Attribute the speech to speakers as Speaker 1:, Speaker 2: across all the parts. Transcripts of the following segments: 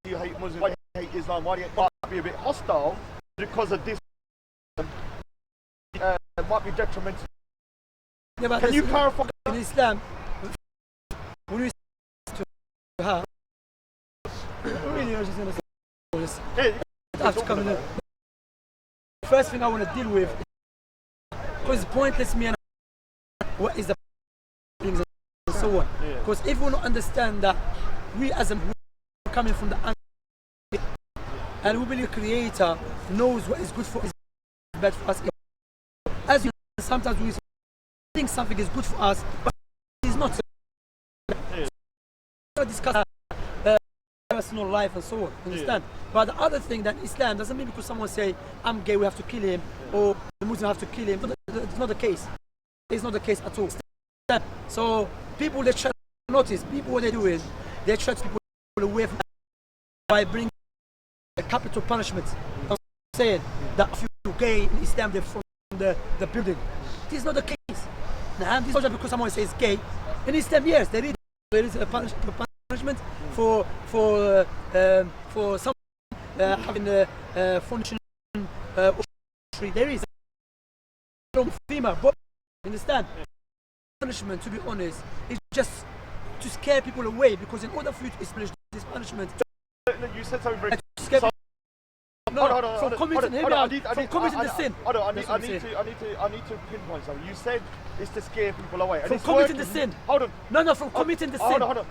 Speaker 1: you hate Muslims, why do you hate Islam, why do you might be a bit hostile because of this might be detrimental.
Speaker 2: Yeah, but
Speaker 1: can you clarify?
Speaker 2: In Islam, when we to her, really, I was just going to say this. I have to come in. First thing I want to deal with, because it's pointless me and what is the things and so on. Because if we don't understand that we as a coming from the and we believe the Creator knows what is good for us, bad for us. As you know, sometimes we think something is good for us, but it's not. So discuss personal life and so on. Understand? But the other thing that Islam doesn't mean because someone say I'm gay we have to kill him or the Muslim have to kill him. It's not the case. It's not the case at all. So people they try to notice people what they do is they try to people away from by bringing a capital punishment. I'm saying that if you're gay in Islam they're from the building. This is not the case. Now, this is not just because someone says gay. In Islam, yes, there is a punishment for some having a function. There is from female, but understand. Punishment, to be honest, is just to scare people away because in order for you to establish this punishment,
Speaker 1: you said something very.
Speaker 2: From committing the sin.
Speaker 1: I need to pinpoint something. You said it's to scare people away.
Speaker 2: From committing the sin.
Speaker 1: Hold on.
Speaker 2: No, from committing the sin.
Speaker 1: Hold on.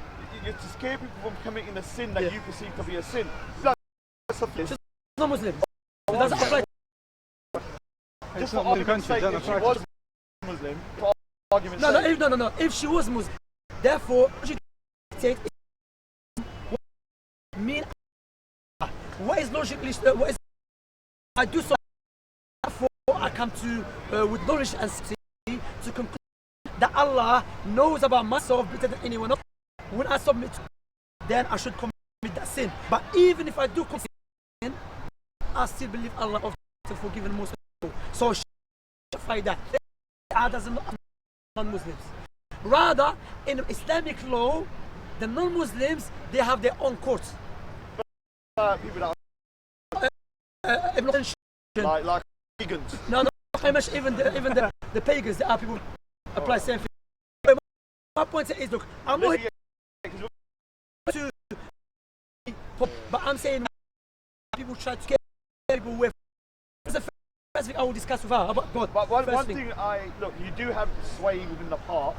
Speaker 1: It's to scare people from committing the sin that you perceive to be a sin.
Speaker 2: She's not Muslim. It doesn't apply.
Speaker 1: Just for argument's sake, if she was Muslim, for argument's sake.
Speaker 2: No. If she was Muslim, therefore, she said, mean. What is logically? What is? I do so. Therefore, I come to with knowledge and see to conclude that Allah knows about myself better than anyone else. When I submit, then I should commit that sin. But even if I do commit sin, I still believe Allah of forgiving most people. So justify that. Allah doesn't know non-Muslims. Rather, in Islamic law, the non-Muslims they have their own courts.
Speaker 1: People that like pagans.
Speaker 2: No, even the pagans, there are people apply same thing. My point is, look, I'm not here to, but I'm saying people try to get people away. That's the first thing I will discuss with her about God.
Speaker 1: But one thing look, you do have sway within the part.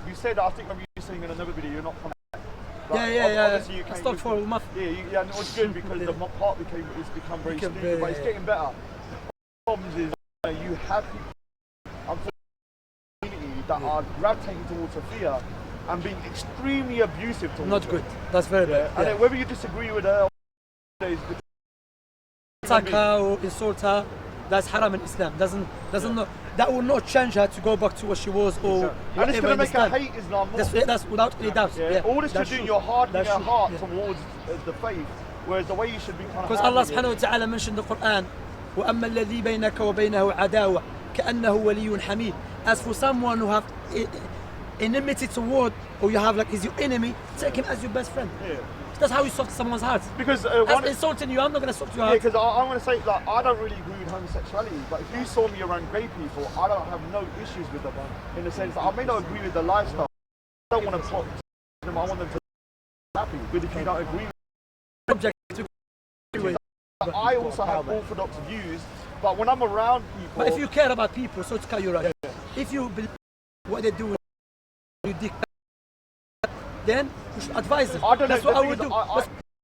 Speaker 1: You said, I think when you were saying in another video, you're not coming.
Speaker 2: Yeah. I stopped for a month.
Speaker 1: Yeah, and it was good because the part it's become very stupid, but it's getting better. The problem is you have people that are gravitating towards Sophia and being extremely abusive towards
Speaker 2: Not
Speaker 1: her.
Speaker 2: good. That's very bad.
Speaker 1: And then whether you disagree with her or
Speaker 2: attack her or insult her, that's haram in Islam. Doesn't know. That will not change her to go back to what she was or
Speaker 1: and it's going to make her hate Islam more.
Speaker 2: That's without any doubt.
Speaker 1: All this to do, you're hardening her heart towards the faith, whereas the way you should be kind of.
Speaker 2: Because Allah subhanahu wa ta'ala mentioned in the Quran, وَأَمَّا الَّذِي بَيْنَكَ وَبَيْنَهُ عَدَاوَةٌ كَأَنَّهُ وَلِيٌّ حَمِيدٌ. As for someone who have enmity toward, or you have like is your enemy, take him as your best friend. That's how you soften someone's heart.
Speaker 1: Because
Speaker 2: as insulting you, I'm not going to soften your heart.
Speaker 1: Yeah, because I want to say, like, I don't really agree with homosexuality, but if you saw me around gay people, I don't have no issues with them. In the sense that I may not agree with the lifestyle. I don't want to talk to them. I want them to be happy. But if you don't agree with them, I also have orthodox views. But when I'm around people,
Speaker 2: but if you care about people, so it's kind of right. If you believe what they do, you dictate. Then you should advise them. That's what I would do.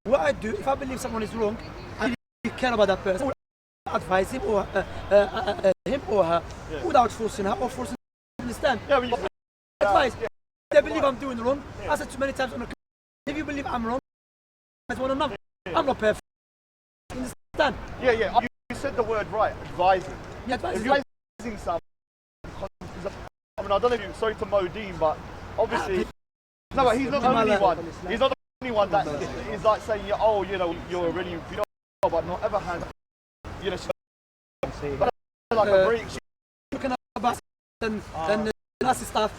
Speaker 2: What I do, if I believe someone is wrong, I really care about that person. I would advise him or her without forcing her or forcing her to understand. Advice. If they believe I'm doing wrong, I said too many times on the if you believe I'm wrong, that's one another. I'm not perfect. Understand?
Speaker 1: Yeah. You said the word right, advising.
Speaker 2: Yeah, advising.
Speaker 1: If you're advising someone, I mean, I don't know if you're sorry to Modine, but obviously. No, but he's not the only one. He's not the only one that is like saying, oh, you know, you're already, you know, but not ever hand, you know, like a break.
Speaker 2: You can have and nasty stuff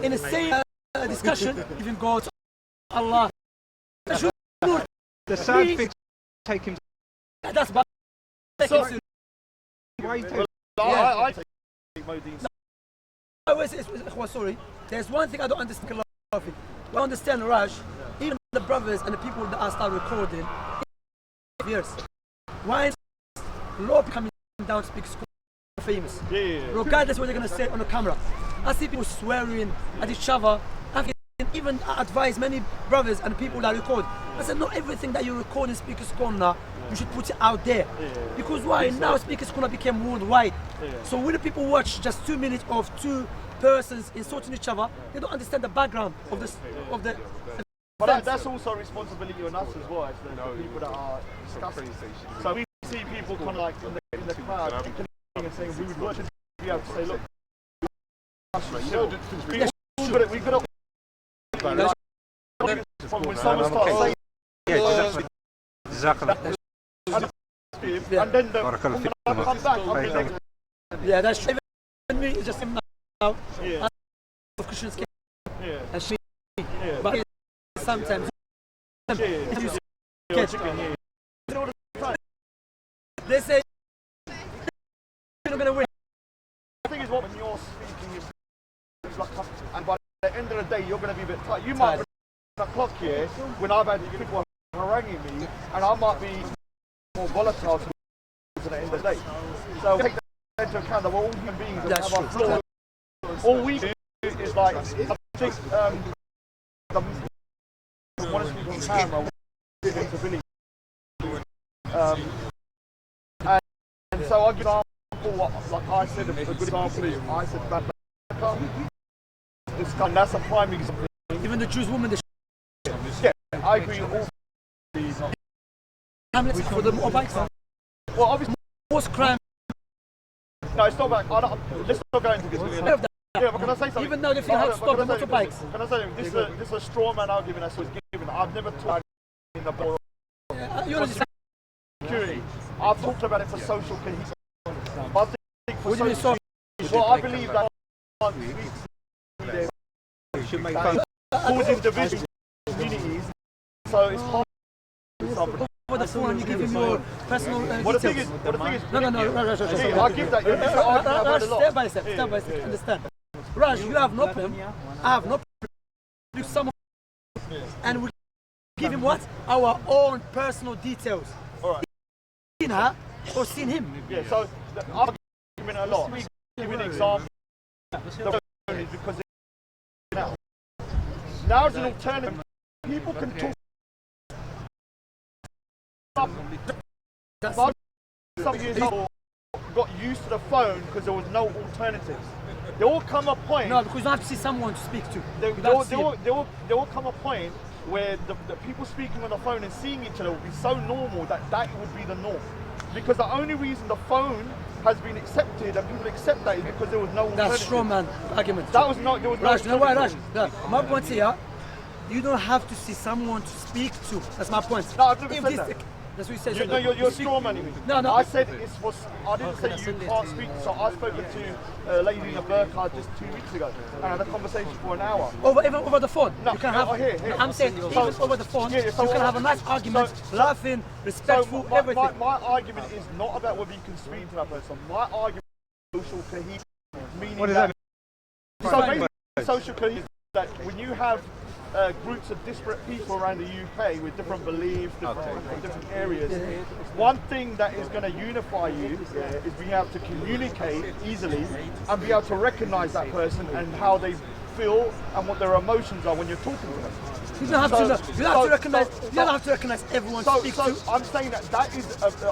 Speaker 2: in the same discussion. Even go to Allah.
Speaker 3: The sad thing take him.
Speaker 2: That's bad.
Speaker 1: So-
Speaker 3: Why you take?
Speaker 1: I take Modine.
Speaker 2: Sorry, there's one thing I don't understand. I understand, Raj, even the brothers and the people that I start recording, years. Why is Lord coming down to speak famous?
Speaker 1: Yeah.
Speaker 2: Regardless what they're going to say on the camera. I see people swearing at each other. I can even advise many brothers and people that record. I said, not everything that you record in Speaker's Corner, you should put it out there. Because why? Now Speaker's Corner became worldwide. So when the people watch just 2 minutes of two persons insulting each other, they don't understand the background of the
Speaker 1: But that's also a responsibility on us as well, as the people that are discussing. So we see people kind of like in the crowd and saying we would watch it, we have to say, look, we got to when someone starts saying and then the come back.
Speaker 2: yeah, that's true. Even me, just him now.
Speaker 1: Yeah.
Speaker 2: Of Christians came
Speaker 1: Yeah.
Speaker 2: and she, but sometimes if you catch, they say you're not gonna win.
Speaker 1: The thing is, what when you're speaking, it's like, and by the end of the day, you're going to be a bit tight. You might be on the clock here when I've had people haranguing me, and I might be more volatile to the end of the day. So take that into account that we're all human beings and
Speaker 2: That's
Speaker 1: have our
Speaker 2: true.
Speaker 1: flaws. All we do is like, I think, one of the people on camera, with disability. And so I'll give an example, like I said, a good example is, I said about this guy, and that's a prime example.
Speaker 2: Even the Jewish woman,
Speaker 1: Yeah, I agree with all these.
Speaker 2: Hamlet for the motorbikes.
Speaker 1: Well, obviously,
Speaker 2: Most crime.
Speaker 1: no, it's not about, let's not go into this. Yeah, but can I say something?
Speaker 2: Even though they feel how to stop the motorbikes.
Speaker 1: Can I say something? This is a straw man argument that's was given. I've never talked in the board
Speaker 2: You know,
Speaker 1: security. I've talked about it for social cohesion. But I think for
Speaker 2: what do you mean
Speaker 1: social, well, I believe that
Speaker 3: Should make fun.
Speaker 1: causing division in communities. So it's hard.
Speaker 2: over the phone, you give him your personal
Speaker 1: Well, the thing
Speaker 2: details.
Speaker 1: is,
Speaker 2: No.
Speaker 1: yeah, I'll give that. You're
Speaker 2: Raj, step by step, understand. Raj, you have no problem. I have no problem with someone, and we give him what? Our own personal details.
Speaker 1: All right.
Speaker 2: Seen her or seen him.
Speaker 1: Yeah, so I've given a lot. We give an example. The phone is because now as an alternative, people can talk.
Speaker 2: That's
Speaker 1: Some years ago, got used to the phone because there was no alternatives. There will come a point.
Speaker 2: no, because you have to see someone to speak to.
Speaker 1: There
Speaker 2: You have to see him.
Speaker 1: will come a point where the people speaking on the phone and seeing each other will be so normal that would be the norm. Because the only reason the phone has been accepted and people accept that is because there was no alternative.
Speaker 2: That's straw man argument.
Speaker 1: That was not. There was
Speaker 2: Raj, you know
Speaker 1: no.
Speaker 2: why, Raj? No, my point here, you don't have to see someone to speak to. That's my point.
Speaker 1: No, I've never
Speaker 2: If
Speaker 1: said
Speaker 2: this-
Speaker 1: that.
Speaker 2: That's what you said.
Speaker 1: No, you're straw manning me.
Speaker 2: No.
Speaker 1: I said it was. I didn't say you can't speak. So I spoke to a lady in a burqa just 2 weeks ago and had a conversation for an hour.
Speaker 2: Even over the phone.
Speaker 1: No,
Speaker 2: you can
Speaker 1: no,
Speaker 2: have.
Speaker 1: here.
Speaker 2: I'm saying even over the phone,
Speaker 1: Yeah, so
Speaker 2: you can have a nice argument, laughing, respectful,
Speaker 1: So
Speaker 2: everything.
Speaker 1: my argument is not about whether you can speak to that person. My argument is social cohesion, meaning
Speaker 3: What does that mean?
Speaker 1: So basically, social cohesion is that when you have groups of disparate people around the UK with different beliefs, different areas, one thing that is going to unify you is being able to communicate easily and be able to recognise that person and how they feel and what their emotions are when you're talking to them.
Speaker 2: You don't have to. You don't have to recognize. You don't have to recognize everyone to speak to.
Speaker 1: I'm saying that is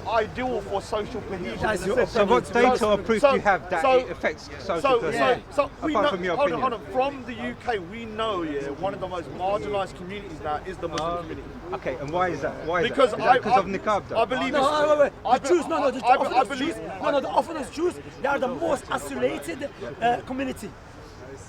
Speaker 1: ideal for social cohesion.
Speaker 2: That's your
Speaker 3: So what data or proof do you have that it affects social cohesion?
Speaker 1: So we know,
Speaker 3: Apart from your opinion.
Speaker 1: hold on. From the UK, we know one of the most marginalised communities now is the Muslim community.
Speaker 3: Okay, and why is that? Why is
Speaker 1: Because
Speaker 3: that? Is that because of niqab though?
Speaker 1: I believe
Speaker 2: No, wait.
Speaker 1: I
Speaker 2: The Jews, no, the
Speaker 1: I
Speaker 2: Orthodox
Speaker 1: believe
Speaker 2: Jews, the Orthodox Jews, they are the most isolated community.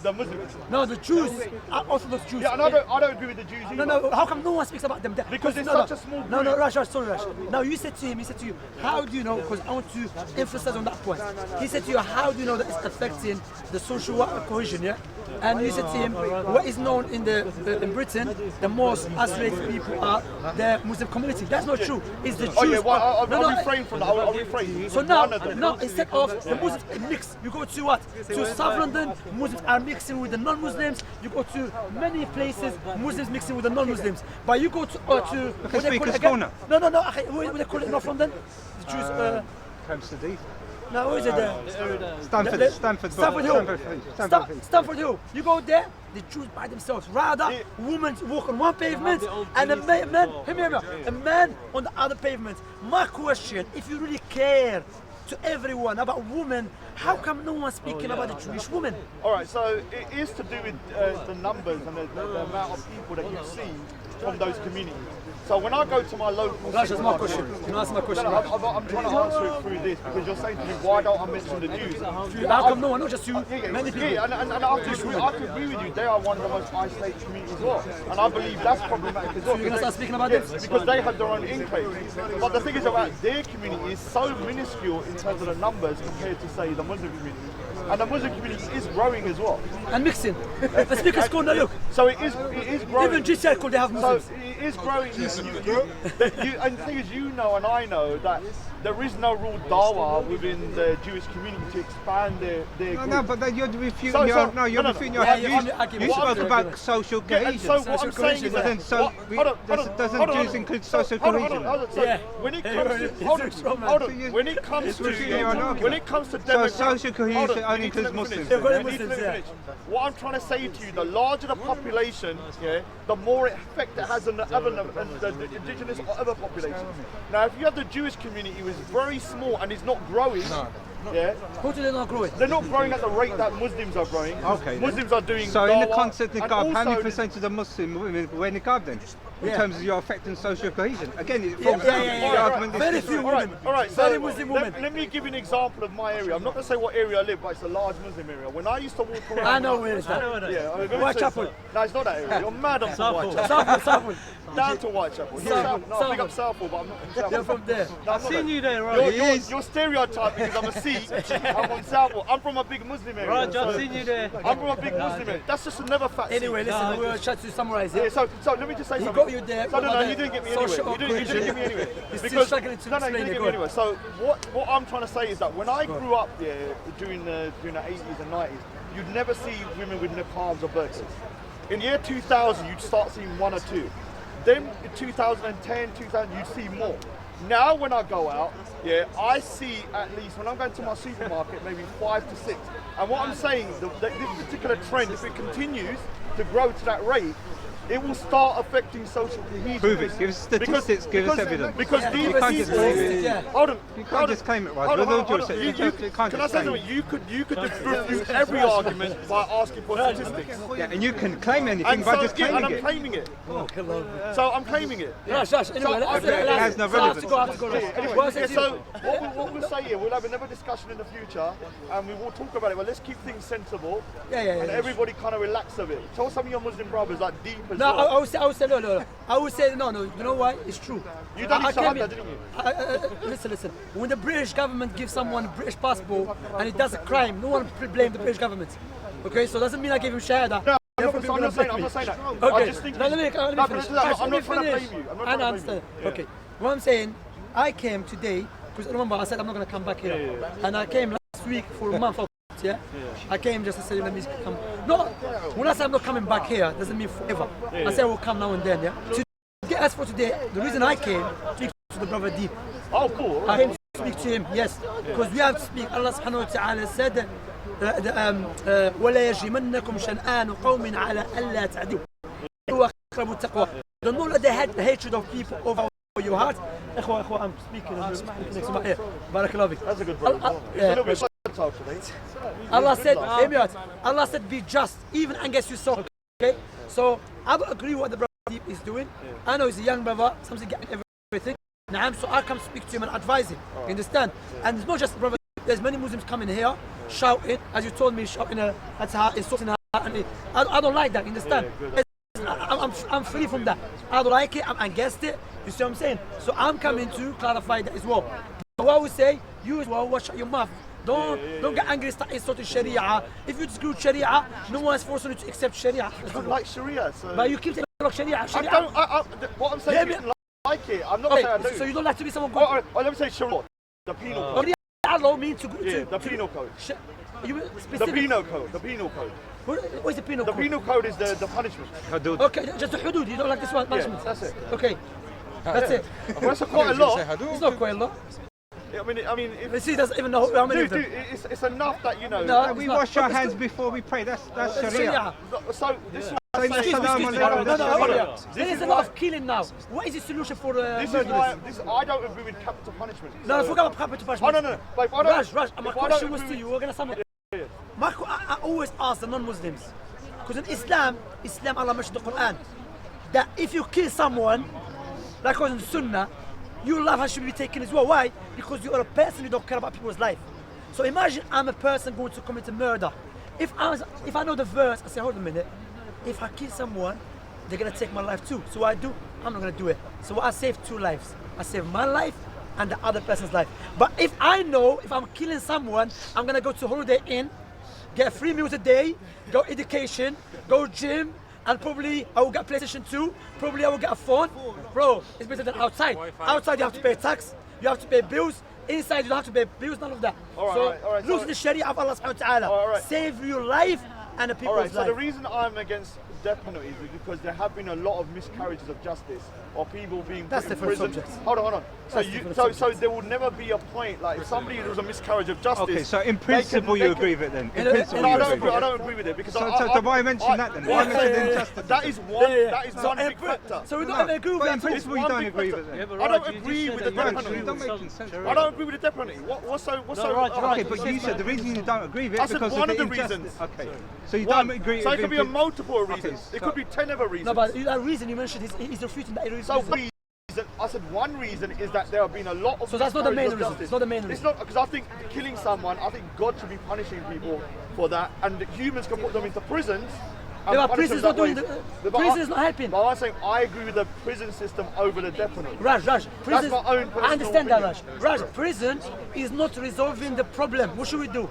Speaker 1: the Muslims.
Speaker 2: No, the Jews are Orthodox Jews.
Speaker 1: Yeah, and I don't agree with the Jews either.
Speaker 2: No, how come no one speaks about them?
Speaker 1: Because it's
Speaker 2: no,
Speaker 1: such a small group.
Speaker 2: No, Raj, sorry, Raj. Now you said to him, he said to you, how do you know, because I want to emphasize on that point. He said to you, how do you know that it's affecting the social cohesion, yeah? and you said to him, what is known in in Britain, the most isolated people are the Muslim community. That's not true. It's the Jews.
Speaker 1: Oh yeah, well, I'll refrain from that. I'll refrain.
Speaker 2: So now, instead of the Muslims mix, you go to what? To South London, Muslims are mixing with the non-Muslims. You go to many places, Muslims mixing with the non-Muslims. But you go to what they call it again? No. What they call it in North London? The Jews.
Speaker 3: Hampstead.
Speaker 2: No, who is it? Stamford Hill. You go there, the Jews by themselves. Rather, women walk on one pavement and a man on the other pavement. My question, if you really care to everyone about women, how come no one's speaking about the Jewish women?
Speaker 1: All right, so it is to do with the numbers and the amount of people that you see from those communities. So when I go to my local...
Speaker 2: That's just my question. Can I ask my question?
Speaker 1: No, I'm trying to answer it through this because you're saying to me, why don't I mention the Jews?
Speaker 2: How come no one, not just you, many people?
Speaker 1: Yeah, and I could agree with you. They are one of the most isolated communities as well. And I believe that's problematic as well.
Speaker 2: So you're going to start speaking about this?
Speaker 1: Because they have their own enclave. But the thing is about their community is so minuscule in terms of the numbers compared to, say, the Muslim community. And the Muslim community is growing as well.
Speaker 2: And mixing. The speaker's called, look.
Speaker 1: So it is growing.
Speaker 2: Even GCL called they have Muslims.
Speaker 1: So it is growing. And the thing is, you know and I know that there is no real dawah within the Jewish community to expand their group.
Speaker 3: No, but then you're refuting you spoke about social cohesion.
Speaker 1: So what I'm saying is that
Speaker 3: doesn't Jews include social cohesion?
Speaker 1: When it comes to demographics,
Speaker 3: social cohesion only includes Muslims.
Speaker 1: What I'm trying to say to you, the larger the population, the more effect it has on the indigenous or other populations. Now, if you have the Jewish community who is very small and is not growing,
Speaker 2: How do they not grow it?
Speaker 1: They're not growing at the rate that Muslims are growing.
Speaker 3: Okay.
Speaker 1: Muslims are doing
Speaker 3: so
Speaker 1: dawah,
Speaker 3: in the concept of niqab, how many
Speaker 1: also
Speaker 3: percent of the Muslim women wear niqab then? In terms of your affecting social cohesion? Again, it falls
Speaker 2: Very few women.
Speaker 1: All right,
Speaker 2: Very Muslim women.
Speaker 1: Let me give you an example of my area. I'm not going to say what area I live, but it's a large Muslim area. When I used to walk around...
Speaker 2: I know where it's at. Whitechapel.
Speaker 1: No, it's not that area. You're mad on Whitechapel.
Speaker 2: Southwood.
Speaker 1: Down to Whitechapel. No, I pick up Southwood, but I'm not from Southwood.
Speaker 2: You're from there.
Speaker 1: No,
Speaker 4: I've seen you there, right?
Speaker 1: You're stereotyping because I'm a Sikh. I'm from Southwood. I'm from a big Muslim area.
Speaker 4: Right, I've seen you there.
Speaker 1: I'm from a big Muslim area. That's just another fact.
Speaker 2: Anyway, listen, we'll try to summarize it.
Speaker 1: So let me just say
Speaker 2: He
Speaker 1: something.
Speaker 2: got you there.
Speaker 1: No, you didn't get me anywhere. You didn't get me anywhere.
Speaker 2: Because struggling to
Speaker 1: you
Speaker 2: explain
Speaker 1: didn't get me anywhere. So what I'm trying to say is that when I grew up there during the 80s and 90s, you'd never see women with niqabs or burqas. In the year 2000, you'd start seeing one or two. Then in 2010, 2000, you'd see more. Now when I go out, I see at least, when I'm going to my supermarket, maybe 5 to 6. And what I'm saying, this particular trend, if it continues to grow to that rate, it will start affecting social cohesion.
Speaker 3: Prove it. Give us statistics. Give us evidence.
Speaker 1: Because
Speaker 3: you can't just claim it.
Speaker 1: Hold on.
Speaker 3: You can't just claim it, right?
Speaker 1: Can I say something? You could refute every argument by asking for statistics.
Speaker 3: Yeah, and you can claim anything by just claiming it.
Speaker 1: And I'm claiming it. So I'm claiming it.
Speaker 2: Anyway,
Speaker 3: it has no relevance.
Speaker 1: So what we'll say here, we'll have another discussion in the future, and we will talk about it. But let's keep things sensible. And everybody kind of relax a bit. Tell some of your Muslim brothers like deep.
Speaker 2: No, I would say no. I would say no. You know why? It's true.
Speaker 1: You done Shahada, didn't you?
Speaker 2: Listen. When the British government gives someone a British passport and he does a crime, no one blame the British government. Okay, so doesn't mean I gave him Shahada.
Speaker 1: No, I'm not saying that.
Speaker 2: Okay,
Speaker 1: I just think
Speaker 2: let me finish.
Speaker 1: I'm not trying to blame you.
Speaker 2: I understand. Okay, what I'm saying, I came today because remember I said I'm not going to come back here, and I came last week for a month. I came just to say let me come. No, when I say I'm not coming back here, doesn't mean forever. I say I will come now and then. As for today, the reason I came to speak to the brother Deep.
Speaker 1: Oh, cool.
Speaker 2: I came to speak to him, yes, because we have to speak. Allah subhanahu wa ta'ala said, ولا يجرمنكم شنآن قوم على ألا تعدلوا هو أقرب التقوى. Don't know that they had the hatred of people over your heart. إخوة, I'm speaking next to my ear. Barakallahu fik.
Speaker 1: That's a good brother. It's a little bit today.
Speaker 2: Allah said, be just, even against your soul. Okay? So, I don't agree with what the brother Deep is doing. I know he's a young brother, something getting everything. So I come speak to him and advise him. You understand? And it's not just the brother Deep. There's many Muslims coming here, shouting, as you told me, shouting, insulting her. I don't like that, you understand? I'm free from that. I don't like it, I'm against it. You see what I'm saying? So I'm coming to clarify that as well. What I would say, you as well, watch your mouth. Don't get angry, start insulting Sharia. If you disagree with Sharia, no one is forcing you to accept Sharia.
Speaker 1: I don't like Sharia, so...
Speaker 2: But you keep saying Sharia.
Speaker 1: I don't, what I'm saying is like it. I'm not saying I do.
Speaker 2: So you don't like to be someone good?
Speaker 1: Oh, let me say Sharia, the penal code.
Speaker 2: Sharia law means to...
Speaker 1: The penal code.
Speaker 2: The
Speaker 1: penal code, the penal code.
Speaker 2: What is the penal code?
Speaker 1: The penal code is the punishment.
Speaker 3: Hudud.
Speaker 2: Okay, just the hudud, you don't like this one, punishment?
Speaker 1: Yeah, that's it.
Speaker 2: Okay, that's it.
Speaker 1: Well, that's quite a lot.
Speaker 2: It's not quite a lot.
Speaker 1: I mean, if,
Speaker 2: You see, he doesn't even know how many of them.
Speaker 1: dude, it's enough that, you know...
Speaker 2: No,
Speaker 3: We
Speaker 2: it's not.
Speaker 3: wash our hands before we pray. That's Sharia.
Speaker 1: So, this is what
Speaker 3: Say
Speaker 1: I'm saying.
Speaker 3: Salam
Speaker 2: Excuse me.
Speaker 3: alaikum, that's
Speaker 2: No,
Speaker 3: Sharia.
Speaker 2: there is a lot of killing now. What is the solution for
Speaker 1: This is
Speaker 2: murderers?
Speaker 1: why I don't agree with capital punishment.
Speaker 2: No,
Speaker 1: So-
Speaker 2: forget about capital punishment.
Speaker 1: Oh, no. Like, I don't,
Speaker 2: Raj, my
Speaker 1: if I don't
Speaker 2: question was
Speaker 1: agree
Speaker 2: to
Speaker 1: with-
Speaker 2: you. We're gonna sum up. I always ask the non-Muslims, because in Islam, Allah mentioned in the Quran, that if you kill someone, like in Sunnah, your life should be taken as well. Why? Because you are a person who don't care about people's life. So imagine I'm a person going to commit a murder. If I know the verse, I say, hold a minute. If I kill someone, they're gonna take my life too. So what I do, I'm not gonna do it. So I save two lives. I save my life and the other person's life. But if I know if I'm killing someone, I'm gonna go to Holiday Inn, get 3 meals a day, go education, go gym, and probably I will get PlayStation 2, probably I will get a phone. Bro, it's better than outside. Outside you have to pay tax, you have to pay bills. Inside you don't have to pay bills, none of that.
Speaker 1: All right,
Speaker 2: losing the Sharia of Allah subhanahu wa ta'ala. Save your life and the people's
Speaker 1: Alright, so
Speaker 2: life.
Speaker 1: the reason I'm against death penalties is because there have been a lot of miscarriages of justice or people being
Speaker 2: That's
Speaker 1: put in
Speaker 2: different
Speaker 1: prison.
Speaker 2: subjects.
Speaker 1: Hold on. So
Speaker 2: That's different
Speaker 1: so there will never be a point like if somebody was a miscarriage of justice.
Speaker 3: Okay, so in principle you agree with it then? In principle
Speaker 1: No,
Speaker 3: you
Speaker 1: I don't
Speaker 3: agree.
Speaker 1: agree. I don't agree with it because
Speaker 3: So why mention that then? Why mention injustice?
Speaker 1: that is one. That is one big factor.
Speaker 2: So we don't even agree with
Speaker 3: But in
Speaker 2: that.
Speaker 3: principle you
Speaker 1: one
Speaker 3: don't
Speaker 1: big
Speaker 3: agree
Speaker 1: factor.
Speaker 3: with it then?
Speaker 1: I don't agree with the death
Speaker 3: Raj,
Speaker 1: penalty.
Speaker 3: you don't make sense.
Speaker 1: I don't agree with the death penalty. What's so?
Speaker 3: Okay, but you said the reason you don't agree with it
Speaker 1: I
Speaker 3: is
Speaker 1: said
Speaker 3: because
Speaker 1: one
Speaker 3: of
Speaker 1: of
Speaker 3: the
Speaker 1: the
Speaker 3: injustice.
Speaker 1: reasons.
Speaker 3: Okay, so you
Speaker 1: One.
Speaker 3: don't agree
Speaker 1: So
Speaker 3: with
Speaker 1: it could be a multiple reasons.
Speaker 3: Okay,
Speaker 1: It could be 10 other reasons.
Speaker 2: No, but that reason you mentioned, he's refuting that reason.
Speaker 1: So I said one reason is that there have been a lot of.
Speaker 2: So that's not the main
Speaker 1: miscarriages of
Speaker 2: reason.
Speaker 1: justice.
Speaker 2: It's not the main
Speaker 1: It's
Speaker 2: reason.
Speaker 1: not because I think killing someone. I think God should be punishing people for that, and humans can put them into prisons. and
Speaker 2: Yeah, but
Speaker 1: punish
Speaker 2: prison's
Speaker 1: them
Speaker 2: not
Speaker 1: that
Speaker 2: doing
Speaker 1: way.
Speaker 2: the. Prison's not helping.
Speaker 1: But I'm saying I agree with the prison system over the death penalty.
Speaker 2: Raj, prison.
Speaker 1: my own personal
Speaker 2: I understand that,
Speaker 1: opinion.
Speaker 2: Raj. Prison is not resolving the problem. What should we do?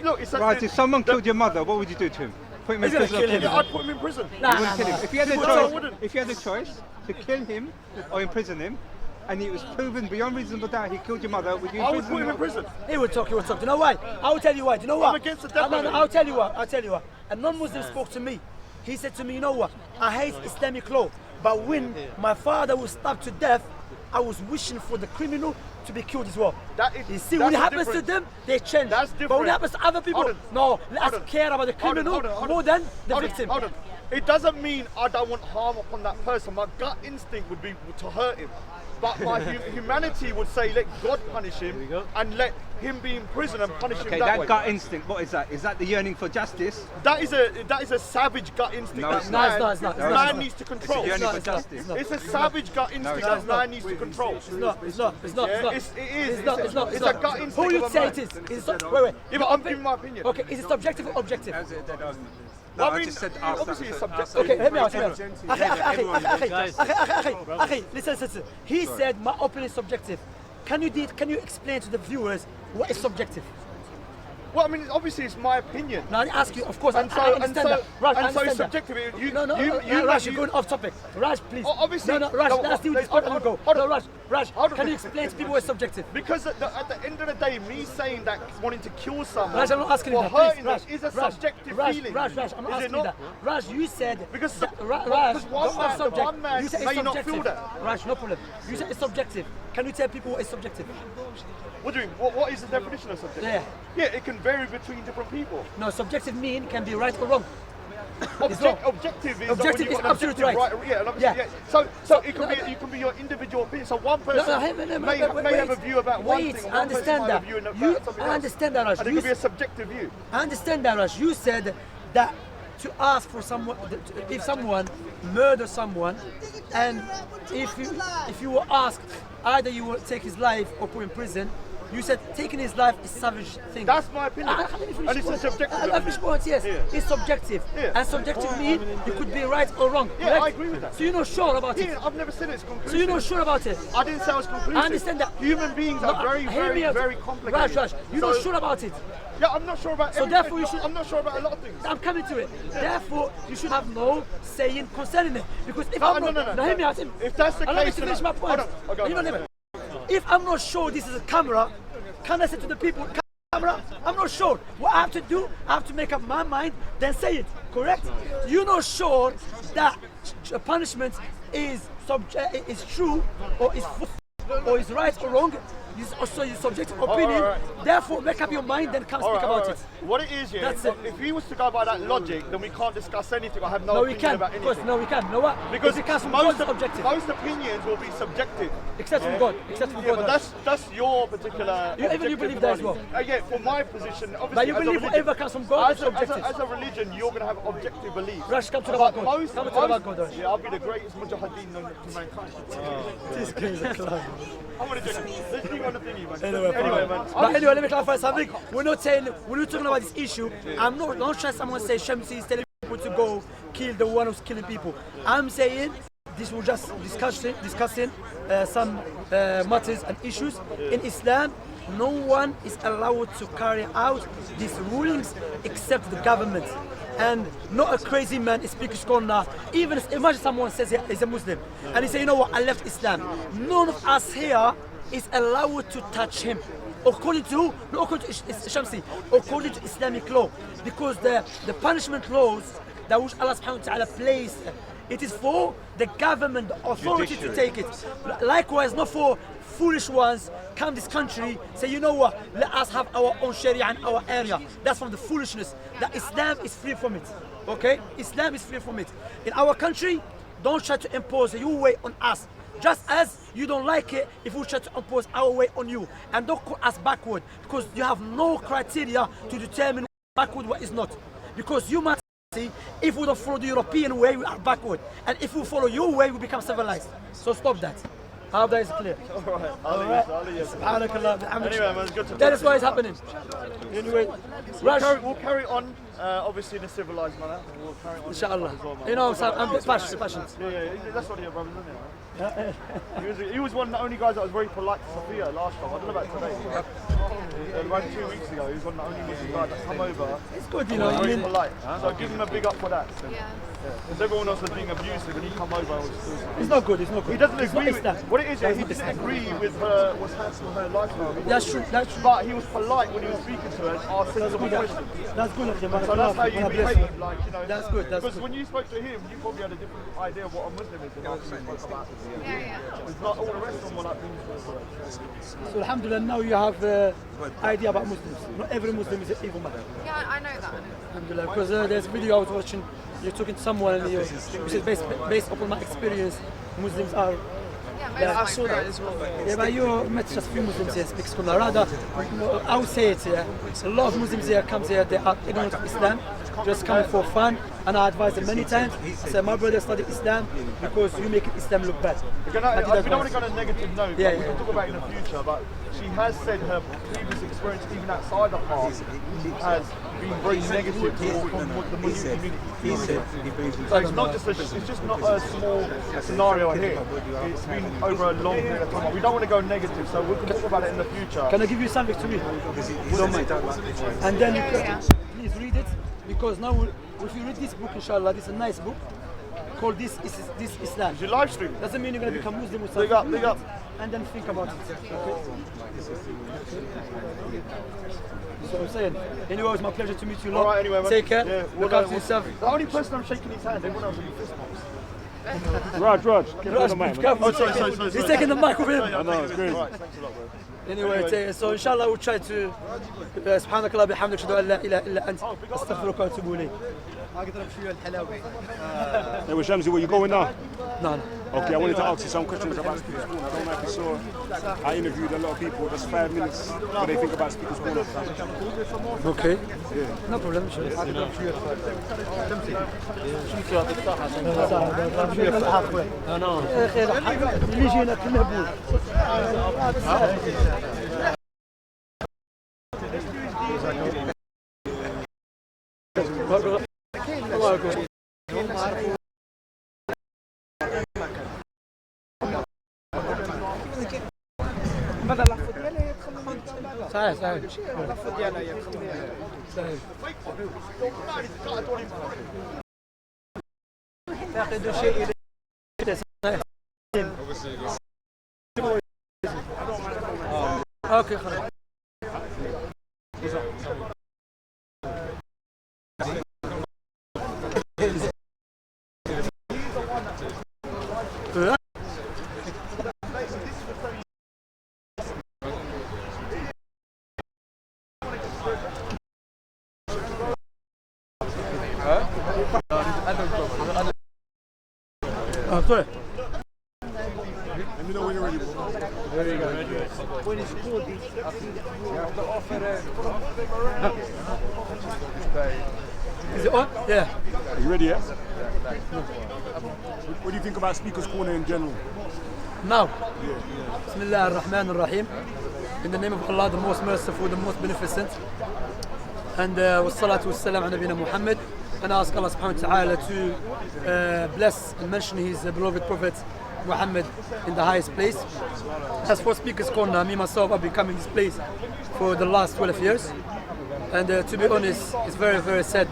Speaker 1: Look, it's
Speaker 3: Right, if someone killed your mother, what would you do to him? Put him in
Speaker 2: He's gonna
Speaker 3: prison or
Speaker 2: kill him.
Speaker 3: kill
Speaker 1: Yeah,
Speaker 3: him?
Speaker 1: I'd put him in prison.
Speaker 2: Nah,
Speaker 3: You wouldn't kill him. If you had a
Speaker 1: No, I
Speaker 3: choice,
Speaker 1: wouldn't.
Speaker 3: if you had a choice to kill him or imprison him, and it was proven beyond reasonable doubt he killed your mother, would you
Speaker 1: I would
Speaker 3: imprison
Speaker 1: put him
Speaker 3: him?
Speaker 1: in prison.
Speaker 2: He will talk. Do you know why? I will tell you why. Do you know what?
Speaker 1: I'm against the death
Speaker 2: No,
Speaker 1: penalty.
Speaker 2: I'll tell you what. A non-Muslim spoke to me. He said to me, you know what? I hate Islamic law, but when my father was stabbed to death, I was wishing for the criminal to be killed as well.
Speaker 1: That is-
Speaker 2: You see,
Speaker 1: that's
Speaker 2: when it
Speaker 1: the
Speaker 2: happens to
Speaker 1: difference.
Speaker 2: them, they change.
Speaker 1: That's
Speaker 2: But when
Speaker 1: different.
Speaker 2: it happens to other people,
Speaker 1: Hold on.
Speaker 2: no, let
Speaker 1: Hold
Speaker 2: us
Speaker 1: on.
Speaker 2: care about the
Speaker 1: Hold on,
Speaker 2: criminal
Speaker 1: hold on, hold
Speaker 2: more
Speaker 1: on.
Speaker 2: than the
Speaker 1: Hold on,
Speaker 2: victim.
Speaker 1: hold on. It doesn't mean I don't want harm upon that person. My gut instinct would be to hurt him. But my humanity would say let God punish him and let him be in prison and punish him
Speaker 3: Okay,
Speaker 1: that
Speaker 3: that
Speaker 1: way.
Speaker 3: gut instinct, what is that? Is that the yearning for justice?
Speaker 1: That is a savage gut instinct
Speaker 3: No,
Speaker 1: that
Speaker 3: it's
Speaker 1: man,
Speaker 2: not. It's not.
Speaker 1: man needs to control.
Speaker 3: It's a yearning for
Speaker 2: It's not.
Speaker 3: justice.
Speaker 1: It's a savage gut instinct that man needs to control.
Speaker 2: It's not.
Speaker 1: Yeah,
Speaker 2: It's not.
Speaker 1: It's
Speaker 2: It's
Speaker 1: a gut instinct
Speaker 2: Who you
Speaker 1: of a
Speaker 2: say
Speaker 1: man.
Speaker 2: it is? Is it, wait.
Speaker 1: Yeah, but I'm giving my opinion.
Speaker 2: Okay, is it subjective or objective?
Speaker 1: Well, I mean, obviously it's subjective.
Speaker 2: Okay, hear me out. Akhi, listen. He said my opinion is subjective. Can you explain to the viewers what is subjective?
Speaker 1: Well, I mean, obviously it's my opinion.
Speaker 2: Now I ask you, of course,
Speaker 1: And
Speaker 2: I
Speaker 1: so,
Speaker 2: understand that. Raj, I
Speaker 1: and so it's
Speaker 2: understand that.
Speaker 1: subjective. You,
Speaker 2: No, Raj, you're going off topic. Raj, please.
Speaker 1: Obviously.
Speaker 2: No, Raj, let's deal with this.
Speaker 1: Hold
Speaker 2: Hold
Speaker 1: on,
Speaker 2: on,
Speaker 1: hold
Speaker 2: go.
Speaker 1: on.
Speaker 2: No, Raj,
Speaker 1: Hold on.
Speaker 2: can you explain to people what is subjective?
Speaker 1: Because at the end of the day, me saying that wanting to kill someone
Speaker 2: Raj, I'm not asking you
Speaker 1: or
Speaker 2: that.
Speaker 1: hurting
Speaker 2: Please,
Speaker 1: them is a
Speaker 2: Raj,
Speaker 1: subjective
Speaker 2: Raj,
Speaker 1: feeling.
Speaker 2: Raj, I'm
Speaker 1: Is
Speaker 2: not
Speaker 1: it
Speaker 2: asking you
Speaker 1: not?
Speaker 2: that. Raj, you said
Speaker 1: Because
Speaker 2: Raj,
Speaker 1: one
Speaker 2: go off subject.
Speaker 1: one man
Speaker 2: You said
Speaker 1: may
Speaker 2: it's
Speaker 1: not
Speaker 2: subjective.
Speaker 1: feel that.
Speaker 2: Raj, no problem. You said it's subjective. Can you tell people what is subjective?
Speaker 1: What do you mean? What is the definition of subjective?
Speaker 2: Yeah.
Speaker 1: Yeah, it can vary between different people.
Speaker 2: No, subjective mean can be right or wrong. It's wrong.
Speaker 1: Objective is
Speaker 2: Objective
Speaker 1: when you've
Speaker 2: is
Speaker 1: got an
Speaker 2: absolute
Speaker 1: objective
Speaker 2: right.
Speaker 1: Yeah, and obviously,
Speaker 2: Yeah.
Speaker 1: yeah. So it can be your individual opinion. So one person may have a view about one
Speaker 2: wait,
Speaker 1: thing.
Speaker 2: I
Speaker 1: One person
Speaker 2: understand
Speaker 1: might
Speaker 2: that.
Speaker 1: have a view about
Speaker 2: You,
Speaker 1: something
Speaker 2: I
Speaker 1: else.
Speaker 2: understand that, Raj.
Speaker 1: And it
Speaker 2: You
Speaker 1: could be a subjective view.
Speaker 2: I understand that, Raj. You said that to ask for someone, if someone murders someone, and if you were asked, either you will take his life or put him in prison, You said taking his life is savage thing.
Speaker 1: That's my opinion. And it's a subjective
Speaker 2: At this point, yes,
Speaker 1: Yeah.
Speaker 2: it's subjective.
Speaker 1: Yeah.
Speaker 2: And subjective means you could be right or wrong.
Speaker 1: Yeah,
Speaker 2: correct?
Speaker 1: I agree with that.
Speaker 2: So you're not sure about it.
Speaker 1: Yeah, I've never said it's conclusive.
Speaker 2: So you're not sure about it.
Speaker 1: I didn't say I was conclusive.
Speaker 2: I understand that.
Speaker 1: Human beings are very,
Speaker 2: hear me
Speaker 1: very,
Speaker 2: out.
Speaker 1: very complicated.
Speaker 2: Raj, you're not sure about it.
Speaker 1: Yeah, I'm not sure about
Speaker 2: So
Speaker 1: everything.
Speaker 2: therefore you should-
Speaker 1: I'm not sure about a lot of things.
Speaker 2: I'm coming to it. Therefore, you should have no saying concerning it. Because if
Speaker 1: No,
Speaker 2: I'm
Speaker 1: no,
Speaker 2: not,
Speaker 1: no, no.
Speaker 2: now hear me out.
Speaker 1: If that's the
Speaker 2: Allow me
Speaker 1: case,
Speaker 2: to
Speaker 1: then
Speaker 2: finish my point.
Speaker 1: hold on. Okay,
Speaker 2: You know,
Speaker 1: okay.
Speaker 2: never. If I'm not sure this is a camera, can I say to the people, camera? I'm not sure. What I have to do, I have to make up my mind, then say it. Correct? You're not sure that punishment is true or is right or wrong. It's also your subjective opinion.
Speaker 1: Alright.
Speaker 2: Therefore, make up your mind, then come speak
Speaker 1: Alright,
Speaker 2: about
Speaker 1: alright.
Speaker 2: it.
Speaker 1: What it is, yeah,
Speaker 2: That's it.
Speaker 1: if he was to go by that logic, then we can't discuss anything. I have no
Speaker 2: No, we
Speaker 1: opinion
Speaker 2: can.
Speaker 1: about
Speaker 2: Of course,
Speaker 1: anything.
Speaker 2: no, we can. No, what?
Speaker 1: Because
Speaker 2: it comes from
Speaker 1: most,
Speaker 2: God's objective.
Speaker 1: most opinions will be subjective.
Speaker 2: Except from God. Except from
Speaker 1: Yeah,
Speaker 2: God.
Speaker 1: but that's your particular.
Speaker 2: You- even you
Speaker 1: objective
Speaker 2: believe that as
Speaker 1: value. Yeah, for my position, obviously.
Speaker 2: But you
Speaker 1: as a
Speaker 2: believe
Speaker 1: religion,
Speaker 2: whatever comes from God
Speaker 1: as
Speaker 2: is
Speaker 1: a,
Speaker 2: objective.
Speaker 1: as a religion, you're going to have objective beliefs.
Speaker 2: Rush, come to the
Speaker 1: But
Speaker 2: God.
Speaker 1: most,
Speaker 2: Come to the
Speaker 1: most-
Speaker 2: God, Rush.
Speaker 1: Yeah, I'll be the greatest mujahideen known to mankind.
Speaker 2: This guy is a clown.
Speaker 1: I'm going to joke. Let's keep on the thingy, man.
Speaker 2: Anyway,
Speaker 1: man.
Speaker 2: But anyway, let me clarify something. We're not talking about this issue. I'm not trying someone say Shamsi is telling people to go kill the one who's killing people. I'm saying this will just discussing some matters and issues. In Islam, no one is allowed to carry out these rulings except the government. And not a crazy man speaks corner. Even imagine someone says he's a Muslim and he say, you know what, I left Islam. None of us here is allowed to touch him. According to Shamsi, according to Islamic law, because the punishment laws that which Allah subhanahu wa ta'ala placed, it is for the government, the authority to take it. Likewise, not for foolish ones come this country, say, you know what, let us have our own Sharia in our area. That's from the foolishness. That Islam is free from it. Okay? Islam is free from it. In our country, don't try to impose your way on us. Just as you don't like it if we try to impose our way on you. And don't call us backward, because you have no criteria to determine what backward what is not. Because you must see, if we don't follow the European way, we are backward. And if we follow your way, we become civilized. So stop that. I hope that is clear.
Speaker 1: Alright, I'll leave you.
Speaker 2: Subhanakallah, bihamdik.
Speaker 1: Anyway, man, it's good to
Speaker 2: That
Speaker 1: talk
Speaker 2: is
Speaker 1: to
Speaker 2: why
Speaker 1: you.
Speaker 2: it's happening. Anyway, Rush,
Speaker 1: We'll carry on, obviously in a civilized manner. We'll carry on.
Speaker 2: inshallah.
Speaker 1: as well, man.
Speaker 2: You know, I'm passionate.
Speaker 1: Yeah, that's one of your brothers, isn't it? He was one of the only guys that was very polite to Sophia last time. I don't know about today. Around 2 weeks ago, he was one of the only Muslim guys that come over.
Speaker 2: It's good, you know. I
Speaker 1: Very
Speaker 2: mean,
Speaker 1: polite. So give him a big up for that.
Speaker 5: Yeah.
Speaker 1: Because everyone else was being abusive and he come over and was
Speaker 2: it's not good. It's not good.
Speaker 1: he doesn't
Speaker 2: It's not
Speaker 1: agree with
Speaker 2: Islam.
Speaker 1: what it is, yeah, he didn't agree with her what's happening with her lifestyle.
Speaker 2: That's true. That's true.
Speaker 1: But he was polite when he was speaking to her and asked sensible questions.
Speaker 2: That's good of him.
Speaker 1: So that's how you behave, like, you know.
Speaker 2: That's good, that's
Speaker 1: because
Speaker 2: good.
Speaker 1: when you spoke to him, you probably had a different idea of what a Muslim is than after you spoke about it.
Speaker 5: Yeah.
Speaker 1: It's not all the rest of them were like being
Speaker 2: So alhamdulillah, now you have idea about Muslims. Not every Muslim is an evil man.
Speaker 5: Yeah, I know that.
Speaker 2: Alhamdulillah, because there's a video I was watching. You're talking to someone and you said based upon my experience, Muslims are.
Speaker 5: Yeah, most of my friends.
Speaker 2: Yeah, but you met just few Muslims here speak Sunnah. Rather, I would say it here. A lot of Muslims here comes here, they are ignorant of Islam, just coming for fun. And I advise them many times. I say, my brother studied Islam because you make Islam look bad.
Speaker 1: we don't want to go on a negative note,
Speaker 2: Yeah,
Speaker 1: but we can talk about it in the future. But she has said her previous experience, even outside the past, has been very negative towards the Muslim community. So it's not just it's just not a small scenario here. It's been over a long period of time. We don't want to go negative, so we can talk about it in the future.
Speaker 2: Can I give you something to read? You don't mind. And then please read it, because now if you read this book, inshallah, this is a nice book called This Islam.
Speaker 1: Is your live stream?
Speaker 2: Doesn't mean you're going to become Muslim or something.
Speaker 1: Big up, big up.
Speaker 2: And then think about it. Okay? So I'm saying, anyway, it's my pleasure to meet you.
Speaker 1: All right, anyway, man.
Speaker 2: Take care.
Speaker 1: Yeah,
Speaker 2: Look after yourself.
Speaker 1: The only person I'm shaking his hand, everyone else will be fist bumps.
Speaker 6: Raj,
Speaker 2: Raj,
Speaker 6: man.
Speaker 2: be careful.
Speaker 1: sorry.
Speaker 2: He's taking the mic with him.
Speaker 6: I know, it's crazy.
Speaker 1: All right, thanks a lot, bro.
Speaker 2: Anyway, so inshallah we'll try to سبحانك الله بحمدك اشهد ان لا اله الا انت استغفرك واتوب اليك.
Speaker 6: Hey, well, Shamsi, where you going now?
Speaker 2: No.
Speaker 6: Okay, I wanted to ask you some questions about Speaker's Corner. I don't know if you saw, I interviewed a lot of people, just 5 minutes, what they think about Speaker's Corner.
Speaker 2: Okay. No problem. اللي يجينا كلنا بول الله يكون
Speaker 7: ماذا اللحظة ديالها هي تخلي
Speaker 2: صحيح صحيح
Speaker 7: اللحظة ديالها هي تخلي
Speaker 2: صحيح
Speaker 7: تعقد شيء
Speaker 2: اوكي خلاص طيب
Speaker 6: Let me know when you're ready.
Speaker 7: when it's cold, you have to offer
Speaker 2: Is it on? Yeah.
Speaker 6: Are you ready, yeah? What do you think about Speaker's Corner in general?
Speaker 2: Now. Bismillah ar-Rahman ar-Rahim. In the name of Allah, the most merciful, the most beneficent. And wassalatu wassalam ala nabina Muhammad. And I ask Allah subhanahu wa ta'ala to bless and mention his beloved Prophet Muhammad in the highest place. As for Speaker's Corner, me myself, I've been coming to this place for the last 12 years. And to be honest, it's very, very sad.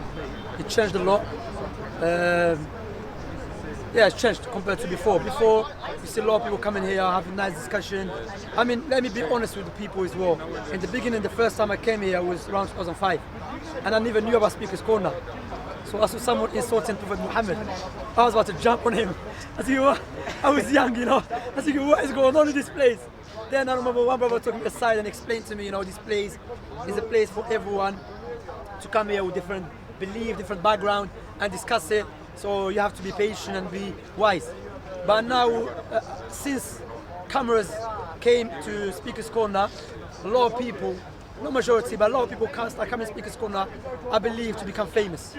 Speaker 2: It changed a lot. Yeah, it's changed compared to before. Before, you see a lot of people coming here, having nice discussion. I mean, let me be honest with the people as well. In the beginning, the first time I came here was around 2005. And I never knew about Speaker's Corner. So I saw someone insulting Prophet Muhammad. I was about to jump on him. I think, what? I was young, you know. I think, what is going on in this place? Then I remember one brother took me aside and explained to me, you know, this place is a place for everyone to come here with different belief, different background and discuss it. So you have to be patient and be wise. But now, since cameras came to Speaker's Corner, a lot of people, not majority, but a lot of people can't start coming to Speaker's Corner, I believe, to become famous.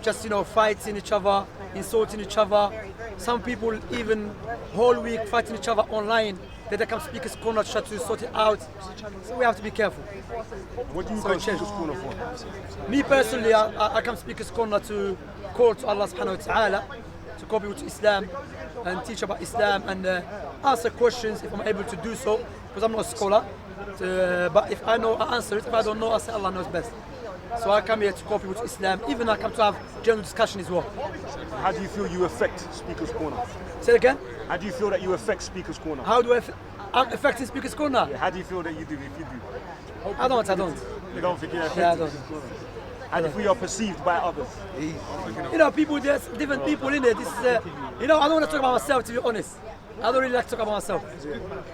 Speaker 2: Just, you know, fighting each other, insulting each other. Some people even whole week fighting each other online. Then they come to Speaker's Corner to try to sort it out. So we have to be careful.
Speaker 6: What do you go to Speaker's Corner for?
Speaker 2: Me personally, I come to Speaker's Corner to call to Allah subhanahu wa ta'ala, to call people to Islam and teach about Islam and answer questions if I'm able to do so, because I'm not a scholar. But if I know, I answer it. If I don't know, I say Allah knows best. So I come here to call people to Islam. Even I come to have general discussion as well.
Speaker 6: How do you feel you affect Speaker's Corner?
Speaker 2: Say it again.
Speaker 6: How do you feel that you affect Speaker's Corner?
Speaker 2: How do I'm affecting Speaker's Corner?
Speaker 6: How do you feel that you do if you do?
Speaker 2: I don't.
Speaker 6: You don't think you're
Speaker 2: Yeah, I
Speaker 6: affected?
Speaker 2: don't.
Speaker 6: How do you feel you're perceived by others?
Speaker 2: You know, people, there's different people in there. This is, you know, I don't want to talk about myself, to be honest. I don't really like to talk about myself.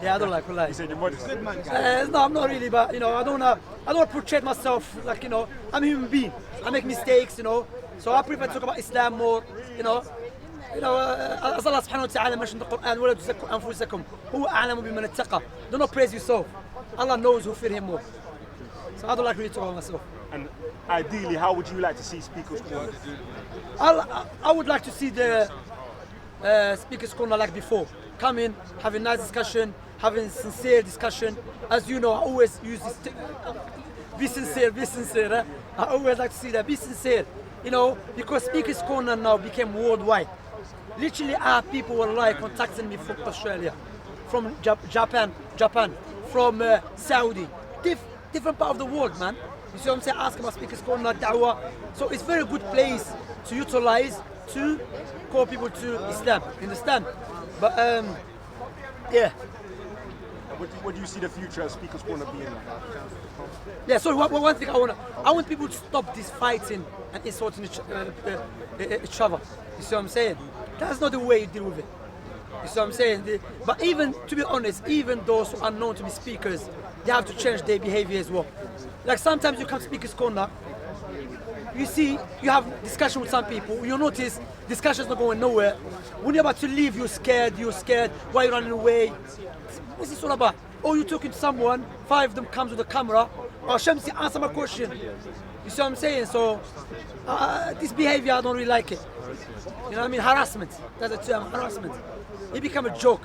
Speaker 2: Yeah, I don't like to lie.
Speaker 6: You said you're modest.
Speaker 2: No, I'm not really, but you know, I don't want to portray myself like, you know, I'm a human being. I make mistakes, you know. So I prefer to talk about Islam more, you know. As Allah subhanahu wa ta'ala mentioned in the Quran, وَلَا تُزَكُّوا أَنفُسَكُمْ هُوَ أَعْلَمُ بِمَنِ اتَّقَى. Do not praise yourself. Allah knows who fear him more. So I don't like really to talk about myself.
Speaker 6: And ideally, how would you like to see Speaker's Corner?
Speaker 2: I would like to see the Speaker's Corner like before. Come in, having nice discussion, having sincere discussion. As you know, I always use this. Be sincere, be sincere. Eh? I always like to see that. Be sincere. You know, because Speaker's Corner now became worldwide. Literally, I have people like contacting me from Australia, from Japan, from Saudi, different part of the world, man. You see what I'm saying? Ask about Speaker's Corner, Dawah. So it's a very good place to utilize to call people to Islam. Understand? But yeah.
Speaker 6: What do you see the future of Speaker's Corner being like?
Speaker 2: Yeah. So one thing I want people to stop this fighting and insulting each other. You see what I'm saying? That's not the way you deal with it. You see what I'm saying? But even, to be honest, even those who are known to be speakers, they have to change their behavior as well. Like sometimes you come to Speaker's Corner, you see, you have discussion with some people, you notice discussion's not going nowhere. When you're about to leave, you're scared, why are you running away? What's this all about? Or you're talking to someone, 5 of them comes with a camera, or Shamsi, answer my question. You see what I'm saying? So, this behavior, I don't really like it. You know what I mean? Harassment. That's the term, harassment. It become a joke.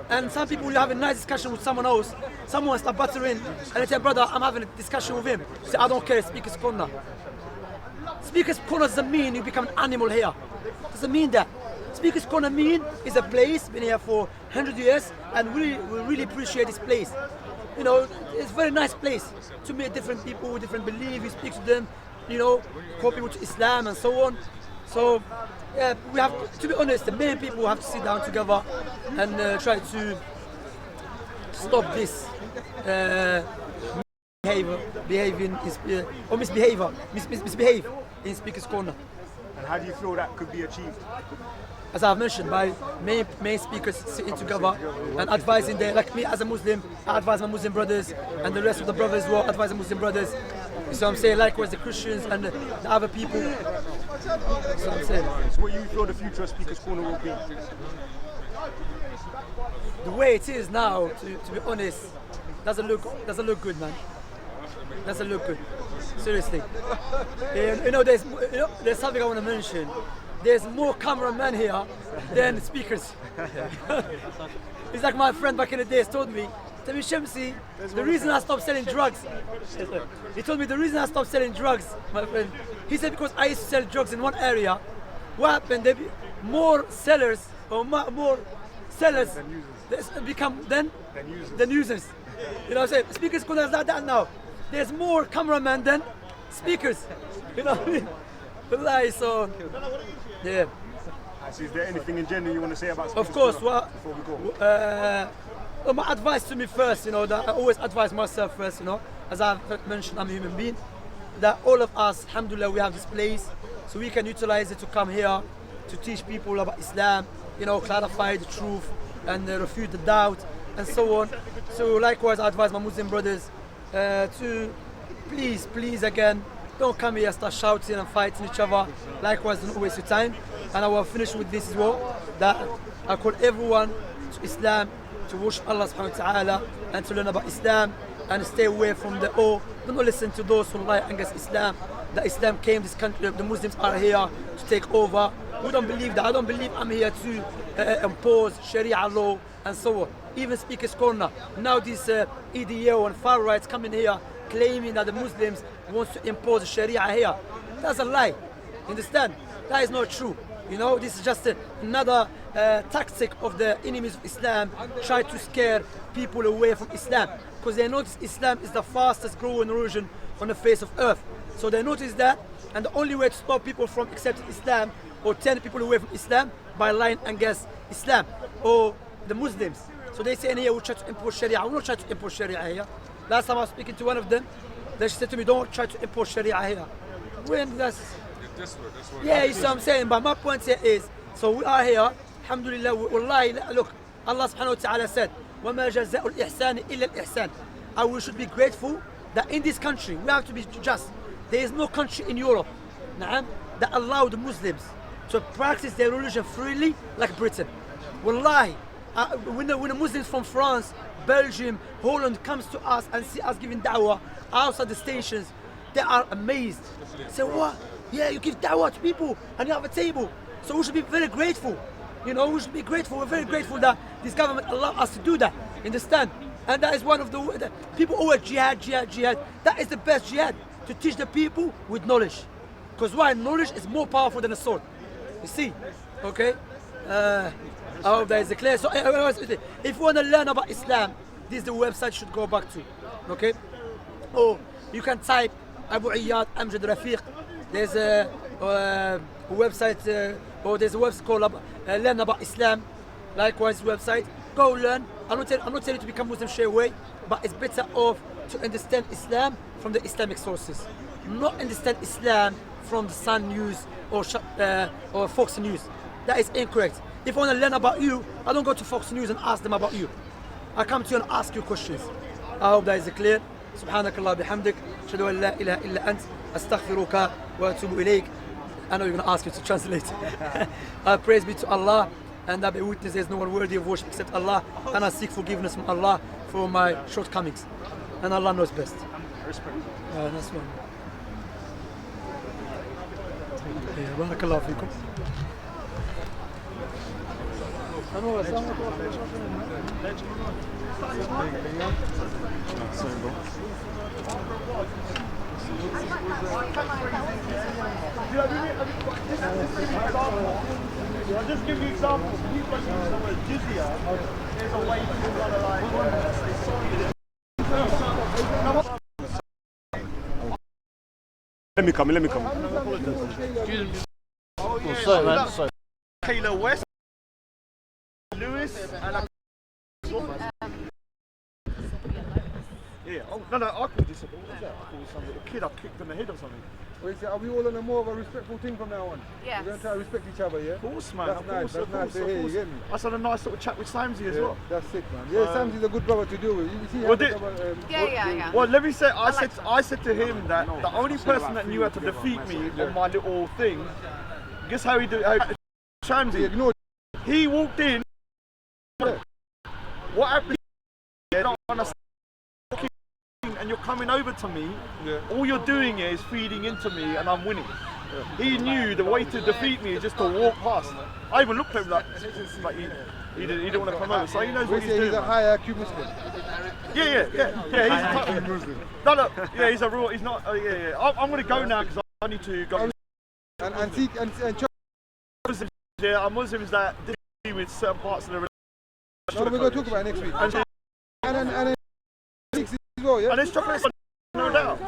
Speaker 2: And some people will have a nice discussion with someone else. Someone start buttering, and they say, brother, I'm having a discussion with him. Say, I don't care, Speaker's Corner. Speakers Corner doesn't mean you become an animal here. Doesn't mean that. Speakers Corner mean is a place, been here for 100 years, and we really appreciate this place. You know, it's a very nice place to meet different people with different beliefs, you speak to them, you know, call people to Islam and so on. So, yeah, we have, to be honest, the main people have to sit down together and try to stop this misbehave in Speakers Corner.
Speaker 6: And how do you feel that could be achieved?
Speaker 2: As I've mentioned, by main speakers sitting together and advising them, like me as a Muslim, I advise my Muslim brothers, and the rest of the brothers will advise the Muslim brothers. So I'm saying likewise the Christians and the other people. So I'm saying.
Speaker 6: So what you feel the future of Speakers Corner will be?
Speaker 2: The way it is now, to be honest, doesn't look good, man. Doesn't look good. Seriously. You know, there's something I want to mention. There's more cameramen here than speakers. It's like my friend back in the days told me, Shamsi, the reason I stopped selling drugs. He told me the reason I stopped selling drugs, my friend. He said because I used to sell drugs in one area. What happened? There be more sellers or more sellers become than users. You know what I'm saying? Speakers Corner is like that now. There's more cameramen than speakers. You know what I mean? Wallahi, so yeah.
Speaker 6: So is there anything in general you want to say about Speakers
Speaker 2: Of course,
Speaker 6: Corner before we go?
Speaker 2: Well, my advice to me first, you know, that I always advise myself first, you know, as I've mentioned, I'm a human being, that all of us, alhamdulillah, we have this place, so we can utilize it to come here, to teach people about Islam, you know, clarify the truth, and refute the doubt, and so on. So likewise, I advise my Muslim brothers to please again, don't come here and start shouting and fighting each other. Likewise, don't waste your time. And I will finish with this as well, that I call everyone to Islam, to worship Allah subhanahu wa ta'ala, and to learn about Islam, and stay away from the do not listen to those who lie against Islam. That Islam came this country, the Muslims are here to take over. We don't believe that. I don't believe I'm here to impose Sharia law and so on. Even Speakers Corner, now this EDO and far rights coming here claiming that the Muslims want to impose Sharia here. That's a lie. Understand? That is not true. You know, this is just another tactic of the enemies of Islam, try to scare people away from Islam, because they notice Islam is the fastest growing religion on the face of earth. So they notice that, and the only way to stop people from accepting Islam or turn people away from Islam by lying against Islam or the Muslims. So they say in here we try to impose Sharia. We don't try to impose Sharia here. Last time I was speaking to one of them, they said to me, don't try to impose Sharia here. When that's yeah, you see what I'm saying? But my point here is, so we are here, alhamdulillah, wallahi, look, Allah subhanahu wa ta'ala said, وَمَا جَزَاءُ الْإِحْسَانِ إِلَّا الْإِحْسَانِ. And we should be grateful that in this country, we have to be just. There is no country in Europe, that allow the Muslims to practice their religion freely like Britain. Wallahi, when the Muslims from France, Belgium, Holland comes to us and see us giving da'wah outside the stations, they are amazed. Say, what? Yeah, you give da'wah to people and you have a table. So we should be very grateful. You know, we should be grateful. We're very grateful that this government allowed us to do that. Understand? And that is one of the people always jihad. That is the best jihad, to teach the people with knowledge. Because why? Knowledge is more powerful than a sword. You see? Okay? I hope that is clear. So if you want to learn about Islam, this is the website you should go back to. Okay? Or you can type Abu Iyad Amjad Rafiq. There's a website, or there's a website called Learn About Islam. Likewise, website. Go learn. I'm not telling you to become Muslim straight away, but it's better off to understand Islam from the Islamic sources, not understand Islam from the Sun News or Fox News. That is incorrect. If I want to learn about you, I don't go to Fox News and ask them about you. I come to you and ask you questions. I hope that is clear. سبحانك الله بحمدك أشهد أن لا إله إلا أنت أستغفرك وأتوب إليك. I know you're going to ask you to translate. Praise be to Allah, and I bear witness there is no one worthy of worship except Allah, and I seek forgiveness from Allah for my shortcomings, and Allah knows best.
Speaker 6: Respect.
Speaker 2: That's one. بارك الله فيكم.
Speaker 6: Same, bro.
Speaker 1: I'll just give you examples. People are using the word jizya. There's a way to kind of like say sorry.
Speaker 6: Let me come.
Speaker 1: Sorry, man. Sorry. Kayla West, Lewis, and yeah. Oh, no, I called this. What was that? I called some little kid I kicked in the head or something.
Speaker 8: Well, are we all on a more of a respectful thing from now on?
Speaker 5: Yes.
Speaker 8: We're going to try to respect each other, yeah?
Speaker 1: Of course, man.
Speaker 8: That's
Speaker 1: Of
Speaker 8: nice.
Speaker 1: course,
Speaker 8: That's
Speaker 1: of
Speaker 8: nice
Speaker 1: course,
Speaker 8: to
Speaker 1: of
Speaker 8: hear. You
Speaker 1: course.
Speaker 8: get me?
Speaker 1: I had a nice little chat with Samsy as well.
Speaker 8: That's sick, man. Yeah, Samsy's a good brother to do with. You see,
Speaker 1: Well,
Speaker 5: Yeah.
Speaker 1: Well, let me say, I said to him that the only person that knew how to defeat me on my little thing, guess how he did? Samsy. He walked in. What happened? I don't understand. And you're coming over to me. All you're doing is feeding into me, and I'm winning. He knew the way to defeat me is just to walk past. I even looked at him like he didn't want to come over, so he knows what he's doing.
Speaker 8: He's a high IQ Muslim.
Speaker 1: Yeah. He's a Muslim. No, he's a real. He's not. Yeah. I'm going to go now because I need to go.
Speaker 8: And
Speaker 1: Muslims, are Muslims that disagree with certain parts of the religion.
Speaker 8: what are we going to talk about next week? And Sikhs as well, yeah?
Speaker 1: And there's chocolate, no doubt.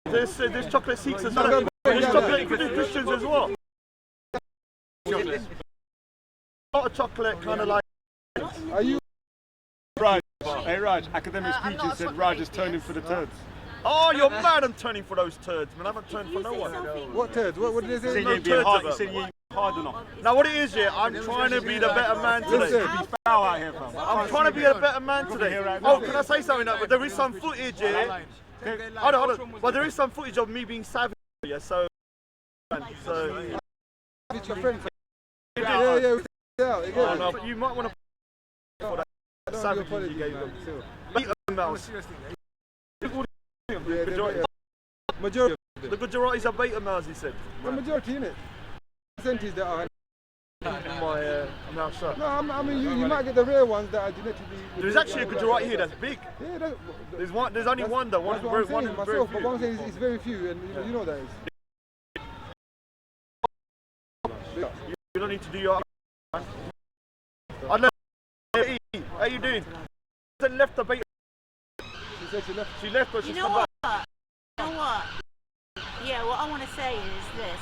Speaker 1: There's chocolate Sikhs as well. There's chocolate Christians as well. A lot of chocolate, kind of like.
Speaker 8: Are you?
Speaker 6: Raj, hey Raj, academic speeches said Raj is turning for the turds.
Speaker 1: Oh, you're mad! I'm turning for those turds, man. I haven't turned for no one.
Speaker 8: What turds? What did they say?
Speaker 6: He said you ain't hard enough.
Speaker 1: Now, what it is, I'm trying to be the better man today.
Speaker 6: Be foul out here, fam.
Speaker 1: I'm trying to be a better man today. Oh, can I say something? But there is some footage here. Hold on. But there is some footage of me being savage. Yeah, so.
Speaker 8: It's your friend. Yeah.
Speaker 1: Oh, no, but you might want to. For that savage you gave them. Beta males.
Speaker 8: Majority.
Speaker 1: The Gujaratis are beta males, he said.
Speaker 8: The majority, innit? Percentage that are.
Speaker 1: In my mouth shut.
Speaker 8: No, I mean, you might get the rare ones that are genetically.
Speaker 1: There's actually a Gujarati here that's big.
Speaker 8: Yeah,
Speaker 1: There's only one though.
Speaker 8: That's what I'm saying myself, but what I'm saying is it's very few, and you know that is.
Speaker 1: You don't need to do your. I left. Hey, how you doing? She left the bait.
Speaker 8: She said she left.
Speaker 1: She left, but she's
Speaker 9: You
Speaker 1: come
Speaker 9: know
Speaker 1: back.
Speaker 9: what? You know what? Yeah, what I want to say is this,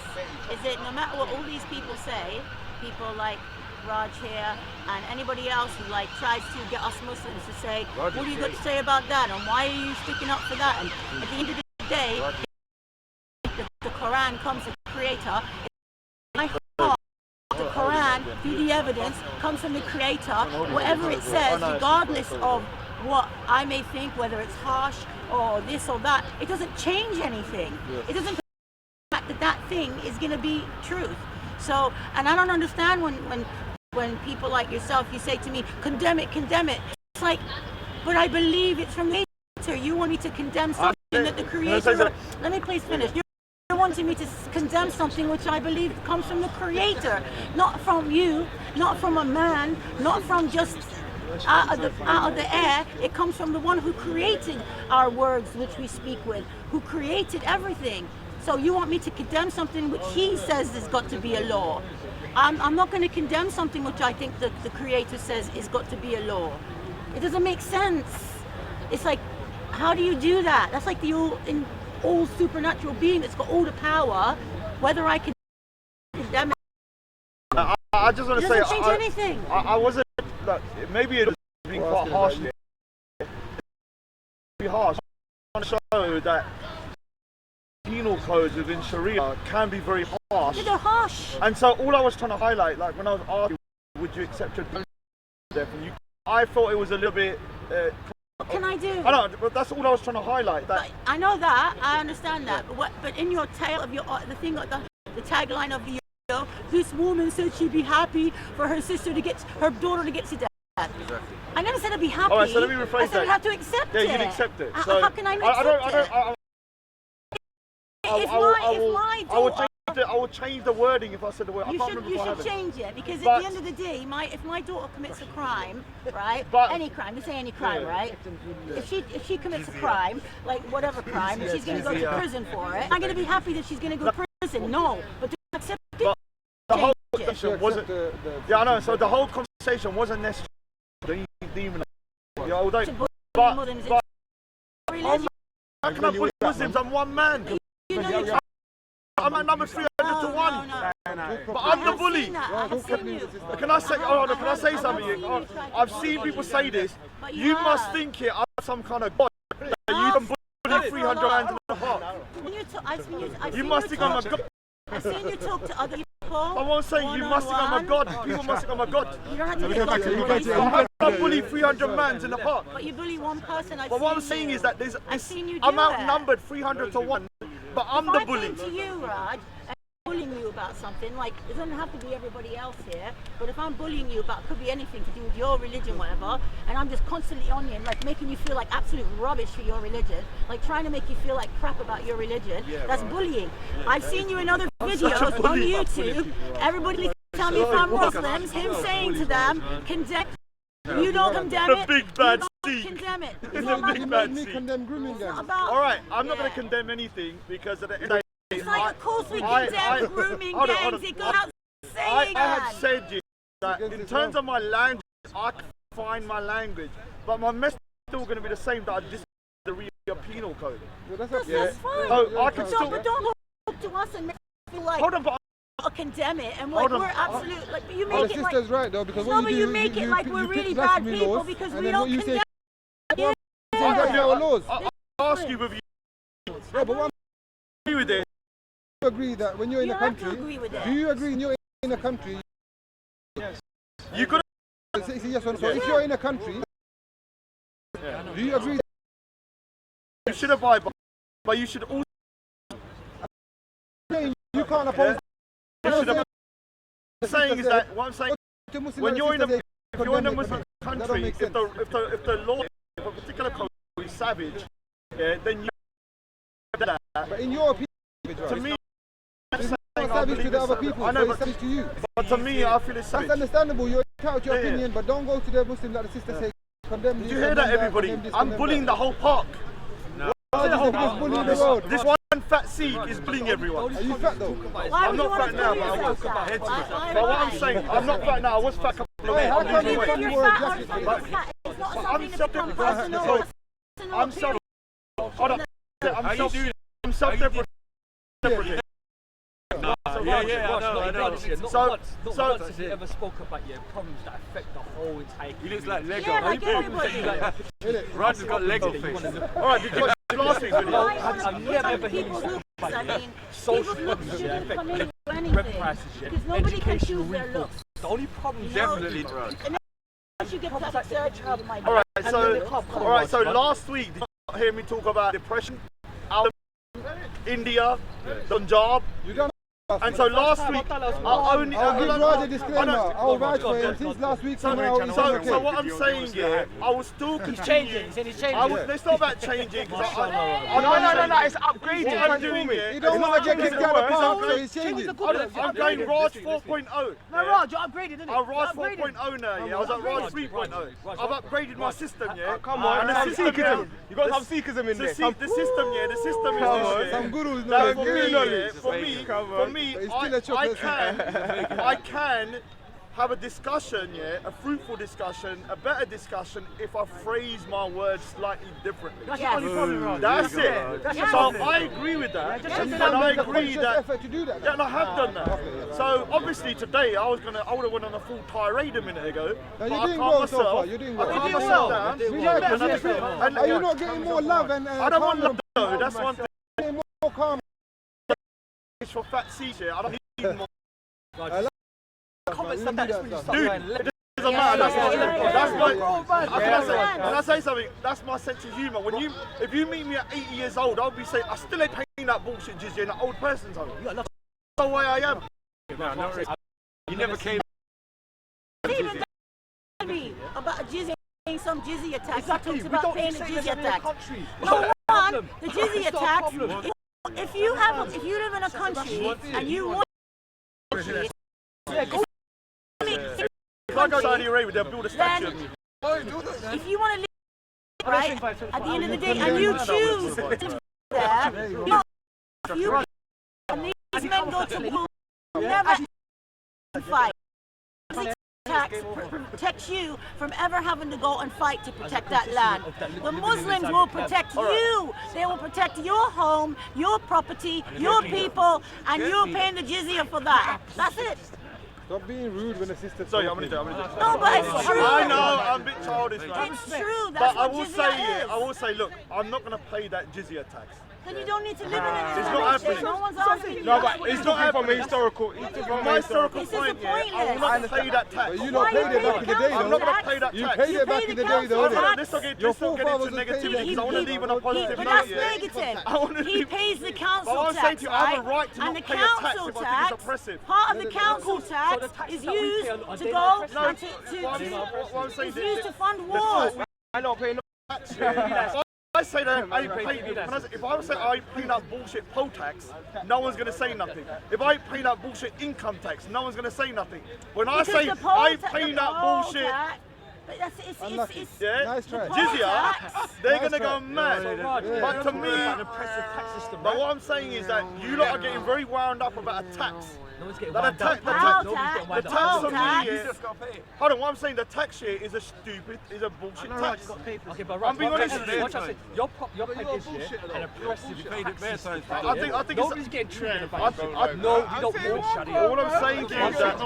Speaker 9: is that no matter what all these people say, people like Raj here and anybody else who like tries to get us Muslims to say, what do you got to say about that and why are you sticking up for that? And at the end of the day, the Quran comes from the Creator. My heart, the Quran, through the evidence, comes from the Creator. Whatever it says, regardless of what I may think, whether it's harsh or this or that, it doesn't change anything. It doesn't the fact that that thing is going to be truth. So, and I don't understand when people like yourself, you say to me, condemn it. It's like, but I believe it's from nature. You want me to condemn something that the Creator. Let me please finish. You're wanting me to condemn something which I believe comes from the Creator, not from you, not from a man, not from just out of the air. It comes from the one who created our words which we speak with, who created everything. So you want me to condemn something which he says has got to be a law. I'm not going to condemn something which I think that the Creator says has got to be a law. It doesn't make sense. It's like, how do you do that? That's like the all supernatural being that's got all the power. Whether I can condemn it,
Speaker 1: I just want to say,
Speaker 9: doesn't change anything.
Speaker 1: I wasn't. Look, maybe it was being quite harsh. Be harsh. I want to show that penal codes within Sharia can be very harsh.
Speaker 9: They're harsh.
Speaker 1: And so all I was trying to highlight, like when I was asking, would you accept your death? And I thought it was a little bit.
Speaker 9: What can I do?
Speaker 1: I know, but that's all I was trying to highlight. That
Speaker 9: I know that. I understand that. But in your tale of your the thing, the tagline of the video, this woman said she'd be happy for her daughter to get to death. Exactly. I never said I'd be happy.
Speaker 1: All right, so let me rephrase
Speaker 9: I said I'd have to accept it.
Speaker 1: Yeah, you'd accept it. So
Speaker 9: how can I not accept it? If my daughter
Speaker 1: I will change the wording if I said the word.
Speaker 9: You
Speaker 1: I can't
Speaker 9: should,
Speaker 1: remember
Speaker 9: you
Speaker 1: if I
Speaker 9: should
Speaker 1: have it.
Speaker 9: change it because
Speaker 1: But-
Speaker 9: at the end of the day, if my daughter commits a crime, right?
Speaker 1: But-
Speaker 9: Any crime, let's say any crime, right? If she commits a crime, like whatever crime, and she's going to go to prison for it, I'm going to be happy that she's going to go to prison. No, but to accept it.
Speaker 1: The whole
Speaker 9: Change it.
Speaker 1: conversation wasn't. Yeah, I know. So the whole conversation wasn't necessarily demon. Yeah, although,
Speaker 9: To bully
Speaker 1: but
Speaker 9: Muslims
Speaker 1: but
Speaker 9: religion.
Speaker 1: how can I bully Muslims? I'm one man.
Speaker 9: You know you
Speaker 1: I'm at number 300 to 1.
Speaker 9: no.
Speaker 1: But I'm the
Speaker 9: I
Speaker 1: bully.
Speaker 9: have seen that. I have seen you.
Speaker 1: Can I say? Oh, no, can I say something? I've seen people say this.
Speaker 9: But
Speaker 1: You must
Speaker 9: have.
Speaker 1: think here I'm some kind of god that you can bully 300 hands in the heart.
Speaker 9: When you talk, I've seen
Speaker 1: You must think I'm a god.
Speaker 9: I've seen you talk to other people.
Speaker 1: I won't say you must think I'm a god. People must think I'm a god.
Speaker 9: You don't have to be a god to bully
Speaker 1: I'm
Speaker 9: someone.
Speaker 1: gonna bully 300 mans in the park.
Speaker 9: But you bully one person.
Speaker 1: But what I'm saying is that
Speaker 9: I've seen you do
Speaker 1: I'm
Speaker 9: it.
Speaker 1: outnumbered 300 to 1. But I'm
Speaker 9: If
Speaker 1: the
Speaker 9: I
Speaker 1: bully.
Speaker 9: came to you, Raj, and bullying you about something, like it doesn't have to be everybody else here, but if I'm bullying you about could be anything to do with your religion, whatever, and I'm just constantly on you and like making you feel like absolute rubbish for your religion, like trying to make you feel like crap about your religion, that's bullying. I've seen you in other videos on
Speaker 1: bully.
Speaker 9: YouTube. Everybody tell me if I'm Muslims, him saying to them, condemn. You don't condemn
Speaker 1: The
Speaker 9: it.
Speaker 1: big bad
Speaker 9: you don't
Speaker 1: Sikh.
Speaker 9: condemn it.
Speaker 1: The
Speaker 9: It's not
Speaker 1: big
Speaker 9: like
Speaker 1: bad
Speaker 8: Me
Speaker 1: Sikh.
Speaker 8: condemn grooming
Speaker 9: it's
Speaker 8: gangs.
Speaker 9: not about.
Speaker 1: Alright, I'm not going
Speaker 9: Yeah.
Speaker 1: to condemn anything because at the end of the day,
Speaker 9: It's like, of course we
Speaker 1: I-
Speaker 9: condemn grooming
Speaker 1: hold on,
Speaker 9: gangs.
Speaker 1: hold on.
Speaker 9: It goes out
Speaker 1: I
Speaker 9: saying
Speaker 1: had
Speaker 9: that.
Speaker 1: said you that in terms of my language, I can find my language, but my message is still going to be the same that I just the real penal code.
Speaker 8: Yeah, that's
Speaker 9: That's fine.
Speaker 1: Oh, I can
Speaker 9: But
Speaker 1: still.
Speaker 9: don't talk to us and make us feel like
Speaker 1: Hold on, but
Speaker 9: condemn it and
Speaker 1: Hold
Speaker 9: like
Speaker 1: on.
Speaker 9: we're absolute like you
Speaker 8: Well,
Speaker 9: make
Speaker 8: the
Speaker 9: it like
Speaker 8: sister's right though, because
Speaker 9: no,
Speaker 8: what
Speaker 9: but
Speaker 8: you
Speaker 9: you
Speaker 8: do,
Speaker 9: make it like we're
Speaker 8: you
Speaker 9: really
Speaker 8: pick
Speaker 9: bad
Speaker 8: blasphemy
Speaker 9: people
Speaker 8: laws,
Speaker 9: because
Speaker 8: and
Speaker 9: we
Speaker 8: then
Speaker 9: don't
Speaker 8: what you say,
Speaker 9: condemn.
Speaker 8: that's our laws.
Speaker 1: I ask you if you
Speaker 8: No, but what
Speaker 1: agree with it.
Speaker 8: you agree that when you're in
Speaker 9: You
Speaker 8: a
Speaker 9: have to
Speaker 8: country,
Speaker 9: agree with
Speaker 8: do
Speaker 9: it.
Speaker 8: you agree when you're in a country?
Speaker 1: You could.
Speaker 8: It's a yes or no. So if you're in a country, do you agree?
Speaker 1: You should abide by, but you should also.
Speaker 8: You can't oppose.
Speaker 1: You should abide. What I'm saying is that what I'm saying. When you're in a, if you're in a Muslim country, if the law, if a particular code is savage, yeah, then you that.
Speaker 8: But in your opinion,
Speaker 1: To me,
Speaker 8: it's not savage to the other people,
Speaker 1: I know,
Speaker 8: so it's
Speaker 1: but,
Speaker 8: savage to you.
Speaker 1: but to me, I feel it's
Speaker 8: That's
Speaker 1: savage.
Speaker 8: understandable. You're entitled to your
Speaker 1: Yeah.
Speaker 8: opinion, but don't go to the Muslim like the sister say. Condemn
Speaker 1: Did you hear that, everybody? I'm bullying the whole park.
Speaker 8: bullying the road.
Speaker 1: This one fat Sikh is bullying everyone.
Speaker 8: Are you fat though?
Speaker 9: Why
Speaker 1: I'm
Speaker 9: would you
Speaker 1: not
Speaker 9: want
Speaker 1: fat
Speaker 9: to
Speaker 1: now,
Speaker 9: tell
Speaker 1: but I
Speaker 9: yourself
Speaker 1: was.
Speaker 9: that? Why-
Speaker 1: But what
Speaker 9: why?
Speaker 1: I'm saying, I'm not fat now. I was fat a couple of
Speaker 8: Hey, how
Speaker 1: days.
Speaker 8: come you
Speaker 9: Even
Speaker 8: funny
Speaker 9: if
Speaker 8: word
Speaker 9: you're fat
Speaker 8: just
Speaker 9: or
Speaker 8: today?
Speaker 9: something fat, it's not
Speaker 1: I'm
Speaker 9: something that's become
Speaker 1: self-deprecating.
Speaker 9: personal.
Speaker 1: So,
Speaker 9: Personal
Speaker 1: I'm
Speaker 9: opinion.
Speaker 1: Hold on. I'm self-deprecating.
Speaker 7: I know.
Speaker 1: So,
Speaker 7: Has he ever spoke about your problems that affect the whole entire
Speaker 6: He looks like Lego.
Speaker 9: Yeah, like everybody.
Speaker 6: Raj's got Lego face.
Speaker 1: alright, did you watch the last week's video?
Speaker 9: I've never ever people's looks. I mean, people's looks shouldn't come into anything because nobody can choose their looks.
Speaker 7: The only problem is
Speaker 6: Definitely Raj.
Speaker 9: And then you get plastic surgery, my God.
Speaker 1: Alright, so last week, did you not hear me talk about depression? Out India, Punjab.
Speaker 8: You don't.
Speaker 1: And so last week, I only.
Speaker 8: I'll give Raj a
Speaker 1: I
Speaker 8: disclaimer.
Speaker 1: know.
Speaker 8: I'll ride for him since last week. So now he's
Speaker 1: So
Speaker 8: okay.
Speaker 1: what I'm saying, yeah, I will still continue.
Speaker 7: He's changing.
Speaker 1: It's not about changing.
Speaker 6: No, it's upgrading.
Speaker 1: What I'm doing, yeah,
Speaker 8: He don't want to get kicked out of the park, so he's changing.
Speaker 1: I'm going Raj 4.0.
Speaker 7: No, Raj, you're upgraded, isn't it?
Speaker 1: I'm Raj 4.0 now, yeah. I was at Raj 3.0. I've upgraded my system, yeah.
Speaker 6: Come on,
Speaker 1: And the system, yeah.
Speaker 6: You got some Sikhism in there.
Speaker 1: The system, yeah. The system is this,
Speaker 8: Some
Speaker 1: yeah.
Speaker 8: gurus
Speaker 1: That
Speaker 8: know.
Speaker 1: for me,
Speaker 8: knowledge.
Speaker 1: for me,
Speaker 8: But it's still a chocolate
Speaker 1: I can have a discussion, yeah, a fruitful discussion, a better discussion if I phrase my words slightly differently.
Speaker 7: That's the only problem, Raj.
Speaker 1: That's it.
Speaker 7: That's
Speaker 1: So
Speaker 7: the problem.
Speaker 1: I agree with that, and
Speaker 8: Make
Speaker 1: I
Speaker 8: a
Speaker 1: agree
Speaker 8: conscious
Speaker 1: that.
Speaker 8: effort to do that.
Speaker 1: Yeah, and I have done that. So obviously today I would have went on a full tirade a minute ago.
Speaker 8: No,
Speaker 1: but
Speaker 8: you're
Speaker 1: I
Speaker 8: doing
Speaker 1: calmed
Speaker 8: well so
Speaker 1: myself.
Speaker 8: far. You're doing well.
Speaker 1: I calmed
Speaker 8: You're doing
Speaker 1: myself
Speaker 8: well.
Speaker 1: down.
Speaker 8: We like
Speaker 1: And
Speaker 8: it.
Speaker 1: and-
Speaker 8: Are you not getting more love and
Speaker 1: I don't want love
Speaker 8: calmness?
Speaker 1: though. That's one thing.
Speaker 8: Getting more calm.
Speaker 1: It's for fat C's here. I don't need more.
Speaker 7: Comments like that, it's when you start
Speaker 1: Dude,
Speaker 7: going,
Speaker 1: it doesn't matter. That's my.
Speaker 8: Yeah.
Speaker 1: Can I say something? That's my sense of humour. If you meet me at 80 years old, I'll be saying I still ain't paying that bullshit jizya in an old person's home. That's the way I am.
Speaker 6: You never came.
Speaker 9: Even me about jizzy paying some jizzy attack.
Speaker 7: Exactly,
Speaker 9: He
Speaker 7: we
Speaker 9: talks about
Speaker 7: don't
Speaker 9: paying the
Speaker 7: say
Speaker 9: jizzy
Speaker 7: this in the
Speaker 9: attack.
Speaker 7: country.
Speaker 9: No one, the jizzy
Speaker 7: It's not a
Speaker 9: attack
Speaker 7: problem.
Speaker 9: is if you live in a country and you want to,
Speaker 1: If I go to Saudi Arabia, they'll build a statue of me.
Speaker 9: if you want to live right at the end of the day, and you choose to live there, you and these men go to war, never fight. Tax protects you from ever having to go and fight to protect that land. The Muslims will protect you. They will protect your home, your property, your people, and you're paying the jizya for that. That's it.
Speaker 8: Stop being rude when the sister's
Speaker 1: Sorry, I'm gonna do it.
Speaker 9: No, but it's true.
Speaker 1: I know, I'm a bit childish, man.
Speaker 9: It's true. That's
Speaker 1: But I
Speaker 9: what
Speaker 1: will
Speaker 9: jizya is.
Speaker 1: I will say, look, I'm not gonna pay that jizya tax.
Speaker 9: Then you don't need to live in it.
Speaker 1: It's not happening.
Speaker 9: No one's asking you.
Speaker 6: No, but it's not from a historical.
Speaker 1: From my historical
Speaker 9: This is
Speaker 1: point, yeah,
Speaker 9: pointless.
Speaker 1: I will not pay that tax.
Speaker 8: But you not paid it back in the day,
Speaker 1: I'm not
Speaker 8: though.
Speaker 1: gonna pay that
Speaker 8: You
Speaker 1: tax.
Speaker 8: paid it back in the day, though,
Speaker 1: Hold on,
Speaker 8: innit?
Speaker 1: let's not get
Speaker 8: Your
Speaker 1: into
Speaker 8: forefathers
Speaker 1: negativity
Speaker 8: was paid
Speaker 1: because I want to leave on a positive
Speaker 9: But
Speaker 1: note.
Speaker 9: that's
Speaker 1: Yeah.
Speaker 9: negative.
Speaker 1: I wanna
Speaker 9: He
Speaker 1: leave-
Speaker 9: pays the
Speaker 1: But
Speaker 9: council
Speaker 1: I'm saying
Speaker 9: tax,
Speaker 1: to you, I have a
Speaker 9: right?
Speaker 1: right to
Speaker 9: And
Speaker 1: not
Speaker 9: the
Speaker 1: pay a tax
Speaker 9: council
Speaker 1: if I think it's
Speaker 9: tax,
Speaker 1: oppressive.
Speaker 9: part of the council tax is used to go and
Speaker 1: What I'm saying
Speaker 9: is
Speaker 1: is
Speaker 9: used to fund wars.
Speaker 6: I don't pay no
Speaker 1: tax. Yeah. I say that I ain't paying. If I say I ain't paying that bullshit poll tax, no one's gonna say nothing. If I ain't paying that bullshit income tax, no one's gonna say nothing. When I say I ain't paying that bullshit,
Speaker 9: But that's, it's
Speaker 1: yeah,
Speaker 8: Nice try.
Speaker 1: jizya, they're gonna go mad.
Speaker 7: Yeah.
Speaker 1: But to me,
Speaker 7: An oppressive tax system.
Speaker 1: but what I'm saying is that you lot are getting very wound up about a tax.
Speaker 7: No one's getting
Speaker 1: That
Speaker 7: wound up.
Speaker 1: the tax on me, yeah. Hold on, what I'm saying, the tax here is a bullshit tax.
Speaker 7: Okay, but
Speaker 1: I'm being honest with you.
Speaker 7: watch out. Your pipe is an oppressive tax system.
Speaker 1: I think
Speaker 7: Nobody's
Speaker 1: it's.
Speaker 7: getting treated
Speaker 1: I,
Speaker 7: about it. No, you don't want Sharia.
Speaker 1: all I'm saying to you is that.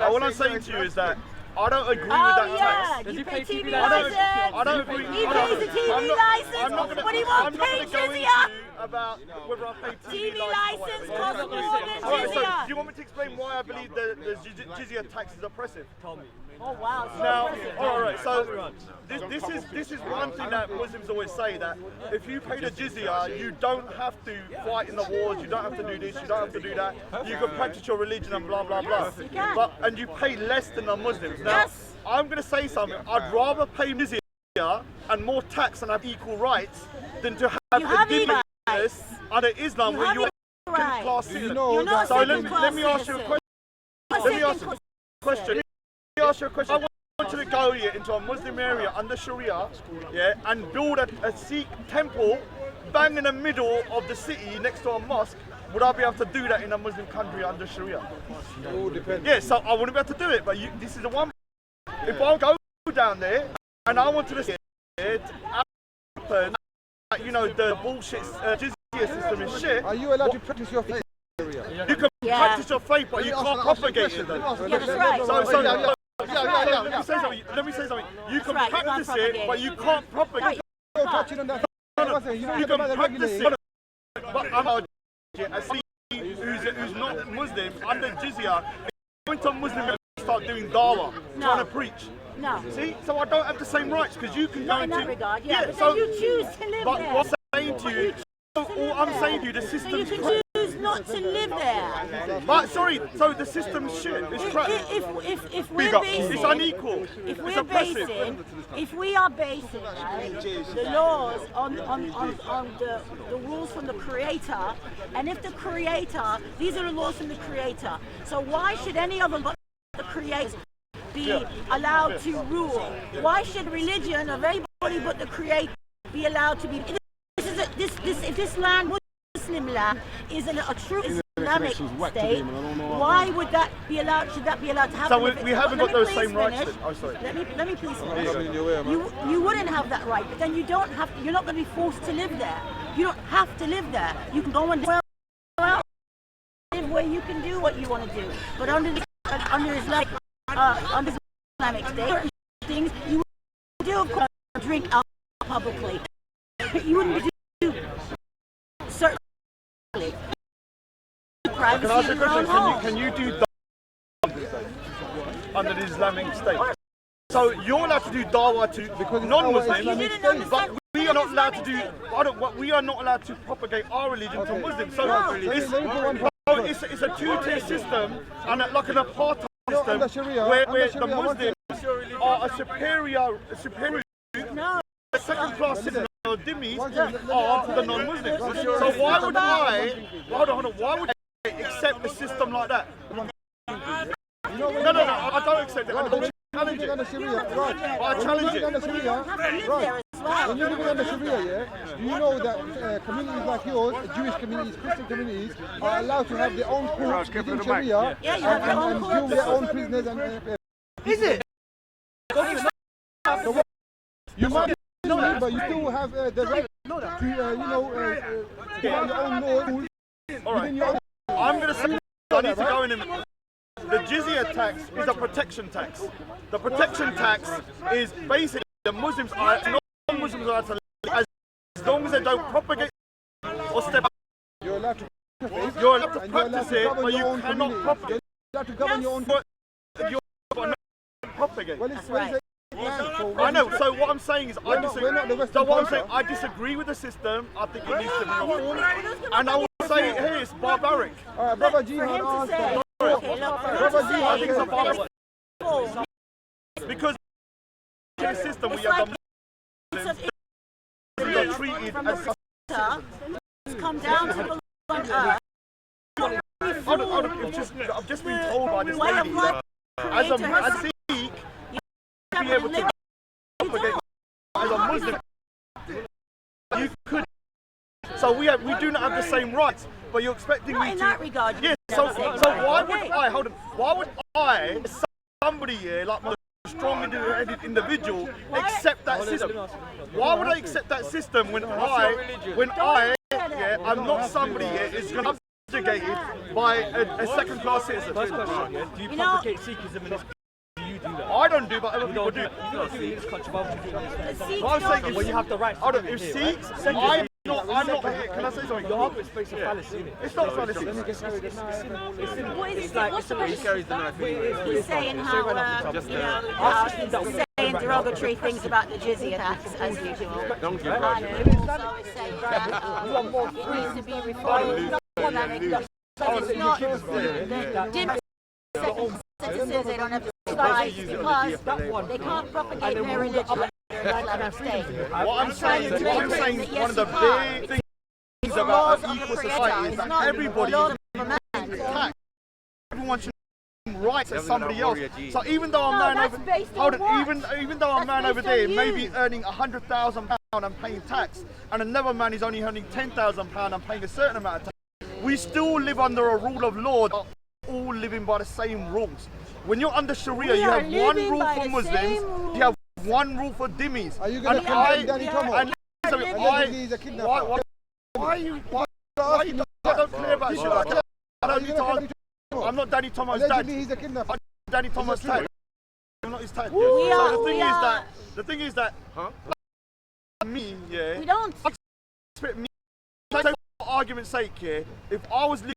Speaker 1: All I'm saying to you is that I don't agree with that tax.
Speaker 9: you
Speaker 7: he
Speaker 9: pay
Speaker 7: pay
Speaker 9: TV
Speaker 7: TV
Speaker 9: license.
Speaker 1: I don't agree.
Speaker 9: He pays the TV license, but he won't pay
Speaker 1: I'm not gonna go
Speaker 9: jizya.
Speaker 1: into about whether I pay
Speaker 9: TV
Speaker 1: TV
Speaker 9: license costs more than
Speaker 1: Alright, so do
Speaker 9: jizya.
Speaker 1: you want me to explain why I believe the jizya tax is oppressive?
Speaker 9: Oh wow. so
Speaker 1: Now,
Speaker 9: impressive.
Speaker 1: all right. So this is one thing that Muslims always say, that if you pay the jizya, you don't have to fight in the wars. You don't have to do this. You don't have to do that. You can practice your religion and blah blah blah.
Speaker 9: you can.
Speaker 1: But and you pay less than the Muslims. Now,
Speaker 9: Yes.
Speaker 1: I'm going to say something. I'd rather pay jizya and more tax and have equal rights than to have
Speaker 9: You have
Speaker 1: a
Speaker 9: equal
Speaker 1: rights under Islam
Speaker 9: You
Speaker 1: where
Speaker 9: have
Speaker 1: you're
Speaker 9: equal rights.
Speaker 1: class
Speaker 8: You
Speaker 1: citizen.
Speaker 8: know
Speaker 9: You're not
Speaker 8: that.
Speaker 1: So
Speaker 9: second class
Speaker 1: let me ask you a
Speaker 9: citizen.
Speaker 1: question. Let me ask you a question. Let me ask you a question. I want you to go here into a Muslim area under Sharia, yeah, and build a Sikh temple bang in the middle of the city next to a mosque. Would I be able to do that in a Muslim country under Sharia?
Speaker 8: It all depends.
Speaker 1: Yeah, so I wouldn't be able to do it. But this is the one. If I go down there and I want to see it happen, you know, the bullshit jizya system is shit.
Speaker 8: Are you allowed to practice your faith?
Speaker 1: You can
Speaker 9: Yeah.
Speaker 1: practice your faith, but you can't propagate it. Though.
Speaker 9: Yeah, that's right.
Speaker 1: Let me say something. You can
Speaker 9: right, you can't
Speaker 1: practice
Speaker 9: propagate
Speaker 1: it, but
Speaker 9: it.
Speaker 1: you can't propagate it.
Speaker 8: You're touching on that. You
Speaker 1: You
Speaker 8: don't
Speaker 1: can
Speaker 8: get the man
Speaker 1: practice
Speaker 8: regulating.
Speaker 1: it, but I'm a Sikh who's not Muslim under jizya. Going to a Muslim and start doing dawah, trying to preach.
Speaker 9: No.
Speaker 1: See, so I don't have the same rights because you can go
Speaker 9: Not in
Speaker 1: into.
Speaker 9: that regard, yeah. But
Speaker 1: so
Speaker 9: then you choose to live
Speaker 1: but
Speaker 9: there.
Speaker 1: what I'm saying to you, all I'm saying to you, the
Speaker 9: So you
Speaker 1: system's
Speaker 9: can
Speaker 1: crap.
Speaker 9: choose not to live there.
Speaker 1: But sorry, so the system's shit. It's crap.
Speaker 9: If we're
Speaker 1: Big up.
Speaker 9: basing,
Speaker 1: It's unequal.
Speaker 9: if
Speaker 1: It's
Speaker 9: we're
Speaker 1: oppressive.
Speaker 9: basing, if we are basing right, the laws on the rules from the Creator, and if the Creator, these are the laws from the Creator. So why should any other but the Creator be allowed to rule? Why should religion of anybody but the Creator be allowed to be? If this land was Muslim land, is a true Islamic state, why would that be allowed? Should that be allowed to happen?
Speaker 1: So
Speaker 9: if
Speaker 1: we
Speaker 9: it's-
Speaker 1: haven't
Speaker 9: let
Speaker 1: got
Speaker 9: me
Speaker 1: those
Speaker 9: please
Speaker 1: same rights
Speaker 9: finish.
Speaker 1: then. Oh, sorry.
Speaker 9: Let me please finish.
Speaker 8: I'm in your way, man.
Speaker 9: You wouldn't have that right, but then you don't have. You're not going to be forced to live there. You don't have to live there. You can go and live where you can do what you want to do. But under Islamic Islamic state, certain things you would do, of course, drink alcohol publicly. You wouldn't do certain privacy
Speaker 1: Can I ask you a
Speaker 9: in your own
Speaker 1: question?
Speaker 9: home.
Speaker 1: Can you do dawah under the Islamic State? So you're allowed to do dawah to non-Muslims,
Speaker 9: You didn't understand.
Speaker 1: but we are not allowed to do. We are not allowed to propagate our religion to Muslims. So it's a two-tier system and like an apartheid system where the Muslims are a superior
Speaker 9: No.
Speaker 1: second-class citizen or dhimmis are the non-Muslims. So why would hold on, why would I accept a system like that? No, I don't accept it. I don't challenge it. I challenge it.
Speaker 8: When you're living under Sharia, yeah, do you know that communities like yours, Jewish communities, Christian communities, are allowed to have their own courts within Sharia and deal with their own prisoners and
Speaker 2: Is it?
Speaker 8: you might be Muslim, but you still have the right to, your own laws within your own.
Speaker 1: I'm going to say, I need to go in a minute. The jizya tax is a protection tax. The protection tax is basically the Muslims are, non-Muslims are to live as long as they don't propagate or step up.
Speaker 8: You're allowed to
Speaker 1: practice it, but you cannot propagate.
Speaker 8: You're allowed to govern your own.
Speaker 1: You're not propagate.
Speaker 8: Well, it's right.
Speaker 1: I know. So what I'm saying is, I disagree.
Speaker 8: We're not the Western
Speaker 1: So what I'm
Speaker 8: culture.
Speaker 1: saying, I disagree with the system. I think it needs to be reformed, and I will say here it's barbaric.
Speaker 8: All right, Brother Jihad asked that.
Speaker 9: Okay, look, for him to say
Speaker 1: I think it's a barbaric
Speaker 9: full,
Speaker 1: because in the system we have the Muslims are treated as.
Speaker 9: it's come down to the on earth.
Speaker 1: I've just been told by this
Speaker 9: Way of
Speaker 1: lady
Speaker 9: life
Speaker 1: that as a
Speaker 9: created herself.
Speaker 1: Sikh, you be able to propagate as a Muslim. You could. So we do not have the same rights, but you're expecting
Speaker 9: Not
Speaker 1: me
Speaker 9: in
Speaker 1: to.
Speaker 9: that regard.
Speaker 1: Yes. So why would I hold on? Why would I, somebody here like my strong-headed individual, accept that system? Why would I accept that system when I'm not somebody here is going to be subjugated by a second-class citizen?
Speaker 7: First question, yeah? Do you propagate Sikhism in this? Do you do that?
Speaker 1: I don't do, but other people do. What I'm saying is,
Speaker 7: Well, you have the right.
Speaker 1: hold on, if Sikhs, I'm not here. Can I say something?
Speaker 7: Your heart is space of fallacy, isn't it?
Speaker 1: It's not fallacy.
Speaker 7: It's like, he carries the knife.
Speaker 9: He's saying how, he's saying derogatory things about the jizya tax, as usual. And also is saying that it needs to be reformed. Because it's not the dim citizens, they don't have the rights because they can't propagate their religion in an Islamic state.
Speaker 1: What I'm saying, one of the big things about an equal society is that everybody is taxed. Everyone should have rights as somebody else. So even though I'm even though I'm man over there, maybe earning £100,000 and paying tax, and another man is only earning £10,000 and paying a certain amount of tax, we still live under a rule of law. All living by the same rules. When you're under Sharia, you have one rule for Muslims, you have one rule for dhimmis.
Speaker 8: Are you going to condemn Danny Thomas? Allegedly he's a kidnapper.
Speaker 1: Why are you don't clear about shit like that? I don't need to argue. I'm not Danny Thomas' dad.
Speaker 8: Allegedly he's a kidnapper.
Speaker 1: Danny Thomas' dad. I'm not his dad.
Speaker 9: We
Speaker 1: So
Speaker 9: are-
Speaker 1: the thing is that me, yeah.
Speaker 9: We don't.
Speaker 1: Expect me. For argument's sake, yeah. If I was living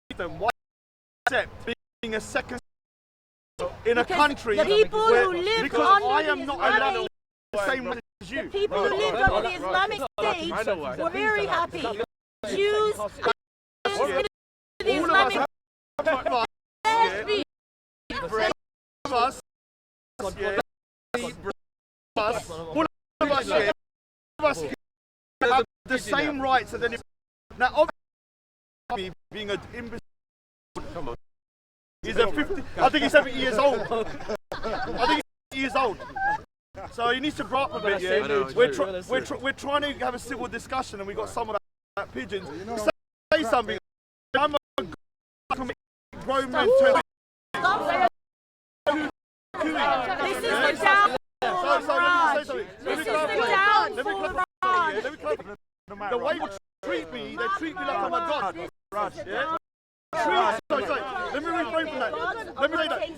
Speaker 1: with them, why accept being a second in a country
Speaker 9: the people who lived
Speaker 1: because
Speaker 9: under
Speaker 1: I am
Speaker 9: the
Speaker 1: not allowed
Speaker 9: Islamic-
Speaker 1: the same religion as you.
Speaker 9: The people who lived under the Islamic State were very happy. Jews and the Islamic
Speaker 1: have the same rights as any. Now, obviously, being an imbecile, come on, he's a 50. I think he's 70 years old. I think he's 70 years old. So he needs to grow up a bit. Yeah, we're trying to have a civil discussion, and we got some of that pigeons. Say something. I'm a grown man.
Speaker 9: This is the downfall of Raj. This is the downfall of Raj.
Speaker 1: The way they treat me like I'm a god. Raj, yeah? Sorry. Let me refrain from that. Let me say that.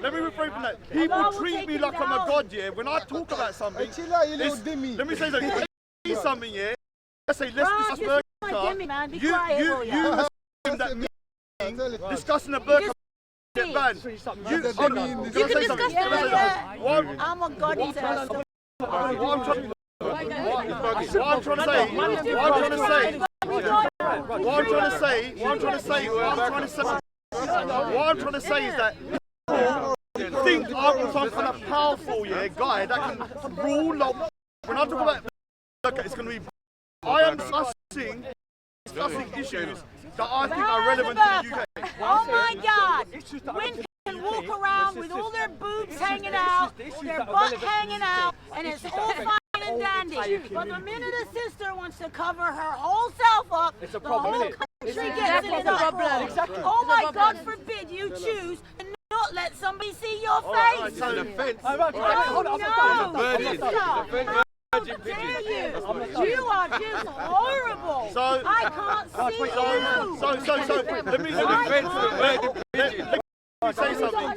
Speaker 1: Let me refrain from that. People treat me like I'm a god, yeah? When I talk about something, let me say something, yeah? Let's say, let's discuss burqa. You assume that me discussing a burqa get banned.
Speaker 9: You can discuss that. I'm a god, he says.
Speaker 1: What I'm trying to say is that people think I'm some kind of powerful guy that can rule. When I talk about it's going to be. I am discussing issues that I think are relevant to the UK.
Speaker 9: Oh my God! Women can walk around with all their boobs hanging out, their butt hanging out, and it's all fine and dandy. But the minute a sister wants to cover her whole self up, the whole country gets in an uproar. Oh my God, forbid you choose and not let somebody see your face.
Speaker 1: So offence.
Speaker 9: How dare you? You are just horrible. I can't see you.
Speaker 1: Let me say something.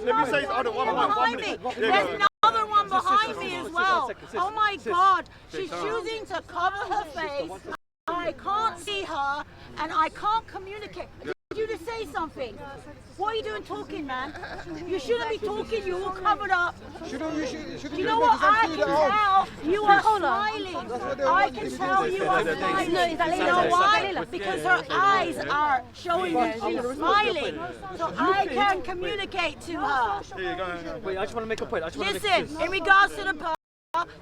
Speaker 1: Let me say something.
Speaker 9: Behind me. There's another one behind me as well. Oh my God. She's choosing to cover her face. I can't see her and I can't communicate. I need you to say something. What are you doing talking, man? You shouldn't be talking, you're all covered up. You know what I can tell? You are smiling. I can tell you are smiling. You know why? Because her eyes are showing that she's smiling. So I can communicate to her.
Speaker 2: Wait, I just want to make a point.
Speaker 9: Listen, in regards to the burqa,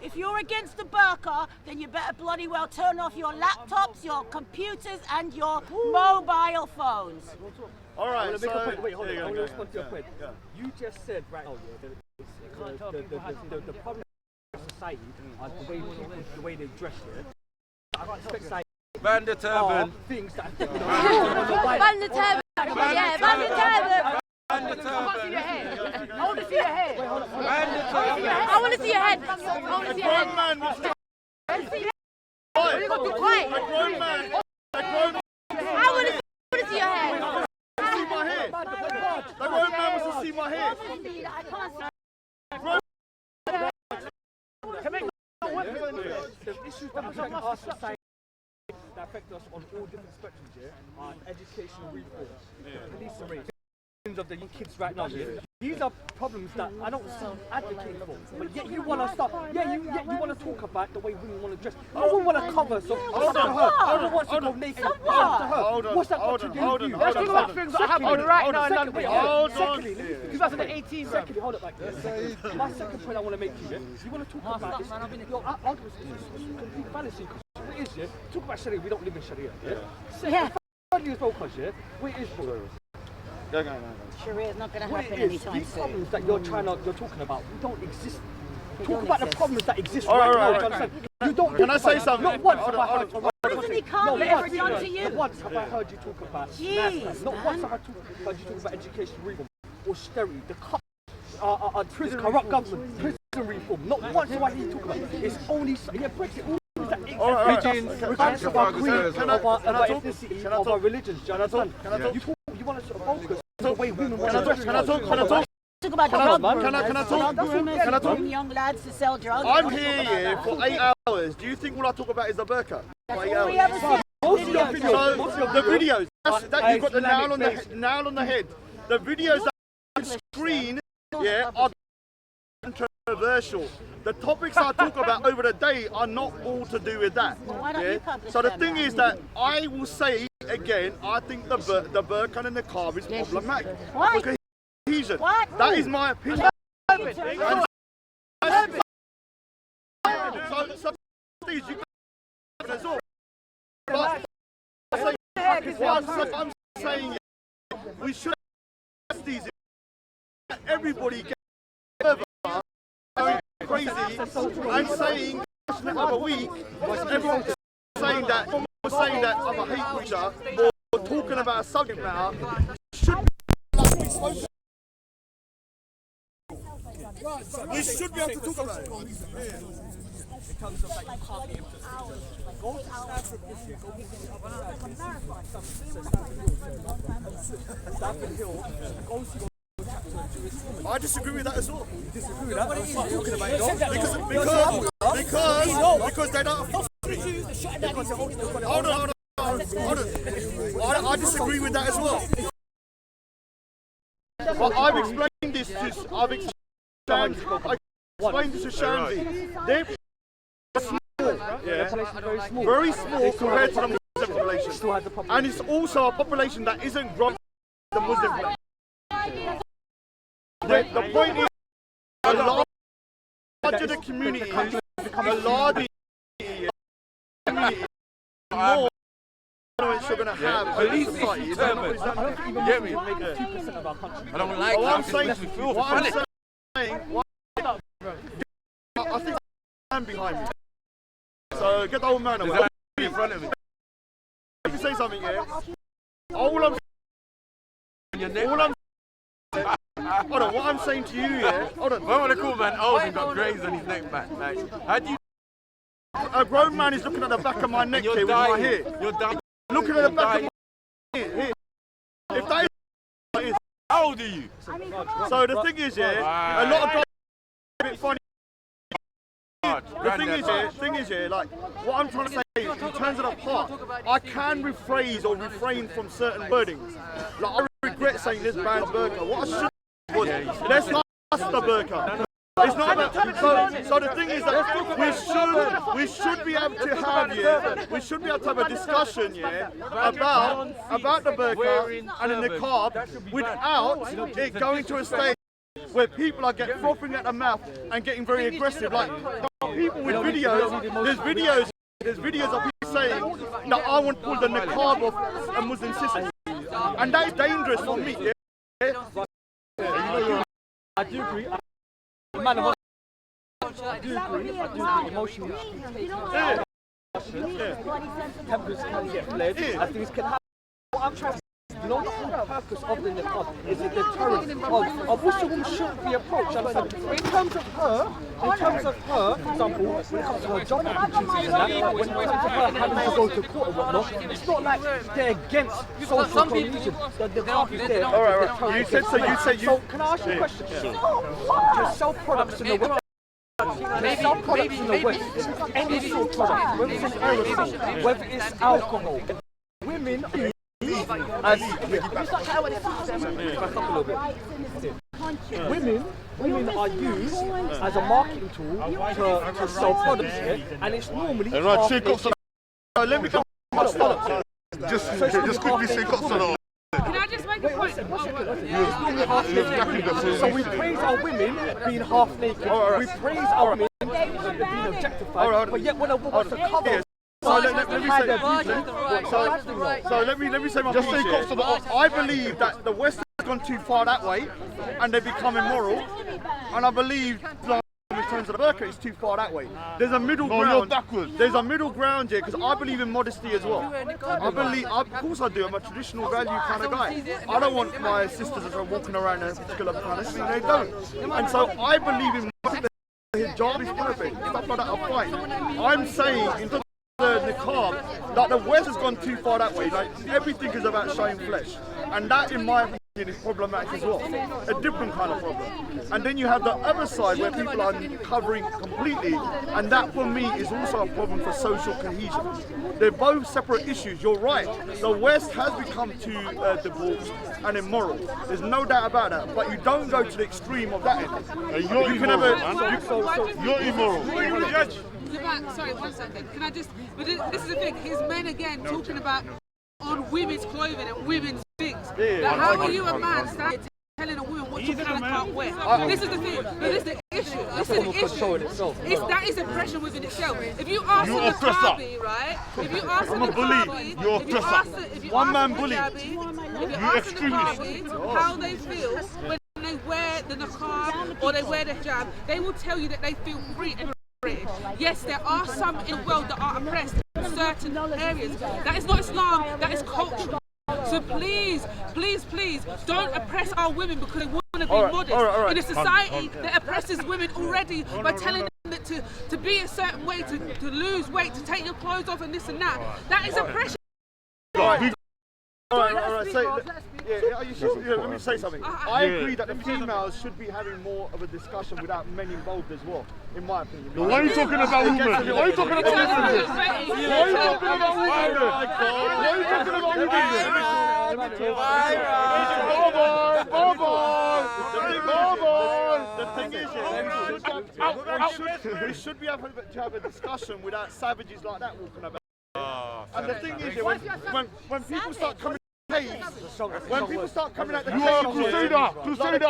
Speaker 9: if you're against the burqa, then you better bloody well turn off your laptops, your computers, and your mobile phones.
Speaker 1: All right.
Speaker 2: I want to make a point. Wait, hold on. I want to respond to your point. You just said right now, the problem of society are the way they dress. I can't expect society.
Speaker 7: Ban the turban.
Speaker 2: Things that
Speaker 10: Ban the turban. Yeah, ban the turban.
Speaker 7: Ban the turban.
Speaker 10: I want to see your head.
Speaker 7: Ban the turban.
Speaker 10: I want to see your head. I want to see your head.
Speaker 1: Quiet.
Speaker 10: Quiet. I want to see your head.
Speaker 1: See my hair. The grown man wants to see my hair.
Speaker 9: I can't see.
Speaker 2: The issues that affect our society, that affect us on all different spectrums, are educational reform, police rates, of the young kids right now. These are problems that I don't advocate for, but yet you want to stop. You want to talk about the way women want to dress. No one want to cover, so
Speaker 1: Hold on.
Speaker 2: no one wants to go naked. What's that got to do with you?
Speaker 4: There's still things that happen right now in London.
Speaker 1: Hold on.
Speaker 4: 2018,
Speaker 2: Secondly, hold it like this. My second point I want to make to you, you want to talk about this. Your argument is complete fallacy. What it is, talk about Sharia, we don't live in Sharia.
Speaker 9: Yeah.
Speaker 2: Thirdly as well, cause what it is,
Speaker 1: Go.
Speaker 9: Sharia is not going to
Speaker 2: what
Speaker 9: happen
Speaker 2: it is,
Speaker 9: anytime
Speaker 2: these
Speaker 9: soon.
Speaker 2: problems that you're talking about, we don't exist. Talk about the problems that exist
Speaker 1: All
Speaker 2: right
Speaker 1: right,
Speaker 2: now.
Speaker 1: right.
Speaker 2: You don't.
Speaker 1: Can I say something?
Speaker 2: Not once have I heard.
Speaker 9: Doesn't he calm it ever done to you?
Speaker 2: Not once have I heard you talk about.
Speaker 9: Jeez,
Speaker 2: Not once have I heard you talk about education reform, austerity, the prison, corrupt government, prison reform. Not once have I heard you talk about it. It's only Brexit. Regardless of our creed, of our ethnicity, of our religions, do you understand? You want to focus on the way women want to dress.
Speaker 1: Can I talk?
Speaker 9: Talk about drug
Speaker 1: Can I talk?
Speaker 9: young lads to sell drugs.
Speaker 1: I'm here for 8 hours. Do you think all I talk about is the burqa?
Speaker 9: That's all we ever see.
Speaker 1: So the videos, you've got the nail on the head. The videos that on screen, are controversial. The topics I talk about over the day are not all to do with that.
Speaker 9: Why don't you publish
Speaker 1: So the
Speaker 9: them,
Speaker 1: thing
Speaker 9: man?
Speaker 1: is that I will say again, I think the burqa and the niqab is problematic.
Speaker 9: Why?
Speaker 1: For cohesion.
Speaker 9: What?
Speaker 1: That is my opinion. So these you can as well. But I'm saying we should these everybody get crazy and saying the other week everyone saying that I'm a hate preacher or talking about a subject matter should be spoken. We should be able to talk about it.
Speaker 2: In terms of like you can't be able to speak. Go to Stanford this year. Stanford Hill. Go see.
Speaker 1: I disagree with that as well.
Speaker 2: Disagree with that. What are you talking about?
Speaker 1: Because they don't. Hold on. I disagree with that as well. But I've explained this to Shamsi. They're small, very small compared to the Muslim population, and it's also a population that isn't growing the Muslim population. The point is, the larger the community is, the larger community, more influence you're going to have over society. Is that not
Speaker 7: Get me?
Speaker 2: Make it 2% of our country.
Speaker 7: I don't like
Speaker 1: what
Speaker 7: that.
Speaker 1: I'm saying,
Speaker 7: Makes me feel
Speaker 1: what I'm
Speaker 7: funny.
Speaker 1: saying, I think there's a man behind me. So get the old man away.
Speaker 7: In front of me.
Speaker 1: Let me say something here. All I'm hold on, what I'm saying to you, yeah. Hold on.
Speaker 7: I want to call man old and got grays on his neck back. Like, how do you?
Speaker 1: A grown man is looking at the back of my neck here with my hair.
Speaker 7: You're dying.
Speaker 1: Looking at the back of my hair. If that is,
Speaker 7: How old are you?
Speaker 1: so the thing is, yeah, a lot of guys are a bit funny. The thing is, yeah, like what I'm trying to say in terms of the part, I can rephrase or refrain from certain wordings. Like I regret saying this band's burqa. What I should was let's not ask the burqa. It's not about, so the thing is that we should be able to have a discussion about the burqa and the niqab without it going to a stage where people are getting frothing at the mouth and getting very aggressive. Like people with videos, there's videos of people saying that I want to pull the niqab off a Muslim sister, and that is dangerous for me.
Speaker 2: I do agree. Man, I do agree. Emotionally, tempers can get flared, and things can happen. What I'm trying to say, you know, the whole purpose of the niqab is a deterrent of which a woman shouldn't be approached. In terms of her, for example, when it comes to her job opportunities and that, when it comes to her having to go to court and whatnot, it's not like they're against social cohesion. The niqab is there.
Speaker 1: All right. You said so.
Speaker 2: So can I ask you a question? To sell products in the West. Sell products in the West. Any sort of product, whether it's aerosol, whether it's alcohol, women as women are used as a marketing tool to sell products here, and it's normally
Speaker 1: Let me come.
Speaker 6: Just quickly say Costa.
Speaker 4: Can I just make a point?
Speaker 2: So we praise our women being half naked. We praise our women being objectified. But yet when a woman's a cover,
Speaker 1: So let me say my piece here. I believe that the West has gone too far that way, and they become immoral. And I believe, in terms of the burqa, it's too far that way. There's a middle ground.
Speaker 6: You're backwards.
Speaker 1: There's a middle ground here because I believe in modesty as well. Of course I do. I'm a traditional value kind of guy. I don't want my sisters that are walking around in a particular kind of thing. They don't. And so I believe in modesty. Hijab is perfect. Stuff like that are fine. I'm saying in terms of the niqab that the West has gone too far that way. Like everything is about showing flesh, and that, in my opinion, is problematic as well. A different kind of problem. And then you have the other side where people are covering completely, and that for me is also a problem for social cohesion. They're both separate issues. You're right. The West has become too debauched and immoral. There's no doubt about that. But you don't go to the extreme of that end.
Speaker 6: You're immoral.
Speaker 4: Sorry, 1 second. Can I just? But this is the thing. His men again talking about on women's clothing and women's things. Like, how are you a man standing telling a woman what you can and can't wear? This is the thing. This is the issue. This is the issue. That is oppression within itself. If you ask the Kabi, right? If you ask the Kabi, if you ask the Kabi how they feel when they wear the niqab or they wear the hijab, they will tell you that they feel free and liberated. Yes, there are some in the world that are oppressed in certain areas. That is not Islam, that is cultural. So please, please, please, don't oppress our women because they want to be modest in a society that oppresses women already by telling them that to be a certain way, to lose weight, to take your clothes off and this and that. That is oppression.
Speaker 1: Alright, let me say something. I agree that the females should be having more of a discussion without men involved as well, in my opinion.
Speaker 6: Why are you talking about women? Why are you talking about women? Why are you talking about women? Why are you talking about women?
Speaker 1: The thing is, we should be able to have a discussion without savages like that walking about. And the thing is, when people start coming to caves, when people start coming out the caves,
Speaker 6: You are Crusader!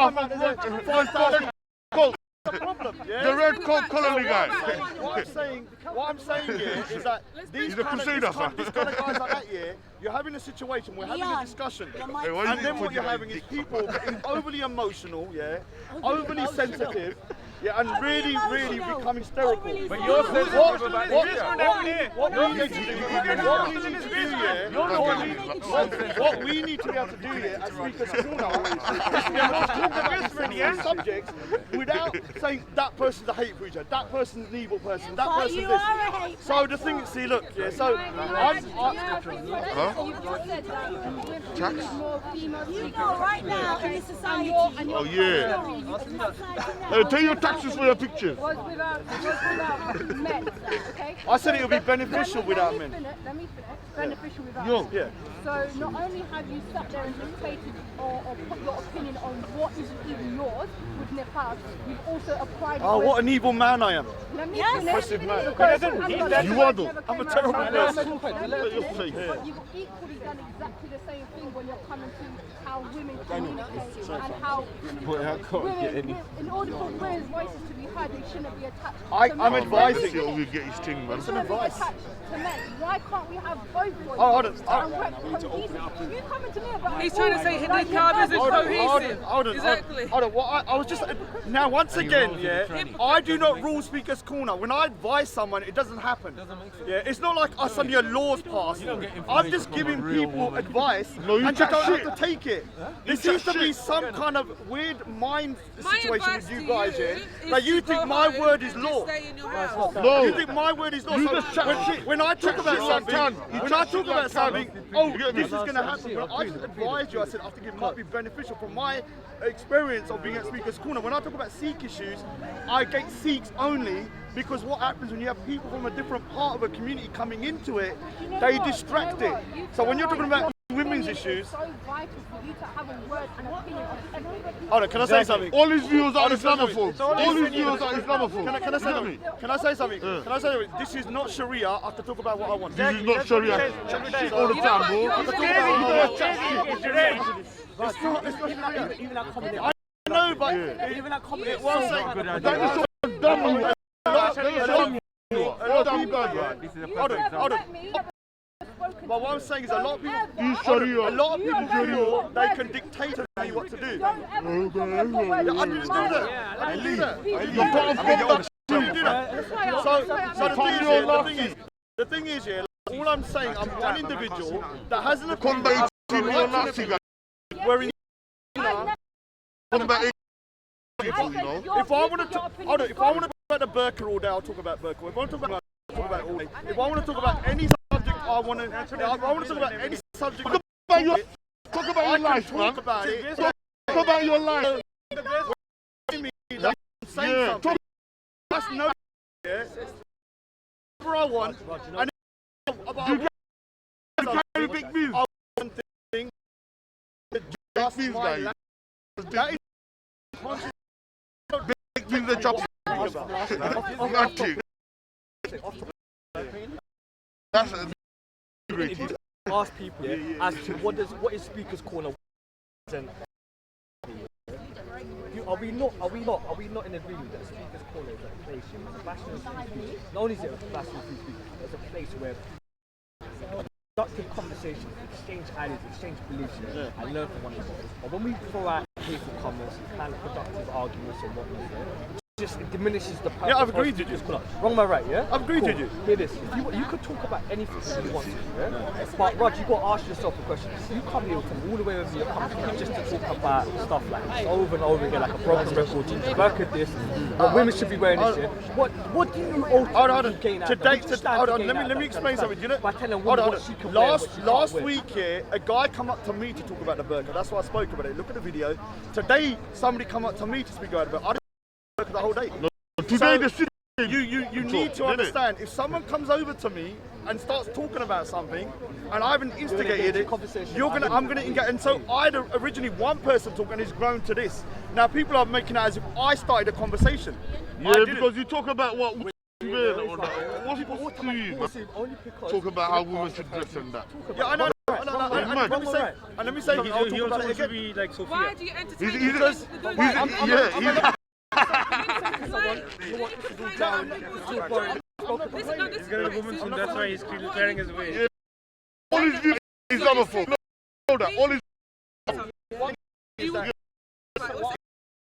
Speaker 1: the problem. Yeah?
Speaker 6: The red coat colony guy.
Speaker 1: What I'm saying here is that these kind of guys like that, yeah, you're having a situation, we're having a discussion, and then what you're having is people getting overly emotional, yeah, overly sensitive, yeah, and really becoming hysterical. But you're what we need to be able to do here as Speakers Corner is to be able to talk about these subjects without saying that person's a hate preacher, that person's an evil person, that person's this. So the thing is, see, look, yeah, so
Speaker 9: You know, right now in this society.
Speaker 6: Oh yeah. Tell your taxes for your pictures.
Speaker 1: I said it would be beneficial without men.
Speaker 10: Let me finish. Beneficial without
Speaker 6: Yo.
Speaker 10: men.
Speaker 1: Yeah.
Speaker 10: So not only have you sat there and dictated or put your opinion on what isn't even yours with Nepal, you've also applied it.
Speaker 1: Oh, what an evil man I am.
Speaker 10: Let me
Speaker 9: Yes.
Speaker 10: finish.
Speaker 1: Impressive man.
Speaker 6: You are though.
Speaker 1: I'm a terrible person.
Speaker 10: But you've equally done exactly the same thing when you're coming to how women communicate and how women, in order for women's voices to be heard, they shouldn't be attached to men.
Speaker 1: I'm advising.
Speaker 6: He'll get his thing, man.
Speaker 10: They shouldn't be attached to men. Why can't we have both voices?
Speaker 1: Oh, hold on.
Speaker 10: And work cohesively? You coming to me about
Speaker 4: He's trying to say niqab isn't cohesive. Exactly.
Speaker 1: Hold on. What I was just now once again, yeah. I do not rule Speakers Corner. When I advise someone, it doesn't happen. Yeah, it's not like I suddenly a law's passed. I'm just giving people advice, and you don't have to take it. There seems to be some kind of weird mind situation with you guys, yeah. Like you think my word is law.
Speaker 6: No.
Speaker 1: You think my word is law. So when I talk about something, oh, this is going to happen. When I just advised you, I said I think it might be beneficial from my experience of being at Speakers Corner. When I talk about Sikh issues, I get Sikhs only because what happens when you have people from a different part of a community coming into it, they distract it. So when you're talking about women's issues,
Speaker 10: so vital for you to have a word and opinion on everybody.
Speaker 1: hold on, can I say something?
Speaker 6: All his views are Islamophobes. All his views are Islamophobes.
Speaker 1: Can I say something? Can I say something? Can I say something? This is not Sharia. I have to talk about what I want.
Speaker 6: This is not Sharia. Shit all the time, bro.
Speaker 1: It's not Sharia. I know, but even that comment, it was saying.
Speaker 6: That is so dumb.
Speaker 1: A lot of people. Hold on. But what I'm saying is a lot of people feel they can dictate to me what to do. I didn't do that. So the thing is, yeah, all I'm saying, I'm one individual that has an opinion. Wearing if I want to talk about the burqa all day, I'll talk about burqa. If I want to talk about it all day. If I want to talk about any subject, I want to talk about any subject.
Speaker 6: Talk about your life, man. Talk about your life.
Speaker 1: Yeah. That's no. Yeah. Whatever I want. And
Speaker 6: You carry big meals.
Speaker 1: Just my life. That is
Speaker 6: Big meals are chopped. Nothing. That's integrated.
Speaker 7: Ask people as to what is Speakers Corner and are we not in agreement that Speakers Corner is a place, it's a bastion of free speech. Not only is it a bastion of free speech, it's a place where productive conversations, exchange ideas, exchange beliefs, and learn from one another. But when we throw out hateful comments and kind of productive arguments and whatnot, it diminishes the purpose.
Speaker 1: Yeah, I've agreed with you.
Speaker 7: Wrong, am I right? Yeah,
Speaker 1: I've agreed with you.
Speaker 7: Hear this. If you could talk about anything you want to, yeah? But Raj, you got to ask yourself a question. You come here from all the way over your country just to talk about stuff like this over and over again, like a broken record. Look at this. Women should be wearing this. What do you ultimately gain out of it?
Speaker 1: Hold on. Let me explain something. You know,
Speaker 7: by telling women what she can wear, what she can't
Speaker 1: last
Speaker 7: wear.
Speaker 1: week here, a guy come up to me to talk about the burqa. That's why I spoke about it. Look at the video. Today, somebody come up to me to speak about it. I didn't burqa the whole day.
Speaker 6: Today the city.
Speaker 1: You need to understand, if someone comes over to me and starts talking about something and I haven't instigated it, I'm gonna engage. And so I had originally one person talking and it's grown to this. Now people are making it as if I started a conversation.
Speaker 6: Yeah, because you talk about what we wear or that. What's supposed to you, man? Talk about how women should dress and that.
Speaker 1: Yeah, I know. And let me say, I'll talk about it again.
Speaker 4: Why do you entertain?
Speaker 6: He's
Speaker 2: That's why he's clearing his way.
Speaker 1: All his views is Islamophobia. Know that. All his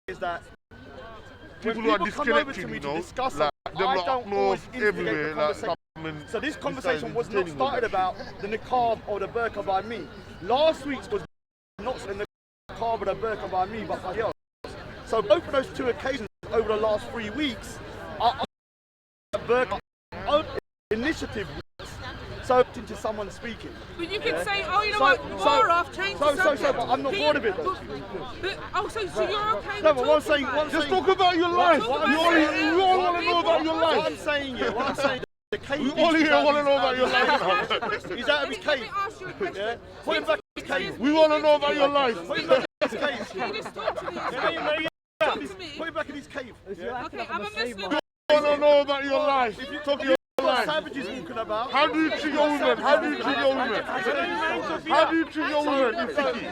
Speaker 1: is that people who are disconnected, you know, like them lot up north, everywhere, like so this conversation was not started about the niqab or the burqa by me. Last week's was not the niqab or the burqa by me, but by else. So both of those two occasions over the last 3 weeks are burqa initiative. So into someone speaking.
Speaker 4: But you can say, oh, you know what, war off, change the subject.
Speaker 1: But I'm not bored of it though.
Speaker 4: So you're okay
Speaker 1: No,
Speaker 4: with
Speaker 1: but what I'm saying, just talk about your life. You all want to know about your life. What I'm saying, the cave. You all here want to know about your life. He's out of his cave. Yeah? Put him back in his cave. We want to know about your life. Put him back in his cave.
Speaker 4: Can you just talk to me?
Speaker 1: Put him back in his cave.
Speaker 4: Okay, I'm a Muslim.
Speaker 1: We want to know about your life. Talk your life. Savages walking about. How do you treat your woman? How do you treat your woman? How do you treat your woman in Sticky?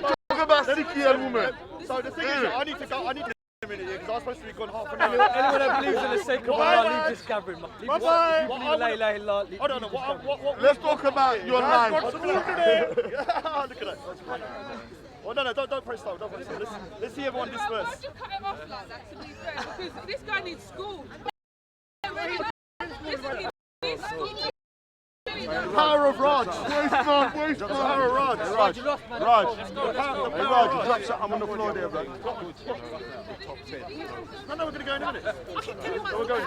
Speaker 1: Talk about Sticky and woman. So the thing is, I need to go. I need to a minute here because I was supposed to be gone half an hour.
Speaker 2: Anyone that believes in the sake of Allah, leave this gathering.
Speaker 1: Bye-bye. I don't know. Let's talk about your life. Look at that. Well, no, don't press stop. Don't press stop. Let's see everyone disperse.
Speaker 4: Why'd you cut him off like that, to be fair? Because this guy needs school.
Speaker 1: Power of Raj. Waste man. Power of Raj. Raj. Hey, Raj, drop something on the floor there, bro. No, we're going to go in a minute. We're going.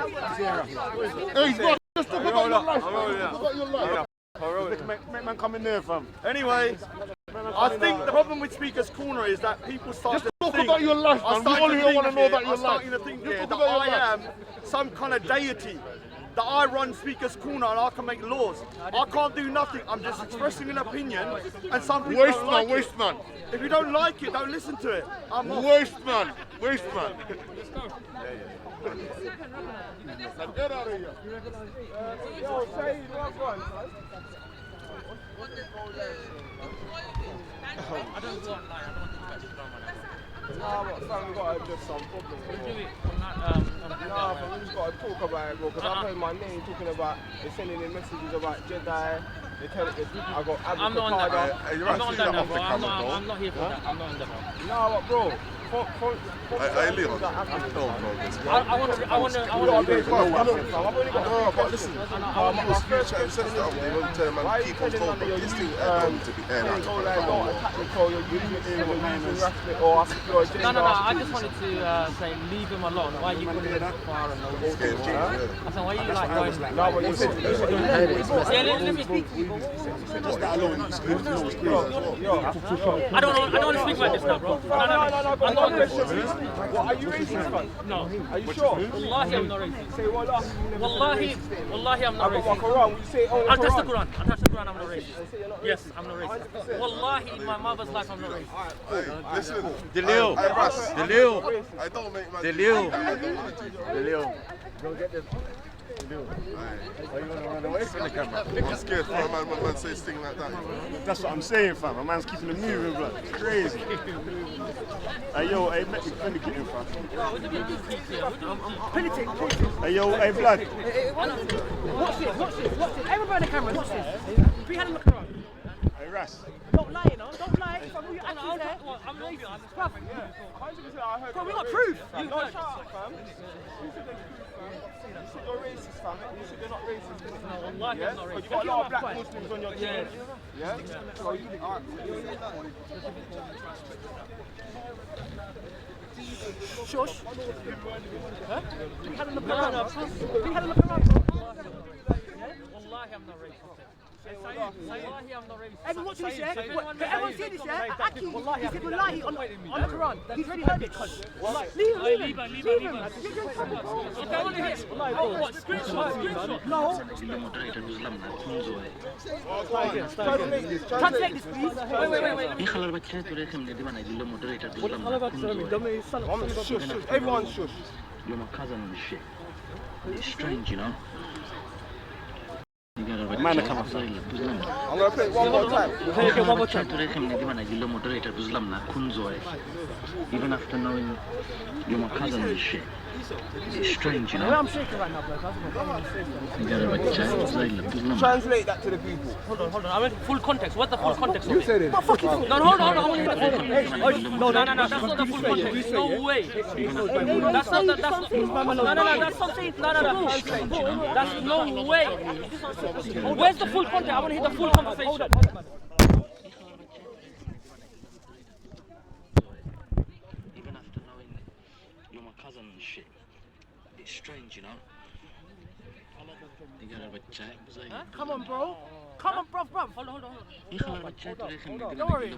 Speaker 1: Hey, bro, just talk about your life. Talk about your life. Make man come in there, fam. Anyway, I think the problem with Speaker's Corner is that people start to think... Talk about your life, man. We all here want to know about your life. I'm starting to think that I am some kind of deity. That I run Speaker's Corner and I can make laws. I can't do nothing. I'm just expressing an opinion, and some people don't like it. Waste man. If you don't like it, don't listen to it. I'm off. Waste man. Waste man. Get out of here. Yo, say what one.
Speaker 2: I don't want lie. I don't think that's drama.
Speaker 8: Nah, but fam, we got to address some problems.
Speaker 2: We do it.
Speaker 8: Nah, but we just got to talk about it, bro. Because I've heard my name talking about, they're sending in messages about Jedi. They tell it, I got Abu
Speaker 2: I'm not on that, bro.
Speaker 8: Qatada.
Speaker 2: I'm not on that, bro. I'm not here for that. I'm not on that, bro.
Speaker 8: Nah, but bro.
Speaker 6: I Leon.
Speaker 2: I want to.
Speaker 6: But listen, this future and sense that they won't tell man keep on talking, but it's still going to be aired out.
Speaker 8: Don't attack the call, you're using harassment or asking your agenda.
Speaker 2: No. I just wanted to say leave him alone. Why are you putting him so far and all this? I said, why are you like going like that? Let me speak to you.
Speaker 6: Just that alone, it's good.
Speaker 2: I don't want to speak like this now, bro. No.
Speaker 8: What, are you racist, man?
Speaker 2: No.
Speaker 8: Are you sure?
Speaker 2: Wallahi, I'm not racist.
Speaker 8: Say wallah.
Speaker 2: Wallahi, I'm not racist.
Speaker 8: Quran. You say
Speaker 2: I'll touch the Quran. I'm not racist. Yes, I'm not racist. Wallahi, in my mother's life, I'm not racist.
Speaker 6: Listen.
Speaker 1: Delil.
Speaker 6: I don't make my...
Speaker 1: Delil.
Speaker 8: Go get them.
Speaker 1: Are you going to run away from the camera?
Speaker 6: I'm scared for a man when man says things like that.
Speaker 1: That's what I'm saying, fam. A man's keeping it moving, blood. It's crazy. Hey, yo, hey, make me penny kitten, fam. Hey, yo, hey, blood.
Speaker 2: Watch this. Everybody on the camera, watch this. Be had a look around.
Speaker 1: Hey, Ras.
Speaker 2: Don't lie, you know. Don't lie. I'm racist. Bro, we got proof.
Speaker 8: Don't shut up, fam. You said you're racist, fam. You said you're not racist.
Speaker 2: No, wallahi, I'm not racist.
Speaker 8: You got a lot of black Muslims on your team. Yeah? So you
Speaker 2: Shush. Huh? We had a look around. Wallahi, I'm not racist. Wallahi, I'm not racist.
Speaker 11: Everyone watching this, yeah? Everyone see this, yeah? Aki, he said wallahi on the Quran. He's already heard it. Leave him. No. Translate this, please.
Speaker 8: Wait. Everyone shush.
Speaker 12: You're my cousin and shit. It's strange, you know?
Speaker 1: Man, come on.
Speaker 8: I'm going to play it one more time.
Speaker 12: Even after knowing you're my cousin and shit. It's strange, you
Speaker 11: Well,
Speaker 12: know.
Speaker 11: I'm shaking right now, bro.
Speaker 13: Translate that to the people.
Speaker 11: Hold on. I meant full context. What's the full context?
Speaker 8: You said it.
Speaker 11: No, hold on. I want to hear the full context. No, that's not the full context. No way. That's not. No, that's something. No. That's no way. Where's the full context? I want to hear the full conversation.
Speaker 12: Even after knowing you're my cousin and shit, it's strange, you know. You gotta have a chat.
Speaker 11: Come on, bro. Hold on. Don't worry.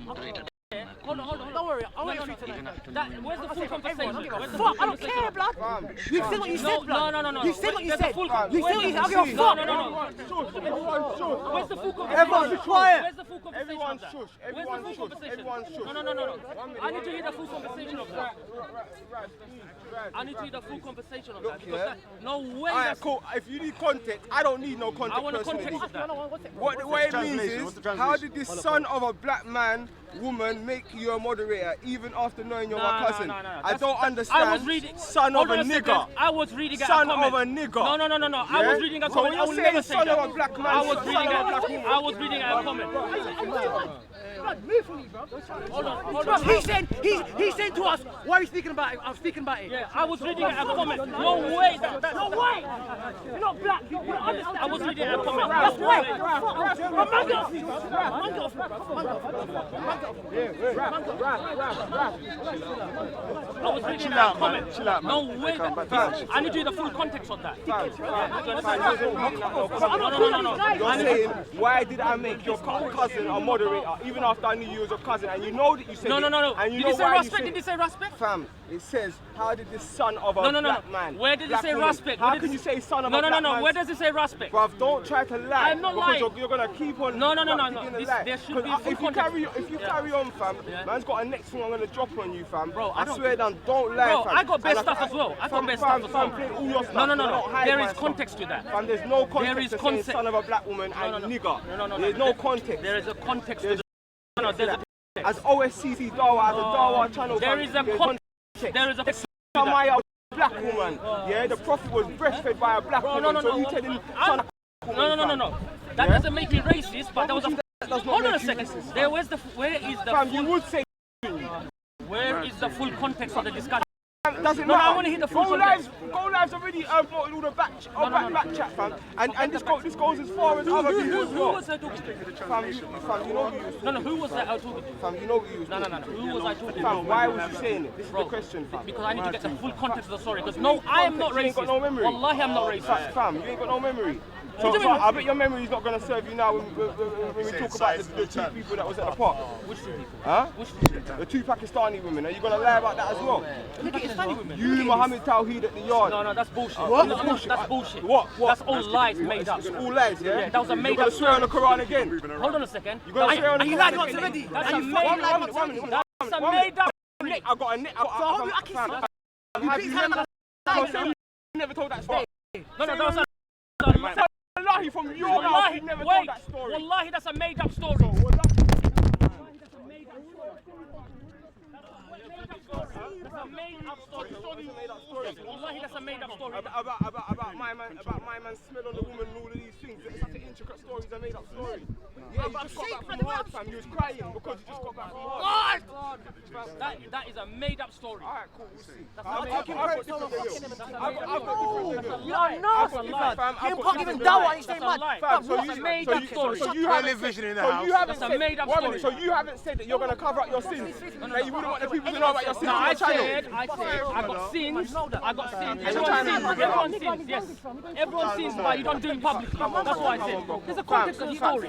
Speaker 11: Hold on. Don't worry. I want you to tonight. Where's the full conversation? Fuck, I don't care, blood. You said what you said, blood. No. You said what you said. You said what you said. I don't give a fuck.
Speaker 13: No.
Speaker 11: Where's the full conversation?
Speaker 13: Everyone be quiet.
Speaker 11: Where's the full conversation?
Speaker 13: Everyone shush. Everyone shush. Everyone shush.
Speaker 11: No. I need to hear the full conversation of that. I need to hear the full conversation of that. Because no way.
Speaker 13: Alright, cool. If you need context, I don't need no context.
Speaker 11: I want a
Speaker 13: personally.
Speaker 11: context of that.
Speaker 13: What it means is, how did this son of a black man, woman, make you a moderator even after knowing you're my cousin? I don't understand.
Speaker 11: I was reading.
Speaker 13: Son of a nigger.
Speaker 11: I was reading a
Speaker 13: son
Speaker 11: comment.
Speaker 13: of a nigger.
Speaker 11: No. I was reading a comment.
Speaker 13: So when you're saying son of a black man,
Speaker 11: I was reading a comment.
Speaker 10: Move for me, bro.
Speaker 11: Hold on.
Speaker 2: He said to us, why are you speaking about it? I'm speaking about it.
Speaker 11: Yeah, I was reading a comment. No way.
Speaker 10: No way. You're not black. You understand.
Speaker 11: I was reading a comment.
Speaker 10: That's right.
Speaker 11: I was reading a comment.
Speaker 1: Chill out, man.
Speaker 11: No way. I need to hear the full context of that.
Speaker 13: No. You're saying, why did I make your cousin a moderator even after I knew you was a cousin? And you know that you said
Speaker 11: No.
Speaker 13: And you
Speaker 11: Did
Speaker 13: know
Speaker 11: he say
Speaker 13: why
Speaker 11: respect?
Speaker 13: you
Speaker 11: Did he say respect?
Speaker 13: Fam, it says, how did this son of a black man?
Speaker 11: Where did it say
Speaker 13: woman,
Speaker 11: respect?
Speaker 13: How can you say son of a black man?
Speaker 11: No. Where does it say respect?
Speaker 13: Bruv, don't try to lie.
Speaker 11: I'm not
Speaker 13: because
Speaker 11: lying.
Speaker 13: You're gonna keep on.
Speaker 11: No.
Speaker 13: There
Speaker 11: should be full context.
Speaker 13: If you carry on, fam, man's got a next thing I'm gonna drop on you, fam.
Speaker 11: Bro,
Speaker 13: I swear down, don't lie,
Speaker 11: Bro,
Speaker 13: fam.
Speaker 11: I got best
Speaker 13: And
Speaker 11: stuff as well. I got
Speaker 13: fam,
Speaker 11: best
Speaker 13: fam,
Speaker 11: stuff as
Speaker 13: fam,
Speaker 11: well.
Speaker 13: play all your stuff.
Speaker 11: No.
Speaker 13: Don't hide
Speaker 11: There
Speaker 13: my
Speaker 11: is
Speaker 13: stuff.
Speaker 11: context to that.
Speaker 13: Fam, there's no context
Speaker 11: There is
Speaker 13: to saying
Speaker 11: context.
Speaker 13: son of a black woman and nigger.
Speaker 11: No.
Speaker 13: There's no context.
Speaker 11: There is a context to
Speaker 13: There's
Speaker 11: the. No, there's a.
Speaker 13: As OSCC Dawa, as a Dawa channel,
Speaker 11: There
Speaker 13: fam,
Speaker 11: is a
Speaker 13: there's
Speaker 11: context.
Speaker 13: context.
Speaker 11: There is a.
Speaker 13: Samaya, black woman. Yeah, the prophet was breastfed by a black woman. So you telling son of a woman, fam.
Speaker 11: No. That doesn't make me racist, but there was a. Hold on a second. Where is the
Speaker 13: fam, you would say.
Speaker 11: Where is the full context of the discussion?
Speaker 13: Doesn't
Speaker 11: No,
Speaker 13: matter.
Speaker 11: I want to hear the full context.
Speaker 13: Go Live's already uploaded all the back chat, fam. And this goes as far as other people as well.
Speaker 11: Who was I talking to?
Speaker 13: Fam, you know who you was
Speaker 11: No, who was that I was talking to?
Speaker 13: Fam, you know who you was
Speaker 11: No. Who was I talking to?
Speaker 13: Fam, why was you saying it? This is the question, fam.
Speaker 11: Because I need to get the full context of the story. Because no, I am not
Speaker 13: You ain't
Speaker 11: racist.
Speaker 13: got no memory.
Speaker 11: Wallahi, I'm not racist.
Speaker 13: Fam, you ain't got no memory. So I bet your memory is not going to serve you now when we talk about the two people that was at the park.
Speaker 11: Which two people?
Speaker 13: Huh?
Speaker 11: Which two people?
Speaker 13: The two Pakistani women. Are you going to lie about that as well?
Speaker 11: Pakistani women?
Speaker 13: You, Mohammed Tawheed at the yard.
Speaker 11: No, that's bullshit.
Speaker 13: What?
Speaker 11: That's bullshit.
Speaker 13: What?
Speaker 11: That's all lies made up.
Speaker 13: It's all lies, yeah?
Speaker 11: Yeah, that was a made
Speaker 13: You're going
Speaker 11: up
Speaker 13: to swear on the Quran again?
Speaker 11: Hold on a second.
Speaker 13: You're going to swear on the Quran
Speaker 11: once
Speaker 13: again?
Speaker 11: already. That's a made up.
Speaker 13: That's
Speaker 11: a made up.
Speaker 13: I got a neck. Have you never told that story?
Speaker 11: No, that was a.
Speaker 13: Wallahi, from your mouth, you never told that story.
Speaker 11: Wallahi, that's a made up story.
Speaker 13: That's a made up story.
Speaker 11: Wallahi, that's a made up story.
Speaker 13: About my man smell on the woman and all of these things. It's such an intricate story. It's a made up story. Yeah, you just got back from hard, fam. You was crying because you just got back from hard.
Speaker 11: That is a made up story.
Speaker 13: Alright, cool. We'll see.
Speaker 11: That's not
Speaker 13: I've got different videos.
Speaker 11: You are nasty, fam.
Speaker 2: You can't even know what he's saying, man.
Speaker 11: That's a made up story.
Speaker 13: So you haven't said that you're going to cover up your sins. That you wouldn't want the people to know about your sins
Speaker 11: No,
Speaker 13: on
Speaker 11: I
Speaker 13: the channel.
Speaker 11: said, I got sins. Everyone sins, but you don't do it publicly. That's what I said. There's a context of the story.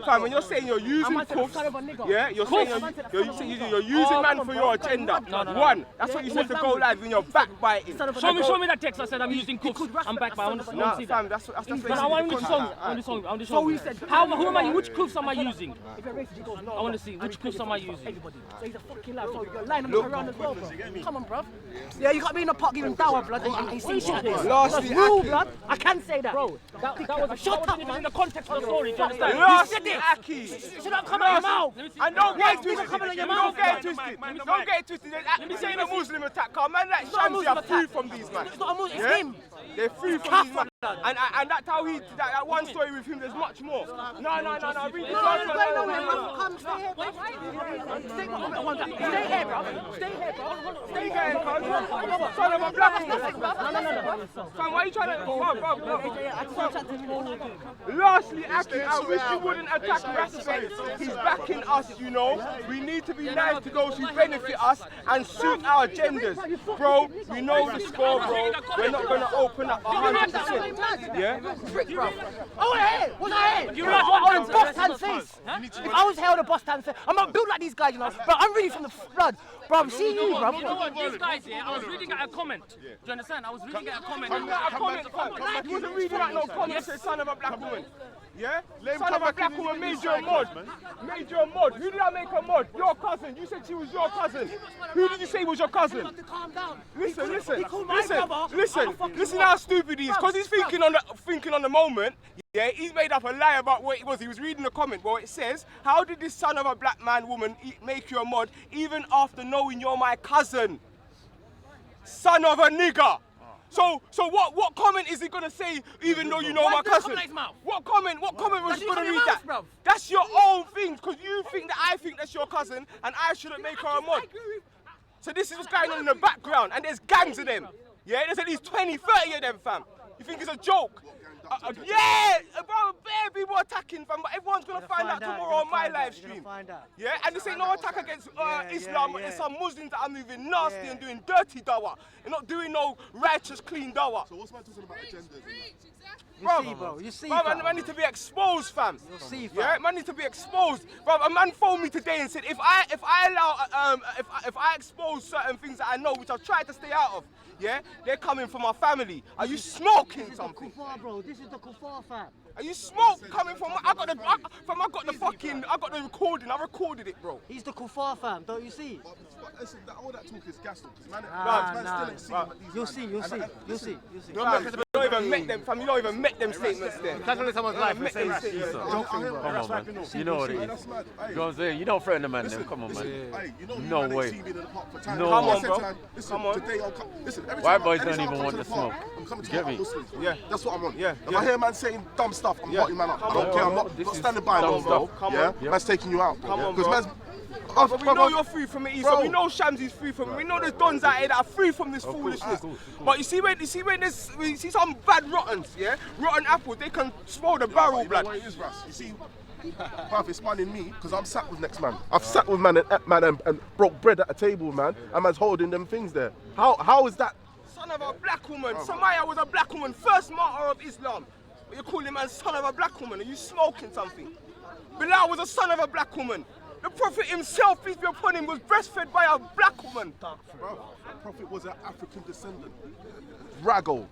Speaker 13: Fam, when you're saying you're using cuffs, yeah, you're saying you're using man for your agenda. One, that's what you said to go live when you're backbiting.
Speaker 11: Show me that text. I said I'm using cuffs. I'm back, but I want to see that.
Speaker 13: That's
Speaker 11: But I want to show me. Who am I? Which cuffs am I using? I want to see which cuffs am I using.
Speaker 7: fucking life. So you're lying on the Quran as well, bro. Come on, bro. Yeah, you can't be in the park giving dawah, blood, and say shit like this.
Speaker 13: Lastly,
Speaker 7: That's real, blood. I can say that.
Speaker 11: Bro, that was
Speaker 7: Shut up,
Speaker 11: in
Speaker 7: man.
Speaker 11: the context of the story, do you understand?
Speaker 13: Lastly, Aki.
Speaker 7: Should not come out your mouth.
Speaker 13: And don't get it twisted.
Speaker 7: coming out your
Speaker 13: Don't
Speaker 7: mouth.
Speaker 13: get it twisted. Don't get it twisted. This ain't a Muslim attack. Come man, like Shamsi are free from these man.
Speaker 7: It's not a Muslim, it's
Speaker 13: Yeah?
Speaker 7: him.
Speaker 13: They're free from these man. And that's how he, that one story with him, there's much more. No, read this last one.
Speaker 7: Come, stay here, bro. Stay here, bro. Stay here, bro.
Speaker 13: Stay here, cuz. Son of a black man.
Speaker 7: No.
Speaker 13: Fam, why are you trying to... Lastly, Aki, I wish you wouldn't attack respect. He's backing us, you know. We need to be nice to those who benefit us and suit our agendas. Bro, we know the score, bro. We're not going to open up 100%. Yeah?
Speaker 7: I want to hear. What's I hear? On a boss hand face. If I was held a boss hand face, I'm not built like these guys, you know. Bro, I'm really from the blood. Bro, see you, bro.
Speaker 11: You know what, these guys here, I was reading at a comment. Do you understand? I was reading at a comment.
Speaker 13: You wasn't reading out no comment, said son of a black woman. Yeah? Son of a black woman made you a mod. Made you a mod. Who did I make a mod? Your cousin. You said she was your cousin. Who did you say was your cousin? Listen how stupid he is. Because he's thinking on the moment. Yeah, he's made up a lie about what it was. He was reading the comment. Well, it says, how did this son of a black man woman make you a mod even after knowing you're my cousin? Son of a nigger. So what comment is he gonna say even though you know my cousin? What comment was he gonna read that? That's your own thing, because you think that I think that's your cousin and I shouldn't make her a mod. So this is what's going on in the background, and there's gangs of them. Yeah, there's at least 20, 30 of them, fam. You think it's a joke? Yeah, bro, bare people attacking, fam, but everyone's gonna find out tomorrow on my live stream. Yeah, and this ain't no attack against Islam, but there's some Muslims that are moving nasty and doing dirty dawah. They're not doing no righteous, clean dawah. So what's man talking about agendas?
Speaker 7: You see,
Speaker 13: bro, man need to be exposed, fam. Yeah, man need to be exposed. Bro, a man phoned me today and said if I expose certain things that I know, which I've tried to stay out of, yeah, they're coming from my family. Are you smoking something?
Speaker 7: Bro, this is the kuffar, fam.
Speaker 13: Are you smoke coming from? I got the recording. I recorded it, bro.
Speaker 7: He's the kuffar, fam. Don't you see?
Speaker 14: Listen, all that talk is gas talk.
Speaker 7: You'll see.
Speaker 13: You don't even met them, fam. You don't even met them statements there.
Speaker 15: That's only someone's life and say shit. Come on, man. You know what it is. You know what I'm saying? You don't threaten the man then. Come on, man. No way.
Speaker 13: No. Come on, bro. Come on.
Speaker 15: White boys don't even want to smoke. Get me?
Speaker 14: Yeah, that's what I'm on. Yeah. If I hear man saying dumb stuff, I'm hotting man up. I don't care. I'm not standing by him, bro. Yeah, man's taking you out.
Speaker 13: Come on, bro. But we know you're free from it, so we know Shamsi's free from it. We know there's dons out here that are free from this foolishness. But you see when we see some bad rottens, yeah, rotten apples, they can swallow the barrel, blood.
Speaker 14: What it is, Russ? You see, bruv, it's fun in me because I'm sat with next man. I've sat with man and broke bread at a table, man, and man's holding them things there. How is that?
Speaker 13: Son of a black woman. Samaya was a black woman, first martyr of Islam. But you call him a son of a black woman. Are you smoking something? Bilal was a son of a black woman. The Prophet himself, peace be upon him, was breastfed by a black woman.
Speaker 14: Bro, the Prophet was an African descendant. Rago.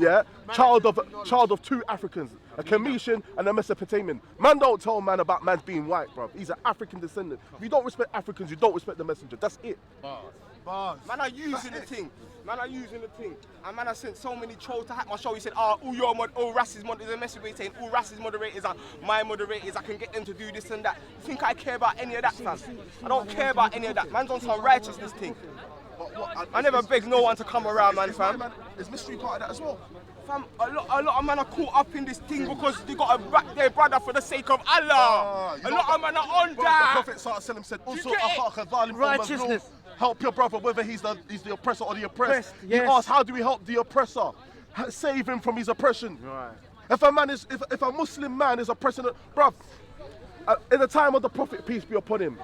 Speaker 14: Yeah, child of two Africans, a Cometian and a Mesopotamian. Man don't tell man about man being white, bro. He's an African descendant. If you don't respect Africans, you don't respect the messenger. That's it.
Speaker 13: Bars. Man are using the thing. Man are using the thing. And man, I sent so many trolls to hack my show. He said, all Rass's moderators, a message where saying all Rass's moderators are my moderators. I can get them to do this and that. You think I care about any of that, fam? I don't care about any of that. Man's on some righteousness thing. I never beg no one to come around, man, fam.
Speaker 14: There's mystery part of that as well.
Speaker 13: Fam, a lot of men are caught up in this thing because they got to back their brother for the sake of Allah. A lot of men are on that.
Speaker 14: The Prophet said,
Speaker 7: righteousness.
Speaker 14: Help your brother, whether he's the oppressor or the oppressed.
Speaker 7: Yes.
Speaker 14: You ask, how do we help the oppressor? Save him from his oppression. Right. If a Muslim man is oppressing, bruv, in the time of the Prophet, peace be upon him,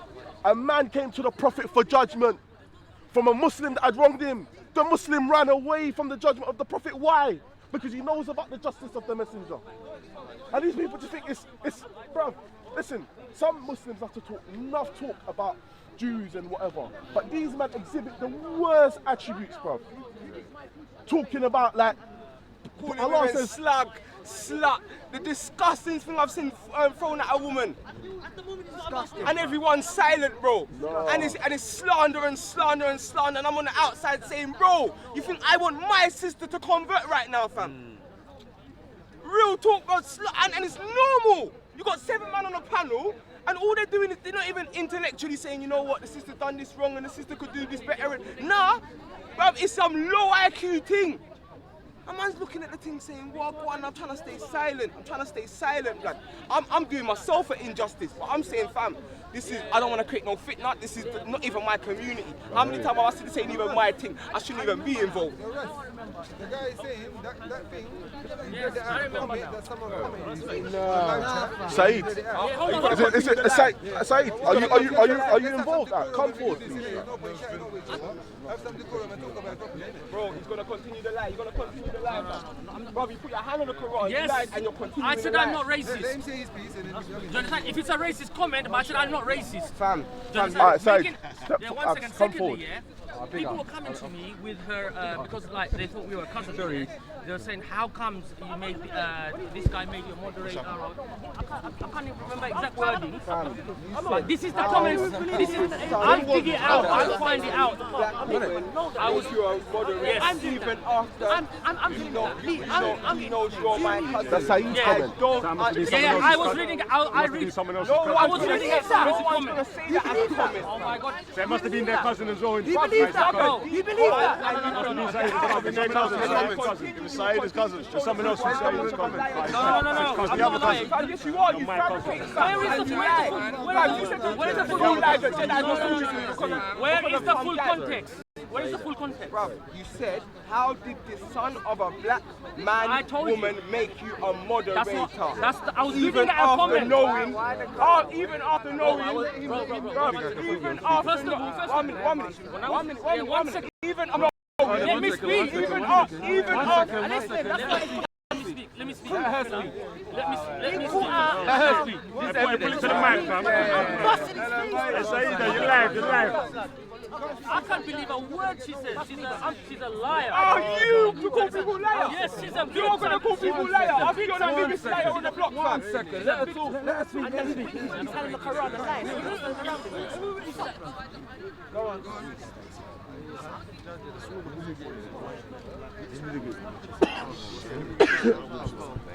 Speaker 14: a man came to the Prophet for judgment from a Muslim that had wronged him. The Muslim ran away from the judgment of the Prophet. Why? Because he knows about the justice of the messenger. And these people just think it's bruv, listen, some Muslims have to talk enough talk about Jews and whatever, but these men exhibit the worst attributes, bro. Talking about like,
Speaker 13: Allah says slug, slut, the disgusting thing I've seen thrown at a woman. And everyone's silent, bro. And it's slander and slander and slander. And I'm on the outside saying, bro, you think I want my sister to convert right now, fam? Real talk, bro. And it's normal. You got 7 men on a panel, and all they're doing is they're not even intellectually saying, you know what, the sister done this wrong and the sister could do this better. Nah, bruv, it's some low IQ thing. A man's looking at the thing saying, well, go on, I'm trying to stay silent. I'm trying to stay silent, blood. I'm doing myself an injustice, but I'm saying, fam, this is, I don't want to create no fitna. This is not even my community. How many times have I said this ain't even my thing? I shouldn't even be involved.
Speaker 8: The guy is saying that thing.
Speaker 11: Yes, I remember now.
Speaker 14: Saeed, Saeed, are you involved? Come forward, please.
Speaker 13: Bro, he's gonna continue the lie. He's gonna continue the lie, man. Bro, you put your hand on the Quran,
Speaker 11: Yes,
Speaker 13: you lied, and you're continuing
Speaker 11: I said
Speaker 13: the lie.
Speaker 11: I'm not racist.
Speaker 8: Let him say his piece and then
Speaker 11: Do you understand? If it's a racist comment, but I said I'm not racist.
Speaker 13: Fam,
Speaker 11: Do you understand?
Speaker 14: Alright, Saeed,
Speaker 11: Yeah, one second.
Speaker 14: come forward.
Speaker 11: Secondly, people were coming to me with her because like they thought we were cousins. They were saying, how comes you made this guy made you a moderator? I can't even remember exact wording. But this is the comments. This is. I'll dig it out. I'll find it out.
Speaker 13: I was your moderator.
Speaker 11: Yes.
Speaker 13: Even after.
Speaker 11: I'm
Speaker 13: knows you're my cousin.
Speaker 14: That's Saeed's comment.
Speaker 11: Yeah, I was reading. I read someone else's. I was reading it.
Speaker 13: No one's gonna say that as a comment.
Speaker 11: Oh my God.
Speaker 6: So it must have been their cousin as well.
Speaker 11: He believes that, bro. He believes that.
Speaker 6: It was Saeed's cousin. Just someone else from Saeed's cousin.
Speaker 11: No.
Speaker 6: The other cousin.
Speaker 13: Yes, you are. You fabricate.
Speaker 11: Where is the full context? Where is the full context?
Speaker 13: Bruv, you said, how did the son of a black man, woman make you a moderator?
Speaker 11: I was
Speaker 13: even
Speaker 11: looking at a
Speaker 13: after
Speaker 11: comment.
Speaker 13: knowing, even after knowing, even after,
Speaker 11: First of all,
Speaker 13: one minute, even after, let me speak, even after,
Speaker 11: let me speak. Let her speak. Let me speak.
Speaker 6: Let her speak. This evidence to the mic, fam. You're live.
Speaker 11: I can't believe a word she said. She's a liar.
Speaker 13: Oh, you call people liars?
Speaker 11: Yes, she's a
Speaker 13: You're gonna call people liars? I think you're the biggest liar on the block, fam.
Speaker 8: 1 second. Let her talk. Let her speak. Let her speak.
Speaker 9: He's telling the Quran a lie.
Speaker 8: Go on.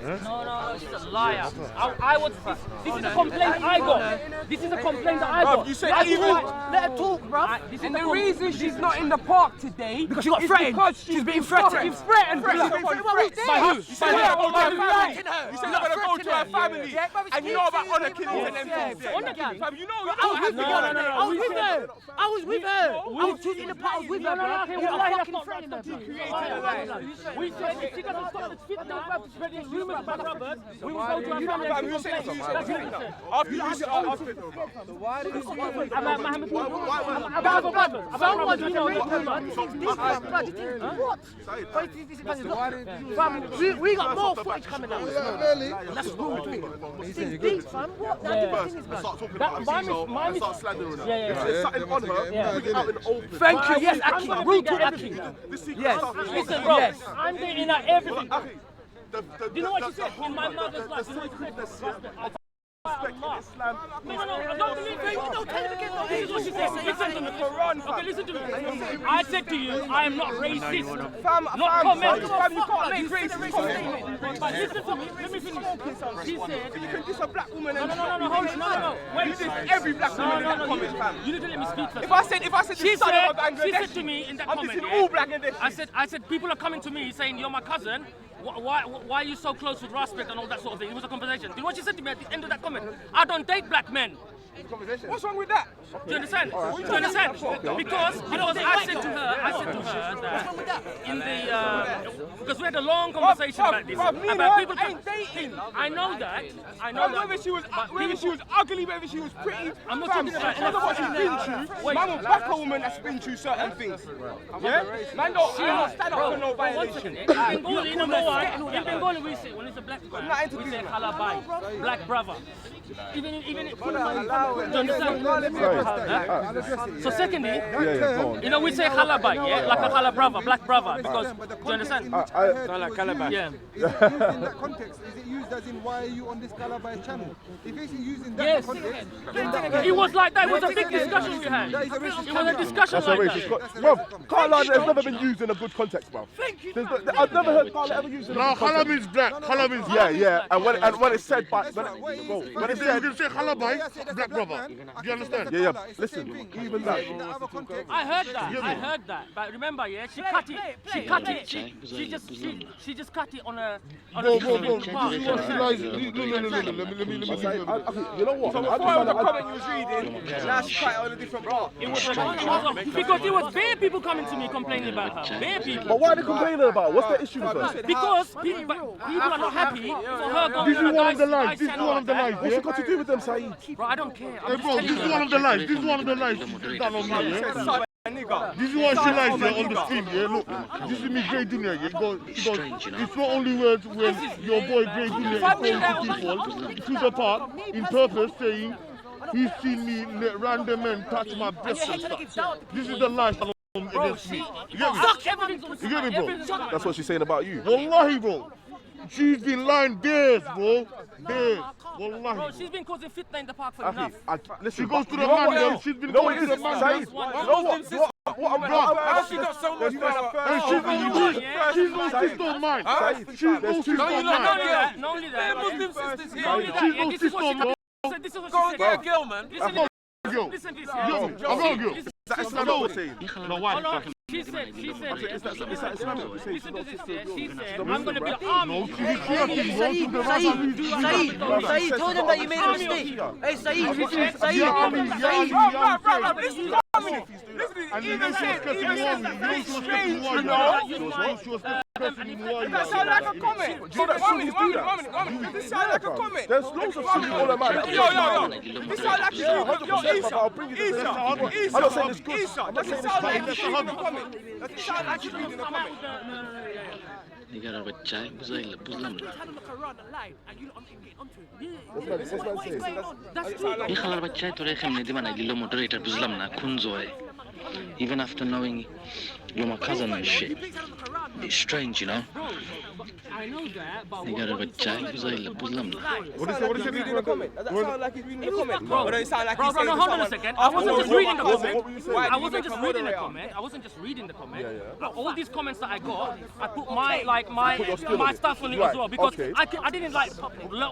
Speaker 11: No, she's a liar. This is a complaint I got. This is a complaint that I got.
Speaker 13: You said even.
Speaker 9: Let her talk, bro.
Speaker 13: And the reason she's not in the park today
Speaker 2: because she got threatened. She's being threatened.
Speaker 13: She's threatened.
Speaker 2: By who?
Speaker 13: You said you're gonna go to her family. And you know about honor killings and them things.
Speaker 11: Honor killings?
Speaker 13: You know
Speaker 9: I was with her. I was with her. I was in the park. I was with her, bro.
Speaker 11: Okay,
Speaker 9: You
Speaker 11: well,
Speaker 9: were
Speaker 11: that's
Speaker 9: fucking
Speaker 11: not
Speaker 9: threatening her, bro.
Speaker 11: We said if she doesn't stop the fitna, spreading rumors about brothers, we will go to her family and complain. That's what we said.
Speaker 13: After you said,
Speaker 8: Why did you say
Speaker 11: About Mohammed about brothers.
Speaker 9: Someone's been a rapist, man. What? We got more footage coming out. That's rude. It's deep, fam. What? That thing is bad.
Speaker 14: Start talking about her. Start slandering her.
Speaker 11: Yeah.
Speaker 14: If there's something on her, bring it out in the open.
Speaker 2: Thank you. Yes, Aki. Rude to Aki. Yes.
Speaker 11: Listen, bro. I'm dating her everything. Do you know what she said? In my mother's life, you know what she said?
Speaker 14: Islam.
Speaker 11: No, I don't believe her. Don't tell him again. This is what she said. Listen to me. Okay, listen to me. I said to you, I am not racist.
Speaker 13: Fam,
Speaker 11: Not comment.
Speaker 13: you can't make racist comments.
Speaker 11: But listen to me. Let me finish. She said,
Speaker 13: You can diss a black woman and
Speaker 11: no, hold on, no. Wait,
Speaker 13: you diss every black woman in that comment, fam.
Speaker 11: You didn't let me speak first.
Speaker 13: If I said
Speaker 11: She
Speaker 13: the son of a
Speaker 11: said
Speaker 13: Bangladeshi,
Speaker 11: to me in that
Speaker 13: I'm
Speaker 11: comment,
Speaker 13: dissing all Bangladeshi.
Speaker 11: I said people are coming to me saying you're my cousin. Why are you so close with respect and all that sort of thing? It was a conversation. Do you know what she said to me at the end of that comment? I don't date black men.
Speaker 13: What's wrong with that?
Speaker 11: Do you understand? Do you understand? Because I said to her that in the because we had a long conversation about this. About people
Speaker 13: ain't dating.
Speaker 11: I know that.
Speaker 13: Whether she was ugly, whether she was pretty.
Speaker 11: I'm not talking about
Speaker 13: what she's been through. Man will back a woman that's been through certain things. Yeah? Man don't stand up for no violation.
Speaker 11: In Bengali, we say when it's a black man, we say halabai, black brother. Even you understand? So secondly, you know, we say Halabai, yeah, like a Hala brother, black brother, because do you understand? Yeah.
Speaker 8: Is it used in that context? Is it used as in why are you on this Calabar channel? If it's used in that context,
Speaker 11: it was like that. It was a big discussion we had. It was a discussion like that.
Speaker 14: Bro, Kala has never been used in a good context, bro. I've never heard Kala ever used in a good context.
Speaker 6: Kala means black. Kala means
Speaker 14: yeah. And when it's said by when it's said,
Speaker 6: you can say Halabai, black brother. Do you understand?
Speaker 14: Yeah. Listen, even that.
Speaker 11: I heard that. But remember, yeah, she cut it. She just cut it on a.
Speaker 6: Bro.
Speaker 14: You know what?
Speaker 13: So before the comment you was reading, now she cut it on a different part.
Speaker 11: Because there was bare people coming to me complaining about her. Bare people.
Speaker 14: But why are they complaining about her? What's their issue with her?
Speaker 11: Because people are not happy for her going
Speaker 6: This is one of the lies. This is one of the lies.
Speaker 14: What's it got to do with them, Saeed?
Speaker 11: Bro, I don't care.
Speaker 6: Hey, bro, this is one of the lies. This is one of the lies. She's done on me, yeah? This is what she lies here on the stream, yeah? Look, this is me, Grey Junior, yeah? She goes, it's not only when your boy Grey Junior is going to people to the park in purpose saying he's seen me let random men touch my breast and stuff. This is the lie against me. You get me? You get me, bro?
Speaker 14: That's what she's saying about you.
Speaker 6: Wallahi, bro. She's been lying days, bro. Days. Wallahi.
Speaker 11: Bro, she's been causing fitna in the park for enough.
Speaker 14: Listen,
Speaker 6: she goes to the man, girl. She's been going to the man, girl.
Speaker 14: You know what?
Speaker 13: She got so much
Speaker 6: She's no sister of mine. She's no sister of mine.
Speaker 11: Not only that.
Speaker 6: Muslim sisters here. She's no sister of mine.
Speaker 11: This is what she said. Go
Speaker 6: girl, man. Listen to this. I'm not a girl.
Speaker 14: That's not what we're saying.
Speaker 6: No, why?
Speaker 11: She said, listen to this, yeah. She said, I'm going to be an army.
Speaker 16: Saeed, told him that you made a mistake. Hey, Saeed.
Speaker 13: That sound like a comment. This sound like a comment.
Speaker 14: There's loads of shit all about it.
Speaker 13: Yo. This sound like Isa.
Speaker 14: I'm not saying it's good.
Speaker 13: Isa. Does it sound like he's reading a comment? Does it sound like he's reading a comment?
Speaker 12: निगारा बच्चा है बुझलाम ना ये खालार बच्चा है तोरे खेमने दे बनाई लो moderator बुझलाम ना खुंजो है even after knowing you're my cousin and shit it's strange, you know.
Speaker 11: I know that, but
Speaker 12: निगारा बच्चा है बुझलाम ना
Speaker 13: What is he reading a comment? Does that sound like he's reading a comment? Or does it sound like he's saying
Speaker 11: hold on a second. I wasn't just reading the comment. I wasn't just reading the comment. I wasn't just reading the comment. All these comments that I got, I put my stuff on it as well because I didn't like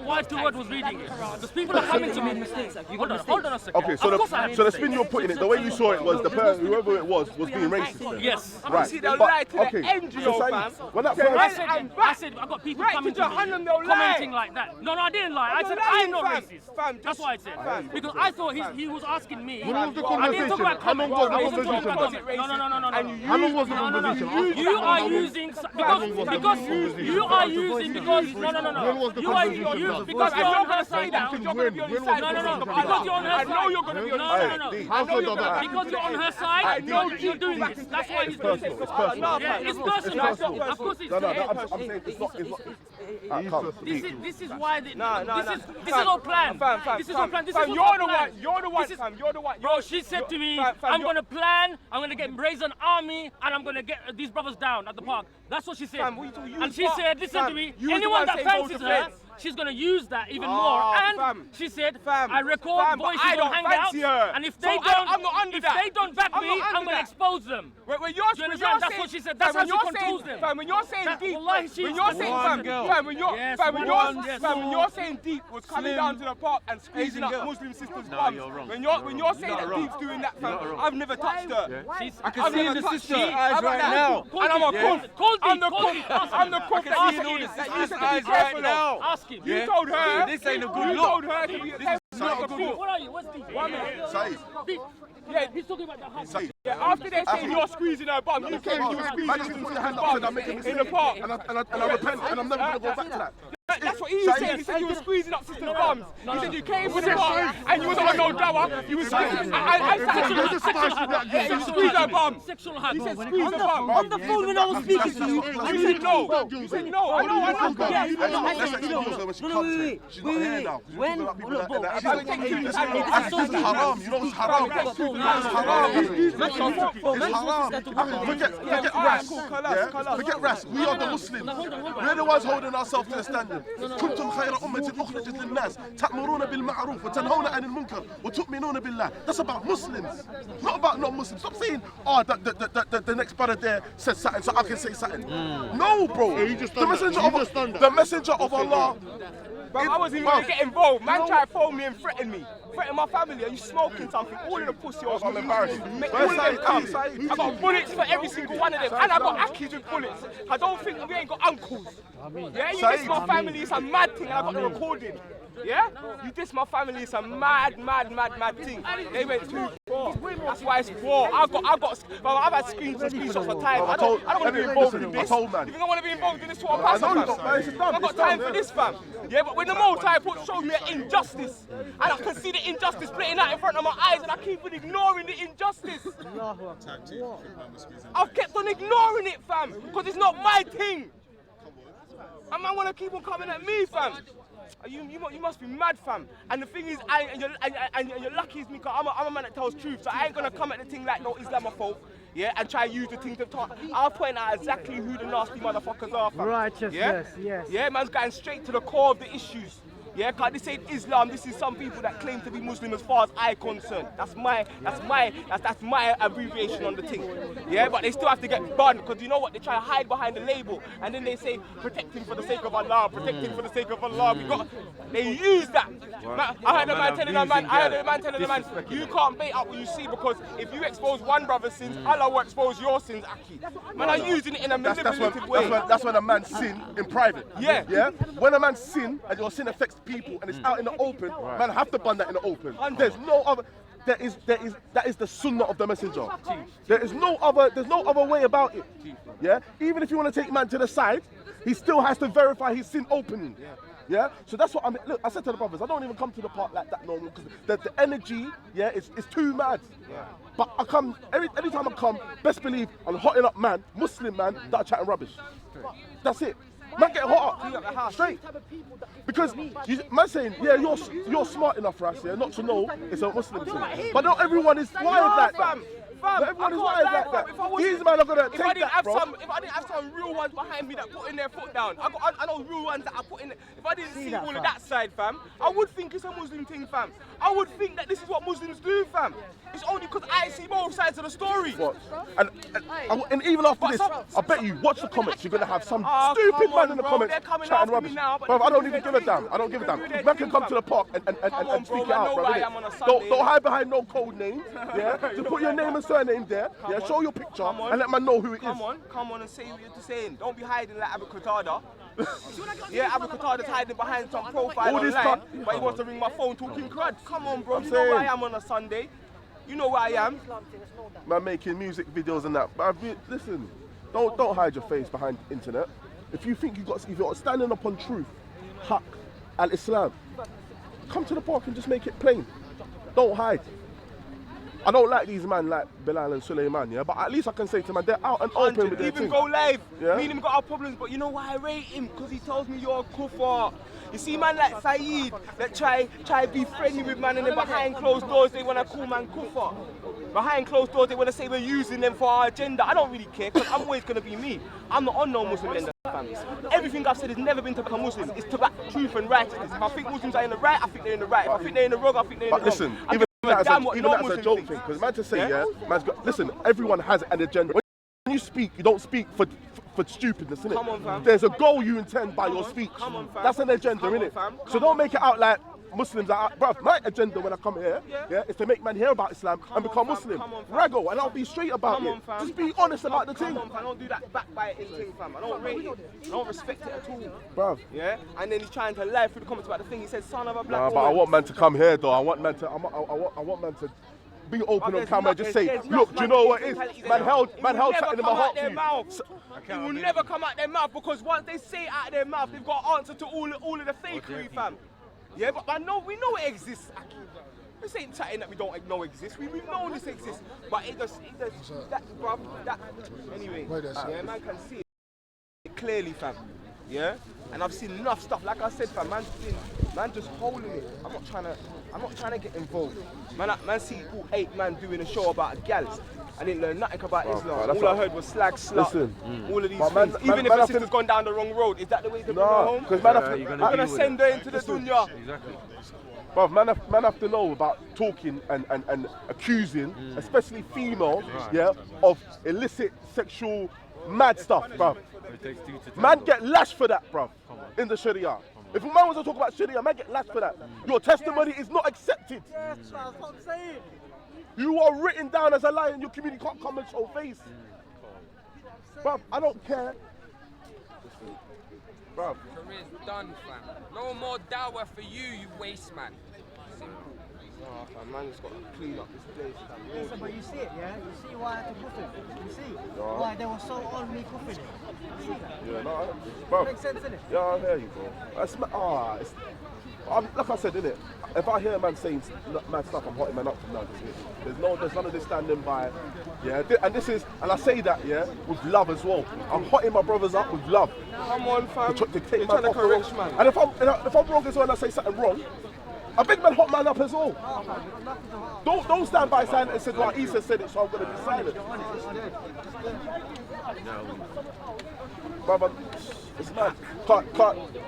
Speaker 11: why two word was reading it. Because people are coming to me. Hold on a second.
Speaker 14: Okay, so the spin you're putting it, the way you saw it was the person, whoever it was being racist. Then.
Speaker 11: Yes.
Speaker 14: Right.
Speaker 13: See, they'll lie to the end, you know, fam.
Speaker 14: When that
Speaker 11: I said I got people coming to me commenting like that. No, I didn't lie. I said I'm not racist. That's what I said. Because I thought he was asking me.
Speaker 6: What was the conversation? How long was the conversation?
Speaker 11: No.
Speaker 6: How long was the conversation?
Speaker 11: You are using because you are using because no. You are using because you're on her side now. No. Because you're on her side.
Speaker 13: I know you're gonna be on her side.
Speaker 11: No. Because you're on her side. I know you're doing this. That's why he's doing this. Yeah, it's personal. Of course it's personal.
Speaker 14: I'm saying it's not.
Speaker 11: This is why. This is all planned. This is all planned. This is
Speaker 13: You're the one, fam. You're the one.
Speaker 11: Bro, she said to me, I'm going to plan, I'm going to get brazen army, and I'm going to get these brothers down at the park. That's what she said. And she said, listen to me, anyone that fancies her, she's going to use that even more. And she said, I record voices on Hangouts, and if they don't back me, I'm going to expose them.
Speaker 13: When you're saying,
Speaker 11: that's what she said. That's how she controls them.
Speaker 13: When you're saying deep,
Speaker 11: when
Speaker 13: you're saying deep was coming down to the park and squeezing up Muslim sisters' bums. When you're saying that deep's doing that, fam, I've never touched her.
Speaker 3: I can see in the sister's eyes right now.
Speaker 13: And I'm a cook. I'm the cook that you need. That you said to be careful of.
Speaker 11: Ask him.
Speaker 13: You told her.
Speaker 3: This ain't a good
Speaker 13: You
Speaker 3: look.
Speaker 13: told her to be careful.
Speaker 11: What are you? What's deep?
Speaker 13: 1 minute.
Speaker 11: Yeah, he's talking about the house.
Speaker 13: Yeah, after they say you're squeezing her bum, you came and you were squeezing her bum in the park.
Speaker 14: And I repent, and I'm never going to go back to that.
Speaker 13: That's what he was saying. He said you were squeezing up sister's bums. He said you came with the car and you was on no dower. You was squeezing. You squeezed her bum. He said squeeze her bum.
Speaker 16: On the phone when I was speaking to you.
Speaker 13: You said no. You said no. I know.
Speaker 14: Forget rest. We are the Muslims. We're the ones holding ourselves to the standard. كنتم خير أمة أخرجت للناس تأمرون بالمعروف وتنهون عن المنكر وتؤمنون بالله. That's about Muslims, not about non-Muslims. Stop saying, oh, the next brother there said something, so I can say something. No, bro. The messenger of Allah.
Speaker 13: Bro, I wasn't even going to get involved. Man tried to phone me and threaten me. Threaten my family. Are you smoking something? All of the pussy holes. I'm embarrassed. All of them come. I got bullets for every single one of them. And I got Akis with bullets. I don't think we ain't got uncles. Yeah, you diss my family, it's a mad thing, and I got the recording. Yeah? You diss my family, it's a mad thing. They went too far. That's why it's war. I've had screenshots for time. I don't want to be involved in this. You think I want to be involved in this sort of pass, fam? I've got time for this, fam. Yeah, but when the Multi showed me an injustice, and I can see the injustice playing out in front of my eyes, and I keep on ignoring the injustice. I've kept on ignoring it, fam, because it's not my thing. And man want to keep on coming at me, fam. You must be mad, fam. And the thing is, you're lucky as me, because I'm a man that tells truth, so I ain't gonna come at the thing like no Islamophobe, yeah, and try to use the thing to talk. I'll point out exactly who the nasty motherfuckers are, fam.
Speaker 2: Righteousness, yes.
Speaker 13: Yeah, man's going straight to the core of the issues. Yeah, because this ain't Islam, this is some people that claim to be Muslim as far as I'm concerned. That's my abbreviation on the thing. Yeah, but they still have to get banned, because you know what, they try to hide behind the label, and then they say, protect him for the sake of Allah, protect him for the sake of Allah. They use that. I heard a man telling a man, you can't bait up what you see, because if you expose one brother's sins, Allah will expose your sins, Aki. Man are using it in a manipulative way.
Speaker 14: That's when a man sin in private.
Speaker 13: Yeah.
Speaker 14: Yeah? When a man sin, and your sin affects people and it's out in the open, man have to ban that in the open. There's no other. That is the sunnah of the messenger. There's no other way about it. Yeah. Even if you want to take man to the side, he still has to verify his sin openly. Yeah. So that's what I mean. Look, I said to the brothers, I don't even come to the park like that normal, because the energy, yeah, is too mad. But I come anytime I come, best believe I'm hotting up man, Muslim man that are chatting rubbish. That's it. Man get hot up, straight. Because man saying, yeah, you're smart enough for us, yeah, not to know it's a Muslim thing. But not everyone is wired like that. Not everyone is wired like that. These men are gonna take that, bro.
Speaker 13: If I didn't have some real ones behind me that putting their foot down, I know real ones that are putting. If I didn't see all of that side, fam, I would think it's a Muslim thing, fam. I would think that this is what Muslims do, fam. It's only because I see both sides of the story.
Speaker 14: What? And even after this, I bet you watch the comments. You're gonna have some stupid man in the comments chatting rubbish. Bro, I don't even give a damn. I don't give a damn. Man can come to the park and speak it out, bro. Don't hide behind no code names. Yeah. Just put your name and surname there. Yeah. Show your picture and let man know who it is.
Speaker 13: Come on and say what you're saying. Don't be hiding like Abu Qatada. Yeah, Abu Qatada's hiding behind some profile online, but he wants to ring my phone talking crud. Come on, bro. You know where I am on a Sunday. You know where I am.
Speaker 14: Man making music videos and that. But listen, don't hide your face behind the internet. If you think if you're standing up on truth, haq, al-Islam, come to the park and just make it plain. Don't hide. I don't like these men like Bilal and Suleiman, yeah, but at least I can say to them, they're out and open with their
Speaker 13: even
Speaker 14: thing.
Speaker 13: Go live.
Speaker 14: Yeah?
Speaker 13: Me and him got our problems, but you know why I rate him? Because he tells me you're a kuffar. You see man like Saeed that try be friendly with man, and then behind closed doors they want to call man kuffar. Behind closed doors they want to say we're using them for our agenda. I don't really care, because I'm always going to be me. I'm not on no Muslim agenda, fam. Everything I've said has never been to become Muslim. It's to back truth and righteousness. If I think Muslims are in the right, I think they're in the right. If I think they're in the wrong, I think they're in the wrong.
Speaker 14: But listen, even that's a joke thing, because man to say, yeah, man's got, listen, everyone has an agenda. When you speak, you don't speak for stupidness, innit?
Speaker 13: Come on, fam.
Speaker 14: There's a goal you intend by your speech.
Speaker 13: Come on, fam.
Speaker 14: That's an agenda, innit? So don't make it out like Muslims are out. Bruv, my agenda when I come here, yeah, is to make man hear about Islam and become Muslim. Raggo, and I'll be straight about it. Just be honest about the thing.
Speaker 13: I don't do that backbiting thing, fam. I don't rate it. I don't respect it at all.
Speaker 14: Bruv.
Speaker 13: Yeah? And then he's trying to lie through the comments about the thing. He said, son of a black woman.
Speaker 14: But I want man to come here, though. I want man to be open on camera and just say, look, do you know what it is? Man held something in my heart for you.
Speaker 13: It will never come out their mouth because once they say it out of their mouth, they've got an answer to all of the fakery, fam. Yeah, but we know it exists. This ain't chatting that we don't know exists. We know this exists, but it just anyway. Yeah, man can see it clearly, fam. Yeah, and I've seen enough stuff. Like I said, fam, man just holding it. I'm not trying to get involved. Man see all 8 man doing a show about a gal. I didn't learn nothing about Islam. All I heard was slag, slut, all of these things. Even if a sister's gone down the wrong road, is that the way to bring her home?
Speaker 14: Because man,
Speaker 13: I'm gonna send her into the dunya.
Speaker 15: Exactly.
Speaker 14: Bruv, man have to know about talking and accusing, especially females, of illicit sexual mad stuff, bruv. Man get lashed for that, bruv, in the Sharia. If a man wants to talk about Sharia, man get lashed for that. Your testimony is not accepted.
Speaker 16: That's what I'm saying.
Speaker 14: You are written down as a liar in your community, can't come and show face. Bruv, I don't care. Bruv.
Speaker 17: Career's done, fam. No more dawah for you waste man.
Speaker 13: Oh, fam, man just got to clean up this place, fam.
Speaker 16: Listen, but you see it, yeah? You see why I had to goof it? You see why they were so on me goofing it? You see that?
Speaker 14: Yeah, no, bro.
Speaker 16: Makes sense, innit?
Speaker 14: Yeah, I hear you, bro. Like I said, innit? If I hear a man saying mad stuff, I'm hotting man up from now. There's none of this standing by. Yeah, and I say that, yeah, with love as well. I'm hotting my brothers up with love.
Speaker 13: Come on, fam.
Speaker 14: To take man off the wrong.
Speaker 13: man.
Speaker 14: And if I'm wrong as well and I say something wrong, a big man hot man up as well. Don't stand by silent and say, well, Isa said it, so I'm going to be silent. Brother, it's mad.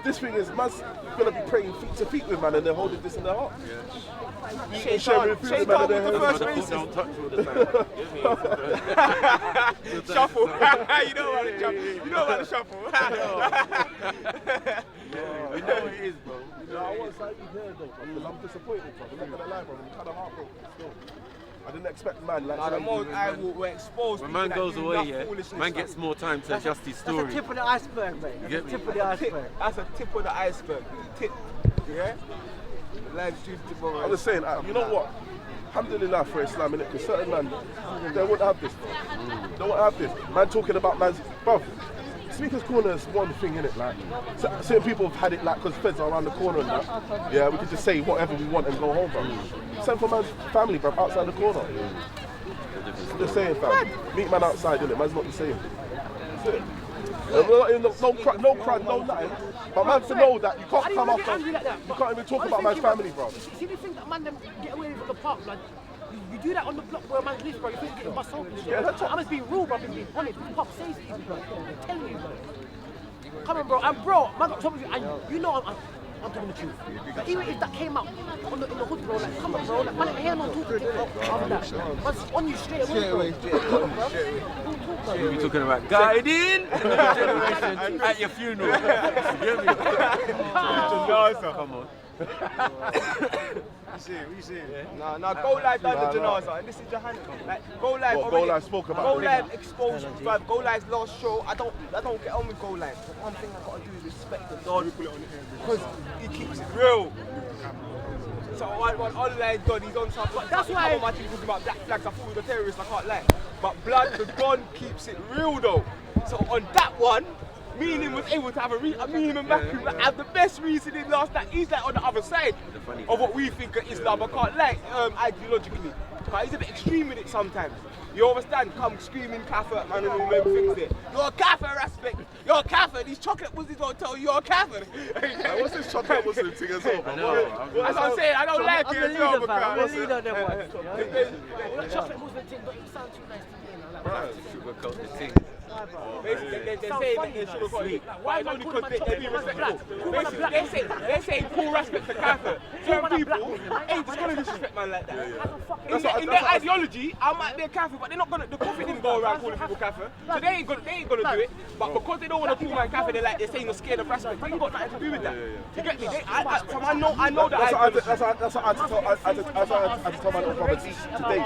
Speaker 14: This thing is, man's going to be praying feet to feet with man and they're holding this in their heart. Sharing food with man and they're holding this.
Speaker 13: Shuffle. You know about the shuffle. You know about the shuffle.
Speaker 14: We know what it is, bro. I want something here though, because I'm disappointed, bro. I'm not gonna lie, bro. I'm kind of heartbroken still. I didn't expect man like
Speaker 13: the most I were exposed.
Speaker 15: When man goes away, yeah, man gets more time to adjust his story.
Speaker 16: That's a tip of the iceberg, mate. That's a tip of the iceberg.
Speaker 13: That's a tip of the iceberg. Tip. Yeah? Live stream tip of the
Speaker 14: I'm just saying, you know what? Alhamdulillah for Islam, innit? Because certain man, they won't have this, bro. They won't have this. Man talking about man's... Bro, Speaker's Corner is one thing, innit? Like, certain people have had it like, because feds are around the corner and that. Yeah, we can just say whatever we want and go home, bro. Send for man's family, bro, outside the corner. I'm just saying, fam. Meet man outside, innit? Man's not the same. That's it. No crowd, no nothing. But man to know that you can't come after, you can't even talk about man's family, bro.
Speaker 2: See the thing that man them get away with the park, like, you do that on the block where a man lives, bro. You think you get bust open. Yeah, I'm just being real, bro. I'm being honest. Pop says it, bro. I'm telling you, bro. Come on, bro. And bro, man got trouble with you, and you know I'm telling the truth. Like, even if that came out in the hood, bro, like, come on, bro. Like, man, I'm here, no talking after that. Man's on you straight away, bro.
Speaker 15: You're talking about guiding at your funeral. You get me? Come on.
Speaker 13: What you saying? No, Go Live done the janaza, and this is Johanna. Like, Go Live already.
Speaker 14: Go Live spoke about
Speaker 13: Go Live exposed, bruv. Go Live's last show. I don't get on with Go Live. But one thing I gotta do is respect the Lord, because he keeps it real. So online God, he's on something. That's why my team talking about black flags. I thought we were terrorists. I can't lie. But Blood the Gun keeps it real though. So on that one, me and him was able to have me and him and Matthew have the best reasoning last night. He's like on the other side of what we think of Islam. I can't lie, ideologically. But he's a bit extreme with it sometimes. You understand? Come screaming kafir, man, and all them things there. You're a kafir, aspect. You're a kafir. These chocolate Muslims won't tell you you're a kafir.
Speaker 14: What's this chocolate Muslim thing as well, man?
Speaker 13: That's what I'm saying. I don't like it as well, because
Speaker 16: I'm the leader of them ones.
Speaker 2: Chocolate Muslim thing don't sound too nice to me.
Speaker 15: Sugarcoat the thing.
Speaker 13: They're saying that they sugarcoat it. Why is only because they're being respectful? Basically, they're saying full respect to kafir. Certain people ain't just gonna disrespect man like that. In their ideology, I might be a kafir, but they're not gonna. The Prophet didn't go around calling people kafir, so they ain't gonna do it. But because they don't want to call man kafir, they're saying they're scared of respect. They ain't got nothing to do with that. You get me? I know that.
Speaker 14: That's what I told my little brother today.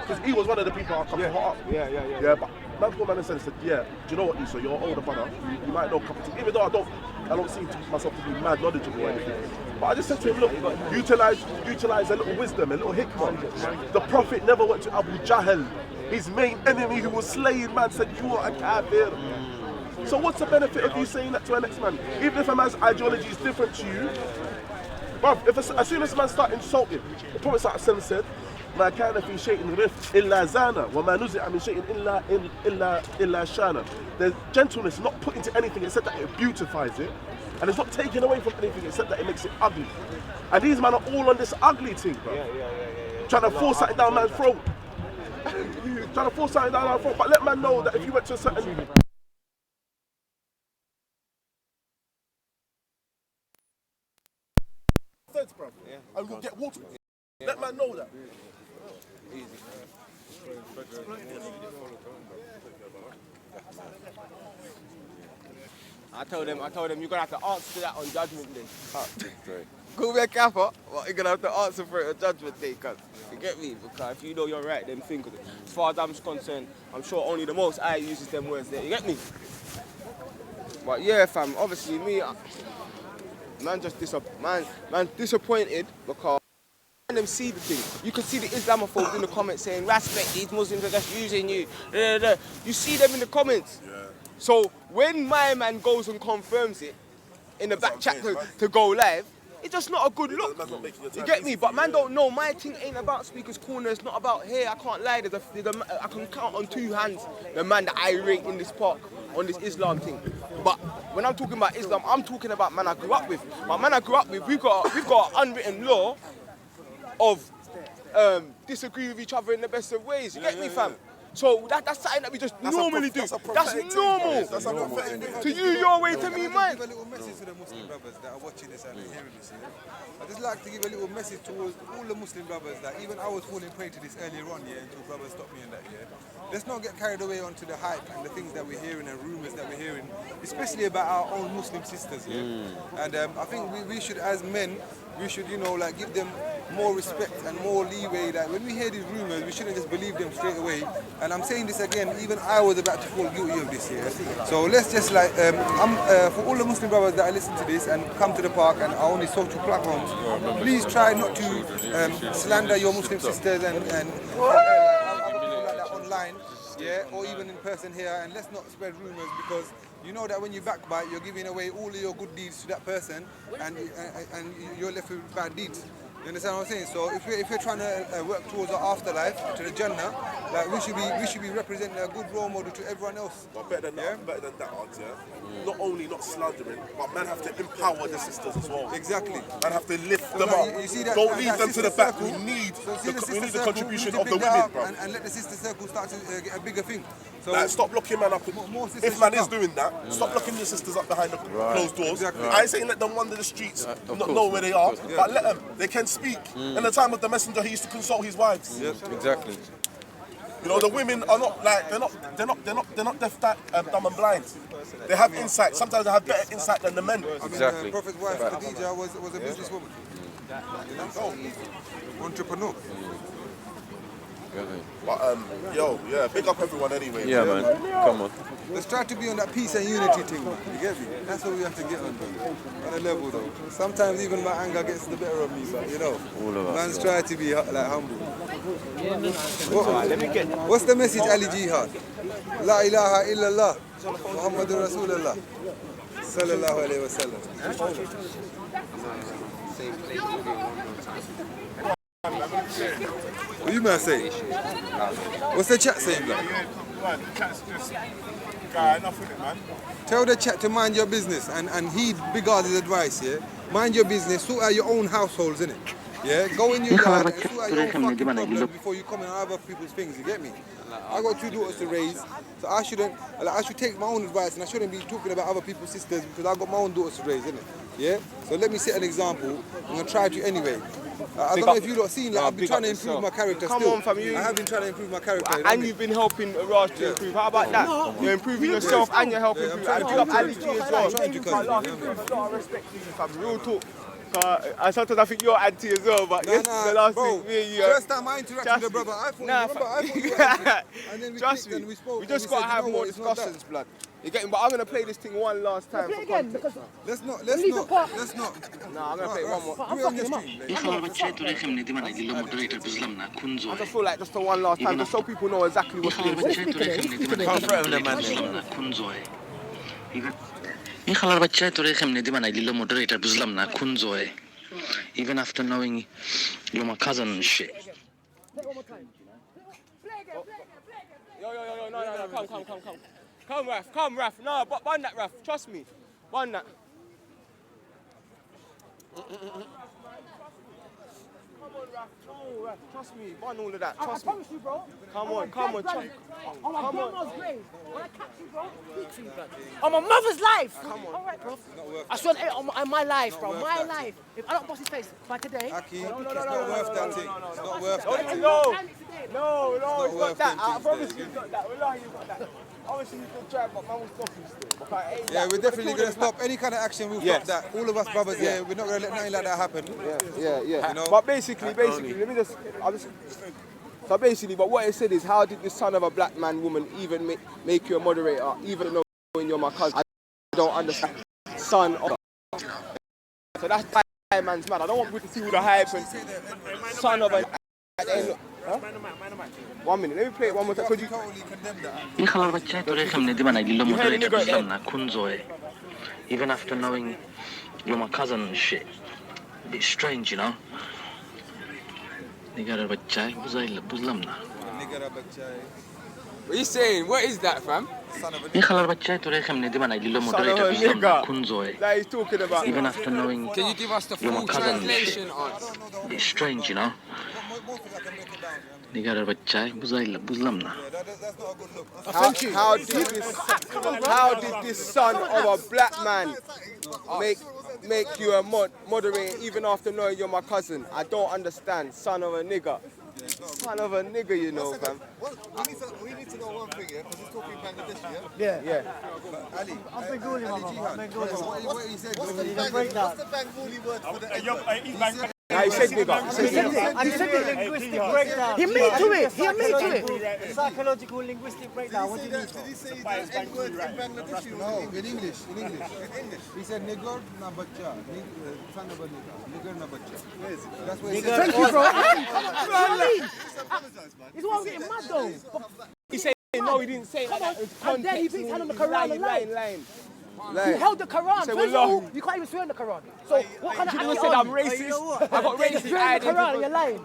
Speaker 14: Because he was one of the people I come to hot up. Yeah, but man called man and said, yeah, do you know what, Issa, you're an older brother, you might know a couple of things. Even though I don't I don't seem to myself to be mad knowledgeable or anything. But I just said to him, look, utilize a little wisdom, a little hikmah. The Prophet never went to Abu Jahl. His main enemy who was slaying man said, you are a kafir. So what's the benefit of you saying that to an next man? Even if a man's ideology is different to you, bruv, as soon as a man start insulting, the Prophet said, ما كان في شيء رفق إلا زانه وما نزع من شيء إلا شانه. There's gentleness not put into anything except that it beautifies it, and it's not taken away from anything except that it makes it ugly. And these men are all on this ugly thing, bro. Trying to force something down man's throat. Trying to force something down our throat. But let man know that if you went to a certain fence, bro, and we'll get water. Let man know that. Easy.
Speaker 13: I told them you're gonna have to answer that on Judgment Day. Go back kappa, well, you're gonna have to answer for it on Judgment Day, cuz. You get me? Because if you know you're right, then think of it. As far as I'm concerned, I'm sure only the Most High uses them words there. You get me? But yeah, fam, obviously me, man disappointed because them see the thing. You can see the Islamophobes in the comments saying, respect these Muslims are just using you. You see them in the comments. Yeah. So when my man goes and confirms it in the back chat to go live, it's just not a good look. You get me? But man don't know, my thing ain't about Speaker's Corner, it's not about here, I can't lie, I can count on 2 hands the man that I rate in this park on this Islam thing. But when I'm talking about Islam, I'm talking about man I grew up with. But man I grew up with, we've got an unwritten law of disagree with each other in the best of ways. You get me, fam? So that's something that we just normally do. That's normal. To you, your way, to me, mine.
Speaker 18: Give a little message to the Muslim brothers that are watching this and hearing this. I just like to give a little message towards all the Muslim brothers that even I was falling prey to this earlier on, until brothers stopped me in that, Let's not get carried away onto the hype and the things that we're hearing and rumours that we're hearing, especially about our own Muslim sisters, And I think we should, as men, we should, give them more respect and more leeway. That when we hear these rumours, we shouldn't just believe them straight away. And I'm saying this again, even I was about to fall guilty of this here. So let's just for all the Muslim brothers that listen to this and come to the park and are on these social platforms, please try not to slander your Muslim sisters and online, or even in person here, and let's not spread rumours, because you know that when you backbite, you're giving away all of your good deeds to that person, and you're left with bad deeds. You understand what I'm saying? So if we're trying to work towards our afterlife, to the Jannah, like we should be representing a good role model to everyone else.
Speaker 14: But better than that, Not only not slandering, but man have to empower the sisters as well.
Speaker 18: Exactly.
Speaker 14: Man have to lift them up. Don't leave them to the back. We need the contribution of the women, bro.
Speaker 18: And let the sister circle start to get a bigger thing. So
Speaker 14: stop looking man up. If man is doing that, stop looking the sisters up behind the closed doors. Exactly. I ain't saying let them wander the streets, not know where they are, but let them. They can speak. In the time of the messenger, he used to consult his wives.
Speaker 18: Yes, exactly.
Speaker 14: You know, the women are not like they're not deaf, dumb and blind. They have insight. Sometimes they have better insight than the men.
Speaker 18: Exactly. Prophet's wife Khadija was a businesswoman. Entrepreneur.
Speaker 14: But big up everyone anyway.
Speaker 15: Yeah, man. Come on.
Speaker 18: Let's try to be on that peace and unity thing, man. You get me? That's what we have to get on, though. On a level, though. Sometimes even my anger gets the better of me, but
Speaker 15: all of us.
Speaker 18: Man's try to be humble. What's the message, Ali Jihad? La ilaha illallah, Muhammadur Rasulullah, sallallahu alayhi wa sallam. What you man say? What's the chat saying, blood?
Speaker 6: The chat's just enough with it, man.
Speaker 18: Tell the chat to mind your business and heed Big Ardy's advice, Mind your business, sort out your own households, innit? Go in your yard and sort out your own fucking problems before you come in other people's things, you get me? I got 2 daughters to raise, so I should take my own advice and I shouldn't be talking about other people's sisters because I got my own daughters to raise, innit? So let me set an example. I'm gonna try to anyway. I don't know if you've not seen, I've been trying to improve my character still.
Speaker 13: Come on, fam,
Speaker 18: I have been trying to improve my character.
Speaker 13: And you've been helping Raj to improve. How about that? You're improving yourself and you're helping improve. And big up Ali G as well. I respect you, fam. Real talk. Sometimes I think you're anti as well, but the last thing,
Speaker 18: first time I interacted with the brother, I thought you were anti. And then we
Speaker 13: trust me, we just got to have more discussions, blood. You getting? But I'm gonna play this thing one last time.
Speaker 10: Play it again because
Speaker 18: Let's not.
Speaker 13: Nah, I'm gonna play it one more.
Speaker 18: Do it on your stream.
Speaker 12: এই খালার বাচ্চা তোর এখানে দিবা না দিল moderator বুঝলাম না কোন
Speaker 13: I
Speaker 12: Joy
Speaker 13: just feel like just the one last time, just so people know exactly what's
Speaker 12: খালার
Speaker 13: being
Speaker 12: বাচ্চা তোর এখানে দিবা না বুঝলাম না কোন জয় এই খালার বাচ্চা তোর এখানে দিবা না দিল মডারেটর বুঝলাম না কোন জয় even after knowing you're my cousin and shit.
Speaker 13: Yo, no, come. Come, Raf. No, bun that, Raf. Trust me. Bun that. Come on, Raf. No, Raf. Trust me. Bun all of that. Trust me.
Speaker 10: I promise you, bro.
Speaker 13: Come on.
Speaker 10: On my grandma's grave. When I catch you, bro, on my mother's life.
Speaker 13: Come on.
Speaker 10: All right, bro. I swear on my life, bro. My life. If I don't bust his face by today.
Speaker 18: Aki, it's not worth that thing. It's not worth that thing.
Speaker 13: No, it's not that. I promise you it's not that. Wallahi, it's not that. Obviously, you can try, but man will stop you still. Okay,
Speaker 18: Yeah, we're definitely going to stop any kind of action. We'll stop that. All of us brothers here, we're not going to let nothing like that happen.
Speaker 13: Yeah.
Speaker 18: You know?
Speaker 13: But basically, let me just. So basically, but what it said is, how did the son of a black man, woman, even make you a moderator, even though you're my cousin? I don't understand. Son of. So that's why man's mad. I don't want people to see all the hype and son of a. Huh? 1 minute, let me play it one more time. Could you
Speaker 12: এই খালার বাচ্চা তোর এখানে দিবা না দিল moderator বুঝলাম না কোন জয় even after knowing you're my cousin and shit. A bit strange, you know. Nigger বাচ্চা বুঝলাম না
Speaker 17: What are you saying? What is that, fam?
Speaker 12: এই খালার বাচ্চা তোর এখানে দিবা না দিল মডারেটর বুঝলাম না কোন জয়
Speaker 13: that he's talking about?
Speaker 12: even after knowing
Speaker 17: Can you give us the
Speaker 12: you're my
Speaker 17: full
Speaker 12: cousin and shit.
Speaker 17: translation on?
Speaker 12: A bit strange, you know. Nigger বাচ্চা বুঝলাম না
Speaker 13: How did this son of a black man make you a moderator even after knowing you're my cousin? I don't understand. Son of a nigger. Son of a nigger, you know, fam.
Speaker 18: We need to know one thing, yeah, because he's talking Bangladesh,
Speaker 13: Yeah.
Speaker 18: But Ali,
Speaker 16: I'm Bengali, Mama. I'm Bengali.
Speaker 18: what he said, what's the Bengali word for the
Speaker 13: He said nigger.
Speaker 16: I said the linguistic breakdown.
Speaker 10: He admitted to it. He admitted to it.
Speaker 16: Psychological linguistic breakdown. What do you mean?
Speaker 18: Did he say the N word in Bangladesh? No, in English. He said nigger na bacha. Son of a nigger. Nigger na bacha. That's what he said.
Speaker 10: Thank you, bro. It's why I'm getting mad, though.
Speaker 13: He said no, he didn't say that.
Speaker 10: And then he beats on the Quran and
Speaker 13: lying.
Speaker 10: You held the Quran.
Speaker 13: Say,
Speaker 10: First of
Speaker 13: well,
Speaker 10: all, you can't even swear in the Quran. So what kind of
Speaker 13: You
Speaker 10: act
Speaker 13: said
Speaker 10: are
Speaker 13: I'm
Speaker 10: you?
Speaker 13: racist. I got
Speaker 10: You're
Speaker 13: racist
Speaker 10: swearing in the Quran and
Speaker 13: identity.
Speaker 10: you're lying.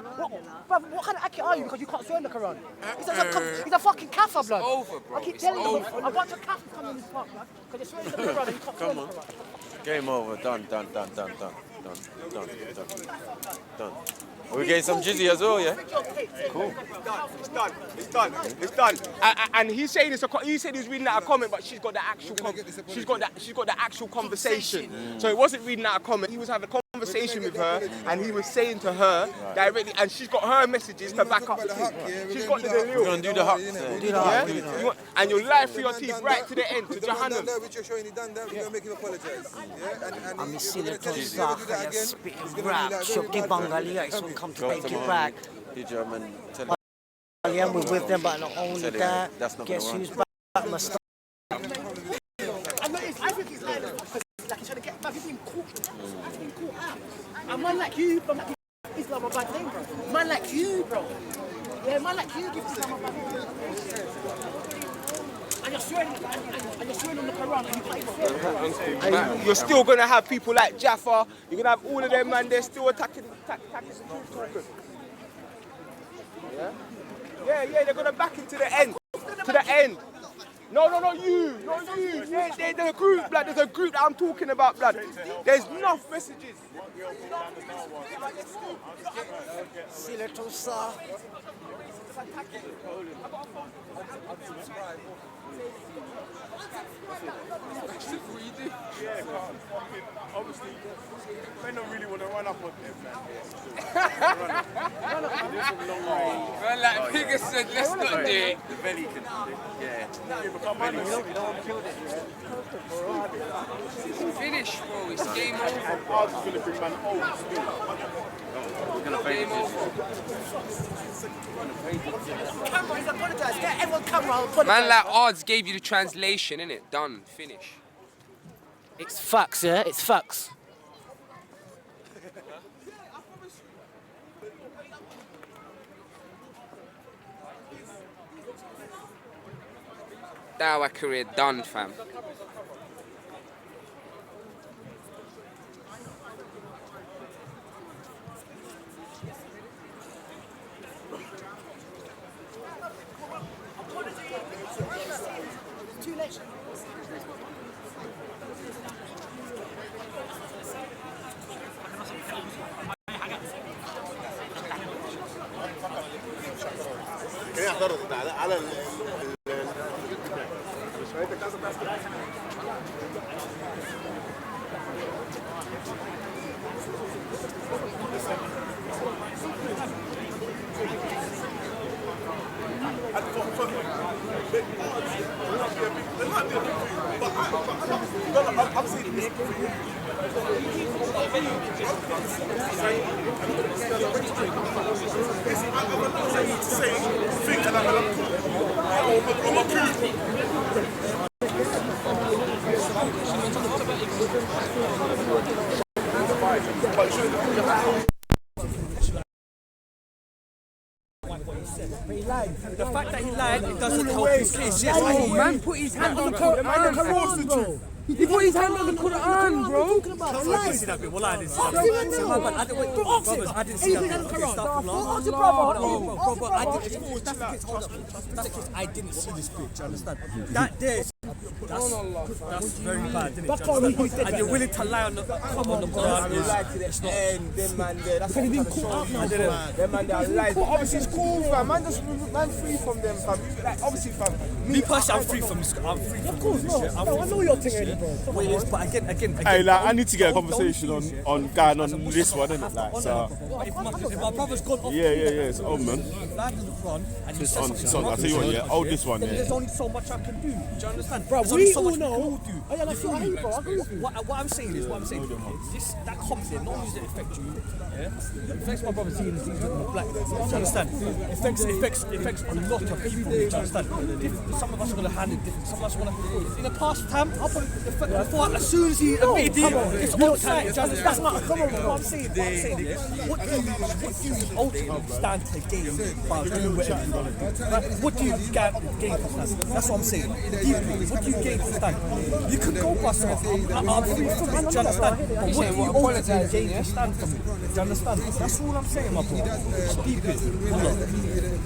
Speaker 10: What kind of act are you because you can't swear in the Quran? He's a fucking kafir, blood.
Speaker 17: over, bro.
Speaker 10: I keep
Speaker 17: It's
Speaker 10: telling you,
Speaker 17: over.
Speaker 10: a bunch of kafirs come in this park, man. Because you're swearing in the Quran and you can't swear in the Quran.
Speaker 15: Game over. Done. Are we getting some jizzy as well, yeah? Cool.
Speaker 13: It's done. And he's saying he said he was reading out a comment, but she's got the actual she's got the actual conversation. So it wasn't reading out a comment. He was having a conversation with her, and he was saying to her directly, and she's got her messages to back up the thing. She's got the
Speaker 15: We're gonna do the hut.
Speaker 13: And you'll lie through your teeth right to the end, to Jahannam.
Speaker 18: Which you're showing he done that, we're going to make him apologize. Yeah? And
Speaker 16: I'm
Speaker 18: he's
Speaker 16: still
Speaker 18: going to tell you,
Speaker 16: a
Speaker 18: if you do that again,
Speaker 16: spitting
Speaker 18: he's going to
Speaker 16: rap.
Speaker 18: be like,
Speaker 16: Shop the Bengali, it's all come to
Speaker 15: Go
Speaker 16: take
Speaker 15: to
Speaker 16: you
Speaker 15: mom.
Speaker 16: back.
Speaker 15: The German. Tell
Speaker 16: Yeah, we're with them, but not only
Speaker 15: Tell him
Speaker 16: that.
Speaker 15: that's not
Speaker 16: Guess
Speaker 15: gonna
Speaker 16: who's
Speaker 15: work.
Speaker 16: back? My star.
Speaker 10: I think he's lying because like he's trying to get back. He's being caught. He's being caught out. A man like you, from Islam a bad name, bro. Man like you, bro. Yeah, man like you gives Islam a bad name. And you're swearing on the Quran and you can't even swear.
Speaker 13: And you're still gonna have people like Jaffa. You're gonna have all of them, man. They're still attacking the truth talkers. Yeah. They're gonna back him to the end. To the end. No, not you. There's a group, blood. There's a group that I'm talking about, blood. There's enough messages.
Speaker 6: Obviously, men don't really want to run up on them, man.
Speaker 17: Well, like Bigger said, let's not do it.
Speaker 6: The belly can do it. Yeah. You become belly.
Speaker 17: Finish, bro. It's game over.
Speaker 6: And ours is going to bring man over still. We're going to fade
Speaker 17: Game over.
Speaker 10: Camera, he's apologized. Get everyone camera, apologize.
Speaker 17: Man like odds just gave you the translation, innit? Done. Finish.
Speaker 11: It's facts, yeah? It's facts.
Speaker 17: Dawah career done, fam.
Speaker 2: The fact that he lied, it doesn't help his case. Yes,
Speaker 13: Oh, man put his hand on the Quran, bro. He put his hand on the Quran, bro.
Speaker 2: I didn't see that bit. Well, I didn't see that
Speaker 13: Oxy,
Speaker 2: bit.
Speaker 13: man,
Speaker 2: I didn't brothers, I didn't see that bit. Okay, stop.
Speaker 13: Oxy, brother.
Speaker 2: Brother, I didn't. That's the case. Hold on. That's the case. I didn't see this bit. Do you understand? That there. That's very bad, isn't it? And you're willing to lie on the Quran. It's not.
Speaker 13: Them man there, that's what I'm trying to show you. Them man there lied. Obviously it's cool, fam. Man free from them, fam. Like, obviously, fam.
Speaker 2: Me personally, I'm free from this. I'm free from this shit.
Speaker 13: I know your thing already, bro.
Speaker 2: Wait, yes, but again.
Speaker 19: Hey, like, I need to get a conversation on going on this one, innit? Like, so.
Speaker 2: If my brother's gone off,
Speaker 19: Yeah, it's on, man. It's on. I tell you what, yeah, hold this one, yeah.
Speaker 2: There's only so much I can do. Do you understand?
Speaker 13: Bro,
Speaker 2: There's only
Speaker 13: we
Speaker 2: so
Speaker 13: all
Speaker 2: much
Speaker 13: know.
Speaker 2: I can do. What I'm saying is, that comment there, not only does it affect you, yeah, it affects my brother seeing these looking at black. Do you understand? It affects a lot of people. Do you understand? Some of us are gonna handle it different. Some of us wanna. In the past time, I thought as soon as he admitted it, it's on site. Do you understand? That's not a comment. What I'm saying is, what do you ultimately stand to gain by doing whatever you want to do? What do you gain from that? That's what I'm saying. Deeply, what do you gain from that? You could go past that. I'm free from it. Do you understand? But what do you ultimately gain to stand from it? Do you understand? That's all I'm saying, my bro. Deep it.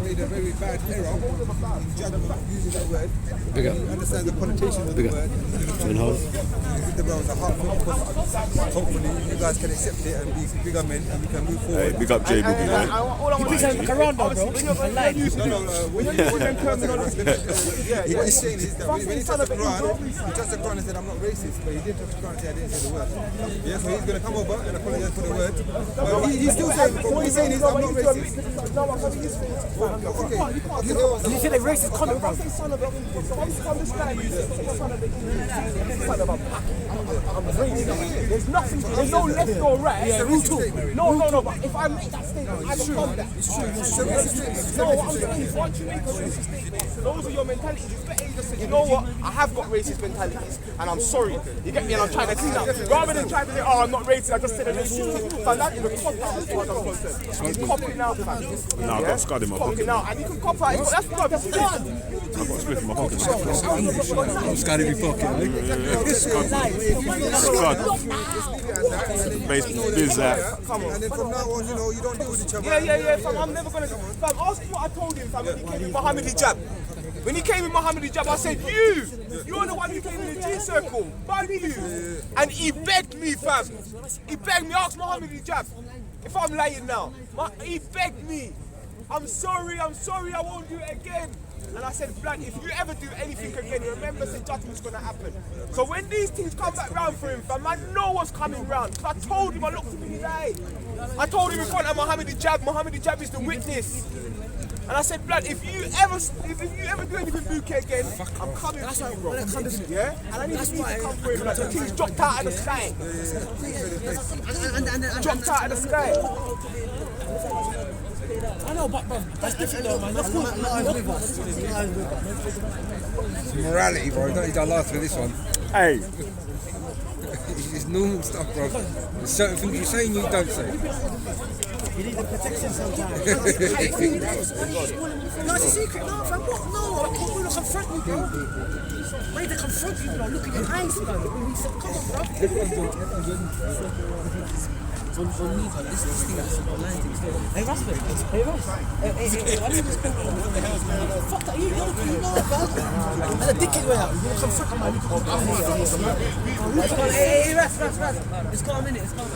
Speaker 18: Made a very bad error in judgment using that word.
Speaker 20: Big up.
Speaker 18: Understand the connotation of the word. The bro was a heart for hopefully you guys can accept it and be bigger men and we can move forward.
Speaker 19: Hey, big up J Boogie, man.
Speaker 2: He puts him around though, bro.
Speaker 18: When you use them terminology, what he's saying is that when he touched the Quran and said I'm not racist, but he did touch the Quran and say I didn't say the word. Yeah, so he's going to come over and apologize for the word. But he's still saying, what he's saying is I'm not racist.
Speaker 2: You said a racist comment, bro.
Speaker 13: There's nothing, there's no left or right. Yeah, no, but if I make that statement, I become that. It's true. No, what I'm saying is, once you make a racist statement, those are your mentalities. It's better you just say, you know what, I have got racist mentalities, and I'm sorry. You get me, and I'm trying to clean up. Rather than trying to say, oh, I'm not racist, I just said a racist thing. But that is a cop out as far as I'm concerned. He's copping out, fam.
Speaker 19: No, I got Scud in my pocket.
Speaker 13: Copping out, and you can cop out. That's good, that's done.
Speaker 19: I got a split in my pocket.
Speaker 20: Scud in your pocket,
Speaker 19: Scud. Base biz that.
Speaker 18: And then from now on, you know, you don't deal with each other.
Speaker 13: Yeah, fam, I'm never gonna. Fam, ask me what I told him, fam, when he came with Muhammad Hijab. When he came with Muhammad Hijab, I said, you're the one who came in the G circle, man, you. And he begged me, fam. He begged me, ask Muhammad Hijab. If I'm lying now, he begged me. I'm sorry, I won't do it again. And I said, Black, if you ever do anything again, remember the judgment's gonna happen. So when these things come back round for him, fam, I know what's coming round. I told him, I looked at him in the eye. I told him in front of Muhammad Hijab is the witness. And I said, Blood, if you ever do anything bouquet again, I'm coming for you, bro. Yeah? And I need to come for him. Like, the things dropped out of the sky. Dropped out of the sky.
Speaker 2: I know, but that's different though, man. That's cool.
Speaker 20: It's morality, bro. Don't need to last with this one.
Speaker 13: Hey.
Speaker 20: It's normal stuff, bro. There's certain things you say and you don't say.
Speaker 2: You need the protection sometimes. No, it's a secret. No, fam. What? No, I can't really confront you, bro. I need to confront you, bro. Look in your eyes, bro. Come on, bro. For me, bro, this thing that's online thing. Hey, Rasper. Hey, Ross. Hey, why do you just call me? Fuck that, you know, bro. And the dickhead way out. You're confronting my Hey, Ras. It's got a minute, it's got a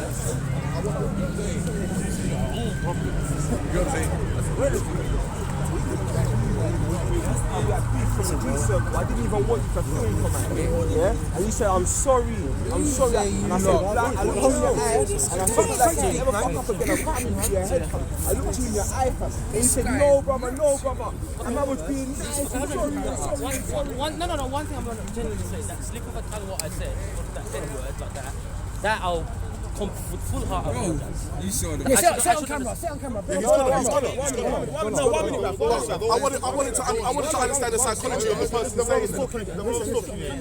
Speaker 13: I didn't even want you to film from yeah? And you said, I'm sorry. And I said, I looked you in your eyes, and I felt like if you ever fuck up again, I'll put me into your head, fam. I looked you in your eye, fam. And you said, no, brother. And I was being nice. I'm sorry.
Speaker 11: No. One thing I'm going to genuinely say is that slip of a tongue what I said, that N-word like that I'll come with full heart apologize.
Speaker 20: You saw the...
Speaker 2: Yeah, say on camera, bro.
Speaker 14: I wanted to understand the psychology of the person saying that.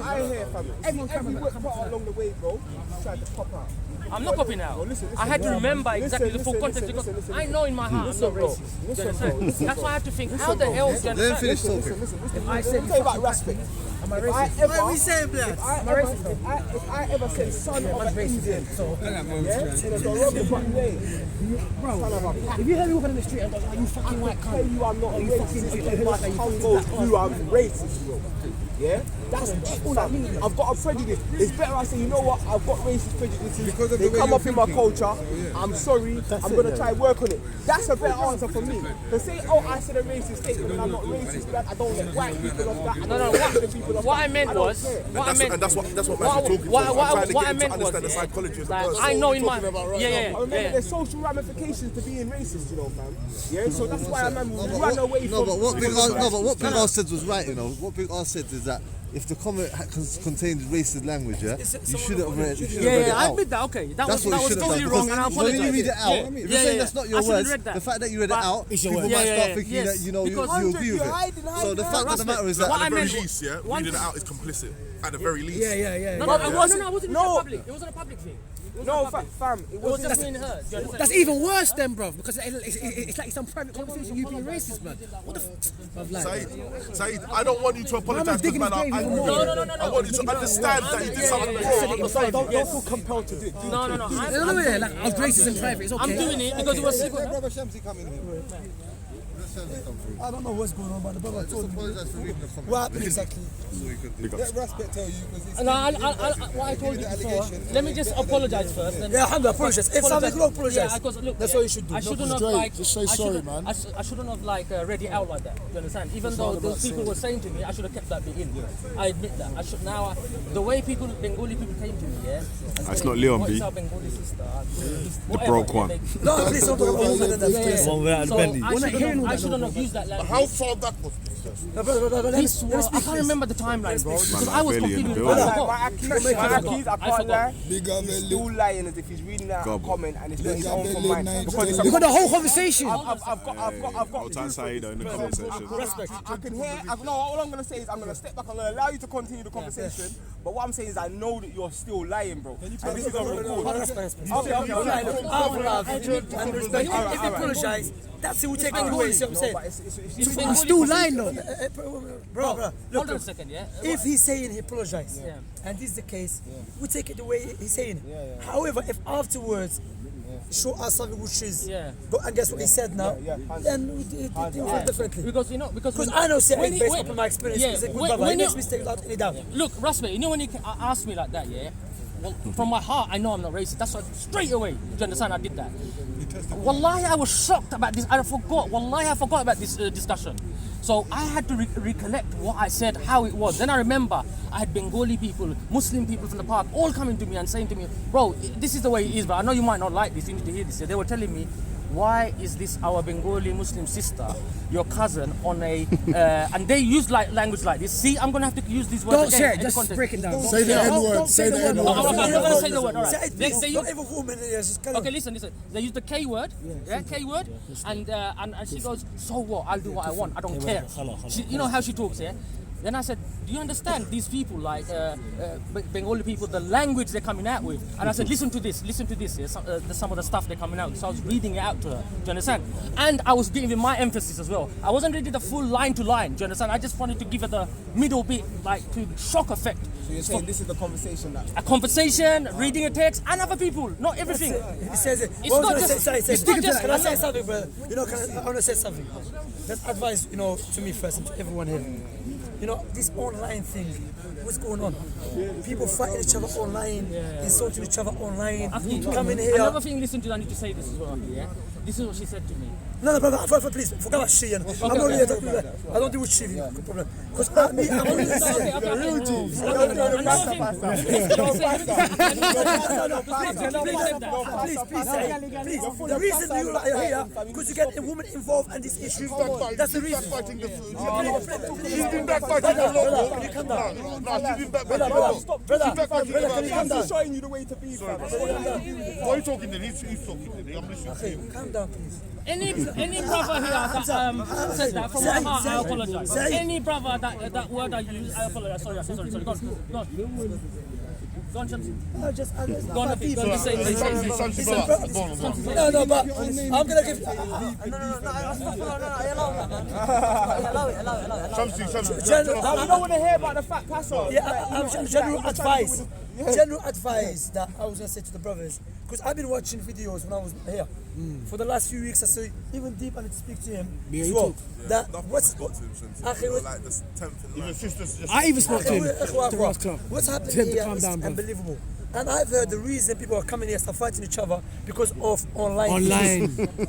Speaker 13: I hear, fam. Every word part along the way, bro, you tried to pop out.
Speaker 11: I'm not copying out. I had to remember exactly the full context because I know in my heart I'm not racist. That's why I have to think, how the hell can
Speaker 20: Let him finish talking.
Speaker 13: If I said about respect,
Speaker 2: am I racist? What are we saying, blood?
Speaker 13: If I ever said son of an Indian, in a derogatory way,
Speaker 2: bro, if you hear me walking in the street and go, you fucking white cunt,
Speaker 13: you are not a racist, you are racist, bro. Yeah? That's all I mean. I've got a prejudice. It's better I say, you know what, I've got racist prejudices. Because of they come up in my culture. I'm sorry. I'm going to try and work on it. That's a better answer for me. To say, oh, I said a racist statement and I'm not racist, that I don't let white people off that.
Speaker 11: No. What I meant was...
Speaker 14: And that's what Matthew's talking for. I'm trying to get him to understand the psychology of the person.
Speaker 11: I know in my...
Speaker 13: I remember there's social ramifications to being racist, you know, fam. Yeah, so that's why I remember we ran away from...
Speaker 21: No, but what Big R said was right, you know. What Big R said is that if the comment contained racist language, you shouldn't have read it out.
Speaker 11: I admit that, okay. That was totally
Speaker 21: done,
Speaker 11: wrong and I apologize.
Speaker 21: When you read it out, if you're saying that's not your words, the fact that you read it out, people might start thinking that, you know, you agree with it. So the fact of the matter is that
Speaker 14: at the very least, reading it out is complicit. At the very least.
Speaker 11: Yeah. No, it wasn't in public. It wasn't a public thing.
Speaker 13: No, fam, it wasn't
Speaker 11: just being heard.
Speaker 2: That's even worse then, bro, because it's like some private conversation, you being racist, man. What the f***?
Speaker 14: Saeed, I don't want you to apologise because, man, I want you to understand that you did something wrong.
Speaker 13: Don't feel compelled to do it.
Speaker 11: No.
Speaker 2: I was racist in private, it's okay.
Speaker 11: I'm doing it because it was secret.
Speaker 18: Brother Shamsi coming here.
Speaker 2: I don't know what's going on, but the brother told me. What happened exactly?
Speaker 18: Let Raspet tell you because
Speaker 11: what I told you before. Let me just apologize first.
Speaker 2: Yeah, I apologize. If something wrong, apologize. Yeah, because look, that's what you should do.
Speaker 11: I shouldn't have
Speaker 6: just say sorry, man.
Speaker 11: I shouldn't have read it out like that. You understand? Even though those people were saying to me, I should have kept that bit in. I admit that. I should now. The way Bengali people came to me,
Speaker 19: That's not Leon B.
Speaker 11: What's our Bengali sister?
Speaker 19: The broke one.
Speaker 2: No, please don't talk about woman and that.
Speaker 19: One without belly.
Speaker 11: I shouldn't have used that language.
Speaker 14: How far back was
Speaker 11: this? I can't remember the timeline, bro. Because I was completely
Speaker 13: I can't lie. He's still lying as if he's reading that comment and it's not his own from mine. Because
Speaker 2: you got the whole conversation.
Speaker 13: I've got.
Speaker 19: No time Saeed in the comment section.
Speaker 13: Respect. I can hear. No, all I'm gonna say is I'm gonna step back. I'm gonna allow you to continue the conversation. But what I'm saying is I know that you're still lying, bro. And this is on record.
Speaker 2: If you apologize, that's it. We take it away. See what I'm saying? He's still lying, though. Bro,
Speaker 11: hold on a second, yeah.
Speaker 2: If he's saying he apologized, and this is the case, we take it the way he's saying. However, if afterwards show us something which is go against what he said now, then we think differently.
Speaker 11: Because
Speaker 2: I know saying based on my experience, he's a good brother. He makes mistakes without any doubt.
Speaker 11: Look, Rasmus, you know when you ask me like that, well, from my heart, I know I'm not racist. That's why straight away, do you understand? I did that. Wallahi, I was shocked about this. I forgot about this discussion. So I had to recollect what I said, how it was. Then I remember I had Bengali people, Muslim people from the park, all coming to me and saying to me, bro, this is the way it is, but I know you might not like this, you need to hear this. They were telling me, why is this our Bengali Muslim sister, your cousin, on a and they use language like this. See, I'm gonna have to use these words
Speaker 2: Don't
Speaker 11: again.
Speaker 2: say it, just break it down.
Speaker 5: Say the N-word, say the N-word.
Speaker 11: I'm not gonna say the word, alright.
Speaker 2: Okay,
Speaker 11: listen. They use the K word, K word, and she goes, so what? I'll do what I want. I don't care. You know how she talks, yeah? Then I said, do you understand these people, like Bengali people, the language they're coming out with? And I said, listen to this, yeah, some of the stuff they're coming out with. So I was reading it out to her, do you understand? And I was giving my emphasis as well. I wasn't reading the full line to line, do you understand? I just wanted to give her the middle bit, like to shock effect.
Speaker 22: So you're saying this is the conversation that...
Speaker 11: A conversation, reading a text, and other people, not everything.
Speaker 2: It says it.
Speaker 11: It's not just...
Speaker 2: It's not just... Can I say something, brother? You know, I want to say something. Just advice, you know, to me first and to everyone here. You know, this online thing, what's going on? People fighting each other online, insulting each other online, coming here.
Speaker 11: Another thing, listen to, I need to say this as well, yeah? This is what she said to me.
Speaker 2: No, brother, please, forget about she. I'm not here to do that. I don't deal with she, no problem. Because I'm only real Jews. Please. The reason you are here, because you get a woman involved in this issue. That's the reason.
Speaker 6: She's been backfighting a lot. Can you come down? No, she's been backfighting a lot.
Speaker 2: Brother,
Speaker 13: He's showing you the way to be.
Speaker 6: Why are you talking then? He's talking then. I'm listening to you.
Speaker 2: Calm down, please.
Speaker 11: Any brother here that said that from my heart, I apologize. Any brother that word I use, I apologize. Sorry. Go on. Go on, Shamsi.
Speaker 2: No, just
Speaker 11: go on, say.
Speaker 2: No, but I'm gonna give.
Speaker 13: I don't want to hear about the fat passer.
Speaker 2: Yeah, general advice. General advice that I was gonna say to the brothers, because I've been watching videos when I was here for the last few weeks. I saw even deep. I need to speak to him as well. That what's
Speaker 5: I even spoke to him at the Ross Club.
Speaker 2: What's happening here is unbelievable. And I've heard the reason people are coming here start fighting each other because of online. You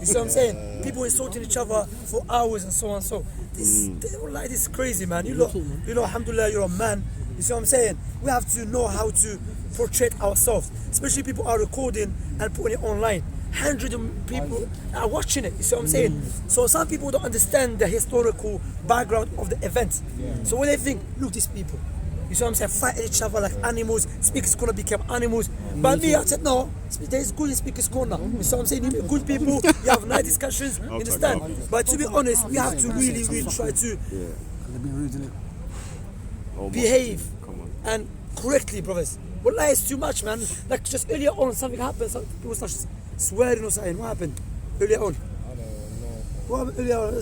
Speaker 2: see what I'm saying? People insulting each other for hours and so on. So this is crazy, man. You know, alhamdulillah, you're a man. You see what I'm saying? We have to know how to portray ourselves. Especially people are recording and putting it online. Hundreds of people are watching it. You see what I'm saying? So some people don't understand the historical background of the event. So when they think, look, these people, you see what I'm saying, fighting each other like animals. Speakers Corner became animals. But me, I said, no, there's good in Speakers Corner. You see what I'm saying? You meet good people, you have nice discussions, you understand? But to be honest, we have to really try to behave and correctly, brothers. Wallah, it's too much, man. Like just earlier on, something happened. Some people start swearing or something. What happened earlier on? What happened earlier on?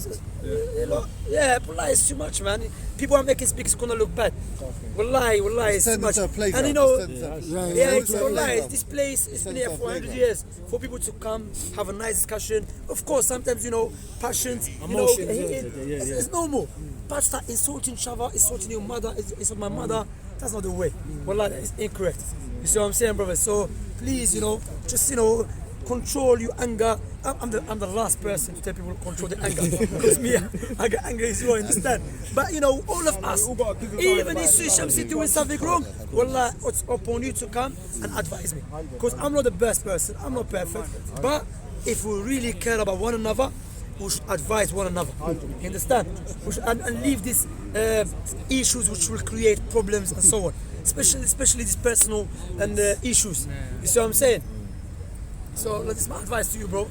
Speaker 2: Yeah, wallah, it's too much, man. People are making Speakers Corner look bad. Wallah, it's too much. And you know, this place has been here for 100 years. For people to come, have a nice discussion. Of course, sometimes, you know, passions, it's normal. But start insulting each other, insulting your mother, insulting my mother. That's not the way. Wallah, that is incorrect. You see what I'm saying, brother? So please, you know, just, you know, control your anger. I'm the last person to tell people to control the anger. Because me, I get angry as well, understand? But you know, all of us, even if Shamsi doing something wrong, wallah, it's upon you to come and advise me. Because I'm not the best person, I'm not perfect. But if we really care about one another, we should advise one another. You understand? We should, and leave these issues which will create problems and so on. Especially these personal and issues. You see what I'm saying? So this is my advice to you, bro.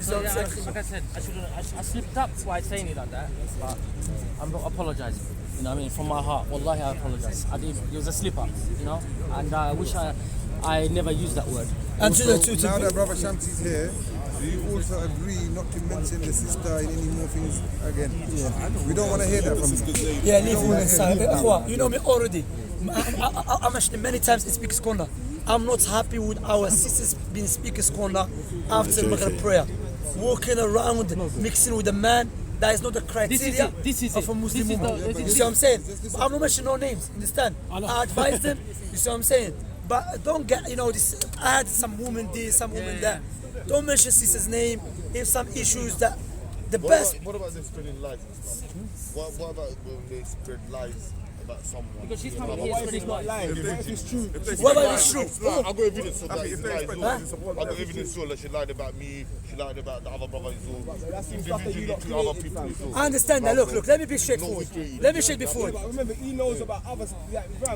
Speaker 11: Like I said, I slipped up by saying it like that, but I'm not apologizing. You know what I mean? From my heart, wallahi, I apologize. It was a slip up, you know, and I wish I never used that word.
Speaker 18: And now that Brother Shamsi's here, do you also agree not to mention the sister in any more things again? We don't want to hear that from you.
Speaker 2: Yeah, leave women aside. You know me already. I mentioned many times in Speakers Corner. I'm not happy with our sisters being Speakers Corner after Maghrib prayer. Walking around, mixing with a man, that is not the criteria of a Muslim woman. You see what I'm saying? But I'm not mentioning no names, understand? I advise them, you see what I'm saying? But don't get, you know, this. I had some woman this, some woman that. Don't mention sister's name. If some issues that the best.
Speaker 6: What about them spreading lies? What about when they spread lies
Speaker 19: about someone.
Speaker 11: Because she's coming here spreading
Speaker 13: it's not lying. If it's true.
Speaker 2: What about it's true?
Speaker 19: I've got evidence of that. I've got evidence that she lied about me, she lied about the other brother as well.
Speaker 13: That's some stuff that you got
Speaker 19: to other people as well.
Speaker 2: I understand that. Look, let me be straightforward. Let me straight before.
Speaker 13: But remember, he knows about others.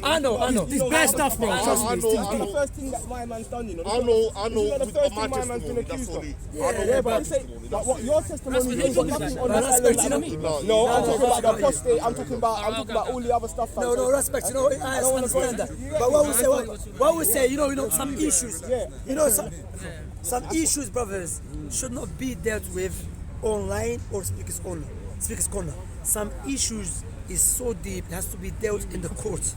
Speaker 2: I know.
Speaker 5: This bad stuff, bro. Trust me.
Speaker 13: That's the first thing that my man's done, you know.
Speaker 19: I know.
Speaker 13: The first thing my man's been accused of. Yeah, but I'm saying, but what your testimony is nothing on that. No, I'm talking about the apostate. I'm talking about all the other stuff.
Speaker 2: No, respect. You know, I understand that. But what we say, you know, some issues. You know, some issues, brothers, should not be dealt with online or speakers corner. Some issues is so deep, it has to be dealt in the court.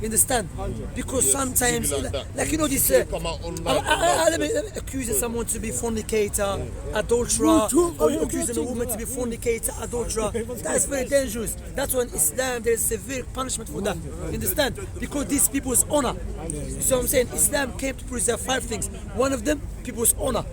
Speaker 2: You understand? Because sometimes, like you know this, let me accusing someone to be fornicator, adulterer, or you accusing a woman to be fornicator, adulterer. That's very dangerous. That's why in Islam there is severe punishment for that. You understand? Because these people's honor. So I'm saying Islam came to preserve 5 things. One of them, people's honor.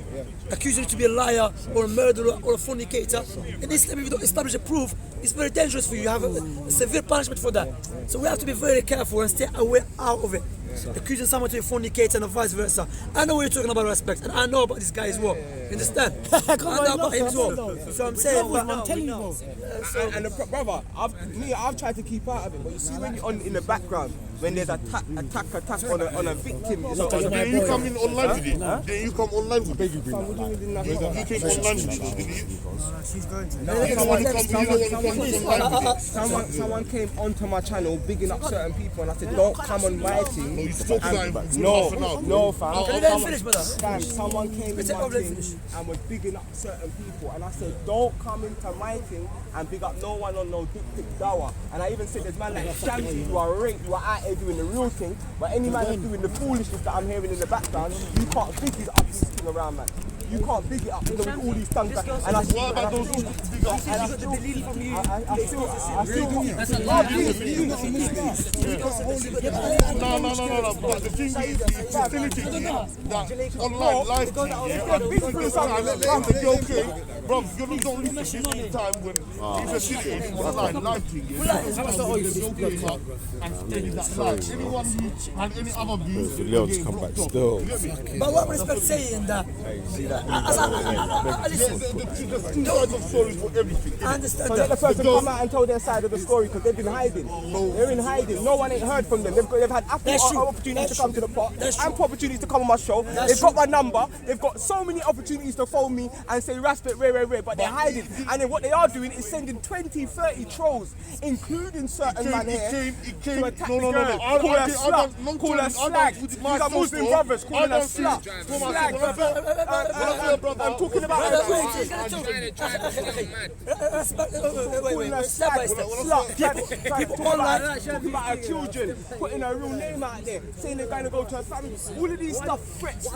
Speaker 2: Accusing you to be a liar or a murderer or a fornicator. In Islam, if you don't establish a proof, it's very dangerous for you. You have a severe punishment for that. So we have to be very careful and stay away out of it. Accusing someone to be fornicator and vice versa. I know what you're talking about, respect, and I know about this guy as well. You understand? I know about him as well. So I'm saying, I'm telling you.
Speaker 13: And brother, I've tried to keep out of it, but you see when you're in the background, when there's attack on a victim.
Speaker 19: Did you come in online with it? Did you come online with it? You came online with it, didn't you?
Speaker 16: She's going
Speaker 13: to. Someone came onto my channel bigging up certain people, and I said, don't come on my team. No, fam. Someone came in my team and was bigging up certain people, and I said, don't come into my team and big up no one on no dick dawa. And I even said, there's man like Shanty, you are rank, you are out here doing the real thing, but any man that's doing the foolishness that I'm hearing in the background, you can't big it up this thing around, man. You can't big it up with all these tongues. And I still got the belief from you. I still
Speaker 19: No. But the thing is, the facility that online live bro, you don't listen to this time when it's a facility online live thing. Anyone and any other views,
Speaker 21: Leo to come back still.
Speaker 2: But what respect saying that? I understand
Speaker 13: so let the person come out and tell their side of the story because they've been hiding. They're in hiding. No one ain't heard from them. They've had opportunities to come to the pot and opportunities to come on my show. They've got my number. They've got so many opportunities to phone me and say respect, but they're hiding. And then what they are doing is sending 20, 30 trolls, including certain man here, to attack the girl. Call her slut. Call her slag. These are Muslim brothers calling her slut. I'm talking about people online talking about her children, putting her real name out there, saying they're going to go to her family. All of these stuff, threats.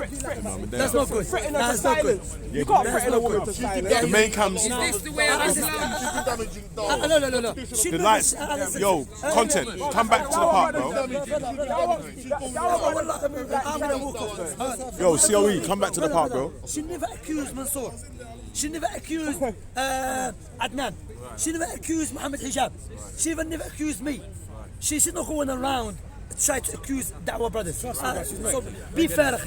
Speaker 2: That's not good.
Speaker 13: Threatening her to silence. You can't threaten a woman to silence.
Speaker 15: The main comes.
Speaker 17: Is this the way of Islam?
Speaker 2: No.
Speaker 15: The lights. Yo, content. Come back to the park, bro. Yo, COE, come back to the park, bro.
Speaker 2: She never accused Mansour. She never accused Adnan. She never accused Muhammad Hijab. She even never accused me. She's not going around try to accuse Da'wah brothers. So be fair,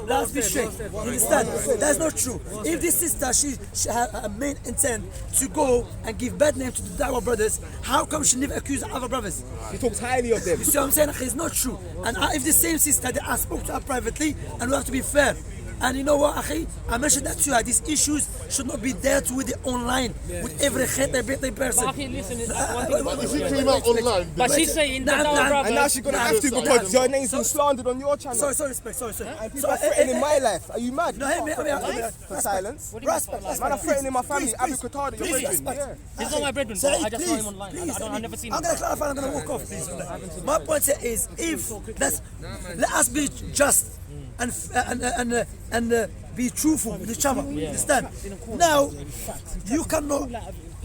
Speaker 2: let's be straight. You understand? That's not true. If this sister, she had a main intent to go and give bad name to the Da'wah brothers, how come she never accused other brothers?
Speaker 13: She talks highly of them.
Speaker 2: You see what I'm saying? It's not true. And if the same sister, I spoke to her privately, and we have to be fair. And you know what, Akhi? I mentioned that to her. These issues should not be dealt with online, with every person.
Speaker 17: But listen,
Speaker 19: she came out online.
Speaker 17: But she's saying that
Speaker 13: and now she's going to have to because your name's been slandered on your channel.
Speaker 2: Sorry, respect.
Speaker 13: And people are threatening my life. Are you mad?
Speaker 2: No, hey,
Speaker 13: for silence.
Speaker 2: Respect.
Speaker 13: Man, I'm threatening my family. Abu Qatada, your brethren.
Speaker 17: He's not my brethren, I just saw him online. I've never seen him.
Speaker 2: I'm going to clarify, I'm going to walk off, please. My point is, let us be just and be truthful with each other. Understand? Now, you cannot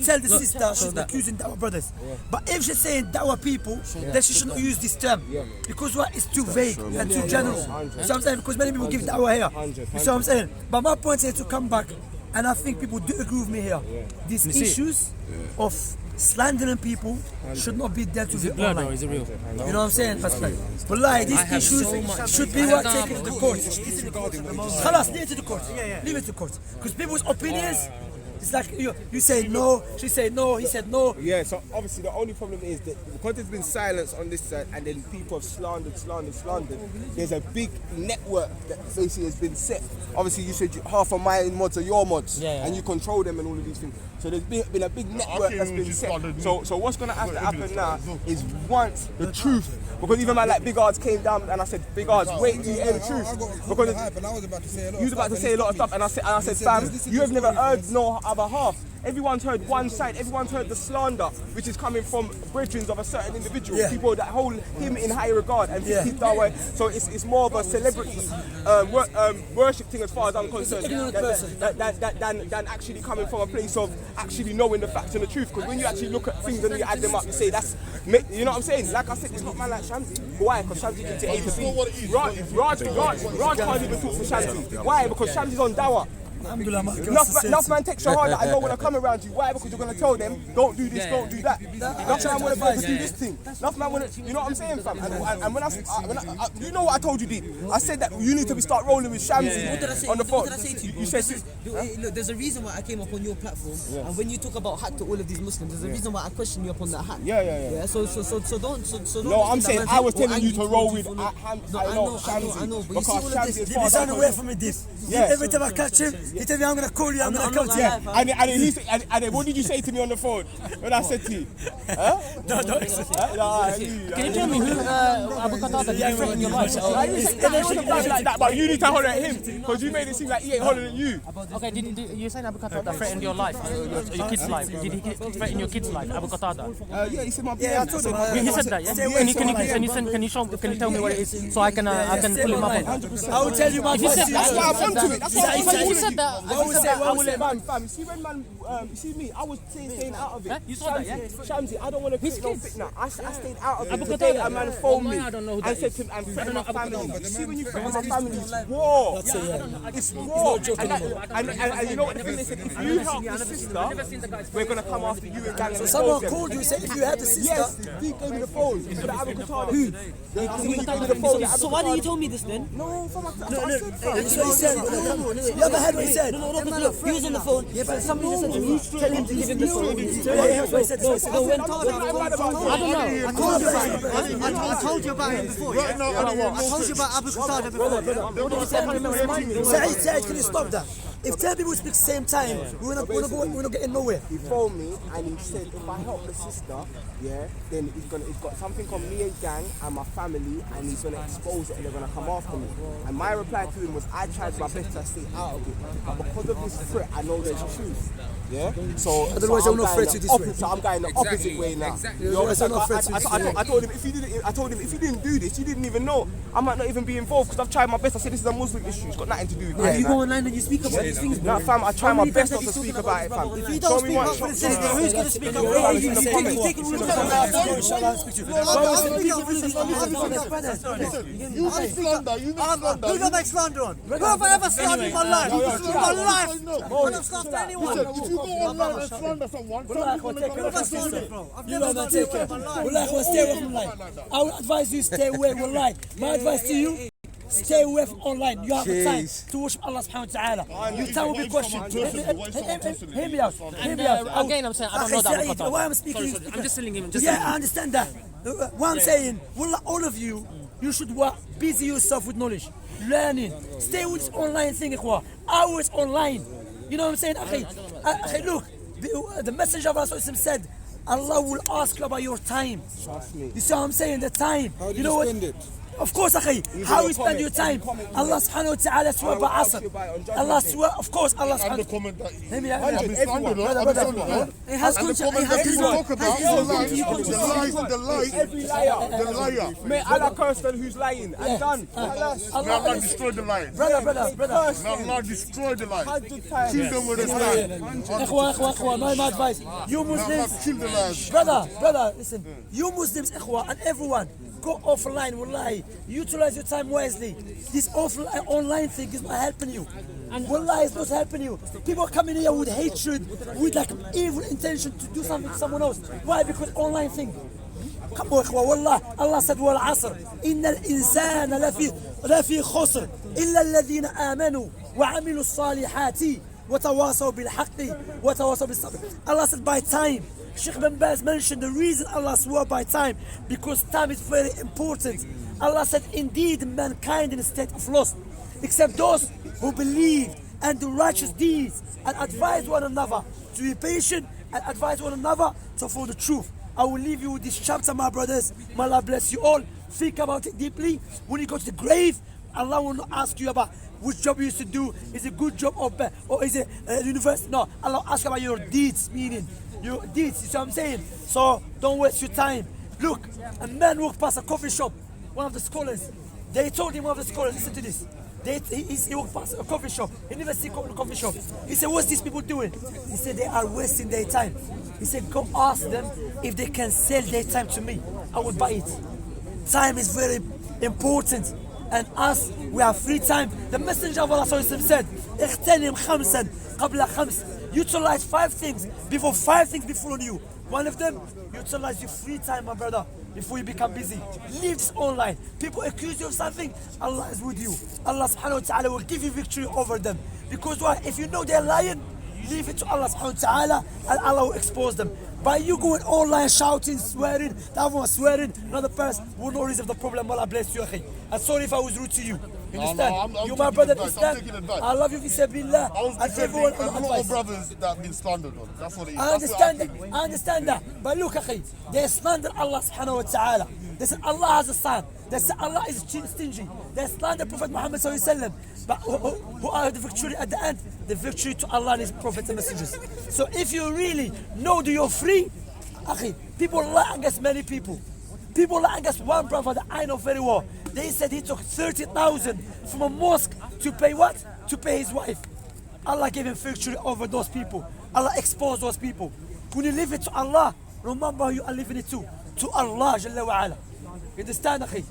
Speaker 2: tell the sister she's accusing Da'wah brothers. But if she's saying Da'wah people, then she should not use this term. Because what is too vague and too general. You know what I'm saying? Because many people give Da'wah here. You know what I'm saying? But my point is to come back, and I think people do agree with me here. These issues of slandering people should not be dealt with online.
Speaker 5: Or is it real?
Speaker 2: You know what I'm saying? But like these issues should be taken to the court. Khalas, leave it to the court. Leave it to the court. Because people's opinions, it's like you say no, she said no, he said no.
Speaker 13: Yeah, so obviously the only problem is that because there's been silence on this side and then people have slandered, there's a big network that basically has been set. Obviously you said half of my mods are your mods and you control them and all of these things. So there's been a big network that's been set. So what's going to have to happen now is once the truth, because even my like Big Ards came down and I said, Big Ards, wait till you hear the truth. Because
Speaker 18: I was about to say a lot.
Speaker 13: You was about to say a lot of stuff and I said, fam, you have never heard no other half. Everyone's heard one side, everyone's heard the slander, which is coming from brethren of a certain individual, people that hold him in high regard and think he's that way. So it's more of a celebrity worship thing as far as I'm concerned, than actually coming from a place of actually knowing the facts and the truth. Because when you actually look at things and you add them up, you say that's, you know what I'm saying? Like I said, it's not man like Shamsi. Why? Because Shamsi can say A to B. Raj can't even talk for Shamsi. Why? Because Shamsi's on dawah. Enough man takes shahada. I don't want to come around you. Why? Because you're going to tell them, don't do this, don't do that. Enough man want to do this thing. Enough man want to, you know what I'm saying, fam? And when I you know what I told you, Deep? I said that you need to start rolling with Shamsi on the phone.
Speaker 1: What did I say to you?
Speaker 13: You said,
Speaker 1: look, there's a reason why I came up on your platform, and when you talk about hat to all of these Muslims, there's a reason why I question you upon that hat.
Speaker 13: Yeah.
Speaker 1: So don't.
Speaker 13: No, I'm saying I was telling you to roll with Shamsi.
Speaker 1: I know, but
Speaker 13: because Shamsi is
Speaker 2: He's on away from me, Deep. Every time I catch him, he tells me I'm going to call you, I'm going to come to you.
Speaker 13: And what did you say to me on the phone when I said to you? Huh?
Speaker 2: No.
Speaker 11: Can you tell me who Abu Qatada did in your life?
Speaker 13: Like that, but you need to holler at him because you made it seem like he ain't hollering at you.
Speaker 11: Okay, did you saying Abu Qatada threatened your life, your kid's life? Did he threaten your kid's life, Abu Qatada?
Speaker 13: Yeah, he said my
Speaker 2: I told him.
Speaker 11: He said that, yeah? Can you tell me what it is so I can pull him up on?
Speaker 2: I will tell you my voice.
Speaker 13: That's why I'm onto it. That's why
Speaker 11: If you said that,
Speaker 13: I will let fam. You see when man, you see me, I was staying out of it.
Speaker 11: You saw that, yeah?
Speaker 13: Shamsi, I don't want to create no fitna. I stayed out of it. The day a man phoned me and said to me, I'm threatening my family. You see when you threaten my family, it's war. It's war. And you know what the thing is? If you help your sister, we're going to come after you and gang.
Speaker 2: Someone called you and said if you had the sister.
Speaker 13: Yes, he gave me the phone.
Speaker 2: Who?
Speaker 1: So why didn't you tell me this then?
Speaker 13: No, from
Speaker 2: That's what he said. You ever heard what he said?
Speaker 1: No, he was on the phone. Yeah, but somebody just said to me, tell him to give him the phone.
Speaker 2: That's what he said.
Speaker 16: I told you about him before. I told you about Abu Qatada before.
Speaker 2: Said, can you stop that? If 10 people speak at the same time, we're not getting nowhere.
Speaker 13: He phoned me and he said if I help the sister, then he's got something on me and gang and my family and he's gonna expose it and they're gonna come after me. And my reply to him was I tried my best to stay out of it. But because of this threat I know there's truth. Yeah? So
Speaker 2: otherwise I'm not threat you this way.
Speaker 13: So I'm going the opposite way now. I told him if you didn't do this, you didn't even know. I might not even be involved because I've tried my best. I said this is a Muslim issue, it's got nothing to do with it.
Speaker 1: You go online and you speak about these things,
Speaker 13: no, fam, I try my best not to speak about it, fam.
Speaker 1: If you don't speak up for the sister, who's going to speak up for you?
Speaker 19: You slander, you slander.
Speaker 16: Who got make slander on? Who have I ever slandered in my life? In my life! I don't slander anyone.
Speaker 19: If you go online and slander someone,
Speaker 2: You know that, take care. Wallah, stay away from online. I would advise you stay away from online. My advice to you, stay away from online. You have the time to worship Allah subhanahu wa ta'ala. Your time will be questioned. Hear me out.
Speaker 11: Again, I'm saying I don't know that.
Speaker 2: Why I'm speaking?
Speaker 11: Sorry, I'm just telling him.
Speaker 2: I understand that. What I'm saying, wallah, all of you, you should busy yourself with knowledge, learning. Stay with this online thing, ikhwa. Hours online. You know what I'm saying? Akhi, look, the Messenger of Allah said, Allah will ask you about your time.
Speaker 13: Trust me.
Speaker 2: You see what I'm saying? The time.
Speaker 18: How do
Speaker 2: you know what?
Speaker 18: spend it?
Speaker 2: Of course, akhi. How you spend your time? Allah subhanahu wa ta'ala swear by Asr. Allah swear, of course, Allah subhanahu wa ta'ala. Let me
Speaker 19: It has the liar.
Speaker 13: May Allah curse them who's lying. And done.
Speaker 19: May Allah destroy the liars.
Speaker 2: Brother.
Speaker 19: May Allah destroy the liars. Kill them with his lion.
Speaker 2: Ikhwa, my advice. You Muslims,
Speaker 19: kill the liars.
Speaker 2: brother, listen. You Muslims, ikhwa, and everyone, Go offline, wallahi. Utilize your time wisely. This offline, online thing is not helping you. And wallahi, it's not helping you. People are coming here with hatred, with like evil intention to do something to someone else. Why? Because online thing. Come on, والله Allah said والعصر إن الإنسان لفي خسر إلا الذين آمنوا وعملوا الصالحات وتواصوا بالحق وتواصوا بالصبر. Allah said by time. Sheikh bin Baz mentioned the reason Allah swore by time, because time is very important. Allah said, indeed mankind in a state of loss, except those who believe and do righteous deeds and advise one another to be patient and advise one another to follow the truth. I will leave you with this chapter, my brothers. May Allah bless you all. Think about it deeply. When you go to the grave, Allah will not ask you about which job you used to do. Is it a good job or bad? Or is it university? No, Allah will ask you about your deeds, meaning your deeds. You see what I'm saying? So don't waste your time. Look, a man walked past a coffee shop. One of the scholars, they told him, one of the scholars, listen to this. He walked past a coffee shop. He never see a coffee shop. He said, what's these people doing? He said, they are wasting their time. He said, go ask them if they can sell their time to me. I would buy it. Time is very important. And us, we have free time. The Messenger of Allah said, اغتنم خمسا قبل خمس. Utilize 5 things before 5 things before you. One of them, utilize your free time, my brother, before you become busy. Leave this online. People accuse you of something, Allah is with you. Allah subhanahu wa ta'ala will give you victory over them. Because why? If you know they're lying, leave it to Allah subhanahu wa ta'ala and Allah will expose them. By you going online, shouting, swearing, the other one swearing, another person will not resolve the problem. Allah bless you, akhi. I'm sorry if I was rude to you. You understand?
Speaker 19: I'm
Speaker 2: you my brother in
Speaker 19: advice. I'm
Speaker 2: Islam.
Speaker 19: advice.
Speaker 2: I love you, Fisabilillah.
Speaker 19: I was
Speaker 2: everyone
Speaker 19: a lot
Speaker 2: advice.
Speaker 19: of brothers that have been slandered on. That's what it is.
Speaker 2: I understand that. I understand that. But look, akhi, they slander Allah subhanahu wa ta'ala. They said Allah has a son. They said Allah is stingy. They slander Prophet Muhammad sallallahu alaihi wasallam. But who are the victory at the end? The victory to Allah and His prophets and messengers. So if you really know that you're free, akhi, people lie against many people. People lie against one brother that I know very well. They said he took 30,000 from a mosque to pay what? To pay his wife. Allah gave him victory over those people. Allah exposed those people. When you leave it to Allah, remember you are leaving it to Allah Jalla wa Ala. You understand, akhi?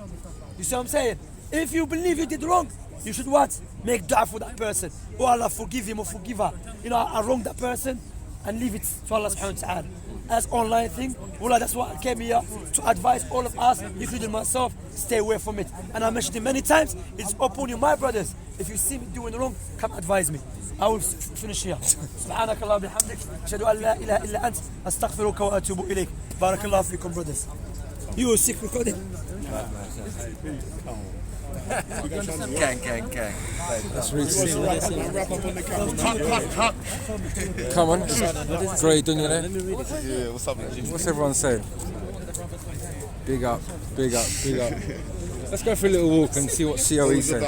Speaker 2: You see what I'm saying? If you believe you did wrong, you should what? Make dua for that person. Oh Allah, forgive him or forgive her. You know, I wronged that person, and leave it to Allah subhanahu wa ta'ala. As online thing, wallah, that's why I came here to advise all of us, including myself, stay away from it. And I mentioned it many times, it's upon you, my brothers. If you see me doing wrong, come advise me. I will finish here. سبحانك اللهم وبحمدك أشهد أن لا إله إلا أنت أستغفرك وأتوب إليك. بارك الله فيكم, brothers. You were sick recording?
Speaker 15: Gang.
Speaker 4: Let's read Come on. Great, don't you know?
Speaker 19: Yeah, what's up, man?
Speaker 4: What's everyone saying? Big up. Let's go for a little walk and see what COE's saying.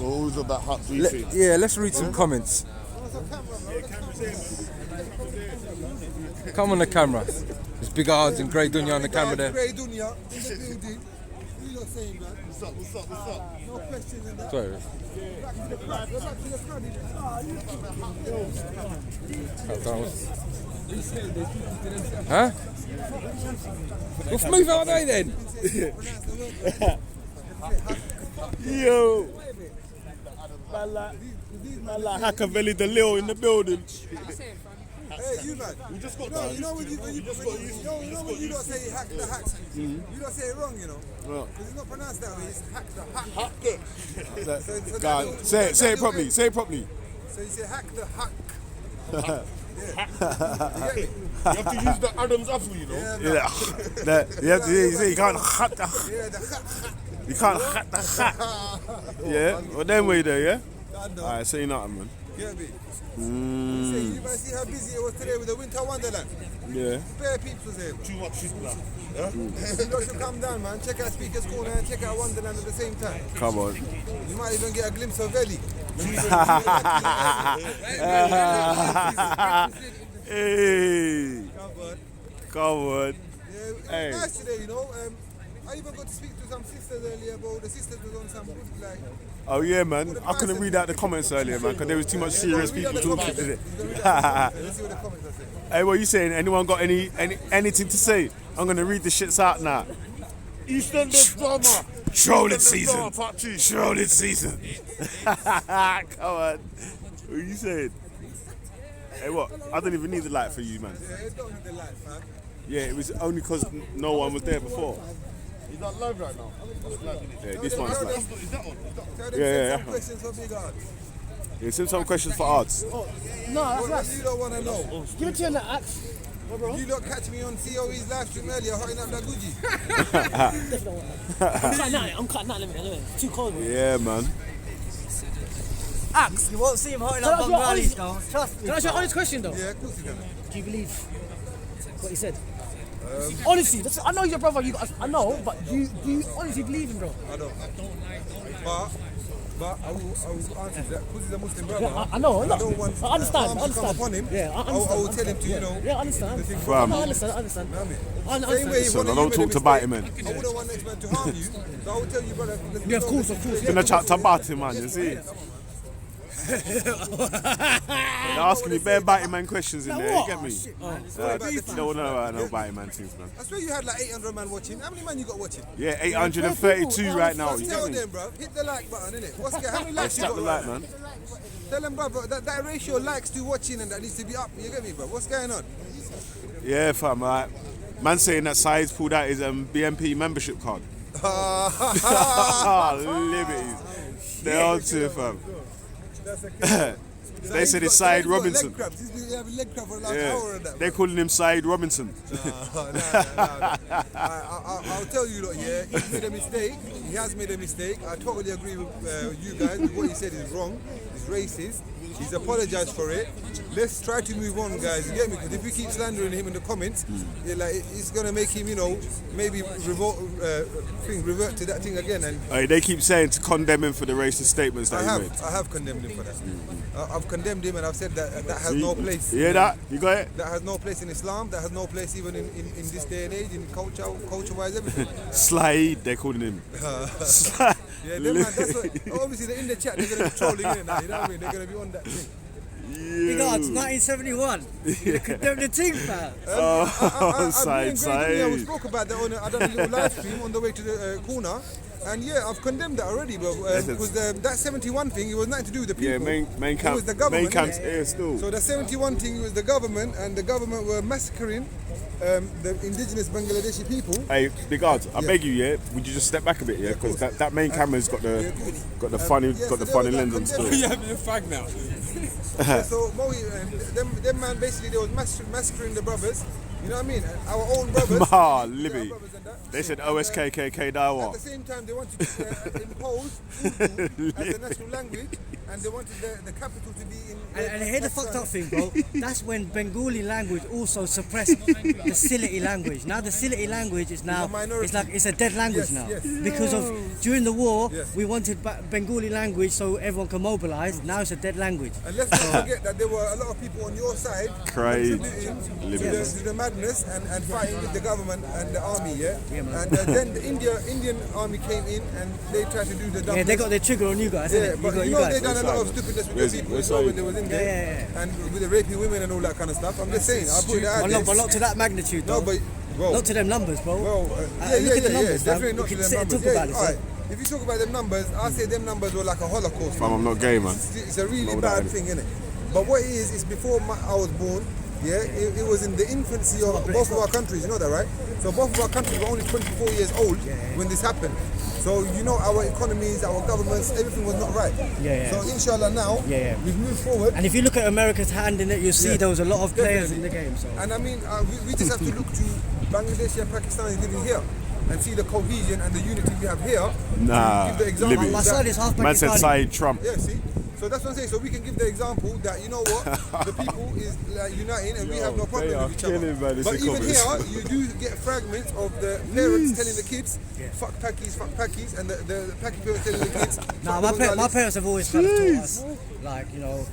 Speaker 19: Always about hot.
Speaker 4: Yeah, let's read some comments. Come on the camera. There's Big Ards and Grey Dunya on the camera there.
Speaker 8: Grey Dunya in the building. What are you not saying, man? What's up? No questions in that.
Speaker 4: Sorry. Huh? We'll move out of the way then.
Speaker 6: Yo. Mala Hakavelli the Lil in the building.
Speaker 8: Hey, you man.
Speaker 19: We just got
Speaker 8: you know when you don't say hack the hack, you don't say it wrong, you know. Because it's not pronounced that way. It's hack the hack.
Speaker 19: God, say it properly. Say it properly.
Speaker 8: So you say hack the hack.
Speaker 19: You have to use the Adam's apple, you know.
Speaker 6: You can't hack the hack. You can't hack the hack. Yeah, well then way there, yeah. Alright, say nothing, man.
Speaker 8: Yeah, me. You might see how busy it was today with the Winter Wonderland.
Speaker 6: Yeah.
Speaker 8: Bare peeps was there.
Speaker 19: Too much shit, man.
Speaker 8: You know, should come down, man. Check out Speaker's Corner and check out Wonderland at the same time.
Speaker 6: Come on.
Speaker 8: You might even get a glimpse of Valley.
Speaker 6: Hey. Come on.
Speaker 8: Yeah, it was nice today, you know. I even got to speak to some sisters earlier, but the sisters was on some good, like.
Speaker 6: Oh yeah, man. I couldn't read out the comments earlier, man, because there was too much serious people talking.
Speaker 8: Let's see what the comments are saying.
Speaker 6: Hey, what are you saying? Anyone got anything to say? I'm gonna read the shits out now.
Speaker 19: EastEnders drama.
Speaker 7: Trolling
Speaker 19: EastEnders
Speaker 7: season.
Speaker 19: drama, part 2.
Speaker 7: Trolling season.
Speaker 9: Come on. What are you saying? Hey, what? I don't even need the light for you, man.
Speaker 18: Yeah, it don't need the light, man.
Speaker 9: Yeah, it was only because no one was there before.
Speaker 19: Is that live right now?
Speaker 9: Yeah, this one's live.
Speaker 19: Is that on?
Speaker 18: Tell them
Speaker 9: Yeah.
Speaker 18: some questions for big odds.
Speaker 9: Yeah, send some questions for odds.
Speaker 2: Oh, no, that's
Speaker 18: What you don't want to know.
Speaker 2: Give it to you in the axe.
Speaker 18: You don't catch me on COE's live stream earlier, hotting up that Gucci.
Speaker 2: I'm cutting that limit anyway. Too cold, bro.
Speaker 9: Yeah, man.
Speaker 16: Axe, you won't see him hotting up Bengalis, though. Trust me.
Speaker 2: Can I ask you an honest question, though?
Speaker 18: Yeah, of course you can.
Speaker 2: Do you believe what he said? Honestly, I know he's your brother. I know, but do you honestly believe him, bro?
Speaker 18: I don't. But I will answer that because he's a Muslim brother.
Speaker 2: Yeah, I know.
Speaker 18: I don't want
Speaker 2: I understand.
Speaker 18: harm to come upon him.
Speaker 2: Yeah, I
Speaker 18: I will tell him to, you know.
Speaker 2: Yeah, I understand.
Speaker 18: the thing
Speaker 9: Fam.
Speaker 2: I understand.
Speaker 18: Same way,
Speaker 9: Listen,
Speaker 18: when
Speaker 9: I don't
Speaker 18: you made
Speaker 9: talk
Speaker 18: a
Speaker 9: to Batty,
Speaker 18: mistake,
Speaker 9: man.
Speaker 18: I wouldn't want next man to harm you. So I will tell you, brother.
Speaker 2: Yeah, of course.
Speaker 9: Gonna chat to Batty, man, you see? They're asking me bare Batty man questions in there, you get me? You don't know about no Batty man things, man.
Speaker 18: I swear you had like 800 man watching. How many man you got watching?
Speaker 9: Yeah, 832 right now, you
Speaker 18: Tell
Speaker 9: get me?
Speaker 18: them, bro. Hit the like button, innit? How many likes you
Speaker 9: Tap
Speaker 18: got?
Speaker 9: the light, man.
Speaker 18: Tell them, brother, that ratio likes to watching and that needs to be up. You get me, bro? What's going on?
Speaker 9: Yeah, fam, like, man saying that Saeed's pulled out his BNP membership card. Liberties. They're on to it, fam. They said it's Saeed Robinson.
Speaker 18: Leg cramps. He's been having leg cramp for the last hour and that.
Speaker 9: They're calling him Saeed Robinson.
Speaker 18: I'll tell you, look, yeah, he's made a mistake. He has made a mistake. I totally agree with you guys. What he said is wrong. It's racist. He's apologized for it. Let's try to move on, guys. You get me? Because if we keep slandering him in the comments, it's gonna make him, you know, maybe revert to that thing again. And
Speaker 9: They keep saying to condemn him for the racist statements that he made.
Speaker 18: I have condemned him for that. I've condemned him and I've said that has no place.
Speaker 9: You hear that? You got it?
Speaker 18: That has no place in Islam. That has no place even in this day and age, in culture-wise, everything.
Speaker 9: Saeed, they're calling him.
Speaker 18: Yeah, them man, that's what, obviously they're in the chat, they're going to be trolling in it now, you know what I mean? They're going to be on that thing.
Speaker 16: Big odds, 1971. You condemn the team, fam.
Speaker 18: I spoke about that I done a little live stream on the way to the corner. And yeah, I've condemned that already, bro. Because that 71 thing, it was nothing to do with the people.
Speaker 9: Yeah, main camp.
Speaker 18: It was the government.
Speaker 9: Main camp's here still.
Speaker 18: So the 71 thing was the government, and the government were massacring the indigenous Bangladeshi people.
Speaker 9: Hey, big odds. I beg you, yeah. Would you just step back a bit, yeah? Because that main camera's got the funny lens on still.
Speaker 20: You're having a fag now.
Speaker 18: So Moe, them man basically they was massacring the brothers. You know what I mean? Our own brothers.
Speaker 9: Libby. They said OSKKK Dawa.
Speaker 18: At the same time, they wanted to impose Urdu as the national language, and they wanted the capital to be in.
Speaker 16: And here's the fucked up thing, bro. That's when Bengali language also suppressed the Sylheti language. Now the Sylheti language is now it's a dead language now because of during the war we wanted Bengali language so everyone can mobilize. Now it's a dead language.
Speaker 18: And let's not forget that there were a lot of people on your side contributing to the madness and fighting with the government and the army. And then the Indian army came in and they tried to do the dumbness.
Speaker 16: Yeah, they got their trigger on you guys.
Speaker 18: Yeah, but you know they done a lot of stupidness with the people when they was in there, and with the raping women and all that kind of stuff. I'm just saying, I put that out there.
Speaker 16: But not to that magnitude, though.
Speaker 18: No, but
Speaker 16: not to them numbers, bro.
Speaker 18: Well,
Speaker 16: look at the numbers,
Speaker 18: definitely not to them numbers.
Speaker 16: About it,
Speaker 18: right. If you talk about them numbers, I say them numbers were like a Holocaust.
Speaker 9: Fam, I'm not gay, man.
Speaker 18: It's a really bad thing, innit? But what it is before I was born. Yeah, it was in the infancy of both of our countries, you know that, right? So both of our countries were only 24 years old when this happened. So you know our economies, our governments, everything was not right. So inshallah now, we've moved forward.
Speaker 16: And if you look at America's hand in it, you'll see there was a lot of players in the game. So.
Speaker 18: And I mean, we just have to look to Bangladesh and Pakistanis living here and see the cohesion and the unity we have here.
Speaker 9: Nah,
Speaker 18: give the example
Speaker 16: my son is half Pakistani.
Speaker 9: Man said Saeed Trump.
Speaker 18: Yeah, see? So that's what I'm saying. So we can give the example that, you know what, the people is uniting and we have no problem with each other. But even here, you do get fragments of the parents telling the kids, fuck Pakis, and the Paki parents telling the kids.
Speaker 16: Nah, my parents have always kind of taught us, like, you know,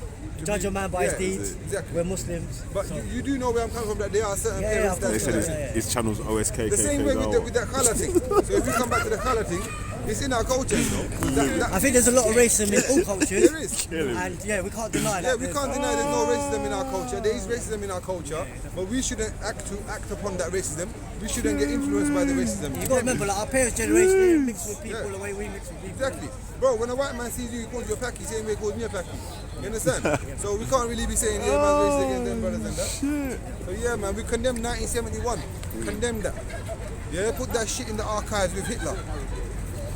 Speaker 16: judge a man by his deeds.
Speaker 18: Exactly.
Speaker 16: We're Muslims.
Speaker 18: But you do know where I'm coming from, that there are certain parents that...
Speaker 9: They said his channel's OSKKK.
Speaker 18: The same way with that colour thing. So if we come back to the colour thing,
Speaker 21: It's in our culture, you know.
Speaker 16: I think there's a lot of racism in all cultures.
Speaker 21: There is.
Speaker 16: And yeah, we can't deny
Speaker 21: Yeah,
Speaker 16: that.
Speaker 21: we can't deny there's no racism in our culture. There is racism in our culture, but we shouldn't act upon that racism. We shouldn't get influenced by the racism.
Speaker 16: You got to remember, like our parents' generation, they mix with people the way we mix with people.
Speaker 21: Exactly. Bro, when a white man sees you, he calls you a packy, same way he calls me a packy. You understand? So we can't really be saying, yeah, man's racist against them brothers and that. So yeah, man, we condemn 1971. Condemn that. Yeah, put that shit in the archives with Hitler.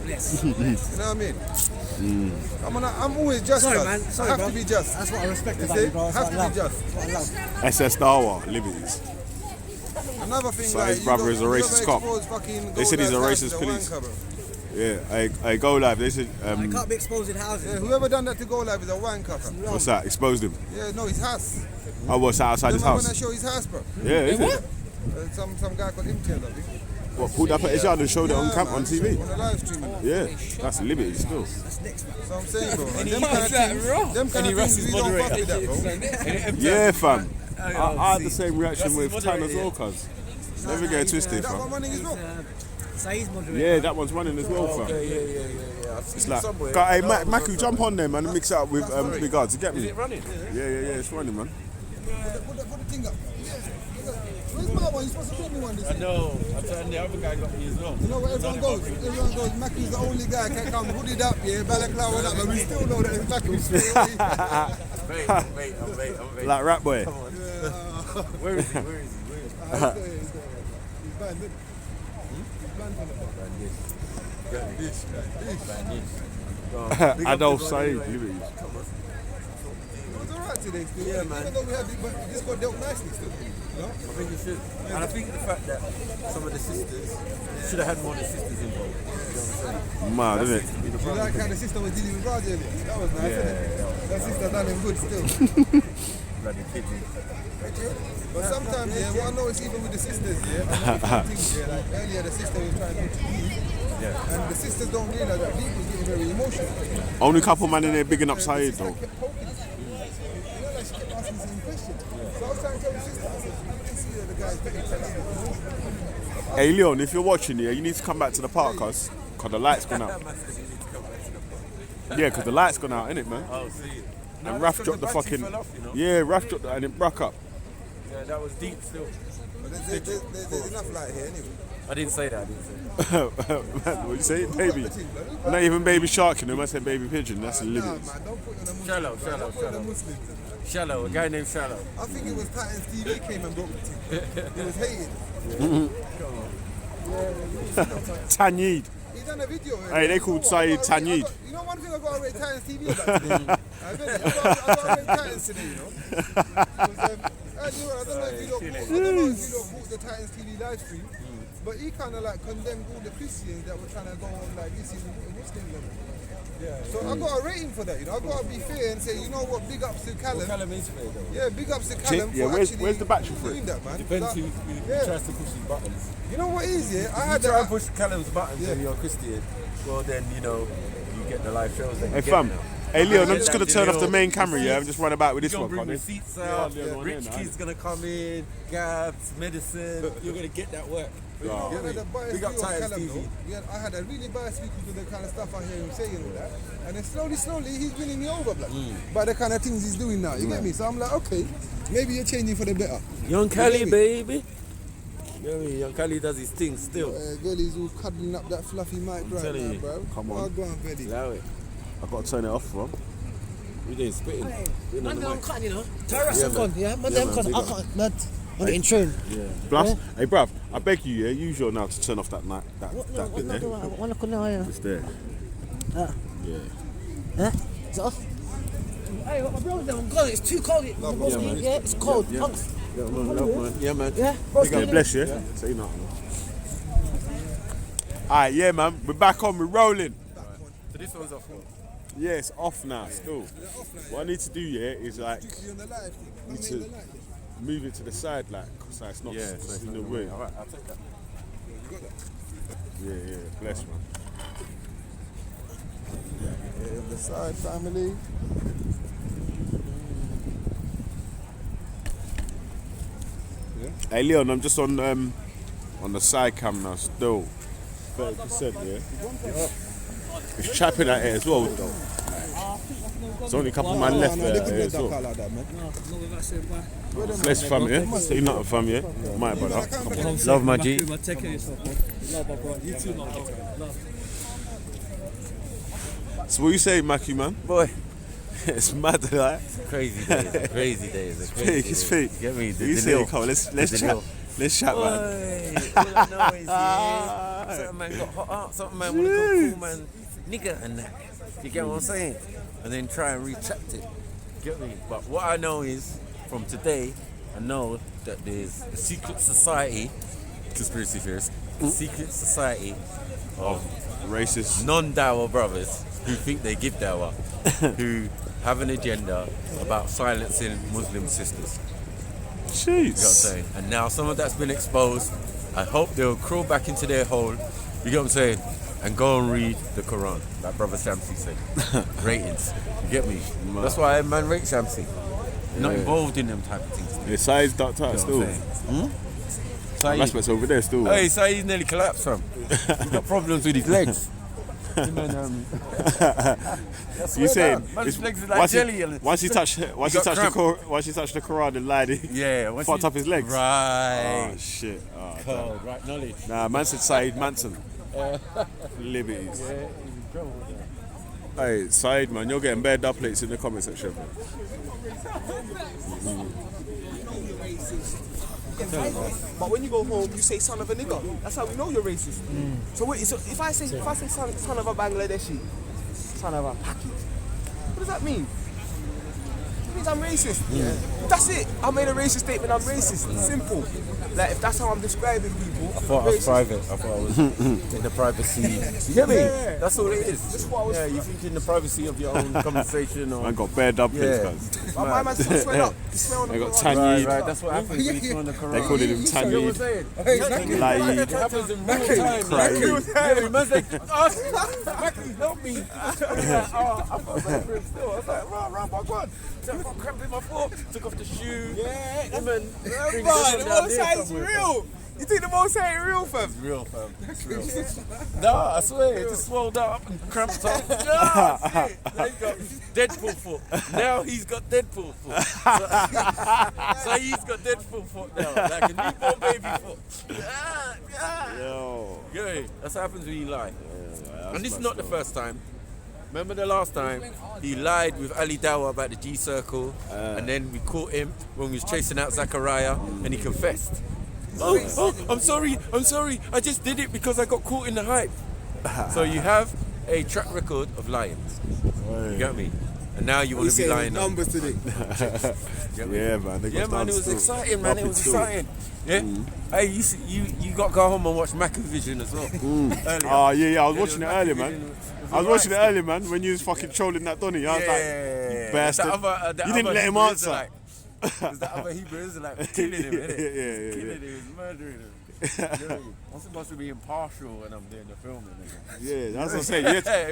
Speaker 16: Yes.
Speaker 21: You know what I mean? I'm always just.
Speaker 16: Sorry,
Speaker 21: us.
Speaker 16: man. Sorry,
Speaker 21: I have
Speaker 16: bro.
Speaker 21: to be just.
Speaker 16: That's what I respect
Speaker 21: You
Speaker 16: about
Speaker 21: see?
Speaker 16: you, bro. That's
Speaker 21: Have
Speaker 16: what
Speaker 21: to
Speaker 16: I
Speaker 21: be
Speaker 16: love.
Speaker 21: just.
Speaker 16: That's what I love.
Speaker 9: SS Dawa, Liberties.
Speaker 21: Another thing,
Speaker 9: So
Speaker 21: like,
Speaker 9: his brother is a racist cop. They said he's a racist police. Yeah, I go live. They said.
Speaker 16: I can't be exposing houses.
Speaker 21: Yeah, whoever done that to go live is a wanker.
Speaker 9: What's that? Exposed him.
Speaker 21: Yeah, no, his house.
Speaker 9: Oh, what's that outside his
Speaker 21: Remember
Speaker 9: house?
Speaker 21: when I show his house, bro?
Speaker 9: Yeah, is it?
Speaker 21: Some guy called Imtiaz, I think.
Speaker 9: What, pulled up at his yard and showed it on camp on TV?
Speaker 21: On a live stream.
Speaker 9: Yeah, that's Liberty still.
Speaker 21: So I'm saying, bro. And them
Speaker 20: What's
Speaker 21: kind of
Speaker 20: that,
Speaker 21: things,
Speaker 20: bro?
Speaker 21: them kind of things, we don't fuck with that, bro.
Speaker 9: Yeah, fam. I had the same reaction with Tan as well, cuz. Never get it twisted,
Speaker 21: That one
Speaker 9: fam.
Speaker 21: running as well.
Speaker 16: Saeed's moderator.
Speaker 9: Yeah, that one's running as well, fam.
Speaker 15: Yeah.
Speaker 9: It's like, hey, Maku, jump on there, man, and mix it up with Big Odds. You get me?
Speaker 15: Is it running?
Speaker 9: Yeah, it's running, man.
Speaker 21: Put the thing up. Where's my one? You're supposed to put me one this
Speaker 15: I know. I turned the other guy got me as well.
Speaker 21: You know where everyone goes? Everyone goes, Maki's the only guy can come hooded up, yeah, balaclava up, but we still know that it's Maki.
Speaker 15: I'm wait.
Speaker 9: Like Rap Boy.
Speaker 15: Come on. Where is he?
Speaker 21: He's banned, isn't he? He's banned from the
Speaker 9: Adolf Saeed, Liberties.
Speaker 21: It was alright today still.
Speaker 15: Yeah, man.
Speaker 21: Even though we had it, but this got dealt nicely still. You know?
Speaker 15: I think it should. And I think the fact that some of the sisters should have had more of the sisters involved. You know what I'm saying?
Speaker 9: Mad, isn't it?
Speaker 21: You like how the sister was dealing with Raja, innit? That was nice, innit? That sister done him good still.
Speaker 15: Bloody kidney.
Speaker 21: But sometimes, yeah, what I notice even with the sisters, yeah, I'm not things, yeah, like earlier the sister was trying to leave, and the sisters don't realise that Deep was getting very emotional.
Speaker 9: Only couple man in there bigging up Saeed, though.
Speaker 21: Kept poking her. You know, like she kept asking the same question. So I was trying to tell the sister, I said, you can see that the guy's getting tense.
Speaker 9: Hey, Leon, if you're watching here, you need to come back to the park, cuz the light's gone out. Yeah, because the light's gone out, innit, man?
Speaker 15: Oh, see.
Speaker 9: And Raf dropped the fucking.
Speaker 15: Fell off, you know?
Speaker 9: Yeah, Raf dropped that and it broke up.
Speaker 15: Yeah, that was deep still.
Speaker 21: But there's enough light here anyway.
Speaker 15: I didn't say that.
Speaker 9: Man, what you say? Baby. Not even baby shark, you know, I said baby pigeon, that's a limit.
Speaker 15: Shallow, a guy named Shallow.
Speaker 21: I think it was Titans TV came and broke the team. He was hated.
Speaker 9: Tanyid.
Speaker 21: He done a video.
Speaker 9: Hey, they called Saeed Tanyid.
Speaker 21: You know one thing I got to rate Titans TV about today? I got to rate Titans today, you know? I don't know if you lot bought the Titans TV live stream, but he kind of like condemned all the Christians that were trying to go on like this in Muslim level. So I got to rate him for that, you know. I got to be fair and say, you know what, big ups to Callum.
Speaker 15: Callum is fair though.
Speaker 21: Yeah, big ups to Callum
Speaker 9: Yeah,
Speaker 21: for actually
Speaker 9: where's the battery for
Speaker 21: doing
Speaker 9: it?
Speaker 21: that, man.
Speaker 15: Depends
Speaker 21: Like,
Speaker 15: who tries to push his buttons.
Speaker 21: You know what it is, yeah? I
Speaker 15: If
Speaker 21: had
Speaker 15: you try
Speaker 21: that.
Speaker 15: and push Callum's buttons and you're a Christian, well then, you know, you get the live shows that you
Speaker 9: Hey,
Speaker 15: get
Speaker 9: fam.
Speaker 15: now.
Speaker 9: Hey, Leon, I'm just going to turn off the main camera, yeah? I'm just running about with this one,
Speaker 15: You're gonna bring
Speaker 9: can't
Speaker 15: receipts
Speaker 9: you?
Speaker 15: out,
Speaker 9: Yeah,
Speaker 15: rich kids gonna come in, Gabs, medicine, you're gonna get that work.
Speaker 21: Big up
Speaker 15: Titans
Speaker 21: Callum,
Speaker 15: TV.
Speaker 21: though. Yeah, I had a really biased view to the kind of stuff I hear him saying and all that. And then slowly, he's winning me over, blood. By the kind of things he's doing now. You get me? So I'm like, okay, maybe you're changing for the better.
Speaker 15: Young Cali, baby. You know what I mean? Young Cali does his thing still.
Speaker 21: Girlie's all cuddling up that fluffy mic right
Speaker 15: telling
Speaker 21: now,
Speaker 15: you.
Speaker 21: bro.
Speaker 9: Come on.
Speaker 21: Oh, go on, Belly.
Speaker 15: Allow it.
Speaker 9: I've got to turn it off, bro.
Speaker 15: We didn't spitting.
Speaker 1: Man, I'm cutting, you know. Terrace
Speaker 15: Yeah,
Speaker 1: have gone,
Speaker 15: man.
Speaker 1: yeah? Man,
Speaker 15: Yeah,
Speaker 1: them
Speaker 15: man,
Speaker 1: gone.
Speaker 15: big
Speaker 1: I
Speaker 15: up.
Speaker 1: can't, man. I'm getting trained.
Speaker 15: Yeah.
Speaker 9: Plus, hey, bruv, I beg you, yeah, use your now to turn off that night, that bit there. It's there.
Speaker 1: Yeah.
Speaker 9: Yeah.
Speaker 1: Huh? Is it off? Hey, my brother's there. I'm gone. It's too cold. Yeah, it's cold.
Speaker 9: Yeah.
Speaker 1: Punks.
Speaker 15: Yeah, man. Yeah, man.
Speaker 1: Yeah,
Speaker 9: God bless you. Say nothing. Alright, yeah, man, we're back on, we're rolling.
Speaker 15: So this one's off.
Speaker 9: Yeah, it's off now, still. What I need to do, yeah, is like, need to move it to the side, like, so it's not in the way.
Speaker 15: Alright, I'll take that.
Speaker 9: Yeah, bless, man.
Speaker 21: Yeah, the side family.
Speaker 9: Hey, Leon, I'm just on the side cam now, still. 30%, yeah? It's trapping at it as well, though. There's only a couple of man left there as well. Let's fam, yeah? Say nothing, fam, yeah? My brother. Come on.
Speaker 15: Love, my G.
Speaker 2: Take care of yourself, man. Love, bro. You too, man. Love.
Speaker 9: So what you say, Mackie, man?
Speaker 15: Boy.
Speaker 9: It's mad, like.
Speaker 15: Crazy days. Crazy days.
Speaker 9: It's fake, it's fake.
Speaker 15: Get me?
Speaker 9: You say, come on, let's chat. Let's chat, man.
Speaker 15: All I know is, yeah, certain man got hot out, certain man want to go cool, man, nigga and that. You get what I'm saying? And then try and retract it. Get me? But what I know is, from today, I know that there's a secret society, conspiracy theorists, a secret society of
Speaker 9: racist
Speaker 15: non-dawah brothers who think they give dawah, who have an agenda about silencing Muslim sisters.
Speaker 9: Jeez.
Speaker 15: You know what I'm saying? And now some of that's been exposed. I hope they'll crawl back into their hole, you get what I'm saying? And go and read the Quran, like Brother Shamsi said. Ratings. You get me? That's why I man rate Shamsi. Not involved in them type of things.
Speaker 9: Yeah, Saeed's ducked out still. Rashmat's over there still.
Speaker 15: Hey, Saeed nearly collapsed, fam. He's got problems with his legs.
Speaker 9: You saying
Speaker 15: his legs are like jelly.
Speaker 9: Once he touched the Quran and lied, he fucked up his legs.
Speaker 15: Right.
Speaker 9: Oh shit. Oh,
Speaker 15: cold, right knowledge.
Speaker 9: Nah, man said Saeed Manson. Liberties.
Speaker 15: Yeah, he's in trouble with that.
Speaker 9: Hey, Saeed, man, you're getting bare dub plates in the comment section, man.
Speaker 1: But when you go home, you say son of a nigger. That's how we know you're racist. So wait, so if I say son of a Bangladeshi, son of a Paki, what does that mean? It means I'm racist. Yeah. That's it. I made a racist statement. I'm racist. Simple. Like if that's how I'm describing people.
Speaker 15: I thought I was private. I thought I was in the privacy. You get me?
Speaker 1: Yeah.
Speaker 15: That's all it is.
Speaker 1: That's what I was.
Speaker 15: Yeah, you think in the privacy of your own conversation or.
Speaker 9: I got bare dub plates, guys.
Speaker 1: My man still swear up. He swear on the
Speaker 9: They got
Speaker 1: Quran.
Speaker 9: Tanyeed.
Speaker 15: Right, that's what happens when you swear on the Quran.
Speaker 9: They called him Tanyeed. Laeed.
Speaker 15: It happens in real time. Yeah, man's like, Mackie, help me. I felt bad for him still. I was like, run, my God. I got cramp in my foot. Took off the shoe.
Speaker 1: Yeah,
Speaker 15: him and
Speaker 1: the Most High is real. You think the Most High ain't real, fam?
Speaker 15: It's real, fam. It's real. No, I swear, it just swelled up and cramped up. No, now he's got Deadpool foot. Now he's got Deadpool foot. So he's got Deadpool foot now, like a newborn baby foot.
Speaker 9: Yo.
Speaker 15: Yeah, that's what happens when you lie. And this is not the first time. Remember the last time he lied with Ali Dawah about the G Circle, and then we caught him when we was chasing out Zachariah, and he confessed. Oh, I'm sorry, I just did it because I got caught in the hype. So you have a track record of lying. You get me? And now you want to be lying.
Speaker 21: Numbers today.
Speaker 9: Yeah, man.
Speaker 15: Yeah, man, it was exciting, man. It was exciting. Yeah. Hey, you got to go home and watch Macrovision as well.
Speaker 9: Oh yeah, I was watching it earlier, man. I was watching it earlier, man. When you was fucking trolling that Donny, I was like, you bastard. You didn't let him answer.
Speaker 15: Because that other Hebrew Israelite was killing him, innit?
Speaker 9: Yeah.
Speaker 15: Killing him, murdering him. I'm supposed to be impartial when I'm doing the filming.
Speaker 9: Yeah, that's what I'm saying.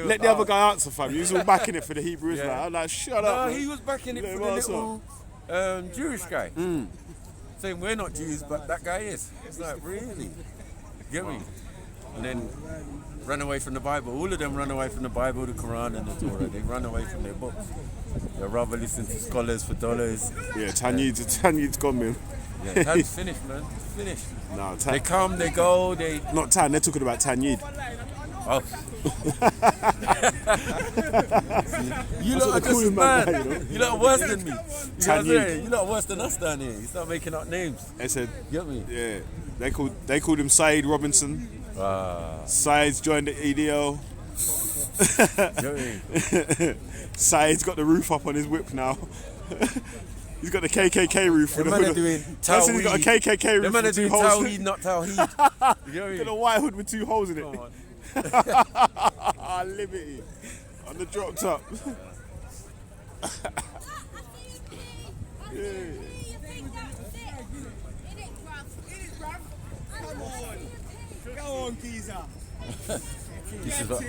Speaker 9: Let the other guy answer, fam. He was all backing it for the Hebrew Israelite. I was like, shut up.
Speaker 15: No,
Speaker 9: man.
Speaker 15: he was backing it for the little Jewish guy. Saying we're not Jews, but that guy is. It's like, really? Get me? And then run away from the Bible. All of them run away from the Bible, the Quran, and the Torah. They run away from their books. They'd rather listen to scholars for dollars.
Speaker 9: Yeah, Tanyeed's gone, man.
Speaker 15: Yeah, Tan's finished, man. It's finished.
Speaker 9: No,
Speaker 15: They come, they go,
Speaker 9: Not Tan, they're talking about Tanyeed.
Speaker 15: Oh. You lot are just mad. You lot are worse than me. You know what I'm saying? You lot are worse than us down here. You start making up names.
Speaker 9: They said,
Speaker 15: get me?
Speaker 9: Yeah. They called him Saeed Robinson. Saeed's joined the EDO. Saeed's got the roof up on his whip now. He's got the KKK roof.
Speaker 15: The man are doing
Speaker 9: Tawheed. He's got a KKK roof.
Speaker 15: The man are doing Tawheed, not Tawheed. You know what I mean?
Speaker 9: Got a white hood with 2 holes in it. Liberty. On the drop top.
Speaker 1: Go on, geezer.
Speaker 15: This is what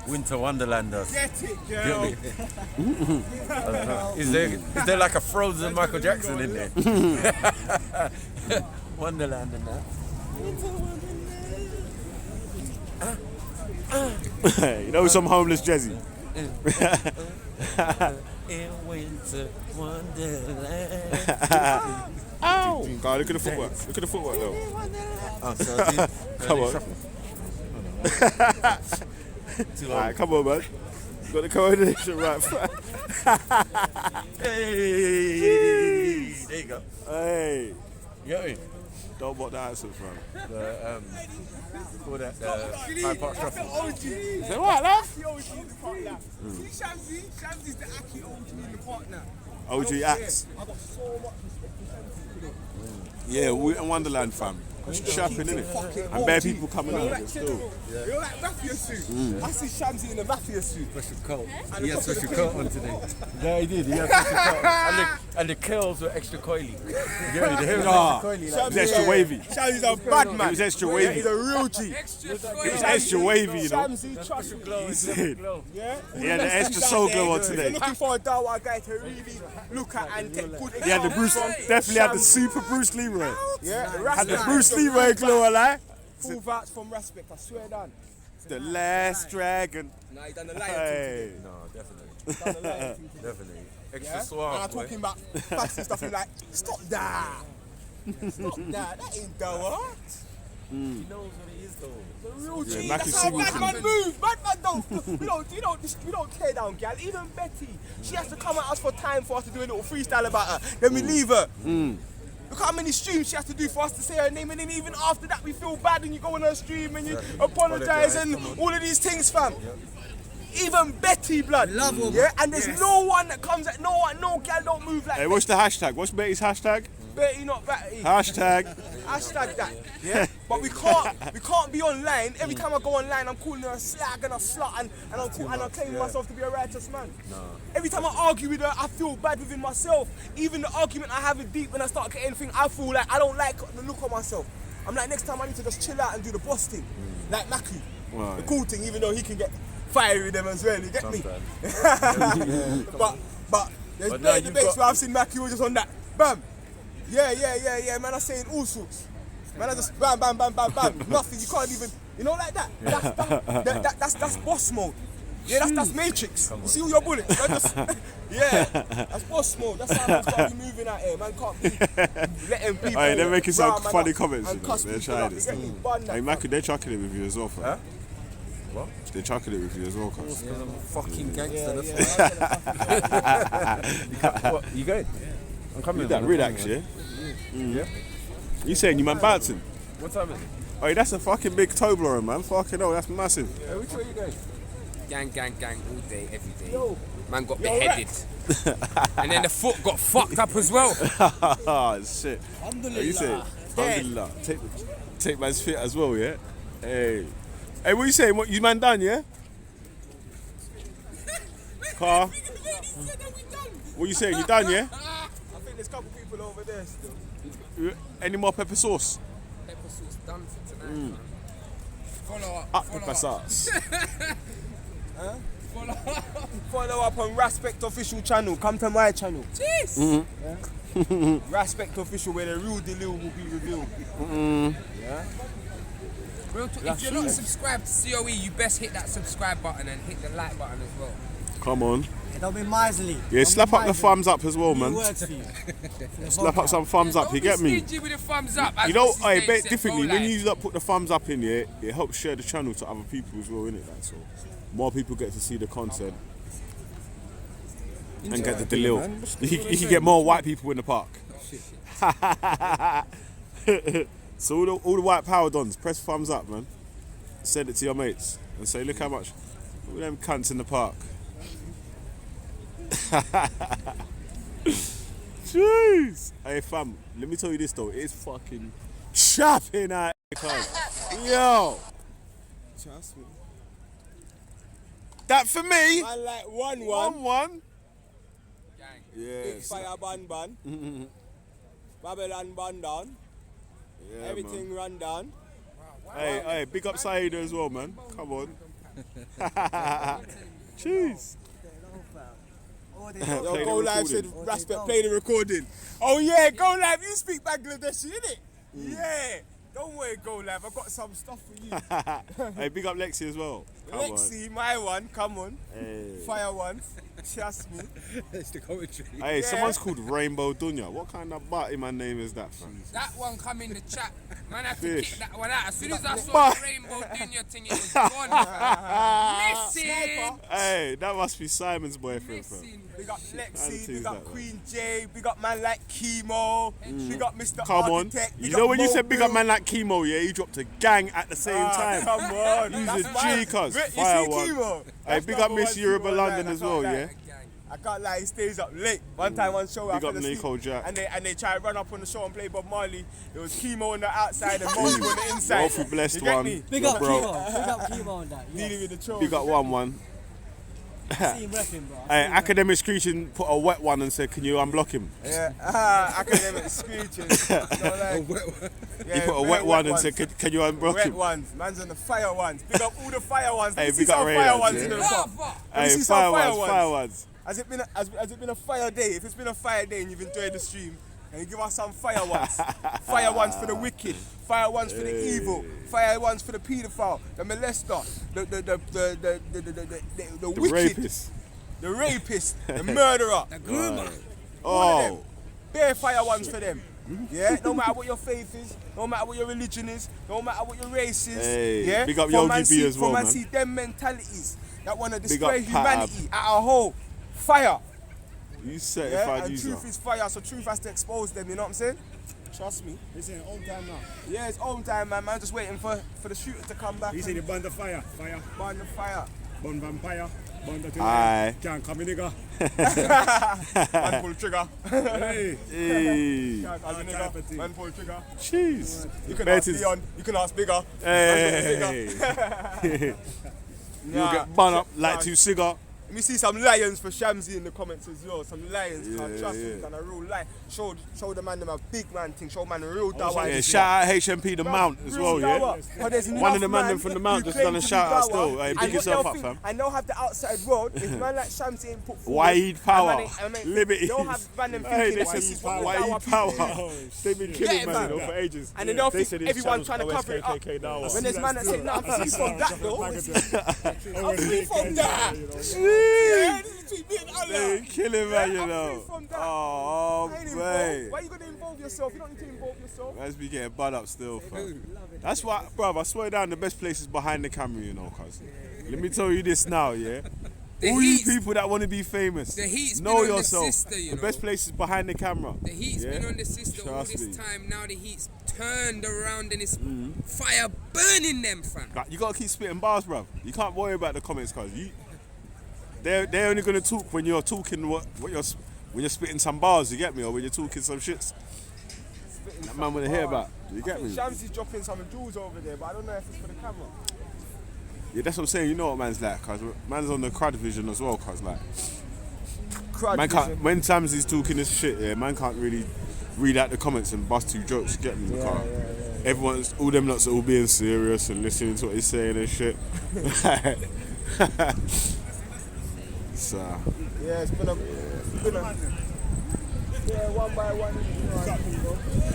Speaker 15: Winter Wonderland does.
Speaker 1: Get it, girl.
Speaker 15: Is there like a frozen Michael Jackson in there? Wonderland and that.
Speaker 9: You know some homeless Jazzy.
Speaker 15: In winter wonderland.
Speaker 9: Ow! God, look at the footwork. Look at the footwork though.
Speaker 15: Oh, so
Speaker 9: Come on. Alright, come on, man. You got the coordination right.
Speaker 15: Hey, there you go.
Speaker 9: Hey.
Speaker 15: You got me?
Speaker 9: Don't bot the answer, fam.
Speaker 15: Call that Hyde Park Shuffle.
Speaker 9: Say what, love?
Speaker 13: See Shamsy's the Aki OG in the park now.
Speaker 9: OG acts.
Speaker 13: I got so much respect for Shamsi.
Speaker 9: Yeah, we're in Wonderland, fam. Shopping, innit? And bare people coming out of the store.
Speaker 13: You're like mafia suit. I see Shamsi in a mafia suit.
Speaker 15: Special coat.
Speaker 13: And
Speaker 15: He had
Speaker 13: the top of
Speaker 15: special
Speaker 13: the
Speaker 15: coat
Speaker 13: cream.
Speaker 15: on today. Yeah, he did. He had special coat. And the curls were extra coily. Yeah, the hair was
Speaker 9: Nah,
Speaker 15: extra coily.
Speaker 9: it was extra wavy.
Speaker 13: Shamsi's a bad man.
Speaker 9: It was extra wavy.
Speaker 13: He's a real G.
Speaker 9: It was extra wavy, you know.
Speaker 13: Shamsi, trust me.
Speaker 9: He said.
Speaker 13: Yeah?
Speaker 9: He had the extra soul glow on
Speaker 13: If
Speaker 9: today.
Speaker 13: you're looking for a Dawa guy to really look at and take good
Speaker 9: He had the Bruce,
Speaker 13: examples
Speaker 9: definitely had the
Speaker 13: Shamsi.
Speaker 9: super Bruce Leroy.
Speaker 13: Yeah,
Speaker 9: Had the Bruce Leroy glow, like.
Speaker 13: Full vouch from respect, I swear down.
Speaker 9: The last dragon.
Speaker 13: Nah, he done the lion
Speaker 9: Hey.
Speaker 15: No, definitely.
Speaker 13: Done the lion thing today.
Speaker 15: Definitely. Extra
Speaker 13: Yeah?
Speaker 15: suave.
Speaker 13: And I'm
Speaker 15: boy.
Speaker 13: talking about fancy stuff and like, stop that. Stop that. That ain't Dawa.
Speaker 15: He knows what it is, though.
Speaker 13: The real G.
Speaker 9: Mac
Speaker 13: That's
Speaker 9: is
Speaker 13: how
Speaker 9: singing
Speaker 13: bad
Speaker 9: to
Speaker 13: man
Speaker 9: me.
Speaker 13: moves. Bad man don't. We don't tear down, gal. Even Betty, she has to come at us for time for us to do a little freestyle about her. Then we leave her. Look how many streams she has to do for us to say her name, and then even after that we feel bad and you go on her stream and you apologise and all of these things, fam. Even Betty, blood.
Speaker 16: Love her.
Speaker 13: Yeah, and there's no one that comes at no gal don't move like
Speaker 9: Hey, what's the hashtag? What's Betty's hashtag?
Speaker 13: Betty, not Betty.
Speaker 9: Hashtag.
Speaker 13: Hashtag that. Yeah. But we can't be online. Every time I go online, I'm calling her a slag and a slut and I'm claiming myself to be a righteous man. Every time I argue with her, I feel bad within myself. Even the argument I have with deep when I start getting anything, I feel like I don't like the look of myself. I'm like, next time I need to just chill out and do the boss thing. Like Maku.
Speaker 9: Right.
Speaker 13: The cool thing, even though he can get fiery with them as well, you get me? But there's
Speaker 15: But now
Speaker 13: better
Speaker 15: you've
Speaker 13: debates
Speaker 15: got-
Speaker 13: where I've seen Maku just on that. Bam. Yeah, man, I'm saying all sorts. Man, I just bam. Nothing, you can't even, you know, like that. That's boss mode. Yeah, that's Matrix. You see all your bullets? That's boss mode. That's how man can't be moving out here. Man can't be letting people.
Speaker 9: Hey, they're making some
Speaker 13: rile man
Speaker 9: funny
Speaker 13: up
Speaker 9: comments.
Speaker 13: and
Speaker 9: You know.
Speaker 13: cuss
Speaker 9: They're
Speaker 13: people
Speaker 9: trying
Speaker 13: up.
Speaker 9: it
Speaker 13: You
Speaker 9: still.
Speaker 13: get me? Bun that,
Speaker 9: Hey, Maku, they're chucking it with you as well, fam.
Speaker 15: Huh? What?
Speaker 9: They're chucking it with you as well, cuz.
Speaker 15: Because I'm a fucking gangster.
Speaker 13: Yeah,
Speaker 15: That's why. What? You going? I'm coming.
Speaker 9: Read that shit.
Speaker 15: Yeah.
Speaker 9: You saying you man bouncing?
Speaker 15: What time is it?
Speaker 9: Oh, that's a fucking big toe blower, man. Fucking hell, that's massive.
Speaker 15: Hey, which way you going?
Speaker 17: Gang, all day, every day. Man got beheaded. And then the foot got fucked up as well.
Speaker 9: Ah, shit. You say, alhamdulillah. Take man's fit as well, yeah? Hey, what you saying? What, you man done, yeah? Car? What you saying? You done, yeah?
Speaker 13: I think there's a couple people over there still.
Speaker 9: Any more pepper sauce?
Speaker 17: Pepper sauce done for tonight. Man. Follow up.
Speaker 9: Pepper sauce.
Speaker 13: Follow up on Respect Official channel. Come to my channel.
Speaker 17: Jeez.
Speaker 13: Respect Official, where the real deal will be revealed. Yeah.
Speaker 17: Real talk, if you're not subscribed to COE, you best hit that subscribe button and hit the like button as well.
Speaker 9: Come on.
Speaker 16: Don't be miserly.
Speaker 9: Yeah, slap up the thumbs up as well, man.
Speaker 16: Words for you.
Speaker 9: Slap up some thumbs up, you get me?
Speaker 17: Stingy with the thumbs up. as
Speaker 9: You know,
Speaker 17: what's his
Speaker 9: I
Speaker 17: name
Speaker 9: bet
Speaker 17: said,
Speaker 9: differently,
Speaker 17: go
Speaker 9: when
Speaker 17: live.
Speaker 9: you put the thumbs up in here, it helps share the channel to other people as well, innit? Like, so more people get to see the content and get the deal. You can get more white people in the park. So all the white power dons, press thumbs up, man. Send it to your mates and say, look how much, all them cunts in the park. Jeez. Hey fam, let me tell you this though, it's fucking chopping out here, yo.
Speaker 13: Trust me.
Speaker 9: That for me.
Speaker 13: Man like 1-1.
Speaker 9: 1-1.
Speaker 13: Big
Speaker 9: Yes.
Speaker 13: fire ban. Babylon ban down.
Speaker 9: Yeah,
Speaker 13: Everything
Speaker 9: man.
Speaker 13: run down.
Speaker 9: Hey, big up Saida as well, man. Come on. Jeez.
Speaker 13: Yo, Go Live said, Respect, play the recording. Oh yeah, Go Live, you speak Bangladeshi, innit? Yeah. Don't worry, Go Live, I got some stuff for you.
Speaker 9: Hey, big up Lexi as well.
Speaker 13: Lexi, my one, come on.
Speaker 9: Hey.
Speaker 13: Fire one. Trust me.
Speaker 20: It's the commentary.
Speaker 9: Hey, someone's called Rainbow Dunya. What kind of butty man name is that, fam?
Speaker 17: That one come in the chat. Man, I had to
Speaker 9: Fish.
Speaker 17: kick that one out. As soon as I saw the Rainbow Dunya thing, it was gone. Missing.
Speaker 9: Hey, that must be Simon's boyfriend, fam.
Speaker 13: Big up Lexi, big
Speaker 9: is
Speaker 13: up
Speaker 9: that,
Speaker 13: Queen J, big up man like Chemo, big up Mr.
Speaker 9: Come on.
Speaker 13: Architect.
Speaker 9: You know when you said big up man like Chemo, yeah, he dropped a gang at the same time.
Speaker 13: Come on.
Speaker 9: He's
Speaker 13: That's
Speaker 9: a G, cuz.
Speaker 13: You
Speaker 9: Fire
Speaker 13: see
Speaker 9: one.
Speaker 13: Chemo?
Speaker 9: Hey,
Speaker 13: That's
Speaker 9: big up
Speaker 13: number
Speaker 9: Miss
Speaker 13: one
Speaker 9: Yoruba
Speaker 13: Chemo,
Speaker 9: London
Speaker 13: like,
Speaker 9: as well,
Speaker 13: I
Speaker 9: yeah?
Speaker 13: I can't lie, he stays up late. One time, one show, I
Speaker 9: Big up
Speaker 13: fell asleep,
Speaker 9: Nico Jack.
Speaker 13: and they try to run up on the show and play Bob Marley. It was Chemo on the outside and Moby on the inside.
Speaker 9: Awful blessed
Speaker 13: You get
Speaker 9: one.
Speaker 13: me?
Speaker 16: Big up Chemo. Big up Chemo on that. Yes.
Speaker 13: Dealing with the troll.
Speaker 9: Big up 1-1.
Speaker 16: See him repping, bro.
Speaker 9: Hey, Academic Screeching put a wet one and said, can you unblock him?
Speaker 13: Yeah, academic screeching.
Speaker 9: He put a wet one and said, can you unblock
Speaker 13: Wet
Speaker 9: him?
Speaker 13: ones, man's on the fire ones. Big up all the fire ones.
Speaker 9: Hey,
Speaker 13: Let me see
Speaker 9: big up
Speaker 13: some
Speaker 9: Ray
Speaker 13: fire
Speaker 9: Ones,
Speaker 13: ones
Speaker 9: yeah.
Speaker 13: in the top. Let me
Speaker 9: Hey,
Speaker 13: see some
Speaker 9: fire ones.
Speaker 13: Has it been a fire day? If it's been a fire day and you've enjoyed the stream, and you give us some fire ones. Fire ones for the wicked, fire ones for the evil, fire ones for the paedophile, the molester, the wicked,
Speaker 9: rapist.
Speaker 13: the rapist, the murderer, the groomer. All of them. Bare fire ones for them. Yeah, no matter what your faith is, no matter what your religion is, no matter what your race is.
Speaker 9: Hey,
Speaker 13: yeah,
Speaker 9: big up
Speaker 13: for
Speaker 9: Yogi
Speaker 13: man
Speaker 9: B
Speaker 13: see,
Speaker 9: as well,
Speaker 13: for man
Speaker 9: man.
Speaker 13: see them mentalities that want to
Speaker 9: Big
Speaker 13: destroy
Speaker 9: up Pat
Speaker 13: humanity at a whole. Fire.
Speaker 9: You
Speaker 13: Yeah,
Speaker 9: certified
Speaker 13: and
Speaker 9: user.
Speaker 13: truth is fire, so truth has to expose them, you know what I'm saying? Trust me.
Speaker 5: It's in home time now.
Speaker 13: Yeah, it's home time, man. Man, just waiting for the shooter to come back.
Speaker 5: He said he burn the fire. Fire.
Speaker 13: Burn the fire.
Speaker 5: Burn vampire. Burn the thing.
Speaker 9: Aye.
Speaker 5: Can't come in, nigga.
Speaker 13: Man, pull trigger.
Speaker 5: Hey.
Speaker 9: Hey.
Speaker 13: Can't call me nigga. Man, pull trigger.
Speaker 9: Jeez.
Speaker 13: You can
Speaker 9: Bet
Speaker 13: ask
Speaker 9: is-
Speaker 13: Leon. You can ask Bigger.
Speaker 9: Hey. You'll get bun up like two cigar.
Speaker 13: Let me see some lions for Shamsi in the comments as well. Some lions.
Speaker 9: Yeah,
Speaker 13: Trust me,
Speaker 9: yeah.
Speaker 13: done a real lion. Show the man them a big man thing. Show man a real dawa.
Speaker 9: Yeah, shout out HMP the Mount as well, yeah. One of the man them from the Mount just done a shout out still. Hey, big yourself up, fam.
Speaker 13: And they'll have the outside world. If man like Shamsi ain't put forward.
Speaker 9: Wide power,
Speaker 13: Liberty. They'll have man them thinking that this is what the Dawa people
Speaker 9: power. They've been killing man for ages.
Speaker 13: And then they'll
Speaker 9: They
Speaker 13: think
Speaker 9: said his
Speaker 13: everyone
Speaker 9: channel's
Speaker 13: trying to cover it up.
Speaker 9: OSKKK Dawa.
Speaker 13: When there's man that say, no, I'm free from that though. I'm free from that. Yeah, this is between me and Allah.
Speaker 9: They killing man, you
Speaker 13: I'm
Speaker 9: know.
Speaker 13: free from that.
Speaker 9: Oh,
Speaker 13: I ain't
Speaker 9: man.
Speaker 13: involved. Why you gonna involve yourself? You don't need to involve yourself.
Speaker 9: Man's be getting bud up still, fam. That's why, bruv, I swear down, the best place is behind the camera, you know, cuz. Let me tell you this now, yeah? All you people that want to be famous,
Speaker 17: The heat's
Speaker 9: know
Speaker 17: been on
Speaker 9: yourself.
Speaker 17: the sister, you
Speaker 9: The
Speaker 17: know.
Speaker 9: best place is behind the camera.
Speaker 17: The heat's
Speaker 9: yeah?
Speaker 17: been on the sister all
Speaker 9: Trust
Speaker 17: this
Speaker 9: me.
Speaker 17: time. Now the heat's turned around and it's fire burning them, fam.
Speaker 9: Like, you gotta keep spitting bars, bruv. You can't worry about the comments, cuz. They're only gonna talk when you're talking when you're spitting some bars, you get me? Or when you're talking some shits. That man wanna hear about. You get me?
Speaker 13: Shamsi's dropping some jewels over there, but I don't know if it's for the camera.
Speaker 9: Yeah, that's what I'm saying. You know what man's like, cuz. Man's on the crowd vision as well, cuz. Like,
Speaker 13: Crowd
Speaker 9: man can't,
Speaker 13: vision.
Speaker 9: when Samsy's talking this shit, yeah, man can't really read out the comments and bust two jokes, you get me? Because everyone's, all them lots are all being serious and listening to what he's saying and shit. So,
Speaker 13: Yeah, it's been a yeah, one by one.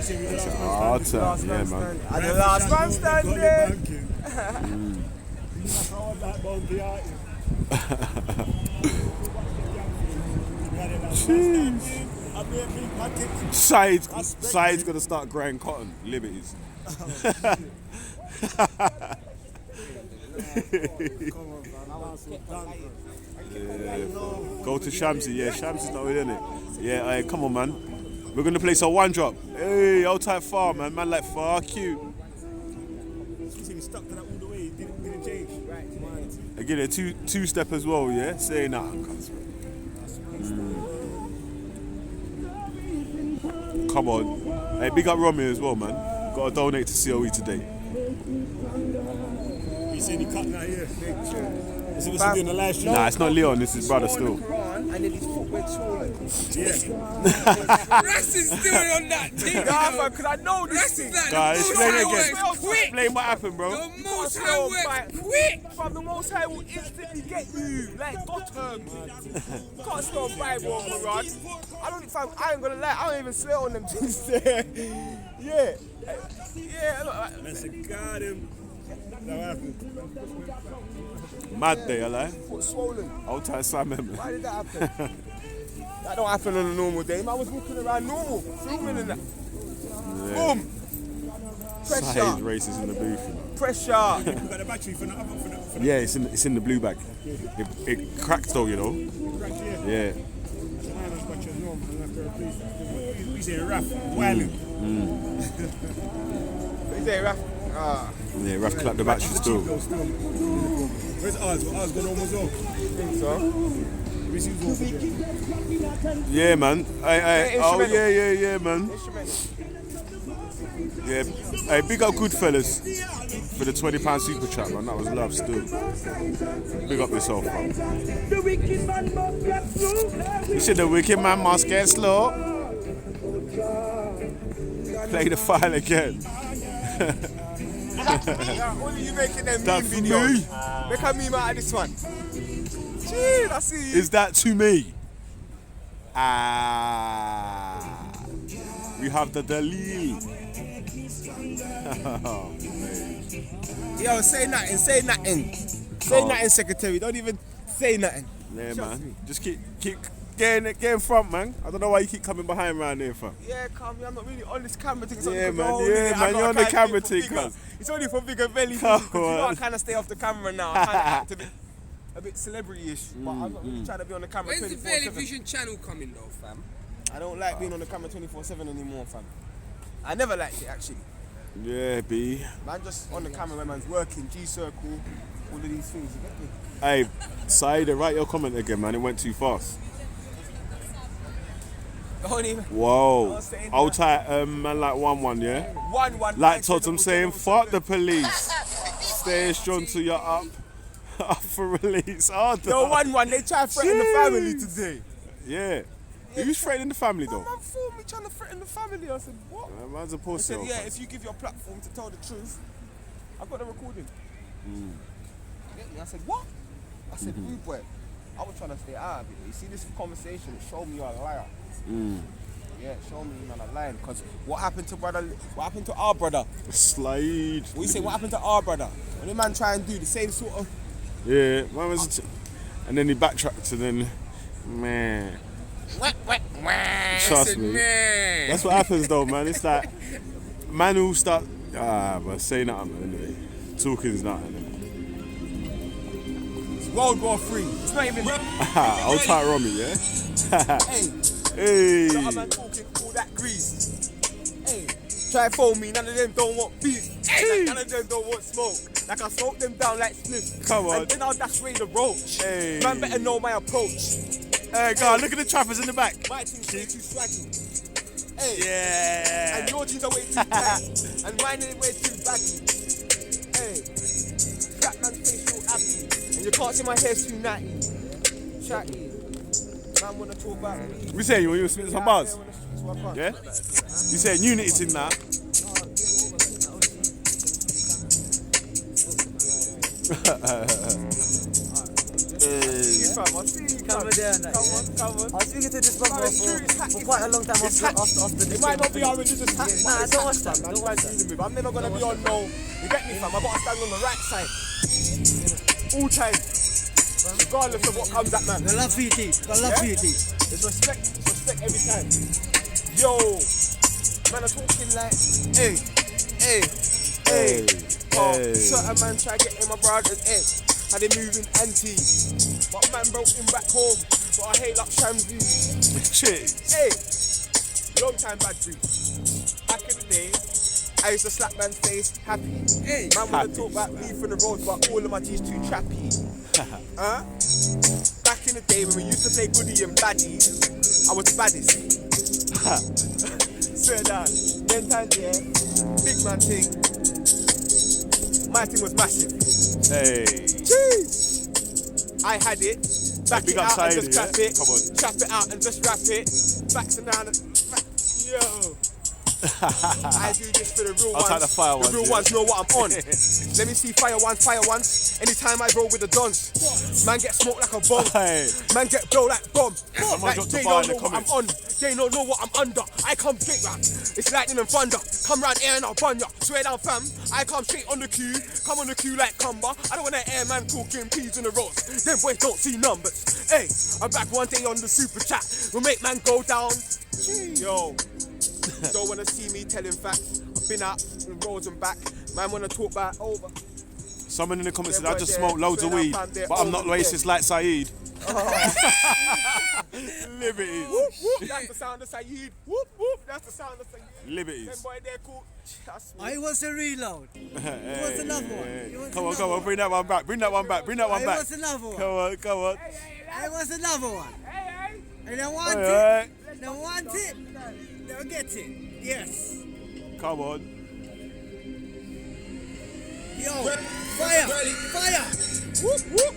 Speaker 9: it's a hard time, yeah, man.
Speaker 13: And the last man standing.
Speaker 9: Jeez. Side's gonna start growing cotton, liberties. Yeah. Go to Shamsi, yeah, Shamsi's not in it. Yeah, hey, come on, man. We're gonna play some one drop. Hey, old type far, man. Man, like fuck you.
Speaker 5: He stuck to that all the way. Didn't change.
Speaker 9: Again, a two step as well, yeah. Saying that. Come on. Hey, big up Romy as well, man. Gotta donate to COE today.
Speaker 5: He said he cut that here. Is it what's doing the live stream?
Speaker 9: Nah, it's not Leon, it's his brother still.
Speaker 13: And then his footwear swollen.
Speaker 17: Russ is still on that thing.
Speaker 13: Nah, man, because I know this thing.
Speaker 9: Guys, explain it again.
Speaker 17: Quick.
Speaker 9: Explain what happened, bro.
Speaker 17: The most high works quick.
Speaker 13: From the most high will instantly get you. Like Gotham. You can't spell Bible on the run. I ain't gonna lie, I don't even swear on them things there. Yeah. Yeah, look.
Speaker 5: Let's got him.
Speaker 9: Mad day, I like.
Speaker 1: Foot swollen.
Speaker 9: Old tight Sam member.
Speaker 1: Why did that happen? That don't happen on a normal day. I was walking around normal, filming and that. Boom. Pressure.
Speaker 9: Side races in the booth.
Speaker 1: Pressure.
Speaker 5: You got a battery for the
Speaker 9: Yeah, it's in the blue bag. It cracked though, you know. Yeah.
Speaker 5: We say rough, wild.
Speaker 1: We say rough.
Speaker 9: Yeah, Raf clapped the battery still.
Speaker 5: Where's ours? Ours gone almost off.
Speaker 1: Think so?
Speaker 9: Yeah, man. Oh, yeah, man. Yeah. Hey, big up Goodfellas for the £20 super chat, man. That was love still. Big up yourself, man. You said the wicked man must get slow. Play the file again.
Speaker 1: Only you making them
Speaker 9: That
Speaker 1: meme
Speaker 9: for
Speaker 1: videos.
Speaker 9: me?
Speaker 1: Make a meme out of this one. Jeez, I see you.
Speaker 9: Is that to me? We have the Dalil.
Speaker 1: Yo, say nothing, say nothing. Say nothing, secretary. Don't even say nothing.
Speaker 9: Yeah, man. Just keep get in front, man. I don't know why you keep coming behind round here, fam.
Speaker 1: Yeah, calm. I'm not really on this camera thing. It's
Speaker 9: Yeah,
Speaker 1: only
Speaker 9: man.
Speaker 1: for
Speaker 9: Yeah, man. You're on the camera thing, cuz.
Speaker 1: It's only for bigger belly.
Speaker 9: Come
Speaker 1: Because you know I
Speaker 9: on.
Speaker 1: kind of stay off the camera now. I kind of act a bit celebrity-ish. But I'm not really trying to be on the camera
Speaker 17: When's the
Speaker 1: 24/7.
Speaker 17: Fairly Vision channel coming though, fam?
Speaker 1: I don't like being on the camera 24/7 anymore, fam. I never liked it, actually.
Speaker 9: Yeah, B.
Speaker 1: Man, just on the camera when man's working, G-Circle, all of these things, you get me?
Speaker 9: Hey, Saida, write your comment again, man. It went too fast.
Speaker 1: Don't even.
Speaker 9: Whoa. Old tight, man, like 1-1, yeah?
Speaker 1: 1-1.
Speaker 9: Like Todd, I'm saying, fuck the police. Stay strong till you're up for release. Oh,
Speaker 1: Yo, 1-1, they try to threaten the family today.
Speaker 9: Yeah. Who's threatening the family, though?
Speaker 1: Man phoned me trying to threaten the family. I said, what?
Speaker 9: Man's a
Speaker 1: They
Speaker 9: pussy.
Speaker 1: said, yeah, if you give your platform to tell the truth, I've got the recording. Get me? I said, what? I said, rude boy. I was trying to stay out of it. You see this conversation, it showed me you're a liar. Yeah, it showed me you're not lying. Because what happened to our brother?
Speaker 9: Slide.
Speaker 1: What you say, what happened to our brother? When the man try and do the same sort of...
Speaker 9: Yeah, man was and then he backtracked and then, man. Trust me. That's what happens though, man. It's like, man will start, but say nothing anyway. Talking's nothing.
Speaker 1: It's World War III. It's not even...
Speaker 9: Old tight Romy, yeah?
Speaker 1: Hey.
Speaker 9: Hey.
Speaker 1: Got a man talking all that grease. Hey. Try and phone me, none of them don't want beef. Like, none of them don't want smoke. Like I smoke them down like sniff.
Speaker 9: Come on.
Speaker 1: And then I'll dash away the roach.
Speaker 9: Hey.
Speaker 1: Man better know my approach.
Speaker 9: Hey, God, look at the trappers in the back.
Speaker 1: My team's way too swaggy. Hey.
Speaker 9: Yeah.
Speaker 1: And your jeans are way too tight. And mine is way too baggy. Hey. Flat man's face so happy. And you can't see my hair's too natty. Chatty. Man wanna talk about me.
Speaker 9: We saying you want to spit some bars? Yeah? You saying unity's in that?
Speaker 16: Come on. I was speaking to this brother for quite a long time after this.
Speaker 1: It might not be our religious hack.
Speaker 16: Nah, don't watch that. Don't watch that.
Speaker 1: I'm never gonna be on no. You get me, fam? I gotta stand on the right side. All time. Regardless of what comes at man.
Speaker 16: The love for you, D. The love for you, D.
Speaker 1: It's respect every time. Yo, man, I'm talking like, hey. Oh, certain man try to get in my brother's head. How they moving anti. But man broke him back home. But I hate up Shamsi.
Speaker 9: Cheers.
Speaker 1: Hey, long time bad breed. Back in the day, I used to slap man's face happy. Hey, man wanna talk about me from the road, but all of my G's too trappy. Huh? Back in the day when we used to play goodie and baddie, I was the baddest. Swear down. Them times, yeah, big man thing. My thing was massive.
Speaker 9: Hey.
Speaker 1: Jeez. I had it. Back
Speaker 9: Big
Speaker 1: it out and
Speaker 9: upside,
Speaker 1: just
Speaker 9: yeah?
Speaker 1: clap it.
Speaker 9: Come on.
Speaker 1: Trap it out and just rap it. Backs and down and... Yo.
Speaker 13: I do this for the real
Speaker 9: I'll
Speaker 13: ones.
Speaker 9: take the fire ones,
Speaker 13: The real
Speaker 9: yeah.
Speaker 13: ones know what I'm on. Let me see fire ones. Anytime I roll with the dons, man get smoked like a bomb. Man get blow like bomb.
Speaker 9: Someone
Speaker 13: Like
Speaker 9: dropped the
Speaker 13: they
Speaker 9: bar
Speaker 13: don't
Speaker 9: in the
Speaker 13: know what I'm
Speaker 9: comments.
Speaker 13: on. They don't know what I'm under. I come straight round. It's lightning and thunder. Come round here and I'll bun ya. Swear down fam. I come straight on the queue. Come on the queue like Cumber. I don't want that air man talking peas in the roads. Them boys don't see numbers. Hey, I'm back one day on the super chat. We'll make man go down. Yo. Don't wanna see me telling facts. I've been out the roads and back. Man wanna talk about over.
Speaker 9: Someone in the comments said,
Speaker 13: Them
Speaker 9: I
Speaker 13: boys
Speaker 9: just
Speaker 13: there,
Speaker 9: smoke loads of
Speaker 13: swear
Speaker 9: weed,
Speaker 13: down, fam, they're
Speaker 9: but I'm not
Speaker 13: over
Speaker 9: racist like Saeed. Liberties.
Speaker 13: Whoop, whoop, that's the sound of Saeed. Whoop, whoop, that's the sound of Saeed.
Speaker 9: Liberties.
Speaker 13: Them boy there cool. Trust me.
Speaker 16: I was a reload. It was another one.
Speaker 9: Come on, bring that one back. Bring that one back.
Speaker 16: I was another one.
Speaker 9: Come on.
Speaker 16: I was another one. And I want
Speaker 9: Hey,
Speaker 16: it. They want it. They'll get it. Yes.
Speaker 9: Come on.
Speaker 16: Yo, fire.
Speaker 13: Whoop, whoop.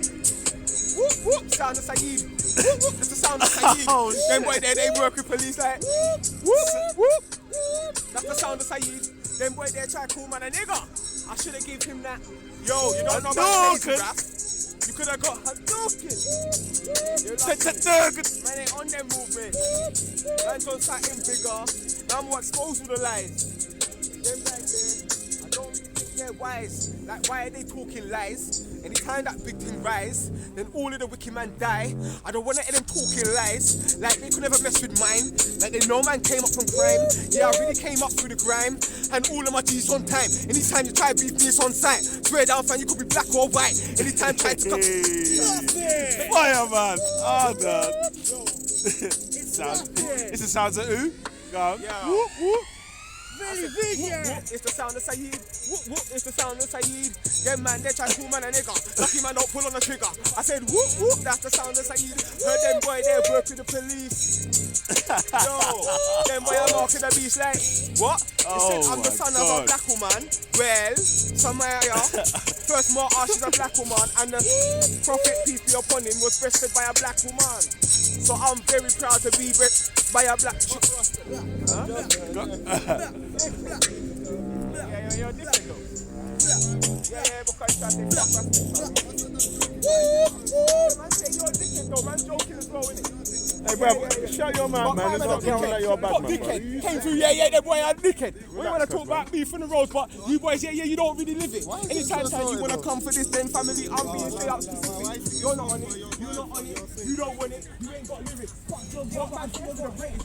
Speaker 13: Whoop, whoop. Sound of Saeed. Whoop, whoop. That's the sound of Saeed. Them boy there, they work with police like whoop, whoop. That's the sound of Saeed. Them boy there try to call man a nigga. I should have gave him that. Yo, you don't know about crazy rap. You could have got Hadouken. Man ain't on them movement. Man's on something bigger. Now I'm more exposed to the lies. Them like there, I don't really think they're wise. Like why are they talking lies? Anytime that big thing rise, then all of the wicked man die. I don't wanna hear them talking lies. Like they could never mess with mine. Like they know man came up from crime. Yeah, I really came up through the grime. And all of my G's on time. Anytime you try to beef me, it's on sight. Swear down, fam, you could be black or white. Anytime try to come.
Speaker 9: Fire, man. Dad. It's the sounds of who? Go on. Whoop, whoop.
Speaker 13: Really big, yeah. It's the sound of Saeed. Whoop, whoop, it's the sound of Saeed. Them man, they try to call man a nigga. Lucky man don't pull on the trigger. I said whoop, whoop, that's the sound of Saeed. Heard them boy, they work with the police. Yo, them boy, I'm walking the beach like, what? They said I'm the son of a black woman. Well, somewhere, yeah. First martyr, she's a black woman. And the prophet, peace be upon him, was breasted by a black woman. So I'm very proud to be breasted by a black you're different though. Yeah, because that's a black man say you're different though, man's joking as well, innit?
Speaker 9: Hey, bro, shut your mouth, man. It's not counting that you're a bad man, bro.
Speaker 13: Came through, yeah, that boy, I'm dickhead. We want to talk about beef from the roads, but you boys, yeah, you don't really live it. Anytime you want to come for this, then family, I'm being straight up specific. You're not on it, you're not on it, you don't want it, you ain't got lyrics. Fuck your job, man, you over the British.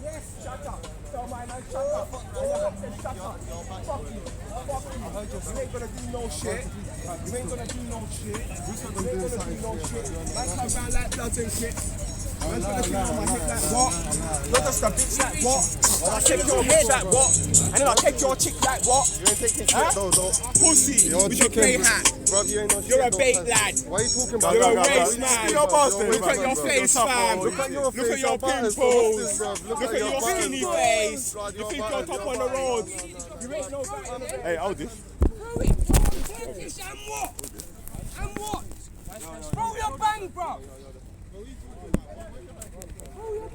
Speaker 13: Yes, shut up. Tell my man, shut up. Shut up. Fuck you. You ain't gonna do no shit. You ain't gonna do no shit. You ain't gonna do no shit. Man come round like bloods and shit. Man's gonna do on my hip like what? You're just a bitch like what? I'll take your bitch like what? And then I'll take your chick like what? You ain't taking shit though. Pussy with your grey hat. You're a bait lad.
Speaker 14: Why are you talking about?
Speaker 13: You're a race man. Look at your face, fam. Look at your pimples. Look at your skinny face. You think you're top on the road. You ain't no guy.
Speaker 9: Hey, hold this.
Speaker 11: And what? Roll your bang, bro.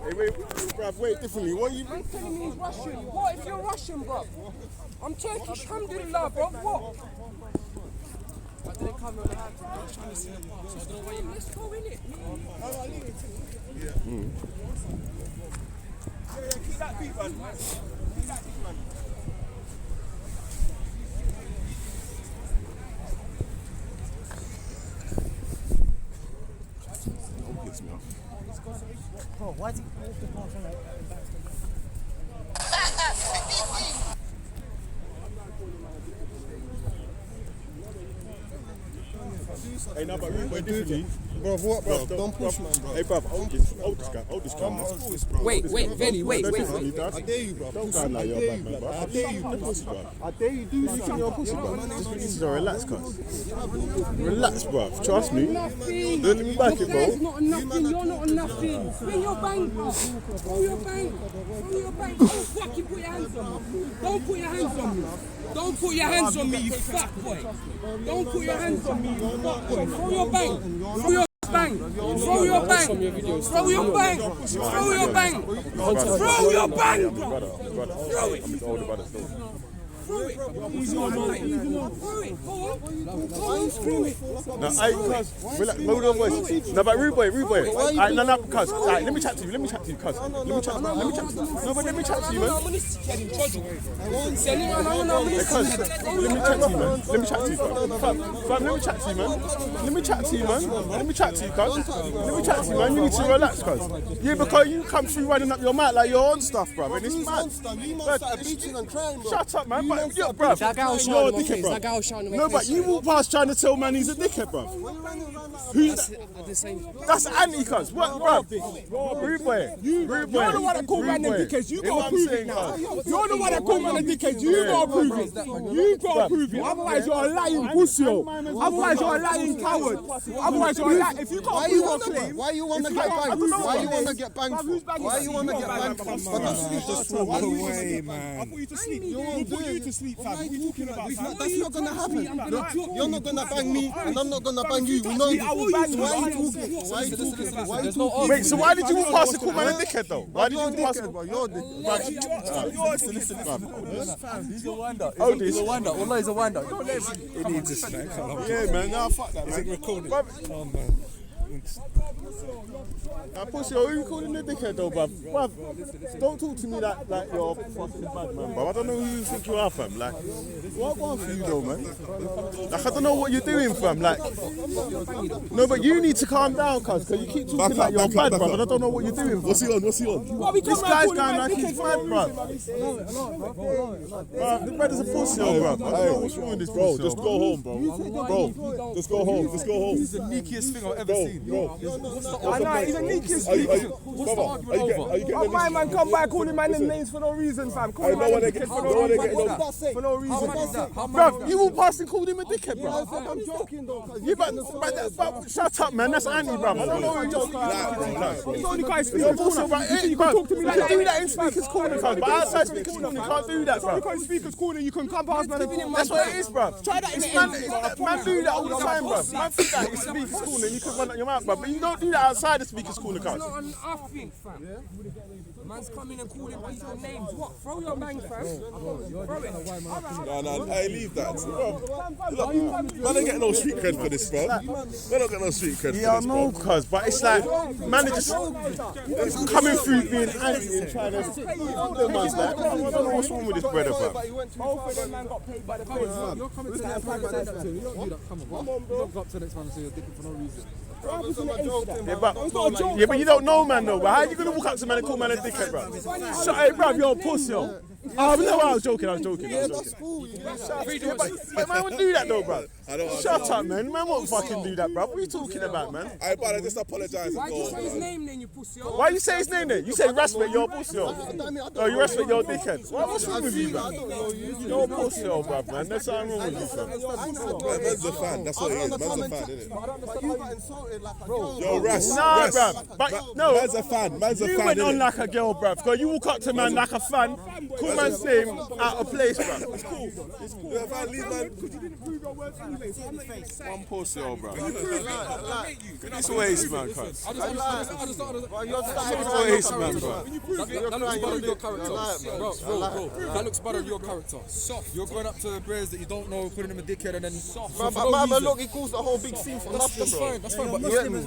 Speaker 19: Hey, wait, bruv, wait, differently. What are you...
Speaker 11: Man telling me he's Russian. What if you're Russian, bro? I'm Turkish, alhamdulillah, bro. What? I didn't come on the hand. I was trying to see the part, so I don't know why you... Let's go, innit? I'll leave it to you.
Speaker 13: Yeah, keep that beat, man. Keep that beat, man.
Speaker 9: Don't piss me off.
Speaker 16: Bro, why is he off the path and embarrassed?
Speaker 19: Hey, no, but we're differently.
Speaker 21: Bro, what, bro? Don't push, man, bro.
Speaker 19: Hey, bruv, hold this guy, man.
Speaker 17: Wait, Benny, wait.
Speaker 21: I dare you, bro.
Speaker 19: Don't go like you're a bad man, bro.
Speaker 21: I dare you,
Speaker 19: pussy, bro.
Speaker 21: I dare you, do something. You're a pussy, bro.
Speaker 19: This is a relax, cuz. Relax, bruv. Trust me. Don't let me back it, bro.
Speaker 11: You're not nothing. You're not nothing. Bring your bang, bro. Throw your bang. Throw your bang. Don't fucking put your hands on me. Don't put your hands on me. Don't put your hands on me, you fuck boy. Don't put your hands on me, you fuck boy. Throw your bang. Throw your
Speaker 17: bang. Throw your bang. Throw your bang. Throw your bang. Throw your bang. Throw it.
Speaker 9: No, cuz, hold on, boys. No, but rude boy. Alright, no, cuz. Alright, let me chat to you, cuz. No, but let me chat to you, man. Hey, cuz, let me chat to you, man. Let me chat to you, cuz. Let me chat to you, man. Let me chat to you, man. Let me chat to you, cuz. Let me chat to you, man. You need to relax, cuz. Yeah, because you come through running up your mouth like you're on stuff, bruv, and it's mad. Shut up, man. But, yo, bruv. You're a dickhead, bro. No, but you walk past trying to tell man he's a dickhead, bro. Who's that? That's anti-cuz. What, bro? Rude boy. You're the one that call man a dickhead. You gotta prove it now. You're the one that call man a dickhead. You gotta prove it. You gotta prove it. Otherwise, you're a lying pussy. Otherwise, you're a lying coward. Otherwise, you're a lying. If you can't prove your claim,
Speaker 8: why you wanna get banged? Why you wanna get banged for? Why you wanna get banged for?
Speaker 19: Just walk away, man. I put you to sleep. You won't put you to sleep, fam. What are you talking about?
Speaker 8: That's not gonna happen. You're not gonna bang me, and I'm not gonna bang you. We know. Why are you talking? Why are you talking?
Speaker 9: Wait, so why did you walk past and call man a dickhead, though? Why did you walk past?
Speaker 8: You're a dickhead.
Speaker 9: Listen,
Speaker 1: he's a winder. Oh, he's a winder. Wallah, he's a winder. Don't let him.
Speaker 19: He needs a snack.
Speaker 9: Yeah, man. Nah, fuck that, man.
Speaker 19: Is it recorded?
Speaker 9: Oh, man. Pussy, who you calling a dickhead though, bruv? Don't talk to me like you're fucking bad, man, bruv. I don't know who you think you are, fam. Like, what going for you though, man? Like, I don't know what you're doing, fam. Like, no, but you need to calm down, cuz you keep talking like you're bad, bruv. I don't know what you're doing, fam.
Speaker 19: What's he on?
Speaker 9: This guy's going like he's mad, bruv. The brother's a pussy, bruv. I don't know what's wrong with this, bro. Just go home, bro. Just go home. This is the meekest thing I've ever seen. Bro.
Speaker 13: I know, he's the meekest thing. What's the argument over? My man come by calling man them names for no reason, fam. Calling man a dickhead for no reason.
Speaker 9: Bruv, you walk past and called him a dickhead, bruv.
Speaker 8: I'm joking though.
Speaker 9: Yeah, but shut up, man. That's Andy, bruv. I don't know who you're talking about.
Speaker 13: He's the only guy speaking corner. You can talk to me like
Speaker 9: that. You can do that in Speaker's Corner, cuz. But outside Speaker's Corner, you can't do that, bruv.
Speaker 13: Because Speaker's Corner, you can come past man.
Speaker 9: That's what it is, bruv.
Speaker 13: Try that in
Speaker 9: Man do that all the time, bruv. Man think that in Speaker's Corner and you can run out your mouth, bruv. But you don't do that outside the Speaker's Corner, cuz.
Speaker 17: It's not an off thing, fam. Man's coming and calling people names. What? Throw your bang, fam. Throw it.
Speaker 19: No, hey, leave that. Look, man ain't getting no street cred for this, bro. Man don't get no street cred for this,
Speaker 9: Yeah, I know, cuz, but it's like, man, it's just coming through being anti and trying to the man's like, I don't know what's wrong with this brother, bro.
Speaker 13: Both of them man got paid by the place.
Speaker 20: You're coming to that private sector. You don't do that, come on, bro. You don't go up to the next man and say you're dickhead for no reason.
Speaker 9: Yeah, but you don't know, man, though. But how are you gonna walk up to man and call man a dickhead, bro? Shut up, bro. You're a pussy, yo. Oh, no, I was joking.
Speaker 8: Yeah, that's cool.
Speaker 9: But man won't do that, though, bro. Shut up, man. Man won't fucking do that, bro. What are you talking about, man?
Speaker 19: Hey, brother, just apologise.
Speaker 17: Why do you say his name then, you pussy?
Speaker 9: Why you say his name then? You say respect, you're a pussy, yo. Oh, you respect, you're a dickhead. What's wrong with you, bro? You're a pussy, yo, bro, man. There's something wrong with you, fam.
Speaker 19: Man's a fan. That's what it is. Man's a fan, isn't it? Yo, Ras.
Speaker 9: Nah, bruv. But no.
Speaker 19: Man's a fan.
Speaker 9: You went on like a girl, bruv. Because you walk up to man like a fan, call man's name out of place, bruv.
Speaker 19: It's cool. If I leave, man.
Speaker 13: Because you didn't prove your words anyway. So I'm not
Speaker 9: one pussy, yo, bruv.
Speaker 19: It's
Speaker 9: waste, man, cuz.
Speaker 20: Waste, man,
Speaker 9: bro.
Speaker 20: That looks bad on your character. Soft. You're going up to players that you don't know, calling them a dickhead, and then soft.
Speaker 8: But look, he calls the whole big scene for nothing, bro.
Speaker 20: That's fine. But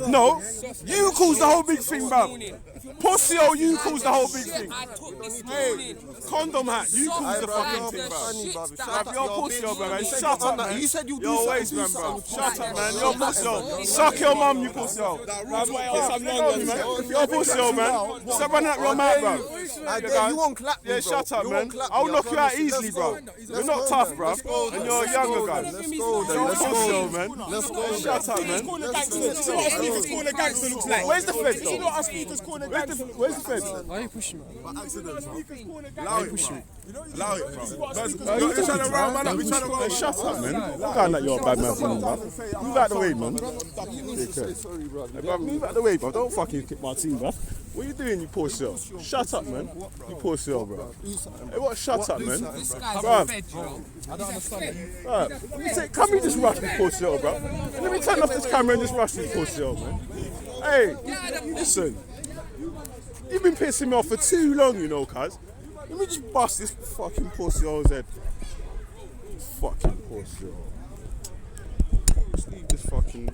Speaker 9: no, you cause the whole big thing, bro. Pussy, oh, you cause the whole big thing. Hey, condom hat, you cause the fucking thing, bro. You're pussy, bro, man. Shut up, man.
Speaker 8: You said you do
Speaker 9: your waste, man, bro. Shut up, man. You're pussy, oh. Suck your mum, you pussy, oh. You're pussy, oh, man. Stop running up your mouth, bro.
Speaker 8: You won't clap me, bro.
Speaker 9: Yeah, shut up, man. I'll knock you out easily, bro. You're not tough, bro. And you're a younger guy.
Speaker 8: Let's go, then.
Speaker 9: You're pussy, oh, man.
Speaker 8: Let's go.
Speaker 9: Shut up, man.
Speaker 13: See what a Speaker's Corner gangster looks like.
Speaker 9: Where's the feds,
Speaker 13: See what a Speaker's Corner gangster looks like.
Speaker 9: Where's the feds?
Speaker 20: why are you pushing me?
Speaker 19: By accident, bro.
Speaker 9: Allow it, bro.
Speaker 19: Allow it, bro.
Speaker 9: You're trying to round man up. You're trying to round. Shut up, man. You're going like you're a bad man for me, bro. Move out the way, man. Move out the way, bro. Don't fucking kick my team, bro. What you doing, you poor cell? Shut up, man. You poor cell, bro. Hey, what? Shut up, man.
Speaker 17: This guy's
Speaker 9: Bruv.
Speaker 17: fed, you know.
Speaker 9: I don't understand. Right. Can we just rush this poor cell, bro? Let me turn off this camera and just rush this poor cell, man. Hey, listen. You've been pissing me off for too long, you know, cuz. Let me just bust this fucking poor cell's head. Fucking poor cell. Just leave this fucking...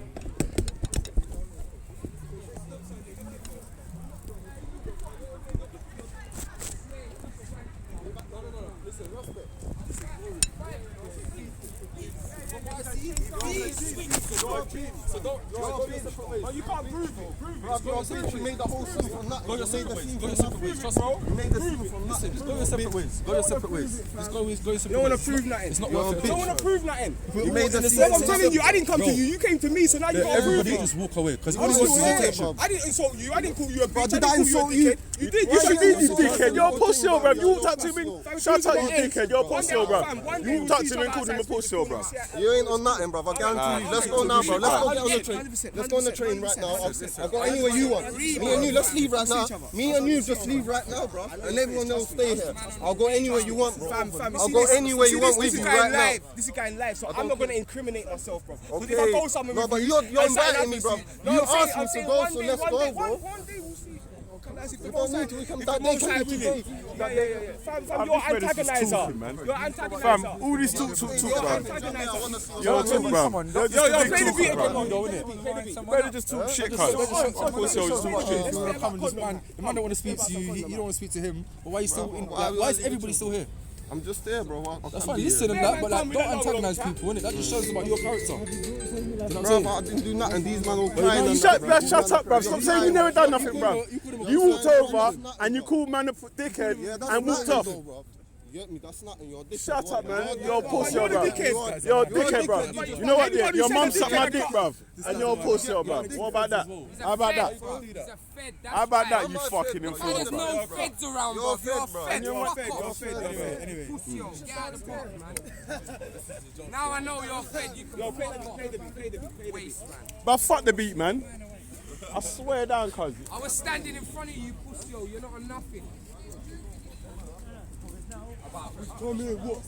Speaker 8: You can't prove it. You made the whole scene from that.
Speaker 20: Go your separate ways. Go your separate ways. Trust me.
Speaker 8: You made the scene from that.
Speaker 20: Listen, just go your separate ways. Go your separate ways. Just go your separate ways.
Speaker 13: You don't want to prove nothing.
Speaker 20: It's not worth it.
Speaker 13: You don't want to prove nothing.
Speaker 8: You made the
Speaker 13: Well, I'm telling you, I didn't come to you. You came to me, so now you got to prove
Speaker 20: Everybody
Speaker 13: it.
Speaker 20: just walk away because
Speaker 13: I didn't insult you. I didn't call you a bitch.
Speaker 8: Did I insult you?
Speaker 13: You did.
Speaker 9: Yes, you did, you dickhead. You're a pussy, bro. You walked up to me. Shut up, you dickhead. You're a pussy, bro. You walked up to me and called him a pussy, bro.
Speaker 8: You ain't on nothing, bro. I guarantee you. Let's go now, bro. Let's go get on the train. Let's go on the train right now. I'll go anywhere you want. Me and you, let's leave right now. Me and you just leave right now, bro. And everyone else stay here. I'll go anywhere you want, bro. I'll go anywhere you want with you right now.
Speaker 13: This is going live, so I'm not going to incriminate myself, bro.
Speaker 8: Okay.
Speaker 13: If I go somewhere
Speaker 8: No,
Speaker 13: with
Speaker 8: but
Speaker 13: you,
Speaker 8: you're inviting me, bro.
Speaker 13: No,
Speaker 8: You
Speaker 13: I'm saying-
Speaker 8: asked
Speaker 13: I'm
Speaker 8: me to
Speaker 13: saying
Speaker 8: go,
Speaker 13: one
Speaker 8: so
Speaker 13: day,
Speaker 8: let's
Speaker 13: one
Speaker 8: go,
Speaker 13: day,
Speaker 8: bro.
Speaker 13: One day we'll see.
Speaker 8: We don't need to, we can that day, can be today.
Speaker 13: Fam, you're antagonizer. You're antagonizer.
Speaker 9: Fam, all this talk, bro. Yo, talk, bro.
Speaker 13: Yo, play the beat again,
Speaker 9: bro. Better just talk shit, cuz. Of course, yo, just talk shit.
Speaker 20: The man don't want to speak to you. You don't want to speak to him. But why are you still in? Like, why is everybody still here?
Speaker 8: I'm just there, bro.
Speaker 20: That's fine. Listen and that, but like, don't antagonize people, innit? That just shows about your character. You know what I'm
Speaker 8: Bro,
Speaker 20: saying?
Speaker 8: I didn't do nothing. These man all crying. and
Speaker 9: Shut
Speaker 8: that,
Speaker 9: shut up, bruv. Stop saying you never done nothing, bruv. You walked over and you called man a dickhead and walked off.
Speaker 8: You get me? That's nothing. You're a dickhead.
Speaker 9: Shut up, man. You're a pussy,
Speaker 13: You're
Speaker 9: bruv.
Speaker 13: a dickhead.
Speaker 9: You're a dickhead, bruv. You know what, yeah? Your
Speaker 13: said
Speaker 9: mum
Speaker 13: a
Speaker 9: sucked my
Speaker 13: dickhead,
Speaker 9: dick, bruv. And you're a pussy, bruv. What about that? How about that? How about that, you fucking influencer,
Speaker 17: There's no
Speaker 9: bruv?
Speaker 17: feds around, bro. You're fed. You're fed.
Speaker 13: Anyway.
Speaker 17: Get out of the box, man. Now I know you're fed. You can play the beat. Waste, man.
Speaker 9: But fuck the beat, man. I swear down, cuz.
Speaker 17: I was standing in front of you, pussy. You're not on nothing.
Speaker 13: Tell me what?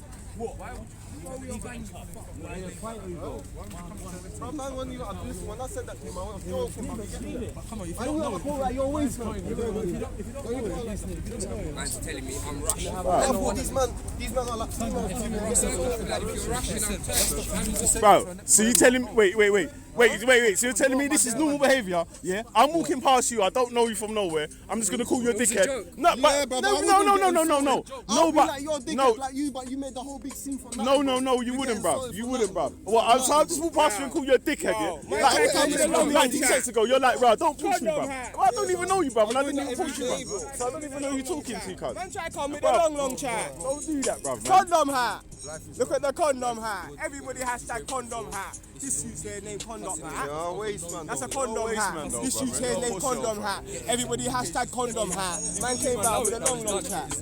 Speaker 8: Bro, man, when I said that to him, I was joking.
Speaker 20: Come on, if you
Speaker 8: I
Speaker 20: don't know.
Speaker 8: call that your waist, man.
Speaker 17: Man's telling me I'm rushing.
Speaker 8: Therefore, these men are like females.
Speaker 17: If you're rushing, I'm telling you.
Speaker 9: Bro, so you telling me, wait, so you're telling me this is normal behaviour, yeah? I'm walking past you, I don't know you from nowhere, I'm just gonna call you a dickhead. No, but, no, but,
Speaker 8: you're a dickhead
Speaker 9: no,
Speaker 8: like you, but you made the whole big scene from that.
Speaker 9: no, you wouldn't, bruv, you wouldn't, bruv. Well, so I'll just walk past you and call you a dickhead, yeah? Like 90 seconds ago, you're like, bro, don't push me, bruv. I don't even know you, bruv, and I didn't even push you, bruv. So I don't even know who you're talking to, cuz.
Speaker 13: Man, try to come with the long chat.
Speaker 9: Don't do that, bruv, man.
Speaker 13: Condom hat. Look at the condom hat. Everybody hashtag condom hat. This suits their name condom hat.
Speaker 8: You're a waste, man.
Speaker 13: That's a condom hat. This suits their name condom hat. Everybody hashtag condom hat. Man came out with a long chat.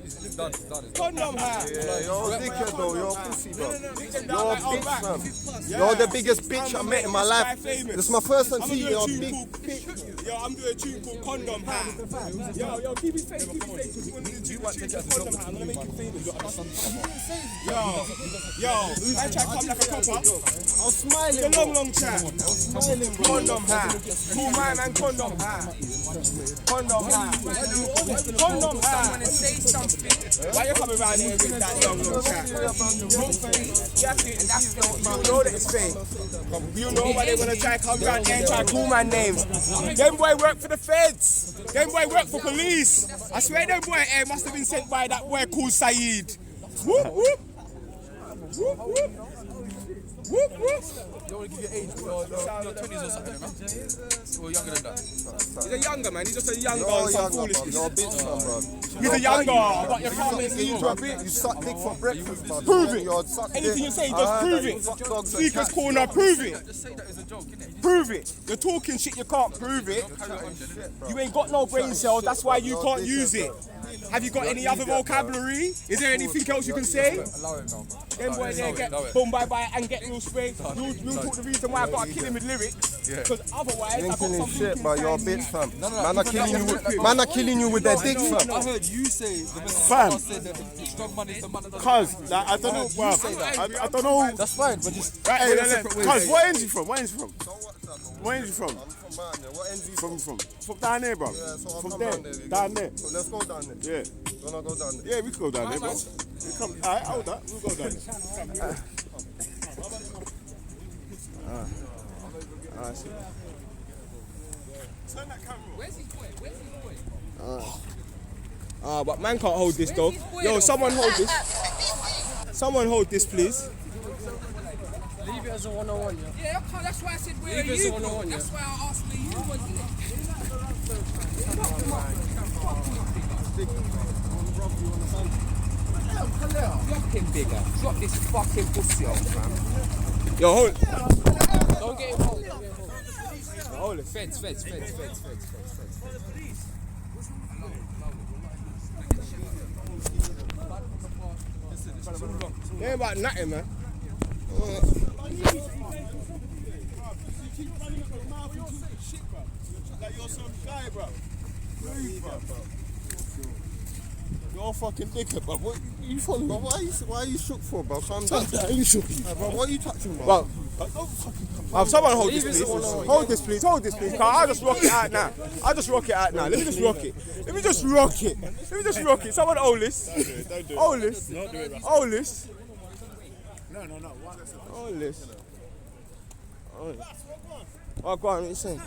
Speaker 13: Condom hat.
Speaker 8: Yeah, you're a dickhead though. You're a pussy, bro. You're a bitch, man. You're the biggest bitch I met in my life. This is my first time seeing you. You're a big bitch.
Speaker 13: Yo, I'm doing a tune called Condom Hat. Yo, keep it safe, because you want to do a tune called Condom Hat. I'm gonna make you famous. Yo, I try to come like a copper.
Speaker 8: I'm smiling.
Speaker 13: The long chat. I'm smiling, bro. Condom Hat. Cool man and Condom Hat. Condom Hat. Condom Hat.
Speaker 17: I want to say something.
Speaker 13: Why you coming around here with that long chat? You know that it's fake. You know why they wanna try to come around here and try to call my names. Them boy work for the feds. Them boy work for police. I swear them boy must have been sent by that boy called Saeed. Whoop whoop. Whoop whoop. Whoop whoop.
Speaker 20: You want to give your age, your 20s or something, man? Or younger than that?
Speaker 13: He's a younger man, he's just a younger
Speaker 8: You're
Speaker 13: on some
Speaker 8: younger,
Speaker 13: foolishness.
Speaker 8: bro. You're a bitch, man, bro.
Speaker 13: He's a younger, but you can't make me into a bitch.
Speaker 8: You suck dick for breakfast, man.
Speaker 13: Prove it.
Speaker 8: You're suck
Speaker 13: Anything
Speaker 8: dick.
Speaker 13: you say, just prove it. Speaker's corner, prove it.
Speaker 20: Just say that as a joke, innit?
Speaker 13: Prove it. You're talking shit, you can't prove it. You ain't got no brain cells, that's why you can't use it. Have you got any other vocabulary? Is there anything else you can say?
Speaker 20: Allow it now.
Speaker 13: Then boy, there get boom bye bye and get real spray. You'll talk the reason why I got to kill him with lyrics. Because otherwise, I got some
Speaker 21: shit, but you're a bitch, fam.
Speaker 20: No,
Speaker 21: Man are killing you with their dick, fam.
Speaker 20: I heard you say the
Speaker 9: Fam.
Speaker 20: said that the strong man is the man that doesn't.
Speaker 9: Cause like, I don't know, bro. I don't know.
Speaker 20: That's fine, but just
Speaker 9: Right,
Speaker 20: separate ways.
Speaker 9: Cause what ends you from? Where ends you from? Where ends you from? From down there, bro. From there, down there.
Speaker 21: So let's go down there.
Speaker 9: Yeah.
Speaker 21: Wanna go down there?
Speaker 9: Yeah, we can go down there, bro. We come. Alright, hold that. We'll go down there. I see. Turn that camera.
Speaker 13: Where's his boy? Where's his boy? But man can't hold this though. Yo, someone hold this. Someone hold this, please.
Speaker 2: Leave it as a 101, yeah?
Speaker 13: Yeah, that's why I said where are
Speaker 2: Leave it as a
Speaker 13: you?
Speaker 2: 101, yeah?
Speaker 13: That's why I asked where you was. Fucking bigger. Drop this fucking pussy out, fam. Yo, hold.
Speaker 2: Don't get involved.
Speaker 13: Hold it. Feds. They ain't about nothing, man.
Speaker 9: Like you're some guy, bro. You're a fucking dickhead, bro. What you following?
Speaker 21: But why are you shook for, bro? Calm down.
Speaker 9: You shook.
Speaker 21: Bro, what are you touching, bro?
Speaker 13: Well, someone hold this, please. Hold this, please. Hold this, please. I'll just rock it out now. Let me just rock it. Someone hold this. Hold this. Hold this.
Speaker 9: No.
Speaker 13: Hold this. Oh, go on. What are you saying?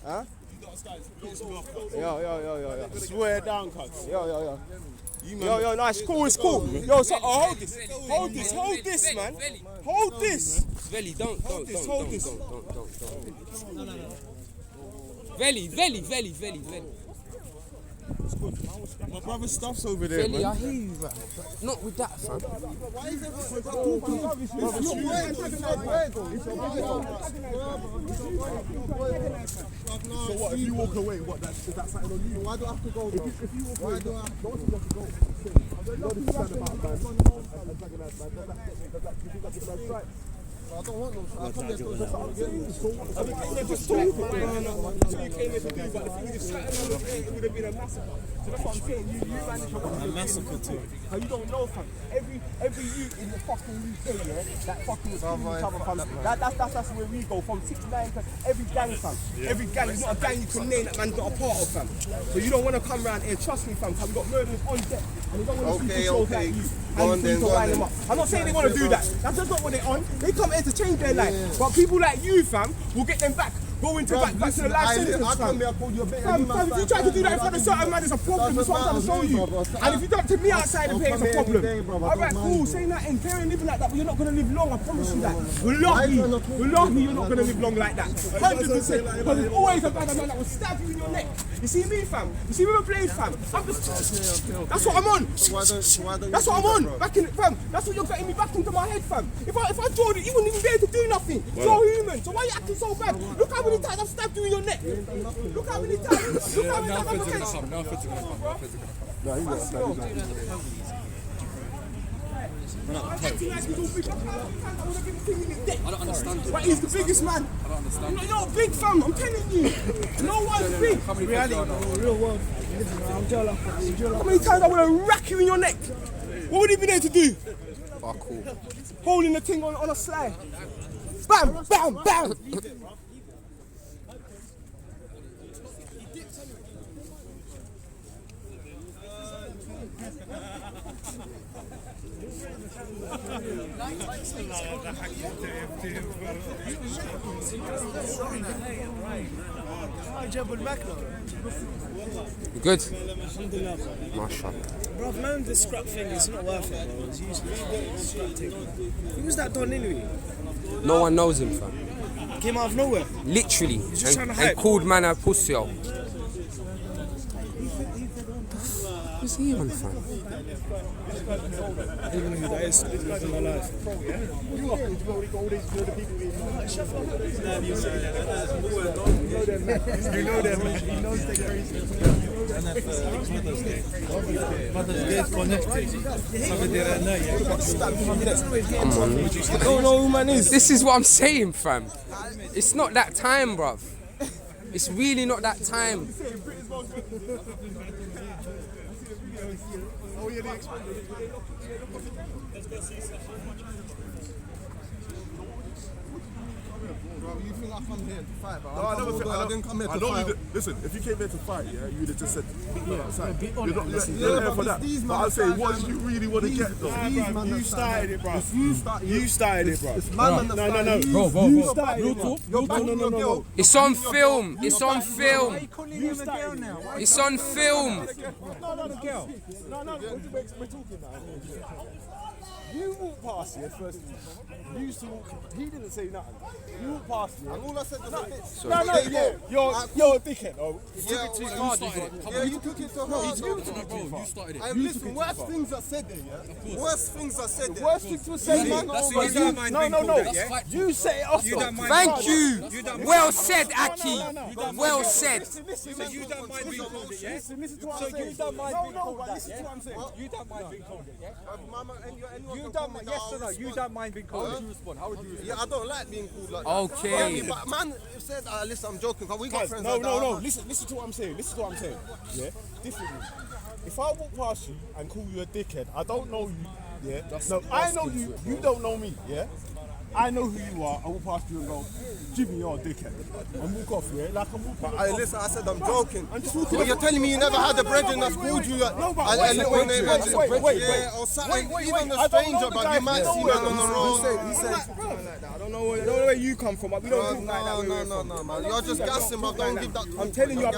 Speaker 13: Huh? Yo.
Speaker 9: Swear down, cuz.
Speaker 13: Yo. Yo, no, it's cool. Yo, so hold this, man. Hold this.
Speaker 11: Veli, don't. Veli.
Speaker 9: My brother's stuff's over there,
Speaker 11: Veli,
Speaker 9: man.
Speaker 11: I hear you, bro. Not with that, fam.
Speaker 21: Why is everyone talking?
Speaker 9: So what, if you walk away, what, is that something on you?
Speaker 21: Why do I have to go, bro?
Speaker 9: If you walk away,
Speaker 21: Why do I have to go?
Speaker 9: You know this is about, man. Does that right?
Speaker 21: I don't want no shit. I come here to
Speaker 13: Just talk. So you came here to do, but the thing is, it would have been a massacre. So that's what I'm saying. You managed a massacre too. How you don't know, fam. Every youth in the fucking UK, yeah, that fucking was killing each other, fam. That's where we go from 6 9 to every gang, fam. Every gang is not a gang you can name that man's not a part of, fam. So you don't want to come around here, trust me, fam. Cause we got murderers on deck, and you don't want to see shows like you. And you to line them up. I'm not saying they want to do that. That's just not what they're on. They come here to change their life. But people like you, fam, will get them back. Go into back to the life sentence, fam. Fam, if you try to do that in front of certain man, it's a problem. That's what I'm trying to show you. And if you do it to me outside and pay, it's a problem. Alright, cool, say nothing. Carry living like that, but you're not going to live long, I promise you that. Believe me, you're not going to live long like that. 100%. Because there's always a bad man that will stab you in your neck. You see me, fam? You see me with Blaze, fam? That's what I'm on. That's what I'm on. Back in it, fam. That's what you're getting me back into my head, fam. If I told you, you wouldn't even be able to do nothing. You're human. So why are you acting so bad? Look how many times I've stabbed you in your neck. Look how many times. Look how many times I've come.
Speaker 20: No offense is gonna come.
Speaker 13: I
Speaker 20: don't understand.
Speaker 13: But he's the biggest man.
Speaker 20: I don't understand.
Speaker 13: You're not big, fam. I'm telling you. No one's big.
Speaker 2: Reality, real world. I'm jealous.
Speaker 13: How many times I want to rack you in your neck? What would he be there to do?
Speaker 21: Cool.
Speaker 13: Holding the thing on a slide. Bam, bam, bam.
Speaker 11: Good.
Speaker 21: Mashallah.
Speaker 2: Bro, man, this scrap thing is not worth it, bro. It's useless. Scrap thing. Who was that Don anyway?
Speaker 11: No one knows him, fam.
Speaker 3: came out of nowhere.
Speaker 7: Literally.
Speaker 3: just trying to
Speaker 7: And
Speaker 3: hype.
Speaker 7: called man a pussy. What's he on, fam?
Speaker 3: I don't even know who that is. Living my life. You know them. He knows they're crazy. Mother's Day connected.
Speaker 7: Come on.
Speaker 3: I don't know who man is.
Speaker 7: This is what I'm saying, fam. It's not that time, bruv. It's really not that time.
Speaker 21: You think I come here to fight, bro?
Speaker 14: No, I never think.
Speaker 21: I didn't come here to
Speaker 14: know
Speaker 21: fight.
Speaker 14: Listen, if you came here to fight, yeah, you'd have just said, outside.
Speaker 21: be
Speaker 14: You're
Speaker 21: honest.
Speaker 14: not
Speaker 21: Listen,
Speaker 14: you're
Speaker 21: yeah,
Speaker 14: there
Speaker 21: but
Speaker 14: for that.
Speaker 21: these
Speaker 14: But
Speaker 21: man
Speaker 14: I'll say,
Speaker 21: stand
Speaker 14: what
Speaker 21: them.
Speaker 14: do you really want to
Speaker 21: These-
Speaker 14: get, though?
Speaker 21: these man
Speaker 13: You
Speaker 21: that
Speaker 13: started it, bro.
Speaker 21: It's you started.
Speaker 13: You started it, bro.
Speaker 21: It's man that started.
Speaker 13: No.
Speaker 21: You started it, bro. You're banging your girl.
Speaker 7: It's on film. It's on film. It's on film.
Speaker 13: No, we're talking now. You walked past here first. You used to walk. He didn't say nothing. You walked past here.
Speaker 21: And all I said was a bit.
Speaker 13: No, you're a dickhead. Oh, you took it too far.
Speaker 21: Yeah, you took it too hard.
Speaker 20: You started it.
Speaker 21: Listen, worse things are said there, yeah? Worse things are said there.
Speaker 13: Worst things were said. No. You set it off.
Speaker 7: Thank you. Well said, Aki. Well said.
Speaker 13: Listen, you don't mind being called it, yeah? Listen to what I'm saying. You don't mind being called it, listen to what I'm saying. You don't mind being called it, yeah? You don't mind, yes or no? You don't mind being called it? How would you respond?
Speaker 21: Yeah, I don't like being called like that.
Speaker 7: Okay.
Speaker 21: Yeah, but man said, listen, I'm joking, because we got friends
Speaker 13: No.
Speaker 21: like that.
Speaker 13: Listen to what I'm saying. Yeah? Differently. If I walk past you and call you a dickhead, I don't know you, yeah? No, I know you, you don't know me, yeah? I know who you are, I walk past you and go, Jimmy, you're a dickhead. And walk off, yeah? Like I'm walking.
Speaker 21: But listen, I said I'm joking.
Speaker 13: I'm just walking.
Speaker 21: But you're telling me you never had a brethren that's called you a little name, or something, even a stranger, but you might see man on the road.
Speaker 13: He said, I don't know where you come from, but we don't talk like that.
Speaker 21: No, man. You're just gassing, but don't give that.
Speaker 13: I'm telling you, I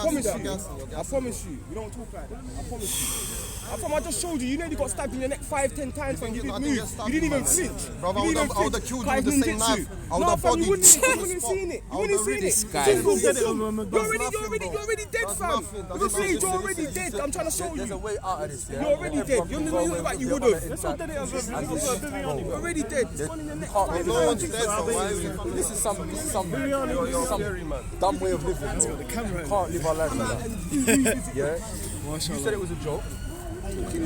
Speaker 13: promise you, we don't talk like that. I promise you. I just showed you, you nearly got stabbed in your neck 5-10 times and you didn't move. You didn't even flinch.
Speaker 21: Bro, I would have killed you with the same knife. I would have bodied you.
Speaker 13: You wouldn't seen it. You wouldn't seen it. You're already dead, fam. You're already dead. I'm trying to show you. There's a way out of this. You're already dead. You look like you would have. You're already dead. It's gone in your neck.
Speaker 21: No one's dead, so
Speaker 4: This is some dumb way of living. Can't live our life like that. Yeah? You said it was a joke.
Speaker 21: It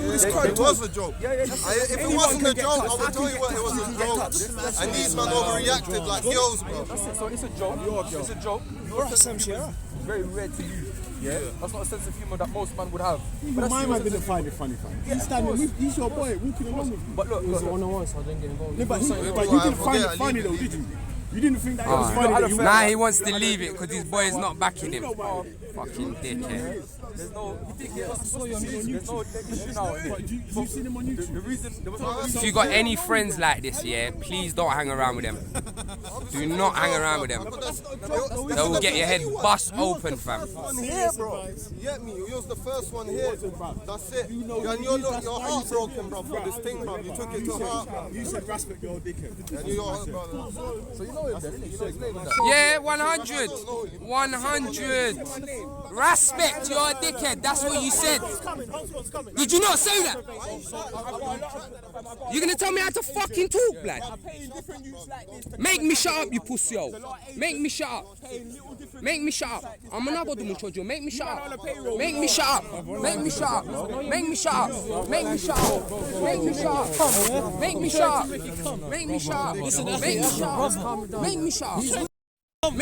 Speaker 21: was a joke. If it wasn't a joke, I would tell you what, it was a joke. And these men overreacted like girls, bro.
Speaker 4: That's it, so it's a joke. It's a joke. It's very rare to use. Yeah? That's not a sense of humour that most men would have.
Speaker 13: But my man didn't find it funny, fam. He's standing with, he's your boy, walking along with you.
Speaker 4: But look,
Speaker 13: it was one-on-one, so I didn't get involved. No, but you didn't find it funny though, did you? You didn't think that it was funny?
Speaker 7: Nah, he wants to leave it because his boy is not backing him. Fucking dickhead.
Speaker 4: There's no issue now.
Speaker 13: You've seen him on YouTube.
Speaker 4: The reason,
Speaker 7: If you got any friends like this, yeah, please don't hang around with them. Do not hang around with them. They will get your head bust open, fam.
Speaker 21: Here, bro. You get me? You was the first one here. That's it. And you're heartbroken, bro, for this thing, bro. You took it to heart.
Speaker 13: You said respect your dickhead.
Speaker 21: And you're
Speaker 4: so you know him then, innit? You know his name and that.
Speaker 7: Yeah, 100. 100. Respect, you're a dickhead. That's what you said. Did you not say that? You gonna tell me how to fucking talk, blood? Make me shut up, you pussy, yo. Make me shut up. Make me shut up. I'm another muchacho. Make me shut up. Make me shut up. Make me shut up. Make me shut up. Make me shut up. Make me shut up. Make me shut up. Make me shut up. Make me shut up. Make me shut up. Make me shut up.